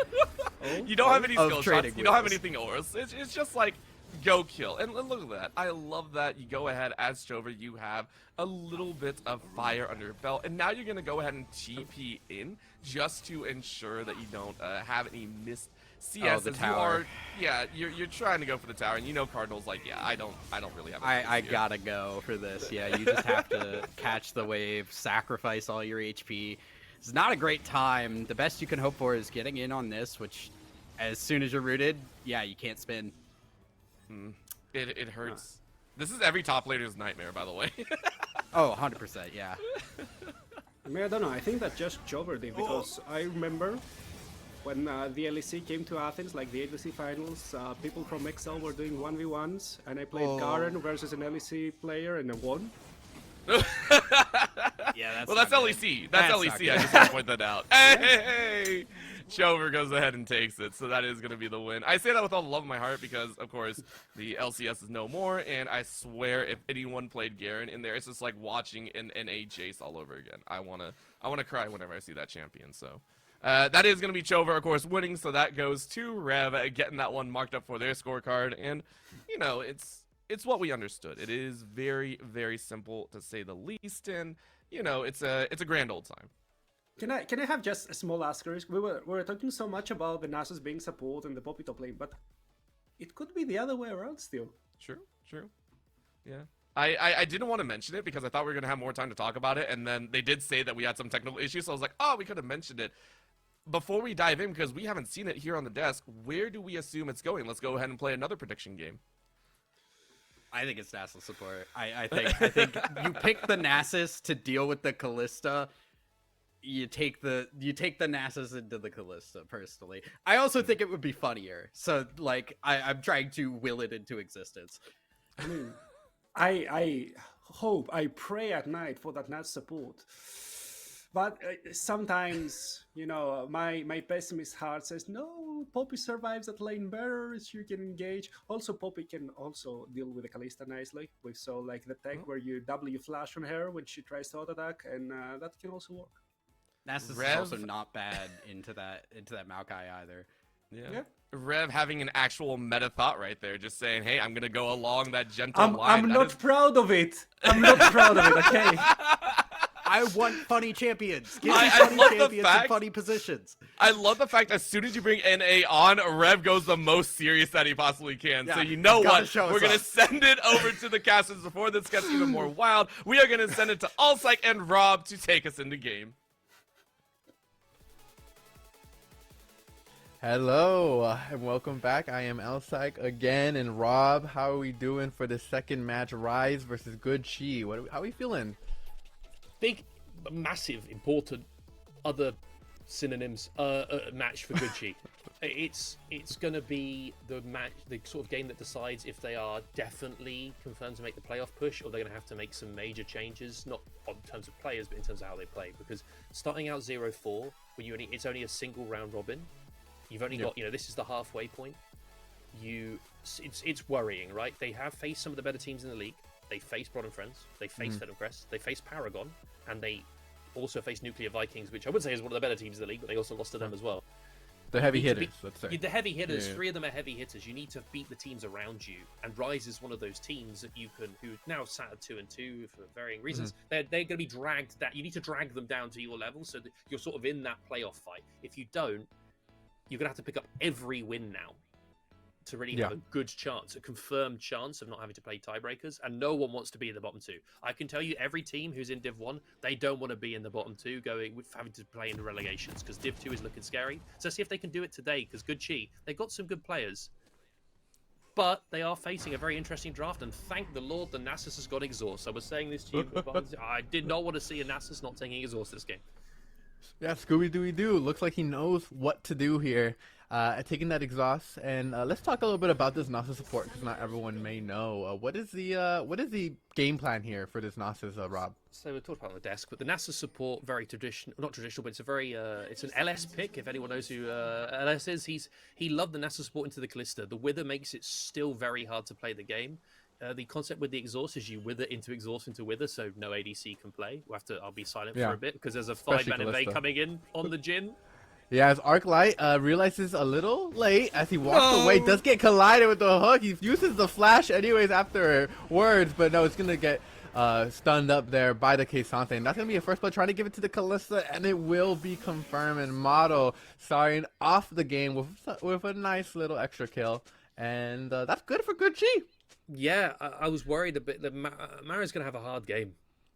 You don't have any skill shots. training You don't have wheels. anything else. It's just like, go kill. And look at that. I love that you go ahead as Chover. You have a little bit of fire under your belt. And now you're going to go ahead and TP in just to ensure that you don't have any missed CS. The as tower. You're trying to go for the tower. And you know Cardinal's like, yeah, I don't really have a I choice here. gotta go for this. Yeah, you just have to catch the wave, sacrifice all your HP. It's not a great time. The best you can hope for is getting in on this, which as soon as you're rooted, yeah, you can't spin. It hurts. This is every top laner's nightmare, by the way. Oh, 100%, yeah. I mean, I don't know. I think that just Chover did because I remember when the LEC came to Athens, like the LEC finals, people from XL were doing 1v1s, and I played Garen versus an LEC player and I won. Yeah, that's well, that's not good. LEC. That's That's LEC. not I good. just want to point that out. Hey! Chover goes ahead and takes it, so that is going to be the win. I say that with all the love in my heart because, of course, the LCS is no more, and I swear if anyone played Garen in there, it's just like watching an NA chase all over again. I wanna cry whenever I see that champion, so... that is going to be Chover, of course, winning, so that goes to Rev, getting that one marked up for their scorecard, and, you know, it's what we understood. It is very, very simple, to say the least, and, you know, it's a grand old time. Can I have just a small asterisk? We were talking so much about the Nasus being support and the Poppy top lane, but it could be the other way around still. True. Yeah. I didn't want to mention it because I thought we were going to have more time to talk about it, and then they did say that we had some technical issues, so I was like, oh, we could have mentioned it. Before we dive in, because we haven't seen it here on the desk, where do we assume it's going? Let's go ahead and play another prediction game. I think it's Nasus support. I think you pick the Nasus to deal with the Kalista. You take the Nasus into the Kalista, personally. I also think it would be funnier. So, like, I'm trying to will it into existence. I mean, I hope, I pray at night for that Nasus support. But sometimes, you know, my pessimist heart says, no, Poppy survives that lane better, she can engage. Also, Poppy can also deal with the Kalista nicely. We saw, like, the tech where you W flash on her when she tries to auto-attack, and that can also work. Nasus is also not bad into that Maokai either. Yeah. Rev having an actual meta thought right there, just saying, hey, I'm going to go along that gentle line. I'm not proud of it. I'm not proud of it, okay? I want funny champions. Give me funny champions and funny positions. I love the fact as soon as you bring NA on, Rev goes the most serious that he possibly can. Yeah, so you know what? We're going to up. send it over to the casters before this gets even more wild. We are going to send it to Allpsych and Rob to take us into game. Hello and welcome back. I am Allpsych again, and Rob, how are we doing for the second match? Rise versus Good Chi. How are we feeling? Big, massive, important other synonyms match for Good Chi. It's going to be the match, the sort of game that decides if they are definitely confirmed to make the playoff push, or they're going to have to make some major changes, not in terms of players, but in terms of how they play. Because starting out 0-4, when it's only a single round robin. You've only got, you know, this is the halfway point. It's worrying, right? They have faced some of the better teams in the league. They faced Broad and Friends. They faced Venomcrest. They faced Paragon, and they also faced Nuclear Vikings, which I would say is one of the better teams in the league, but they also lost to them as well. The heavy hitters, let's say. The heavy hitters, 3 of them are heavy hitters. You need to beat the teams around you, and Rise is one of those teams that you can, who now sat at 2-2 for varying reasons. They're going to be dragged. You need to drag them down to your level so that you're sort of in that playoff fight. If you don't, you're going to have to pick up every win now to really have a good chance, a confirmed chance of not having to play tiebreakers, and no one wants to be in the bottom 2. I can tell you every team who's in Div 1, they don't want to be in the bottom 2 having to play in the relegations, because Div 2 is looking scary. So see if they can do it today, because Good Chi, they've got some good players, but they are facing a very interesting draft, and thank the Lord the Nasus has got exhaust. I was saying this to you, I did not want to see a Nasus not taking exhaust this game. Yeah, Scooby-Doo. Looks like he knows what to do here, taking that exhaust. And let's talk a little bit about this Nasus support, because not everyone may know. What is the game plan here for this Nasus, Rob? So we talked about it on the desk, but the Nasus support, very traditional, not traditional, but it's a very, it's an LS pick. If anyone knows who LS is, he loved the Nasus support into the Kalista. The Wither makes it still very hard to play the game. The concept with the exhaust is you wither into exhaust into wither, so no ADC can play. I'll be silent for a bit because there's a 5-man invade coming in on the Jhin. Yeah, as Arclight realizes a little late as he walks away, does get collided with the hook. He uses the flash anyways afterwards, but no, it's gonna get stunned up there by the K'Sante, and that's gonna be a first blood trying to give it to the Kalista, and it will be confirmed. And Model starting off the game with a nice little extra kill, and that's good for Good Chi. Yeah, I was worried a bit that Mara's going to have a hard game.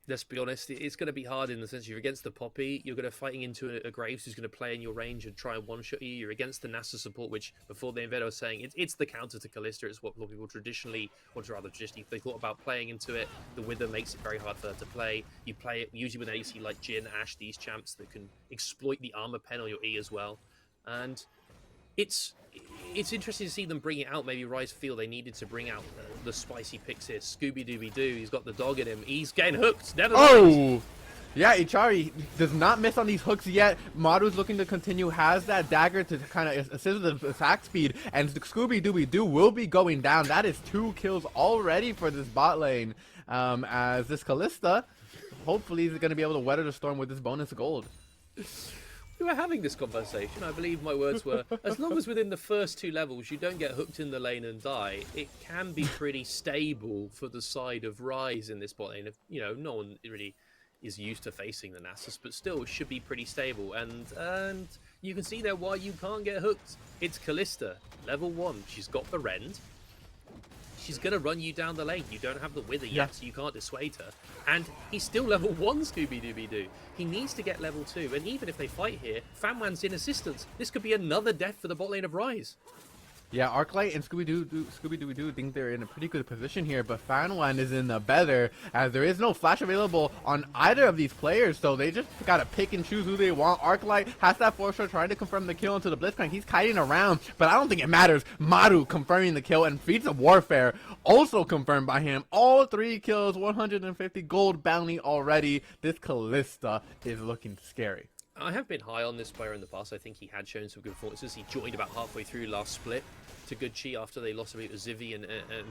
Let's be honest, it's going to be hard in the sense you're against the Poppy, you're going to fighting into a Graves who's going to play in your range and try and one-shot you. You're against the Nasus support, which before the Invader was saying it's the counter to Kalista. It's what people traditionally, they thought about playing into it. The Wither makes it very hard for her to play. You play it usually with an AC like Jhin, Ashe, these champs that can exploit the armor pen on your E as well. And it's interesting to see them bring it out. Maybe Rise feel they needed to bring out the spicy picks here. Scooby-Dooby-Doo, he's got the dog in him. He's getting hooked. Never mind. Yeah, Ichari does not miss on these hooks yet. Maru's looking to continue, has that dagger to kind of assist with the attack speed, and Scooby-Dooby-Doo will be going down. That is 2 kills already for this bot lane, as this Kalista hopefully is going to be able to weather the storm with this bonus gold. We were having this conversation. I believe my words were, as long as within the first 2 levels you don't get hooked in the lane and die, it can be pretty stable for the side of Rise in this bot lane. If, you know, no one really is used to facing the Nasus, but still it should be pretty stable. And you can see there why you can't get hooked. It's Kalista, level 1. She's got the Rend. She's going to run you down the lane. You don't have the Wither yet, so you can't dissuade her. And he's still level 1, Scooby-Dooby-Doo. He needs to get level 2. And even if they fight here, Fanwan's in assistance. This could be another death for the bot lane of Rise. Yeah, Arclight and Scooby-Dooby-Doo think they're in a pretty good position here, but Fanwan is in the better, as there is no flash available on either of these players, so they just gotta pick and choose who they want. Arclight has that force trying to confirm the kill into the Blitzcrank. He's kiting around, but I don't think it matters. Maru confirming the kill, and Feats of Warfare also confirmed by him. All 3 kills, 150 gold bounty already. This Kalista is looking scary. I have been high on this player in the past. I think he had shown some good performances. He joined about halfway through last split to Good Chi after they lost a bit with Zivi and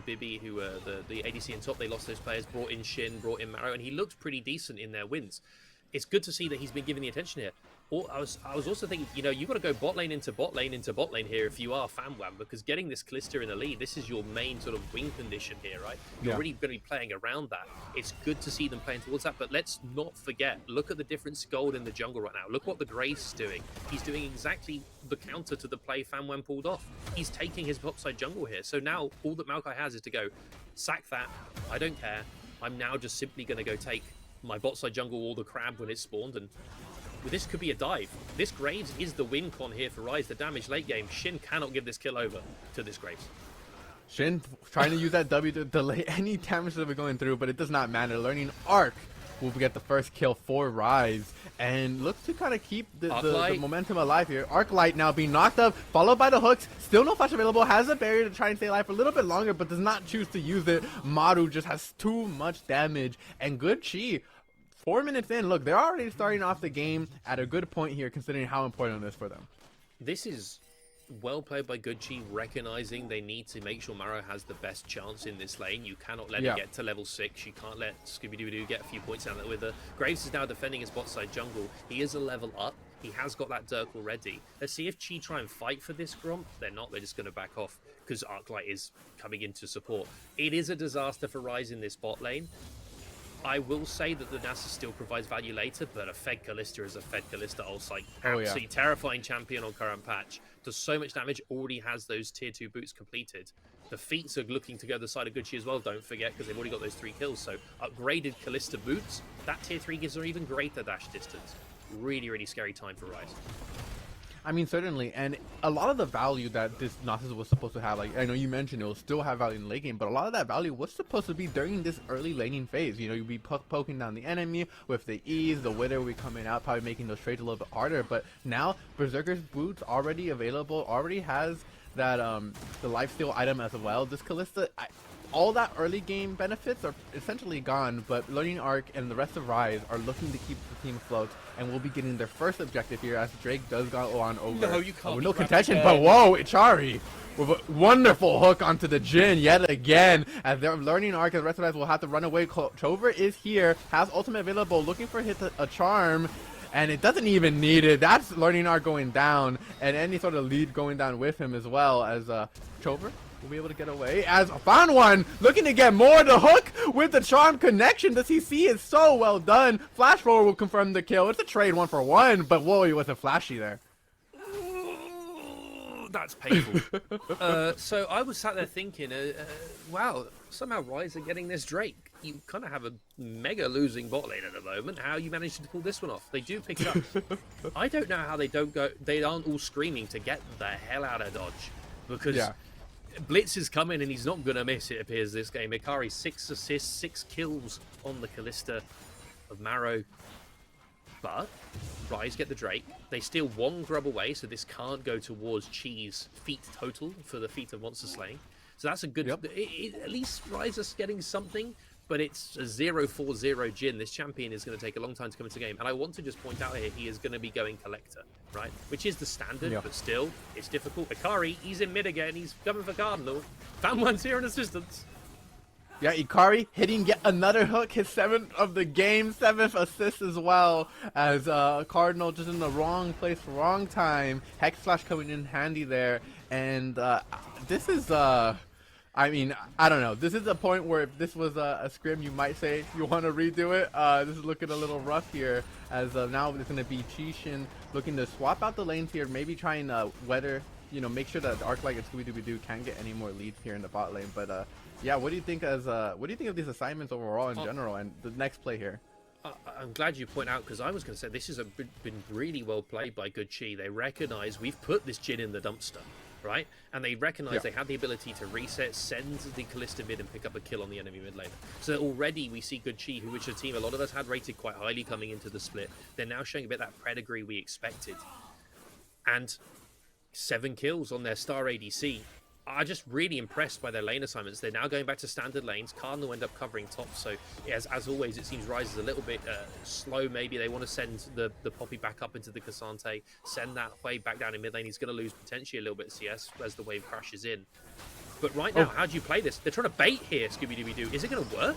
Bibi, who were the ADC and top. They lost those players, brought in Shin, brought in Maro, and he looked pretty decent in their wins. It's good to see that he's been given the attention here. I was also thinking, you know, you've got to go bot lane into bot lane into bot lane here if you are Fanwan, because getting this Kalista in the lead, this is your main sort of win condition here, right? You're really going to be playing around that. It's good to see them playing towards that, but let's not forget, look at the difference Gold in the jungle right now. Look what the Grace is doing. He's doing exactly the counter to the play Fanwan pulled off. He's taking his topside jungle here. So now all that Maokai has is to go, sack that, I don't care. I'm now just simply going to go take my bot side jungle or the crab when it's spawned, and this could be a dive. This Graves is the win con here for Rise. The damage late game. Shin cannot give this kill over to this Graves. Shin trying to use that W to delay any damage that we're going through, but it does not matter. Learning Arc will get the first kill for Rise, and looks to kind of keep the momentum alive here. Arclight now being knocked up, followed by the hooks. Still no flash available. Has a barrier to try and stay alive for a little bit longer, but does not choose to use it. Maru just has too much damage, and Good Chi, 4 minutes in, look, they're already starting off the game at a good point here, considering how important it is for them. This is well played by Good Chi, recognizing they need to make sure Maro has the best chance in this lane. You cannot let it get to level 6. You can't let Scooby-Doo get a few points out there with her. Graves is now defending his bot side jungle. He is a level up. He has got that Dirk already. Let's see if Chi try and fight for this Gromp. They're not. They're just going to back off because Arclight is coming in to support. It is a disaster for Rise in this bot lane. I will say that the Nasus still provides value later, but a Fed Kalista is a Fed Kalista. Also, absolutely terrifying champion on current patch. Does so much damage, already has those tier 2 boots completed. The feats are looking to go the side of Gucci as well, don't forget, because they've already got those 3 kills. So upgraded Kalista boots, that tier 3 gives her even greater dash distance. Really, really scary time for Rise. I mean, certainly, and a lot of the value that this Nasus was supposed to have, like, I know you mentioned it will still have value in the late game, but a lot of that value was supposed to be during this early laning phase. You know, you'd be poking down the enemy with the ease, the Wither will be coming out, probably making those trades a little bit harder, but now Berserker's boots already available, already has that, the lifesteal item as well. This Kalista, all that early game benefits are essentially gone, but Learning Arc and the rest of Rise are looking to keep the team afloat, and will be getting their first objective here as Drake does go on over. No, you can't. With no contention, but whoa, Ichari with a wonderful hook onto the Jhin yet again, as they're Learning Arc and the rest of Rise will have to run away. Chover is here, has ultimate available, looking for a charm, and it doesn't even need it. That's Learning Arc going down, and any sort of lead going down with him as well, as Chover will be able to get away, as Fanwan looking to get more. The hook with the charm connection. The CC is so well done. Flash forward will confirm the kill. It's a trade 1-for-1, but whoa, he wasn't flashy there. That's painful. So I was sat there thinking, wow, somehow Rise are getting this Drake. You kind of have a mega losing bot lane at the moment. How you managed to pull this one off? They do pick it up. I don't know how they aren't all screaming to get the hell out of dodge, because Blitz is coming and he's not going to miss, it appears, this game. Ikari, 6 assists, 6 kills on the Kalista of Marrow. But Rise get the Drake. They steal 1 grub away, so this can't go towards Chi's feat total for the feat of Monster Slaying. So that's a good... at least Rise is getting something. but it's a 0-4-0 Jin. This champion is going to take a long time to come into the game. And I want to just point out here, he is going to be going Collector, right? Which is the standard, but still, it's difficult. Ikari, he's in mid again. He's coming for Cardinal. Fan1's here in assistance. Yeah, Ikari hitting yet another hook, his 7th of the game, 7th assist as well, as Cardinal just in the wrong place, wrong time. Hex Flash coming in handy there, and this is, I mean, I don't know. This is a point where if this was a scrim, you might say you want to redo it. This is looking a little rough here, as now it's going to be Chishin looking to swap out the lanes here, maybe try and weather, you know, make sure that Arclight and Scooby-Doo can't get any more leads here in the bot lane, but yeah, what do you think what do you think of these assignments overall in general and the next play here? I'm glad you point out, because I was going to say this has been really well played by Good Chi. They recognize we've put this Jin in the dumpster, right? And they recognize they have the ability to reset, send the Callista mid and pick up a kill on the enemy mid laner. So already we see Good Chi, which is a team a lot of us had rated quite highly coming into the split. They're now showing a bit of that pedigree we expected. And 7 kills on their star ADC. I'm just really impressed by their lane assignments. They're now going back to standard lanes. Cardinal end up covering top, so as always, it seems Rise is a little bit slow. Maybe they want to send the Poppy back up into the Cassante, send that wave back down in mid lane. He's going to lose potentially a little bit of CS as the wave crashes in. But right now, how do you play this? They're trying to bait here, Scooby-Doo. Is it going to work?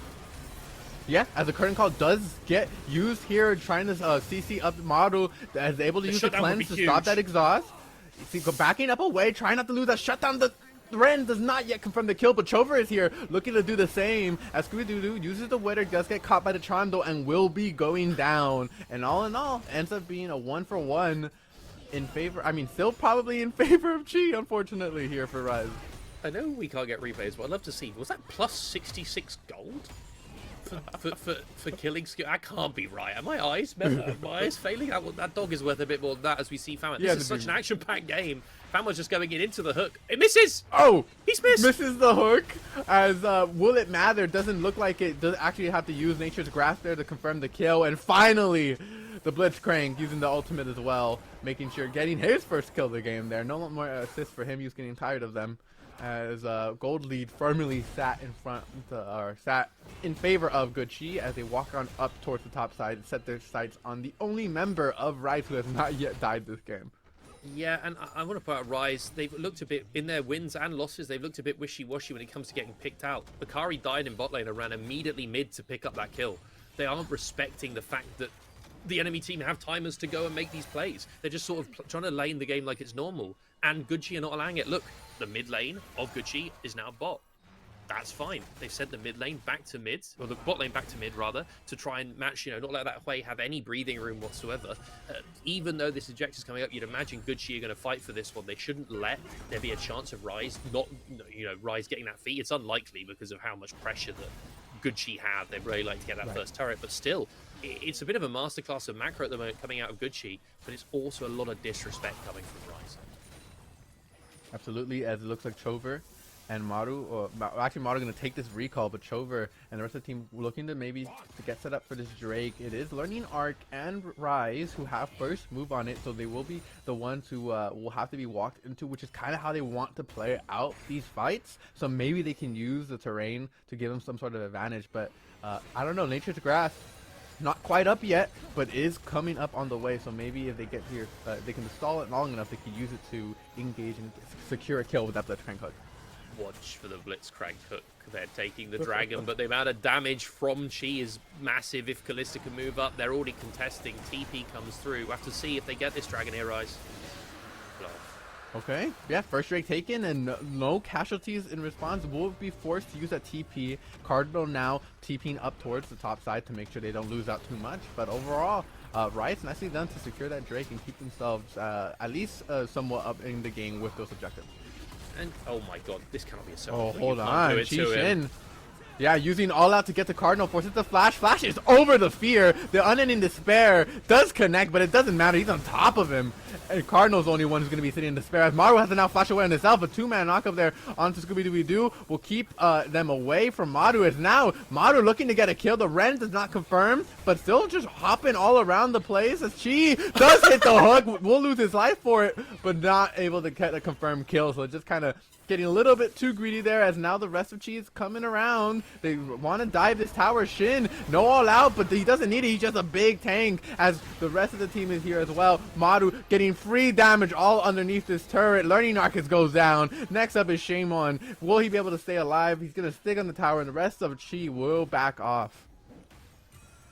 Yeah, as the curtain call does get used here, trying to CC up the model, is able to use the cleanse to stop that exhaust. You see, go backing up away, trying not to lose that shutdown. The Ren does not yet confirm the kill, but Chover is here looking to do the same as Scooby-Doo uses the Wither, does get caught by the Charm though, and will be going down. And all in all, ends up being a 1-for-1 in favor, I mean, still probably in favor of Chi, unfortunately, here for Rise. I know we can't get replays, but I'd love to see. Was that plus 66 gold? For killing Scoot? I can't be right. Are my eyes failing? That dog is worth a bit more than that as we see Famine. This is such an action-packed game. Famine's just going into the hook. It misses! Oh! He's missed! Misses the hook, as will it matter? Doesn't look like it. Does actually have to use Nature's Grasp there to confirm the kill. And finally, the Blitzcrank using the ultimate as well, making sure getting his first kill of the game there. No more assists for him. He was getting tired of them. As gold lead firmly sat in favor of Good Chi as they walk on up towards the top side and set their sights on the only member of Rise who has not yet died this game. Yeah, and I want to point out Rise, they've looked a bit, in their wins and losses, they've looked a bit wishy-washy when it comes to getting picked out. Bakari died in bot lane and ran immediately mid to pick up that kill. They aren't respecting the fact that the enemy team have timers to go and make these plays. They're just sort of trying to lane the game like it's normal. And Good Chi are not allowing it. Look, the mid lane of Good Chi is now bot. That's fine. They've sent the mid lane back to mid, or the bot lane back to mid rather, to try and match, you know, not let that Hui have any breathing room whatsoever. Even though this objective's coming up, you'd imagine Good Chi are going to fight for this one. They shouldn't let there be a chance of Rise not, you know, Rise getting that feat. It's unlikely because of how much pressure that Good Chi have. They'd really like to get that first turret, but still, it's a bit of a masterclass of macro at the moment coming out of Good Chi, but it's also a lot of disrespect coming from Rise. Absolutely, as it looks like Chover and Maru, or actually Maru going to take this recall, but Chover and the rest of the team looking to maybe to get set up for this Drake. It is Learning Arc and Rise who have first move on it, so they will be the ones who will have to be walked into, which is kind of how they want to play out these fights. So maybe they can use the terrain to give them some sort of advantage, but I don't know, Nature's Grass not quite up yet, but is coming up on the way. So maybe if they get here, they can stall it long enough, they can use it to engage and secure a kill with that Blitzcrank hook. Watch for the Blitzcrank hook. They're taking the dragon, but the amount of damage from Chi is massive. If Callista can move up, they're already contesting. TP comes through. We'll have to see if they get this dragon here, Rise. Okay, yeah, first Drake taken and no casualties in response. Will be forced to use that TP. Cardinal now TPing up towards the top side to make sure they don't lose out too much. But overall, Riot's nicely done to secure that Drake and keep themselves at least somewhat up in the game with those objectives. And oh my god, this cannot be a solo. Oh, hold on, Chishin. Yeah, using all out to get the Cardinal, forces the flash. Flash is over the fear. The Unending Despair does connect, but it doesn't matter. He's on top of him. And Cardinal's the only one who's going to be sitting in despair. As Maru has to now flash away on himself. A two-man knock up there onto Scooby-Doo will keep them away from Maru. As now Maru looking to get a kill. The Ren does not confirm, but still just hopping all around the place. As Chi does hit the hook, will lose his life for it, but not able to get a confirmed kill. So just kind of getting a little bit too greedy there, as now the rest of Chi is coming around. They want to dive this tower. Shin, no all out, but he doesn't need it. He's just a big tank as the rest of the team is here as well. Maru getting free damage all underneath this turret. Learning Arcus goes down. Next up is Shaman. Will he be able to stay alive? He's going to stick on the tower, and the rest of Chi will back off.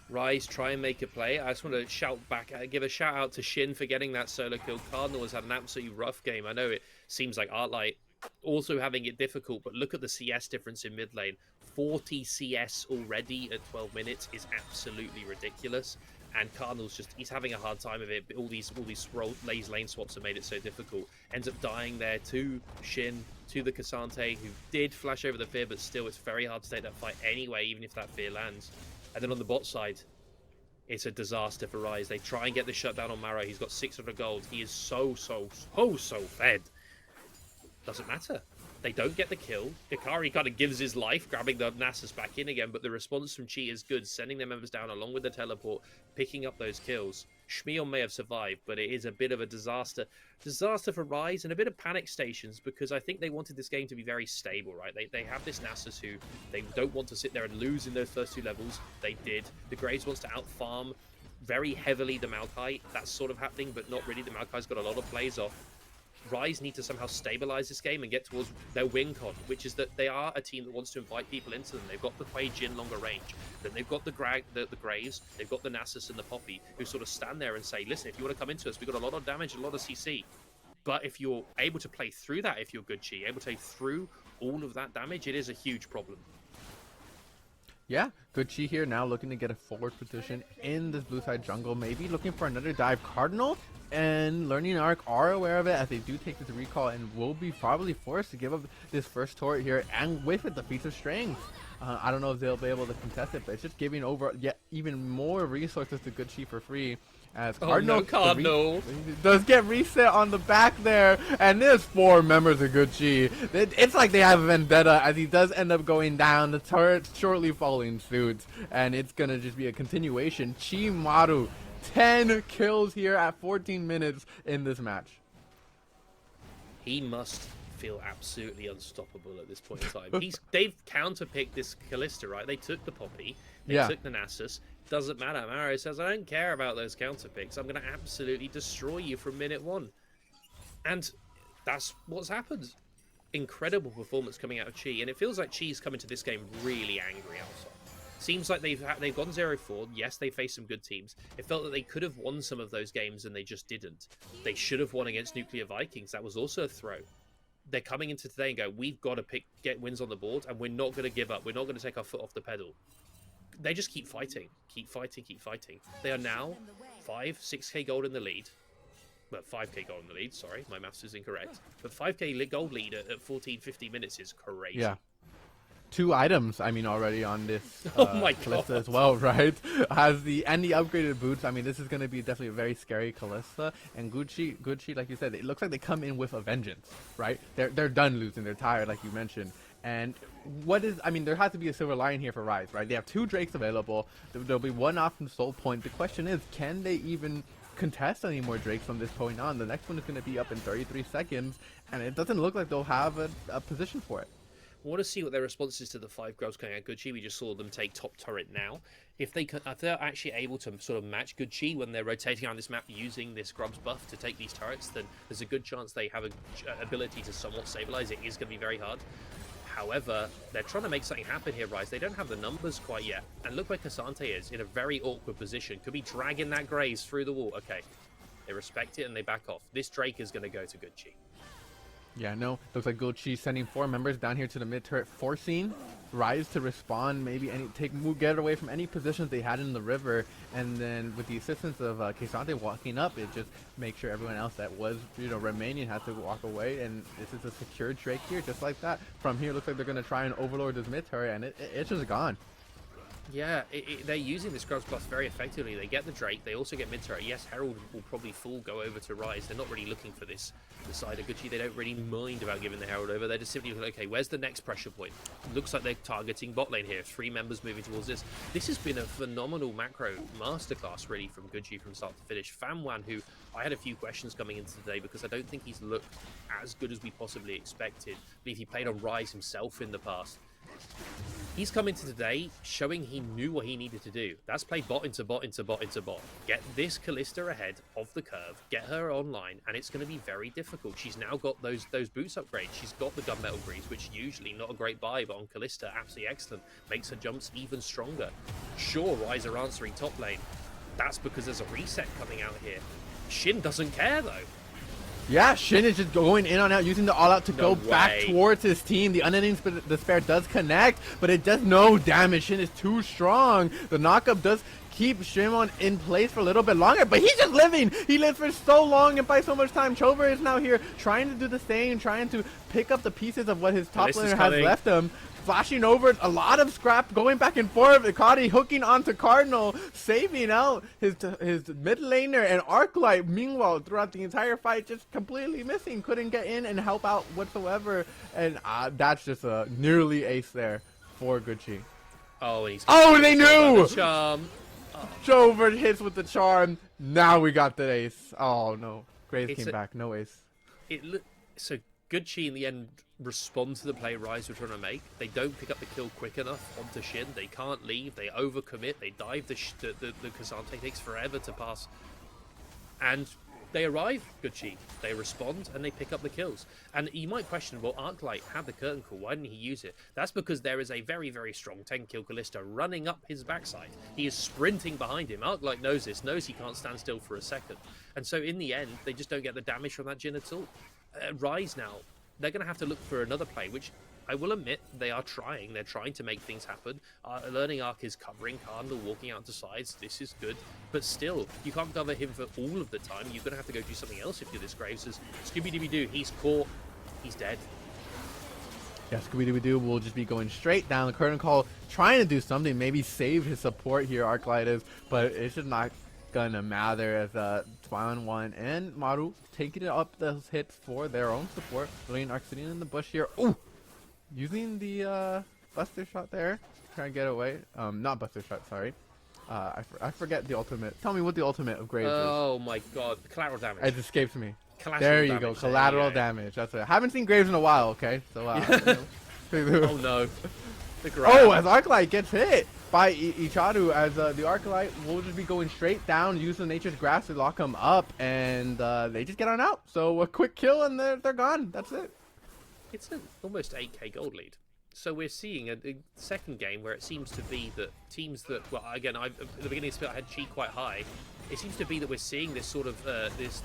Rise, try and make a play. I just want to shout back, give a shout out to Shin for getting that solo kill. Cardinal has had an absolutely rough game. I know it seems like Artlight also having it difficult, but look at the CS difference in mid lane. 40 CS already at 12 minutes is absolutely ridiculous. And Cardinal's he's having a hard time of it. All these lane swaps have made it so difficult. Ends up dying there to Shin, to the Cassante, who did flash over the fear, but still it's very hard to take that fight anyway, even if that fear lands. And then on the bot side, it's a disaster for Rise. They try and get the shutdown on Maro. He's got 600 gold. He is so fed. Doesn't matter. They don't get the kill. Hikari kind of gives his life, grabbing the Nasus back in again, but the response from Chi is good, sending their members down along with the teleport, picking up those kills. Shmiel may have survived, but it is a bit of a disaster. Disaster for Rise and a bit of panic stations, because I think they wanted this game to be very stable, right? They have this Nasus who they don't want to sit there and lose in those first 2 levels. They did. The Graves wants to out-farm very heavily the Maokai. That's sort of happening, but not really. The Maokai's got a lot of plays off. Rise need to somehow stabilize this game and get towards their win con, which is that they are a team that wants to invite people into them. They've got the Quay Jin longer range, then they've got the Graves, they've got the Nasus and the Poppy, who sort of stand there and say, listen, if you want to come into us, we've got a lot of damage, a lot of CC. But if you're able to play through that, if you're good Chi, able to play through all of that damage, it is a huge problem. Yeah, good Chi here now looking to get a forward position in this blue side jungle, maybe looking for another dive. Cardinal and Learning Arc are aware of it as they do take this recall and will be probably forced to give up this first turret here, and with it the feats of strength. I don't know if they'll be able to contest it, but it's just giving over yet even more resources to good Chi for free. As Cardinal, Cardinal does get reset on the back there, and there's 4 members of good Chi. It's like they have a vendetta as he does end up going down. The turret shortly following suit, and it's gonna just be a continuation. Chi Maru, 10 kills here at 14 minutes in this match. He must feel absolutely unstoppable at this point in time. They've counterpicked this Kalista, right? They took the Poppy, they took the Nasus. Doesn't matter. Maro says, I don't care about those counter picks. I'm going to absolutely destroy you from minute 1. And that's what's happened. Incredible performance coming out of Chi. And it feels like Chi's coming to this game really angry also. Seems like they've gone 0-4. Yes, they faced some good teams. It felt that they could have won some of those games and they just didn't. They should have won against Nuclear Vikings. That was also a throw. They're coming into today and go, we've got to get wins on the board, and we're not going to give up. We're not going to take our foot off the pedal. They just keep fighting. They are now 6k gold in the lead. Well, 5k gold in the lead, sorry. My maths is incorrect. But 5k gold lead at 14, 15 minutes is crazy. Yeah. 2 items, I mean, already on this oh my God. Kalista as well, right? Has the upgraded boots. I mean, this is going to be definitely a very scary Kalista. And Gucci, like you said, it looks like they come in with a vengeance, right? They're done losing. They're tired, like you mentioned. And there has to be a silver lining here for Rise, right? They have 2 Drakes available. There'll be 1 off from Soul Point. The question is, can they even contest any more Drakes from this point on? The next one is going to be up in 33 seconds, and it doesn't look like they'll have a position for it. I want to see what their response is to the 5 grubs coming out of Gucci. We just saw them take top turret now. If they're actually able to sort of match Gucci when they're rotating around this map using this grubs buff to take these turrets, then there's a good chance they have an ability to somewhat stabilize. It is going to be very hard. However, they're trying to make something happen here, Rise. They don't have the numbers quite yet. And look where Cassante is, in a very awkward position. Could be dragging that Graves through the wall. Okay, they respect it and they back off. This Drake is going to go to Gucci. Yeah, no, looks like Gucci sending 4 members down here to the mid turret, forcing Rise to respond, maybe get away from any positions they had in the river, and then with the assistance of Cassante walking up, it just makes sure everyone else that was remaining had to walk away, and this is a secure Drake here, just like that. From here, looks like they're going to try and overlord this mid turret, and it's just gone. Yeah, they're using this Grubs Plus very effectively. They get the Drake, they also get mid-turret. Yes, Herald will probably go over to Rise. They're not really looking for this side of Gucci. They don't really mind about giving the Herald over. They're just simply like, okay, where's the next pressure point? Looks like they're targeting bot lane here. 3 members moving towards this. This has been a phenomenal macro masterclass, really, from Gucci from start to finish. Famwan, who I had a few questions coming into today because I don't think he's looked as good as we possibly expected. I believe he played on Rise himself in the past. He's come into today showing he knew what he needed to do. That's play bot into bot into bot into bot. Get this Kalista ahead of the curve, get her online, and it's going to be very difficult. She's now got those boots upgrades. She's got the gunmetal grease, which usually not a great buy, but on Kalista, absolutely excellent. Makes her jumps even stronger. Sure, Ryze are answering top lane. That's because there's a reset coming out here. Shin doesn't care though. Yeah, Shin is just going in on out, using the all-out to go back way. towards his team. The Unending Despair does connect, but it does no damage. Shin is too strong. The knockup does keep Shimon in place for a little bit longer, but he's just living. He lives for so long and by so much time. Chover is now here trying to do the same, trying to pick up the pieces of what his top laner has left him. Flashing over, a lot of scrap going back and forth. Ikari hooking onto Cardinal, saving out his mid laner, and Arclight, meanwhile, throughout the entire fight, just completely missing. Couldn't get in and help out whatsoever. And that's just a nearly ace there for Gucci. Oh, and he's they knew! Charm. Chover hits with the charm. Now we got the ace. Oh no. Graves came back. No ace. So Gucci in the end responds to the play Ryze were trying to make. They don't pick up the kill quick enough onto Shin. They can't leave. They overcommit. They dive the Kazante. It takes forever to pass. And they arrive, Gucci. They respond and they pick up the kills. And you might question, well, Arclight had the curtain call. Why didn't he use it? That's because there is a very, very strong 10-kill Kalista running up his backside. He is sprinting behind him. Arclight knows this, knows he can't stand still for a second. And so in the end, they just don't get the damage from that Jhin at all. Ryze now, they're going to have to look for another play, which I will admit they are trying. They're trying to make things happen. Learning Arc is covering Cardinal, walking out to sides. This is good. But still, you can't cover him for all of the time. You're going to have to go do something else if you're this Graves. As Scooby-Dooby-Doo, he's caught. He's dead. Yeah, Scooby-Dooby-Doo will just be going straight down the curtain call, trying to do something, maybe save his support here, Arclight is, but it's just not gonna matter as 2-on-1 and Maru taking up those hits for their own support. Brilliant Arc sitting in the bush here. Ooh! Using the Buster Shot there. Trying to get away. Not Buster Shot, sorry. I forget the ultimate. Tell me what the ultimate of Graves is. Oh my god, collateral damage. It escapes me. Collateral there you damage, go, collateral damage. That's it. Haven't seen Graves in a while, okay? So, oh no. Oh, as Arclight gets hit by Icharu, as the Arclight will just be going straight down, using Nature's Grasp to lock him up, and they just get on out. So a quick kill and they're gone. That's it. It's an almost 8k gold lead. So we're seeing a second game where it seems to be that teams that, well, again, at the beginning of the split I had Chi quite high. It seems to be that we're seeing this sort of this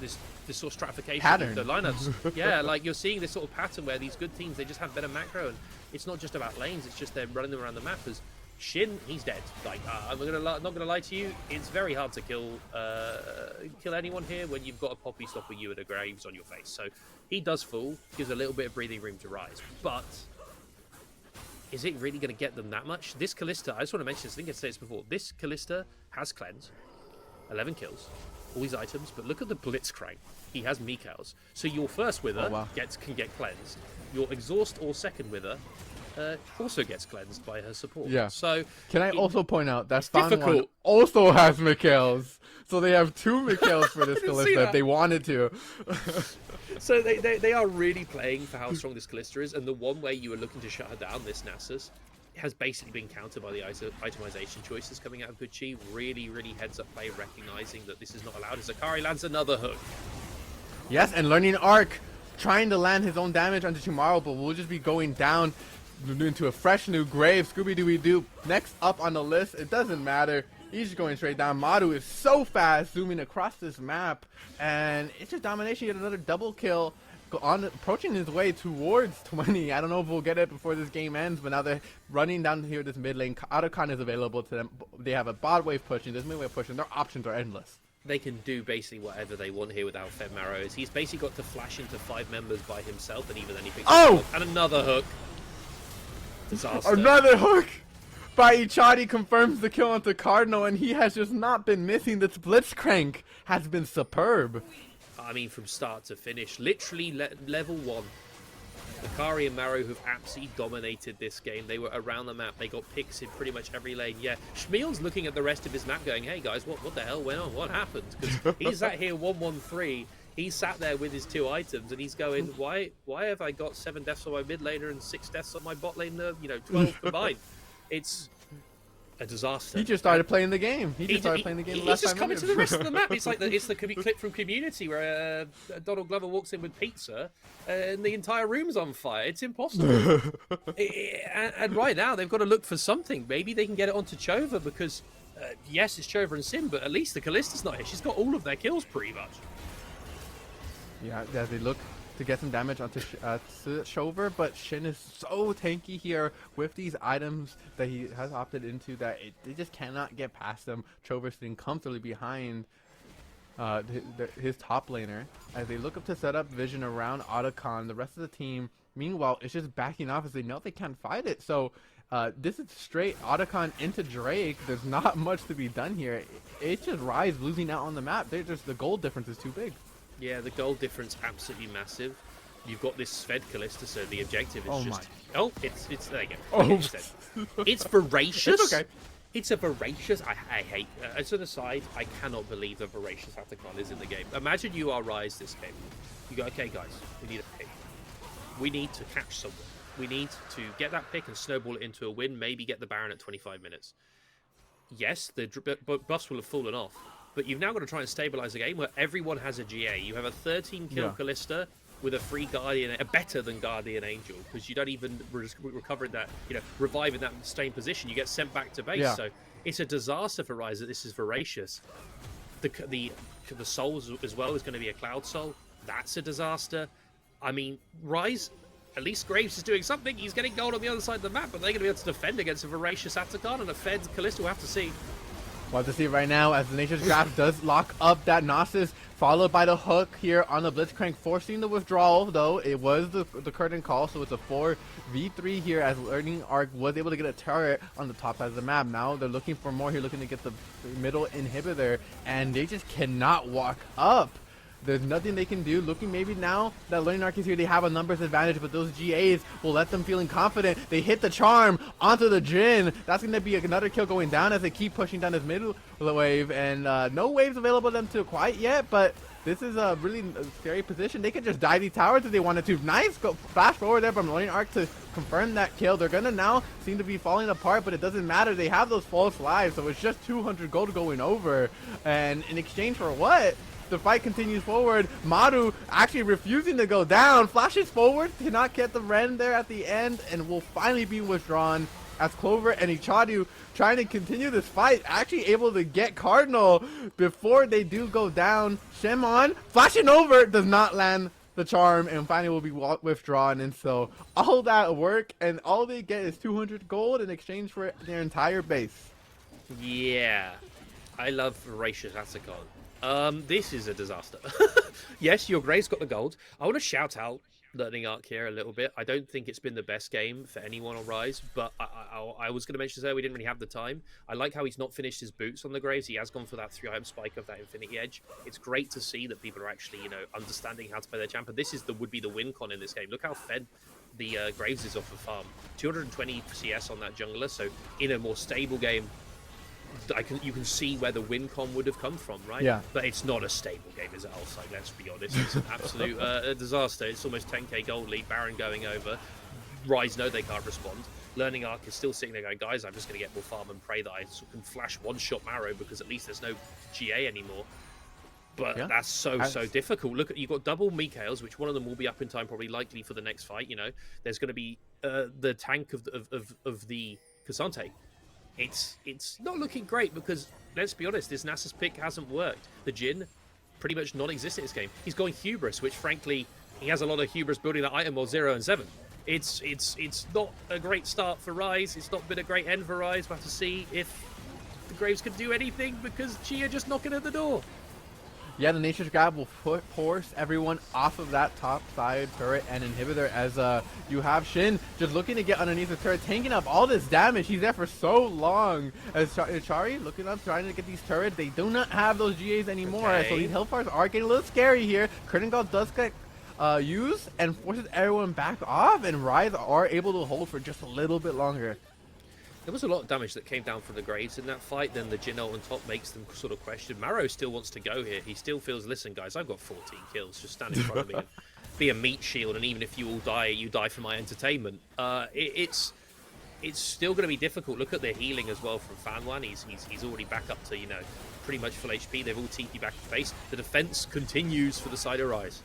sort of stratification pattern of the lineups. Yeah, like you're seeing this sort of pattern where these good teams, they just have better macro, and it's not just about lanes. It's just they're running them around the map. As Shin, he's dead. Like I'm not gonna lie to you, it's very hard to kill anyone here when you've got a Poppy stopping you at a Graves on your face. So he does fall, gives a little bit of breathing room to Ryze, but is it really going to get them that much? This Kalista, I just want to mention this, I think I said this before, this Kalista has cleanse, 11 kills, all these items, but look at the Blitzcrank. He has Mikhails. So your first wither can get cleansed. Your exhaust or second wither also gets cleansed by her support. Yeah. So can I also point out that difficult. also has Mikhails. So they have two Mikhails for this Kalista if they wanted to. So they are really playing for how strong this Kalista is, and the one way you were looking to shut her down, this Nasus, has basically been countered by the itemization choices coming out of Gucci. Really, really heads up play, recognizing that this is not allowed as Akari lands another hook. Yes, and learning Arc, trying to land his own damage onto tomorrow, but we'll just be going down into a fresh new grave. Scooby-Dooby-Doo next up on the list. It doesn't matter. He's just going straight down. Maru is so fast, zooming across this map, and it's just domination. Yet another double kill, approaching his way towards 20. I don't know if we'll get it before this game ends, but now they're running down here this mid lane. Otacon is available to them. They have a bot wave pushing, this mid wave pushing. Their options are endless. They can do basically whatever they want here without Fed Marrows. He's basically got to flash into 5 members by himself, and even then he picks up and another hook. Disaster. Another hook by Ichadi confirms the kill onto Cardinal, and he has just not been missing. This Blitzcrank has been superb. I mean, from start to finish, literally level 1. Akari and Maru have absolutely dominated this game. They were around the map. They got picks in pretty much every lane. Yeah, Schmiel's looking at the rest of his map going, hey guys, what the hell went on? What happened? Because he's sat here 1-1-3. He's sat there with his 2 items, and he's going, why have I got 7 deaths on my mid laner and 6 deaths on my bot lane, 12 combined? It's a disaster. He just started playing the game. He just started he- playing the game. He's the last just 5 coming to minutes. the rest of the map. It's like it's the clip from Community where Donald Glover walks in with pizza and the entire room's on fire. It's impossible. And right now they've got to look for something. Maybe they can get it onto Chova because yes, it's Chova and Sim, but at least the Callista's not here. She's got all of their kills pretty much. Yeah, they look to get some damage onto Shover, but Shin is so tanky here with these items that he has opted into that they just cannot get past them. Chover sitting comfortably behind his top laner as they look up to set up vision around Otacon. The rest of the team, meanwhile, is just backing off as they know they can't fight it. So this is straight Otacon into Drake. There's not much to be done here. It's just Rise losing out on the map. They're just, the goal difference is too big. Yeah, the goal difference absolutely massive. You've got this Fed Callista, so the objective is Oh just... my. Oh, it's there you go. Oh. It's voracious. It's okay. It's a voracious... I hate... as an aside, I cannot believe that voracious Atacon is in the game. Imagine you are Rise this game. You go, okay, guys, we need a pick. We need to catch someone. We need to get that pick and snowball it into a win, maybe get the Baron at 25 minutes. Yes, the buffs will have fallen off, but you've now got to try and stabilize a game where everyone has a GA. You have a 13-kill Callista with a free Guardian, a better than Guardian Angel, because you don't even recover that, revive in that same position. You get sent back to base. Yeah. So it's a disaster for Rise that this is voracious. The Souls as well is going to be a Cloud Soul. That's a disaster. I mean, Rise, at least Graves is doing something. He's getting gold on the other side of the map, but they're going to be able to defend against a voracious Atacon and a Fed Callista. We'll have to see. We'll have to see right now as the Nature's Grasp does lock up that Gnosis, followed by the hook here on the Blitzcrank, forcing the withdrawal, though. It was the curtain call, so it's a 4v3 here as Learning Arc was able to get a turret on the top side of the map. Now they're looking for more here, looking to get the middle inhibitor, and they just cannot walk up. There's nothing they can do. Looking maybe now that Learning Arc is here, they have a numbers advantage, but those GAs will let them feeling confident. They hit the charm onto the Jhin. That's going to be another kill going down as they keep pushing down this middle wave. And no waves available to them to quite yet, but this is a really scary position. They could just dive these towers if they wanted to. Nice flash forward there from Learning Arc to confirm that kill. They're going to now seem to be falling apart, but it doesn't matter. They have those false lives, so it's just 200 gold going over. And in exchange for what? The fight continues forward. Maru actually refusing to go down. Flashes forward. Cannot get the Ren there at the end and will finally be withdrawn as Clover and Ichadu trying to continue this fight. Actually able to get Cardinal before they do go down. Shemon flashing over. Does not land the charm and finally will be withdrawn. And so all that work and all they get is 200 gold in exchange for their entire base. Yeah. I love voracious Atacon. This is a disaster. Yes, your Gray's got the gold. I want to shout out Learning Arc here a little bit. I don't think it's been the best game for anyone on Rise, but I was going to mention this, we didn't really have the time. I like how he's not finished his boots on the Graves. He has gone for that 3-item spike of that Infinity Edge. It's great to see that people are actually, understanding how to play their champion. This is would be the win con in this game. Look how fed the Graves is off of farm. 220 CS on that jungler, so in a more stable game, you can see where the win con would have come from, right? Yeah. But it's not a stable game, is it? Also, let's be honest. It's an absolute disaster. It's almost 10k gold lead. Baron going over. Rise know they can't respond. Learning Arc is still sitting there going, guys, I'm just going to get more farm and pray that I can flash one-shot Marrow because at least there's no GA anymore. But that's so difficult. Look, you've got double Mikaels, which one of them will be up in time, probably likely for the next fight. There's going to be the tank of the Cassante. It's not looking great because, let's be honest, this Nasus pick hasn't worked. The Jhin pretty much non-existent in this game. He's going Hubris, which frankly, he has a lot of hubris building that item while 0 and 7. It's not a great start for Rise. It's not been a great end for Rise. We'll have to see if the Graves can do anything because Chia just knocking at the door. Yeah, the Nature's Grab will force everyone off of that top side turret and inhibitor as you have Shin just looking to get underneath the turret, tanking up all this damage. He's there for so long. As Chari looking up, trying to get these turrets. They do not have those GAs anymore, so these Hellfires are getting a little scary here. Curtain Gall does get used and forces everyone back off, and Rise are able to hold for just a little bit longer. There was a lot of damage that came down from the Graves in that fight. Then the Jhin ult on top makes them sort of question. Marrow still wants to go here. He still feels, listen, guys, I've got 14 kills. Just stand in front of me and be a meat shield. And even if you all die, you die for my entertainment. It's it's still going to be difficult. Look at the healing as well from Fanwan. He's already back up to, pretty much full HP. They've all TP back to base. The defense continues for the side of Rise.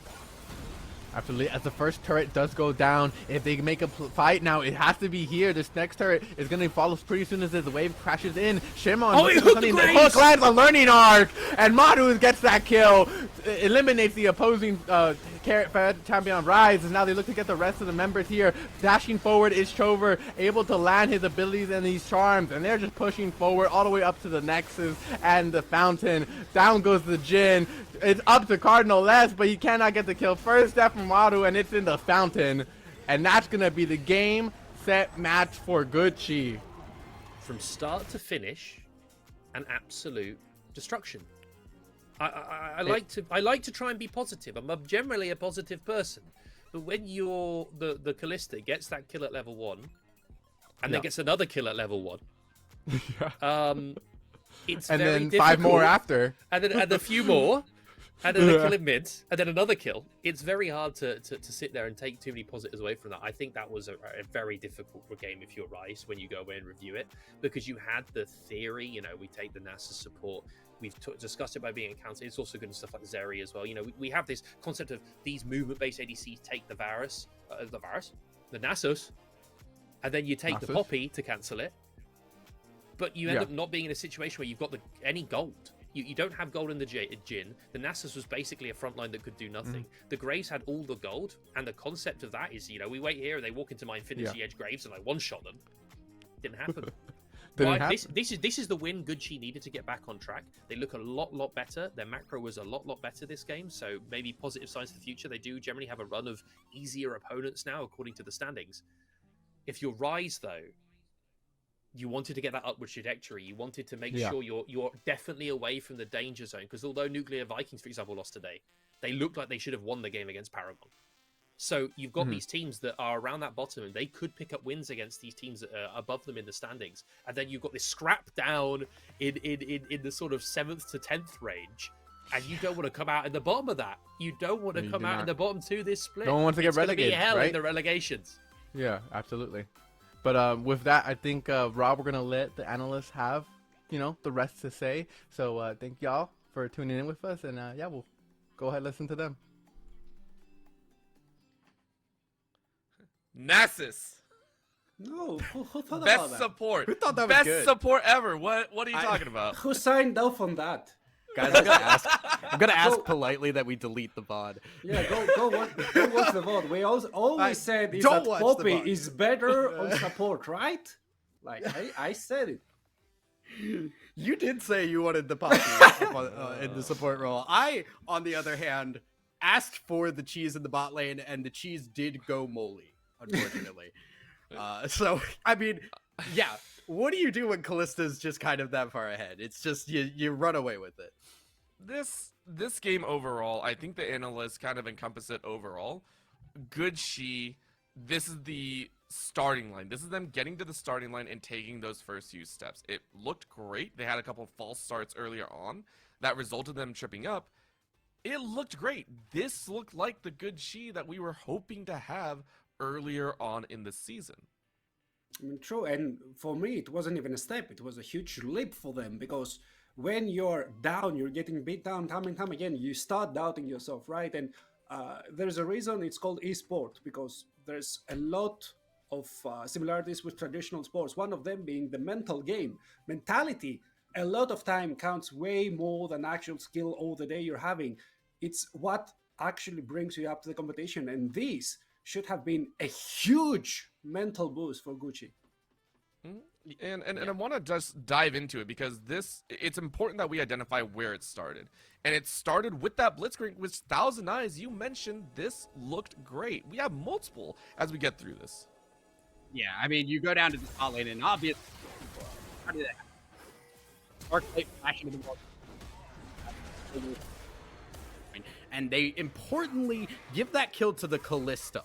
Absolutely. As the first turret does go down, if they make a fight now, it has to be here. This next turret is going to follow pretty soon as this wave crashes in. Shimon, oh, he hooked the hook lands a learning arc, and Maru gets that kill, eliminates the opposing champion Rise, and now they look to get the rest of the members here. Dashing forward is Chover, able to land his abilities and these charms, and they're just pushing forward all the way up to the Nexus and the Fountain. Down goes the Jin. It's up to Cardinal Les, but he cannot get the kill. First step from Maru, and it's in the Fountain. And that's going to be the game, set, match for Gucci. From start to finish, an absolute destruction. I like to try and be positive. I'm generally a positive person, but when the Callista gets that kill at level 1, and then gets another kill at level 1, it's and very then difficult. 5 more after, and a few more, and then a kill in mid, and then another kill. It's very hard to sit there and take too many positives away from that. I think that was a very difficult game if you're Rice when you go away and review it, because you had the theory, we take the NASA support. We've discussed it by being encountered. It's also good in stuff like Zeri as well. We have this concept of these movement-based ADCs take the Nasus, and then you take the Poppy to cancel it. But you end up not being in a situation where you've got any gold. You don't have gold in the Jin. The Nasus was basically a frontline that could do nothing. The Graves had all the gold, and the concept of that is, we wait here and they walk into my Infinity Edge Graves and I one-shot them. Didn't happen. This is the win Gucci needed to get back on track. They look a lot better. Their macro was a lot better this game, so maybe positive signs for the future. They do generally have a run of easier opponents now, according to the standings. If you're Rise, though, you wanted to get that upward trajectory. You wanted to make sure you're definitely away from the danger zone, because although Nuclear Vikings, for example, lost today, they looked like they should have won the game against Paragon. So you've got these teams that are around that bottom, and they could pick up wins against these teams that are above them in the standings. And then you've got this scrap down in the sort of 7th to 10th range, and you don't want to come out in the bottom of that. You don't want to come out in the bottom 2 this split. No one wants to get relegated, It's going to be hell right? in the relegations. Yeah, absolutely. But with that, I think Rob, we're gonna let the analysts have the rest to say. So thank y'all for tuning in with us, and we'll go ahead and listen to them. Nasus. No, who thought Best about that? support. Who thought that was Best good? support ever. What are you talking about? Who signed off on that? Guys, I'm gonna ask politely that we delete the VOD. Yeah, go watch the VOD. We always said is don't that watch the Poppy VOD. is better on support, right? Like I said it. You did say you wanted the Poppy in the support role. I, on the other hand, asked for the cheese in the bot lane, and the cheese did go moly, unfortunately. So, I mean, yeah. What do you do when Callista's just kind of that far ahead? It's just, you run away with it. This game overall, I think the analysts kind of encompass it overall. Gucci, this is the starting line. This is them getting to the starting line and taking those first few steps. It looked great. They had a couple of false starts earlier on that resulted in them tripping up. It looked great. This looked like the Gucci that we were hoping to have earlier on in the season. I mean, true, and for me, it wasn't even a step. It was a huge leap for them, because when you're down, you're getting beat down time and time again, you start doubting yourself, right? And there's a reason it's called esport, because there's a lot of similarities with traditional sports, one of them being the mental game. Mentality, a lot of time counts way more than actual skill all the day you're having. It's what actually brings you up to the competition, and this should have been a huge mental boost for Gucci. And I want to just dive into it, because it's important that we identify where it started. And it started with that Blitzcrank with Thousand Eyes. You mentioned this looked great. We have multiple as we get through this. Yeah, I mean, you go down to the spot lane, and obviously, how did that happen? Arc light flashing into the wall. And they importantly give that kill to the Callista.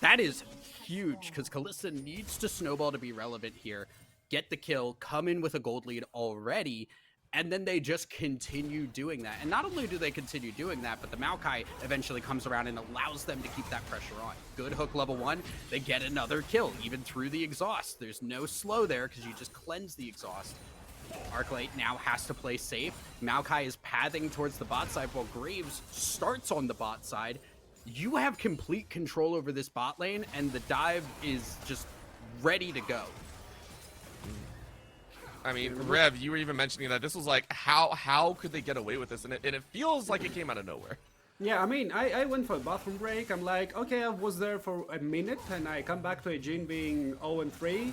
That is huge, because Callista needs to snowball to be relevant here. Get the kill, come in with a gold lead already, And then they just continue doing that. And not only do they continue doing that, but the Maokai eventually comes around and allows them to keep that pressure on. Good hook level 1. They get another kill, even through the exhaust. There's no slow there because you just cleanse the exhaust. Arclight now has to play safe. Maokai is pathing towards the bot side while Graves starts on the bot side. You have complete control over this bot lane, and the dive is just ready to go. I mean, Rev, you were even mentioning that this was like, how could they get away with this? And it feels like it came out of nowhere. Yeah, I mean, I went for a bathroom break. I'm like, okay, I was there for a minute, and I come back to a Jhin being 0-3.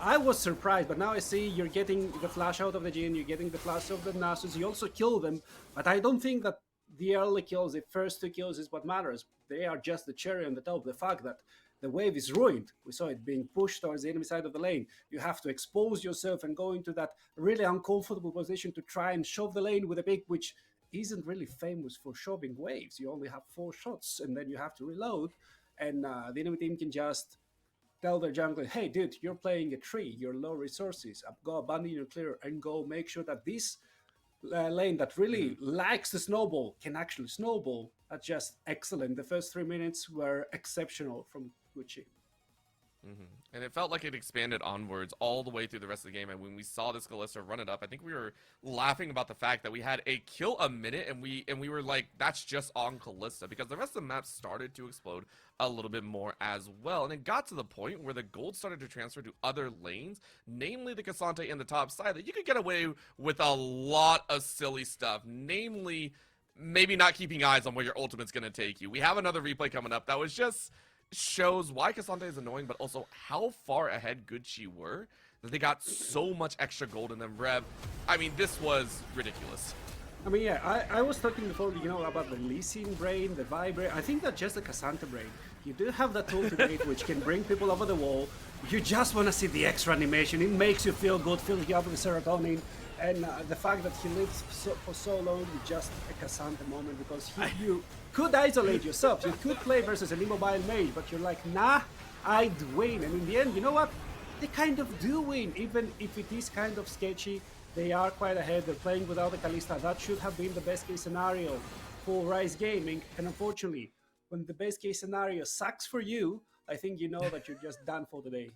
I was surprised, but now I see you're getting the flash out of the Jhin, you're getting the flash of the Nasus, you also kill them, but I don't think that the early kills, the first 2 kills is what matters. They are just the cherry on the top, the fact that the wave is ruined. We saw it being pushed towards the enemy side of the lane. You have to expose yourself and go into that really uncomfortable position to try and shove the lane with a pick, which isn't really famous for shoving waves. You only have 4 shots, and then you have to reload, and the enemy team can just tell their jungler, hey dude, you're playing a tree, you're low resources, go abandon your clear and go make sure that this lane that really lacks the snowball can actually snowball. That's just excellent. The first 3 minutes were exceptional from Gucci. And it felt like it expanded onwards all the way through the rest of the game. And when we saw this Kalista run it up, I think we were laughing about the fact that we had a kill a minute, and we were like, that's just on Kalista, because the rest of the map started to explode a little bit more as well. And it got to the point where the gold started to transfer to other lanes, namely the Cassante in the top side, that you could get away with a lot of silly stuff, namely maybe not keeping eyes on where your ultimate's going to take you. We have another replay coming up that was just shows why Cassante is annoying, but also how far ahead Gucci were, that they got so much extra gold in them. Rev, I mean, this was ridiculous. I mean, yeah, I was talking before, about the Lee Sin brain, the Vi brain. I think that just the Cassante brain. You do have that ultimate which can bring people over the wall. You just want to see the extra animation. It makes you feel good, fills you up with serotonin. And the fact that he lives for so long is just a Cassante moment, because you could isolate yourself. You could play versus an immobile mage, but you're like, nah, I'd win. And in the end, you know what? They kind of do win, even if it is kind of sketchy. They are quite ahead. They're playing without the Kalista. That should have been the best case scenario for Rise Gaming. And unfortunately, when the best case scenario sucks for you, I think you know that you're just done for the day.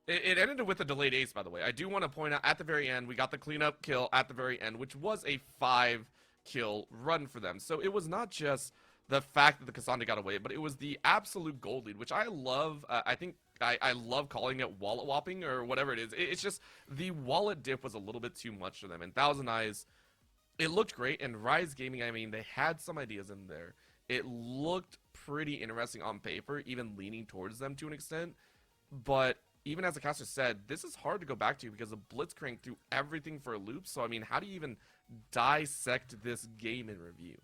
It ended with a delayed ace, by the way. I do want to point out, at the very end, we got the cleanup kill at the very end, which was a 5-kill run for them. So it was not just the fact that the Cassandra got away, but it was the absolute gold lead, which I love. I think I love calling it wallet whopping or whatever it is. It's just the wallet dip was a little bit too much for them. And Thousand Eyes, it looked great. And Rise Gaming, I mean, they had some ideas in there. It looked pretty interesting on paper, even leaning towards them to an extent. But even as the caster said, this is hard to go back to because the Blitzcrank threw everything for a loop. So, I mean, how do you even dissect this game in review?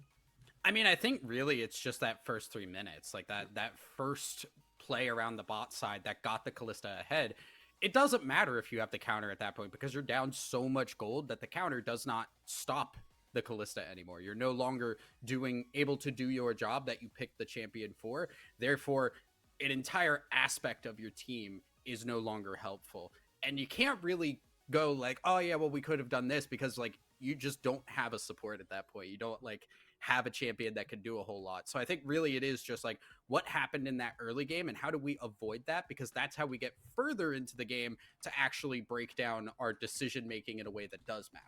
I mean, I think really it's just that first 3 minutes, like that first play around the bot side that got the Kalista ahead. It doesn't matter if you have the counter at that point, because you're down so much gold that the counter does not stop the Kalista anymore. You're no longer able to do your job that you picked the champion for. Therefore, an entire aspect of your team is no longer helpful. And you can't really go like, oh yeah, well, we could have done this, because like you just don't have a support at that point. You don't like have a champion that can do a whole lot. So I think really it is just like what happened in that early game and how do we avoid that, because that's how we get further into the game to actually break down our decision making in a way that does matter.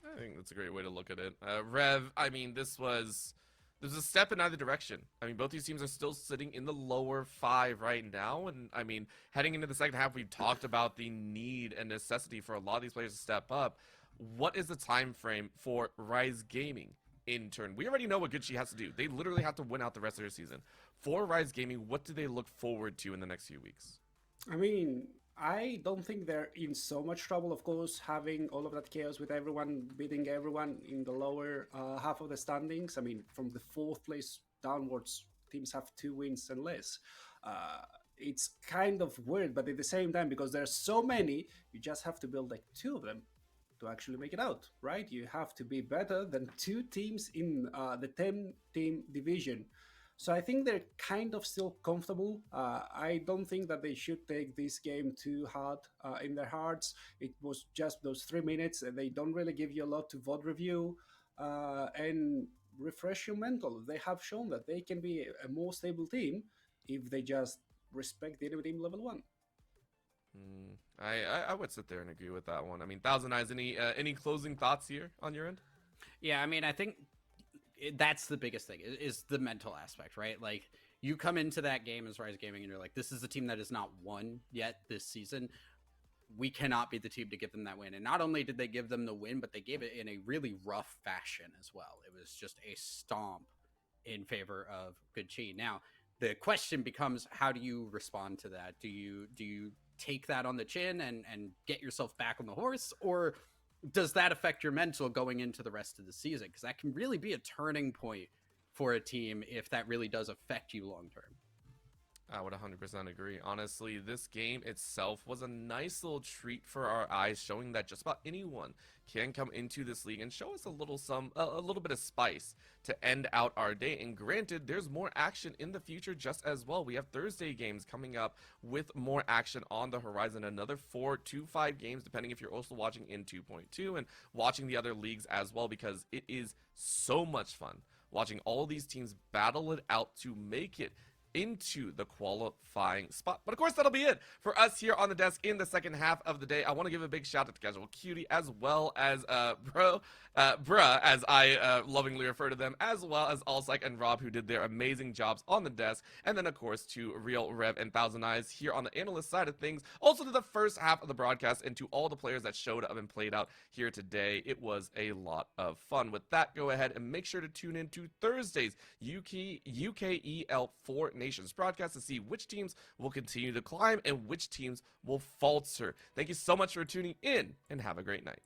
I think that's a great way to look at it. Rev, I mean, there's a step in either direction. I mean, both these teams are still sitting in the lower 5 right now. And I mean, heading into the second half, we've talked about the need and necessity for a lot of these players to step up. What is the time frame for Rise Gaming in turn? We already know what Gucci has to do. They literally have to win out the rest of their season. For Rise Gaming, what do they look forward to in the next few weeks? I mean, I don't think they're in so much trouble, of course, having all of that chaos with everyone beating everyone in the lower half of the standings. I mean, from the 4th place downwards, teams have 2 wins and less. It's kind of weird, but at the same time, because there's so many, you just have to build like 2 of them to actually make it out, right? You have to be better than 2 teams in the 10-team division. So I think they're kind of still comfortable. I don't think that they should take this game too hard in their hearts. It was just those 3 minutes. They don't really give you a lot to VOD review and refresh your mental. They have shown that they can be a more stable team if they just respect the enemy team level 1. I would sit there and agree with that one. I mean, Thousand Eyes, any closing thoughts here on your end? Yeah, I mean, I think that's the biggest thing is the mental aspect, right? Like, you come into that game as Rise Gaming and you're like, this is a team that has not won yet this season. We cannot be the team to give them that win. And not only did they give them the win, but they gave it in a really rough fashion as well. It was just a stomp in favor of Good Chi. Now, the question becomes, how do you respond to that? Do you take that on the chin and get yourself back on the horse, or does that affect your mental going into the rest of the season? Because that can really be a turning point for a team if that really does affect you long term. I would 100% agree. Honestly, this game itself was a nice little treat for our eyes, showing that just about anyone can come into this league and show us a little bit of spice to end out our day. And granted, there's more action in the future just as well. We have Thursday games coming up with more action on the horizon. Another 4 to 5 games, depending if you're also watching in 2.2 and watching the other leagues as well, because it is so much fun watching all these teams battle it out to make it into the qualifying spot. But of course, that'll be it for us here on the desk in the second half of the day. I want to give a big shout out to Casual Cutie, as well as Bruh, as I lovingly refer to them, as well as Allsec and Rob, who did their amazing jobs on the desk. And then, of course, to Real Rev and Thousand Eyes here on the analyst side of things. Also to the first half of the broadcast, and to all the players that showed up and played out here today. It was a lot of fun. With that, go ahead and make sure to tune in to Thursday's UKEL 4 Nations broadcast to see which teams will continue to climb and which teams will falter. Thank you so much for tuning in, and have a great night.